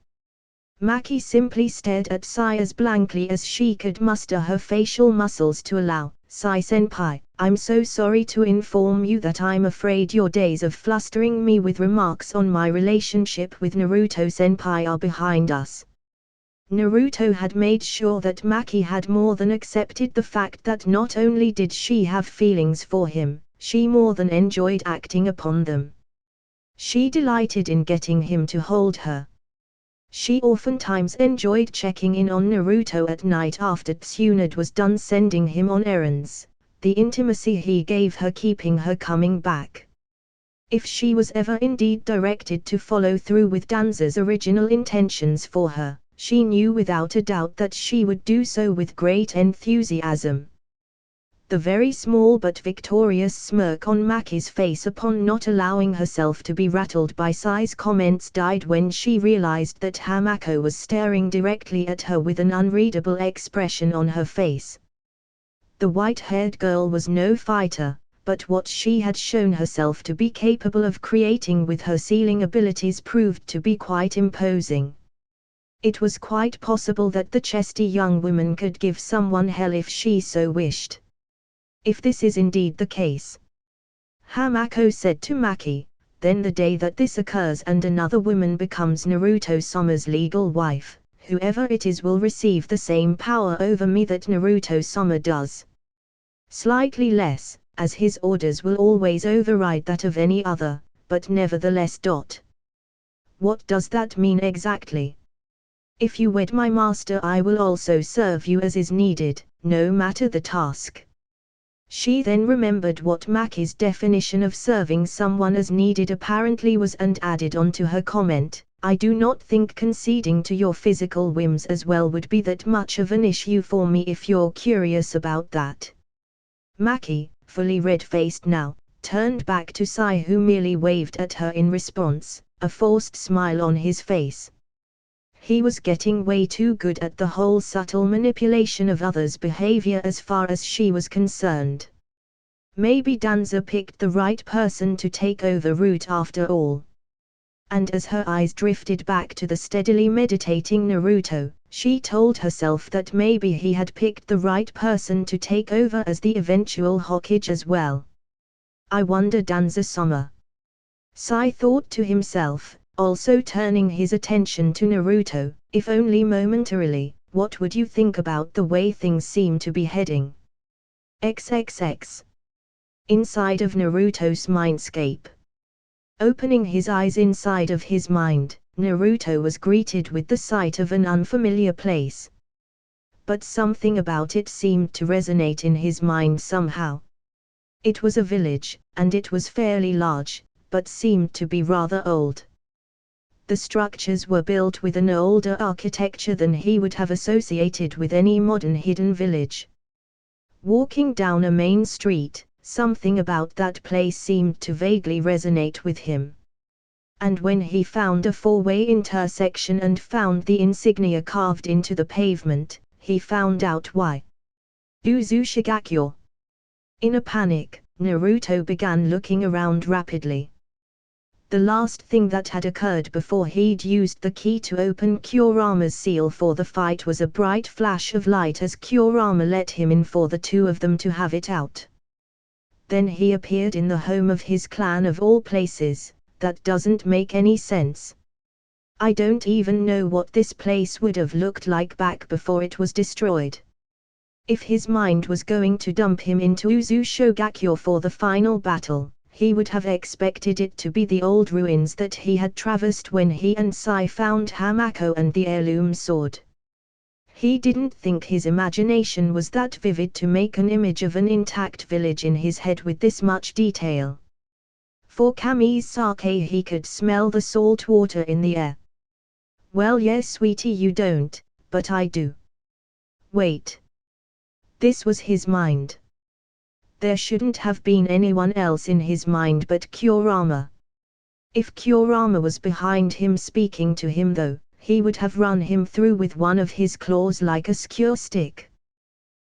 Maki simply stared at Sai as blankly as she could muster her facial muscles to allow. Sai-senpai, I'm so sorry to inform you that I'm afraid your days of flustering me with remarks on my relationship with Naruto-senpai are behind us. Naruto had made sure that Maki had more than accepted the fact that not only did she have feelings for him, she more than enjoyed acting upon them. She delighted in getting him to hold her. She oftentimes enjoyed checking in on Naruto at night after Tsunade was done sending him on errands, the intimacy he gave her keeping her coming back. If she was ever indeed directed to follow through with Danza's original intentions for her, she knew without a doubt that she would do so with great enthusiasm. The very small but victorious smirk on Maki's face upon not allowing herself to be rattled by Sai's comments died when she realized that Hamako was staring directly at her with an unreadable expression on her face. The white-haired girl was no fighter, but what she had shown herself to be capable of creating with her sealing abilities proved to be quite imposing. It was quite possible that the chesty young woman could give someone hell if she so wished. If this is indeed the case, Hamako said to Maki, then the day that this occurs and another woman becomes Naruto-sama's legal wife, whoever it is will receive the same power over me that Naruto-sama does. Slightly less, as his orders will always override that of any other, but nevertheless. What does that mean exactly? If you wed my master, I will also serve you as is needed, no matter the task. She then remembered what Maki's definition of serving someone as needed apparently was and added on to her comment, I do not think conceding to your physical whims as well would be that much of an issue for me if you're curious about that. Maki, fully red-faced now, turned back to Sai, who merely waved at her in response, a forced smile on his face. He was getting way too good at the whole subtle manipulation of others' behavior as far as she was concerned. Maybe Danza picked the right person to take over route after all. And as her eyes drifted back to the steadily meditating Naruto, she told herself that maybe he had picked the right person to take over as the eventual Hokage as well. I wonder Danza-sama. Sai thought to himself, also turning his attention to Naruto, if only momentarily, what would you think about the way things seem to be heading? XXX. Inside of Naruto's mindscape. Opening his eyes inside of his mind, Naruto was greeted with the sight of an unfamiliar place. But something about it seemed to resonate in his mind somehow. It was a village, and it was fairly large, but seemed to be rather old. The structures were built with an older architecture than he would have associated with any modern hidden village. Walking down a main street, something about that place seemed to vaguely resonate with him. And when he found a four-way intersection and found the insignia carved into the pavement, he found out why. Uzu Shigakyo. In a panic, Naruto began looking around rapidly. The last thing that had occurred before he'd used the key to open Kurama's seal for the fight was a bright flash of light as Kurama let him in for the two of them to have it out. Then he appeared in the home of his clan of all places. That doesn't make any sense. I don't even know what this place would have looked like back before it was destroyed. If his mind was going to dump him into Uzu Shogakyo for the final battle, he would have expected it to be the old ruins that he had traversed when he and Sai found Hamako and the heirloom sword. He didn't think his imagination was that vivid to make an image of an intact village in his head with this much detail. For Kami's sake, he could smell the salt water in the air. Well, yes, sweetie, you don't, but I do. Wait. This was his mind. There shouldn't have been anyone else in his mind but Kurama. If Kurama was behind him speaking to him though, he would have run him through with one of his claws like a skewer stick.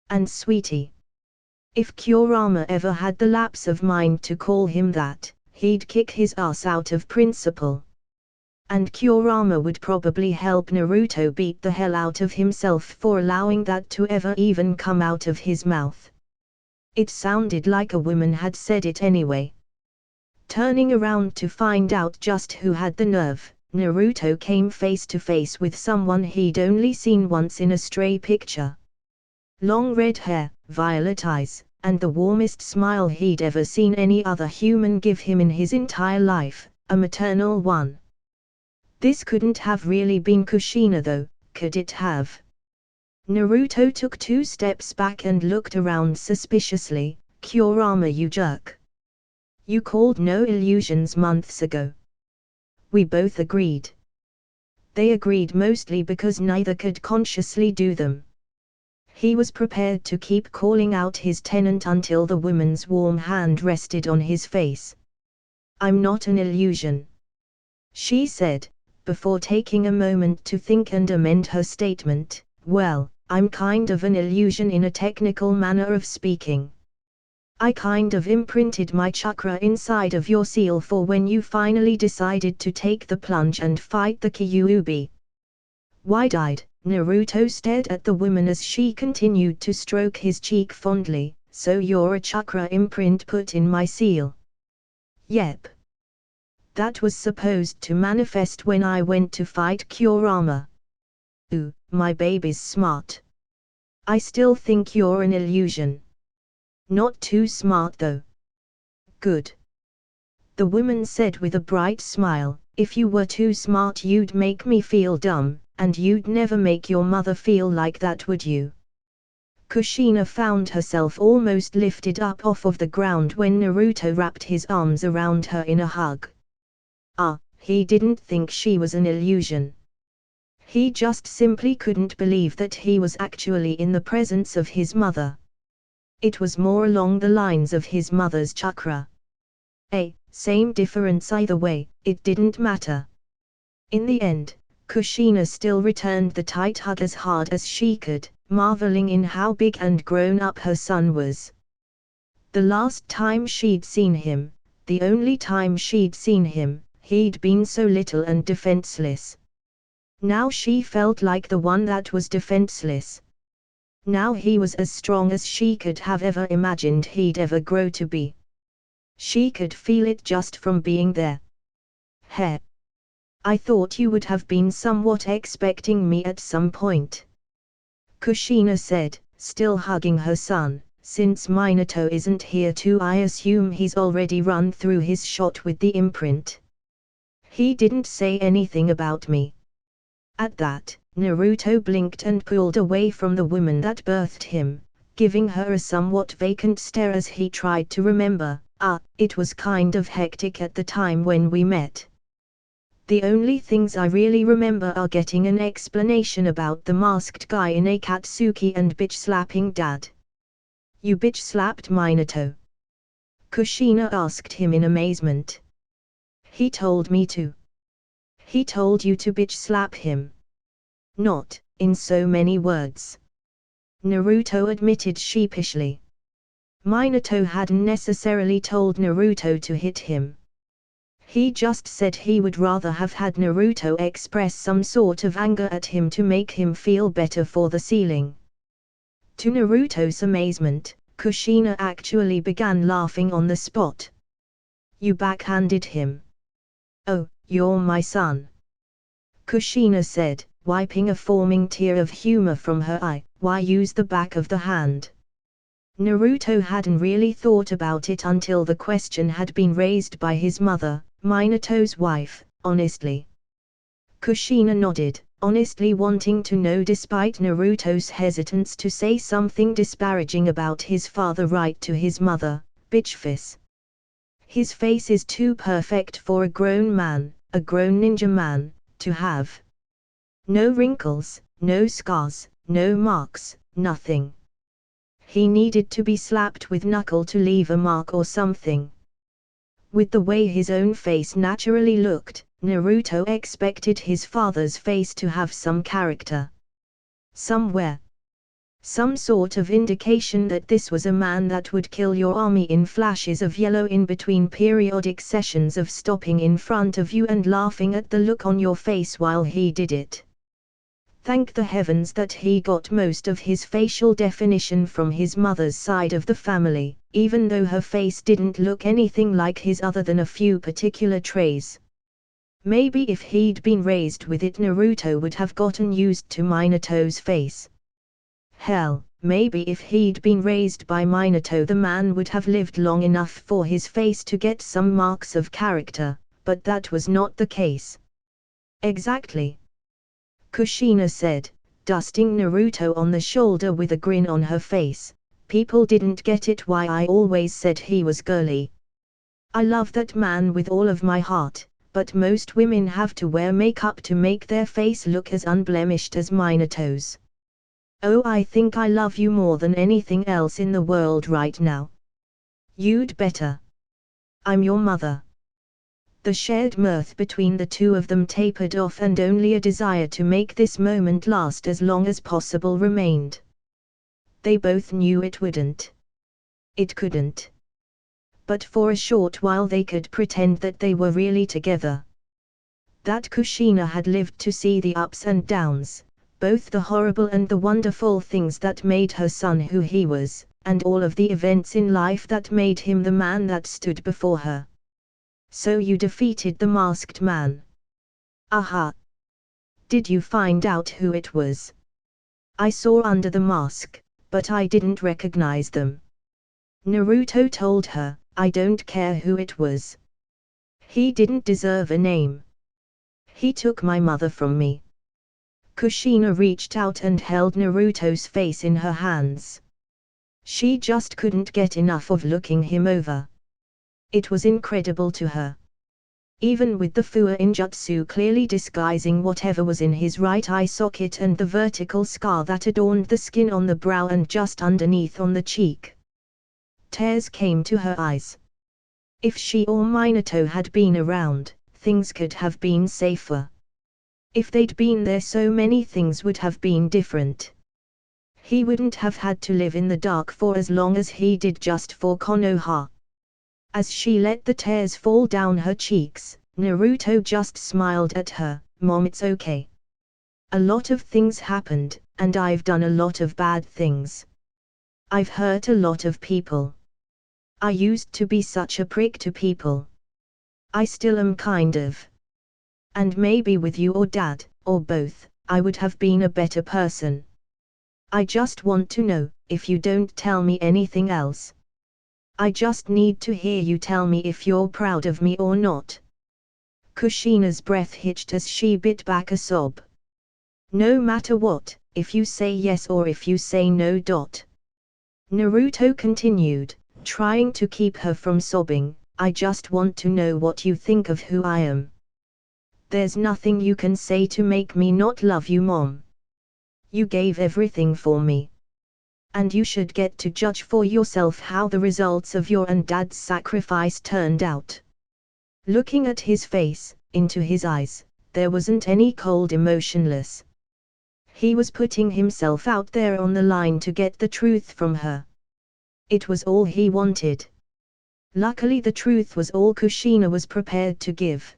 And sweetie, if Kurama ever had the lapse of mind to call him that, he'd kick his ass out of principle. And Kurama would probably help Naruto beat the hell out of himself for allowing that to ever even come out of his mouth. It sounded like a woman had said it anyway. Turning around to find out just who had the nerve, Naruto came face to face with someone he'd only seen once in a stray picture. Long red hair, violet eyes, and the warmest smile he'd ever seen any other human give him in his entire life, a maternal one. This couldn't have really been Kushina though, could it have? Naruto took 2 steps back and looked around suspiciously. Kurama, you jerk. You called no illusions months ago. We both agreed. They agreed mostly because neither could consciously do them. He was prepared to keep calling out his tenant until the woman's warm hand rested on his face. I'm not an illusion, she said, before taking a moment to think and amend her statement. Well, I'm kind of an illusion in a technical manner of speaking. I kind of imprinted my chakra inside of your seal for when you finally decided to take the plunge and fight the Kyuubi. Wide-eyed, Naruto stared at the woman as she continued to stroke his cheek fondly. So you're a chakra imprint put in my seal? Yep. That was supposed to manifest when I went to fight Kurama. Ooh, my baby's smart. I still think you're an illusion. Not too smart though. Good. The woman said with a bright smile, if you were too smart you'd make me feel dumb, and you'd never make your mother feel like that, would you? Kushina found herself almost lifted up off of the ground when Naruto wrapped his arms around her in a hug. He didn't think she was an illusion. He just simply couldn't believe that he was actually in the presence of his mother. It was more along the lines of his mother's chakra. Same difference either way, it didn't matter. In the end, Kushina still returned the tight hug as hard as she could, marveling in how big and grown up her son was. The last time she'd seen him, the only time she'd seen him, he'd been so little and defenseless. Now she felt like the one that was defenseless. Now he was as strong as she could have ever imagined he'd ever grow to be. She could feel it just from being there. Hey. I thought you would have been somewhat expecting me at some point, Kushina said, still hugging her son. Since Minato isn't here too, I assume he's already run through his shot with the imprint. He didn't say anything about me. At that, Naruto blinked and pulled away from the woman that birthed him, giving her a somewhat vacant stare as he tried to remember. It was kind of hectic at the time when we met. The only things I really remember are getting an explanation about the masked guy in Akatsuki and bitch-slapping Dad. You bitch-slapped Minato? Kushina asked him in amazement. He told me to. He told you to bitch-slap him? Not in so many words, Naruto admitted sheepishly. Minato hadn't necessarily told Naruto to hit him. He just said he would rather have had Naruto express some sort of anger at him to make him feel better for the ceiling. To Naruto's amazement, Kushina actually began laughing on the spot. You backhanded him? Oh, you're my son, Kushina said, wiping a forming tear of humor from her eye. Why use the back of the hand? Naruto hadn't really thought about it until the question had been raised by his mother, Minato's wife. Honestly? Kushina nodded, honestly wanting to know despite Naruto's hesitance to say something disparaging about his father right to his mother. Bitchface. His face is too perfect for a grown man, a grown ninja man, to have. No wrinkles, no scars, no marks, nothing. He needed to be slapped with knuckle to leave a mark or something. With the way his own face naturally looked, Naruto expected his father's face to have some character. Somewhere. Some sort of indication that this was a man that would kill your army in flashes of yellow in between periodic sessions of stopping in front of you and laughing at the look on your face while he did it. Thank the heavens that he got most of his facial definition from his mother's side of the family, even though her face didn't look anything like his other than a few particular traits. Maybe if he'd been raised with it, Naruto would have gotten used to Minato's face. Hell, maybe if he'd been raised by Minato, the man would have lived long enough for his face to get some marks of character, but that was not the case. Exactly. Kushina said, dusting Naruto on the shoulder with a grin on her face. People didn't get it why I always said he was girly. I love that man with all of my heart, but most women have to wear makeup to make their face look as unblemished as Minato's. Oh, I think I love you more than anything else in the world right now. You'd better. I'm your mother. The shared mirth between the two of them tapered off, and only a desire to make this moment last as long as possible remained. They both knew it wouldn't. It couldn't. But for a short while they could pretend that they were really together. That Kushina had lived to see the ups and downs, both the horrible and the wonderful things that made her son who he was, and all of the events in life that made him the man that stood before her. So you defeated the masked man. Aha! Did you find out who it was? I saw under the mask, but I didn't recognize them. Naruto told her, I don't care who it was. He didn't deserve a name. He took my mother from me. Kushina reached out and held Naruto's face in her hands. She just couldn't get enough of looking him over. It was incredible to her. Even with the Fuinjutsu clearly disguising whatever was in his right eye socket and the vertical scar that adorned the skin on the brow and just underneath on the cheek. Tears came to her eyes. If she or Minato had been around, things could have been safer. If they'd been there, so many things would have been different. He wouldn't have had to live in the dark for as long as he did just for Konoha. As she let the tears fall down her cheeks, Naruto just smiled at her. Mom, it's okay. A lot of things happened, and I've done a lot of bad things. I've hurt a lot of people. I used to be such a prick to people. I still am kind of. And maybe with you or Dad, or both, I would have been a better person. I just want to know, if you don't tell me anything else. I just need to hear you tell me if you're proud of me or not. Kushina's breath hitched as she bit back a sob. No matter what, if you say yes or if you say no. Naruto continued, trying to keep her from sobbing. I just want to know what you think of who I am. There's nothing you can say to make me not love you, Mom. You gave everything for me. And you should get to judge for yourself how the results of your and Dad's sacrifice turned out. Looking at his face, into his eyes, there wasn't any cold emotionless. He was putting himself out there on the line to get the truth from her. It was all he wanted. Luckily the truth was all Kushina was prepared to give.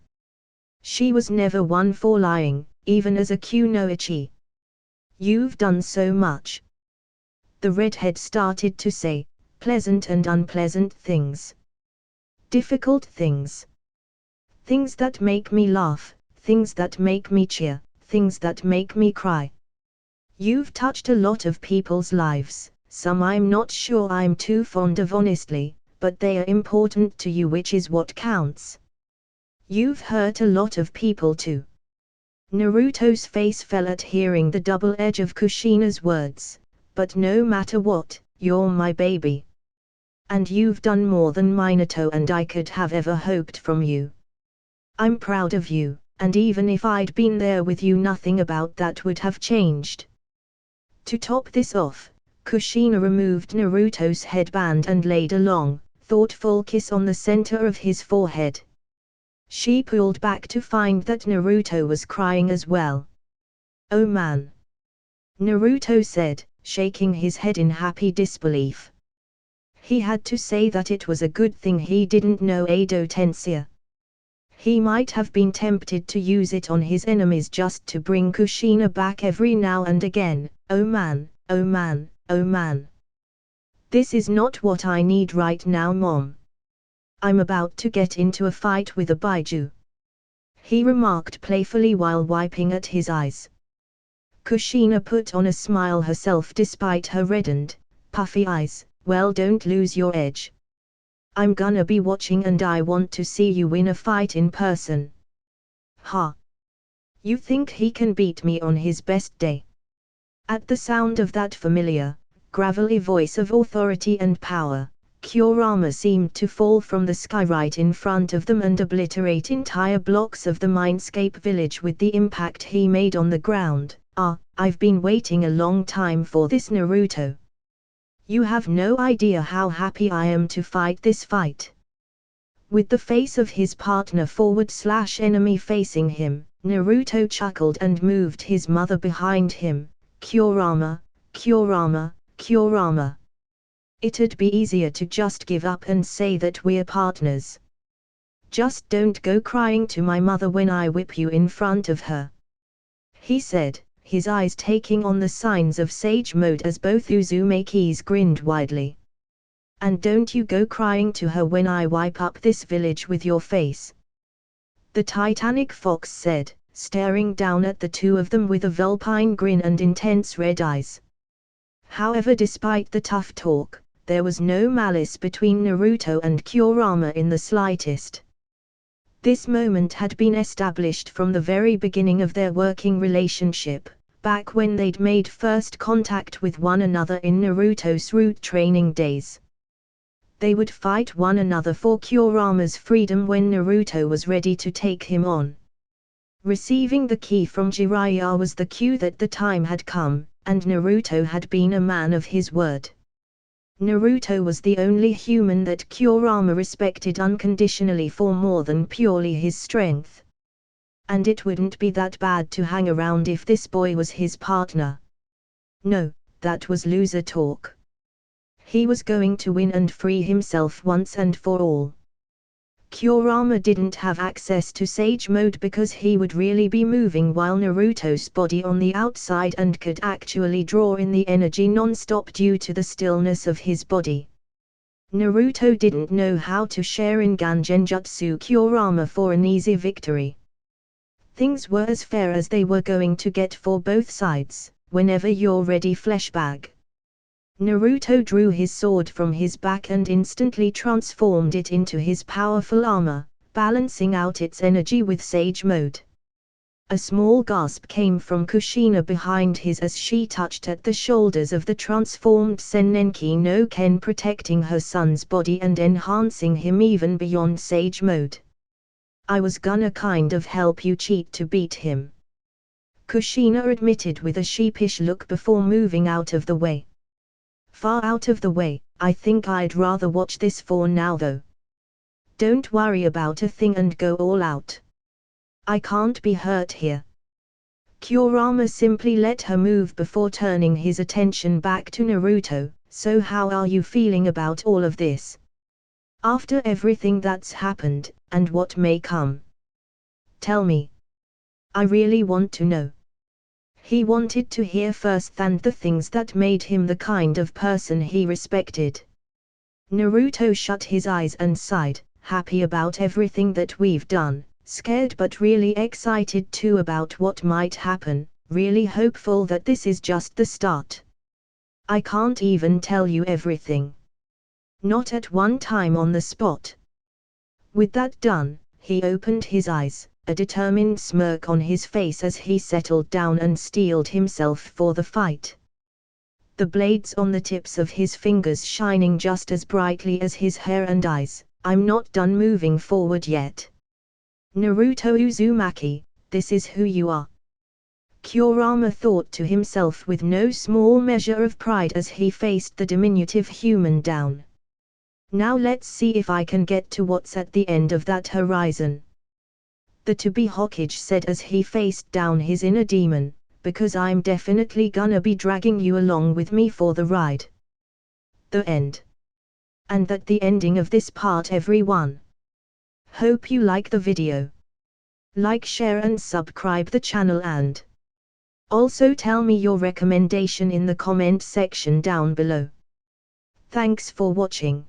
She was never one for lying, even as a kunoichi. You've done so much. The redhead started to say, pleasant and unpleasant things. Difficult things. Things that make me laugh, things that make me cheer, things that make me cry. You've touched a lot of people's lives, some I'm not sure I'm too fond of honestly, but they are important to you, which is what counts. You've hurt a lot of people too. Naruto's face fell at hearing the double edge of Kushina's words. But no matter what, you're my baby. And you've done more than Minato and I could have ever hoped from you. I'm proud of you, and even if I'd been there with you, nothing about that would have changed. To top this off, Kushina removed Naruto's headband and laid a long, thoughtful kiss on the center of his forehead. She pulled back to find that Naruto was crying as well. "Oh man," Naruto said, shaking his head in happy disbelief. He had to say that it was a good thing he didn't know Edo Tensei. He might have been tempted to use it on his enemies just to bring Kushina back every now and again. "Oh man, oh man, oh man. This is not what I need right now, Mom. I'm about to get into a fight with a Baiju," he remarked playfully while wiping at his eyes. Kushina put on a smile herself despite her reddened, puffy eyes. "Well, don't lose your edge. I'm gonna be watching and I want to see you win a fight in person." "Ha! You think he can beat me on his best day?" At the sound of that familiar, gravelly voice of authority and power, Kurama seemed to fall from the sky right in front of them and obliterate entire blocks of the mindscape village with the impact he made on the ground. "Ah, I've been waiting a long time for this, Naruto. You have no idea how happy I am to fight this fight." With the face of his partner /enemy facing him, Naruto chuckled and moved his mother behind him. "Kurama, Kurama, Kurama. It'd be easier to just give up and say that we're partners. Just don't go crying to my mother when I whip you in front of her," he said, his eyes taking on the signs of sage mode as both Uzumakis grinned widely. "And don't you go crying to her when I wipe up this village with your face," the Titanic Fox said, staring down at the two of them with a vulpine grin and intense red eyes. However, despite the tough talk, there was no malice between Naruto and Kurama in the slightest. This moment had been established from the very beginning of their working relationship, back when they'd made first contact with one another in Naruto's root training days. They would fight one another for Kurama's freedom when Naruto was ready to take him on. Receiving the key from Jiraiya was the cue that the time had come, and Naruto had been a man of his word. Naruto was the only human that Kurama respected unconditionally for more than purely his strength. And it wouldn't be that bad to hang around if this boy was his partner. No, that was loser talk. He was going to win and free himself once and for all. Kurama didn't have access to Sage Mode because he would really be moving while Naruto's body on the outside and could actually draw in the energy non-stop due to the stillness of his body. Naruto didn't know how to share in Genjutsu Kurama for an easy victory. Things were as fair as they were going to get for both sides. "Whenever you're ready, fleshbag." Naruto drew his sword from his back and instantly transformed it into his powerful armor, balancing out its energy with Sage Mode. A small gasp came from Kushina behind his as she touched at the shoulders of the transformed Sennenki no Ken, protecting her son's body and enhancing him even beyond Sage Mode. "I was gonna kind of help you cheat to beat him," Kushina admitted with a sheepish look before moving out of the way. "Far out of the way, I think I'd rather watch this for now though. Don't worry about a thing and go all out. I can't be hurt here." Kurama simply let her move before turning his attention back to Naruto. "So how are you feeling about all of this? After everything that's happened, and what may come? Tell me. I really want to know." He wanted to hear firsthand the things that made him the kind of person he respected. Naruto shut his eyes and sighed, "Happy about everything that we've done, scared but really excited too about what might happen, really hopeful that this is just the start. I can't even tell you everything. Not at one time on the spot." With that done, he opened his eyes, a determined smirk on his face as he settled down and steeled himself for the fight. The blades on the tips of his fingers shining just as brightly as his hair and eyes. "I'm not done moving forward yet. Naruto Uzumaki, this is who you are." Kurama thought to himself with no small measure of pride as he faced the diminutive human down. Now let's see if I can get to what's at the end of that horizon. The to-be Hokage said as he faced down his inner demon, because I'm definitely gonna be dragging you along with me for the ride. The end. And that's the ending of this part, everyone. Hope you like the video. Like, share and subscribe the channel, and also tell me your recommendation in the comment section down below. Thanks for watching.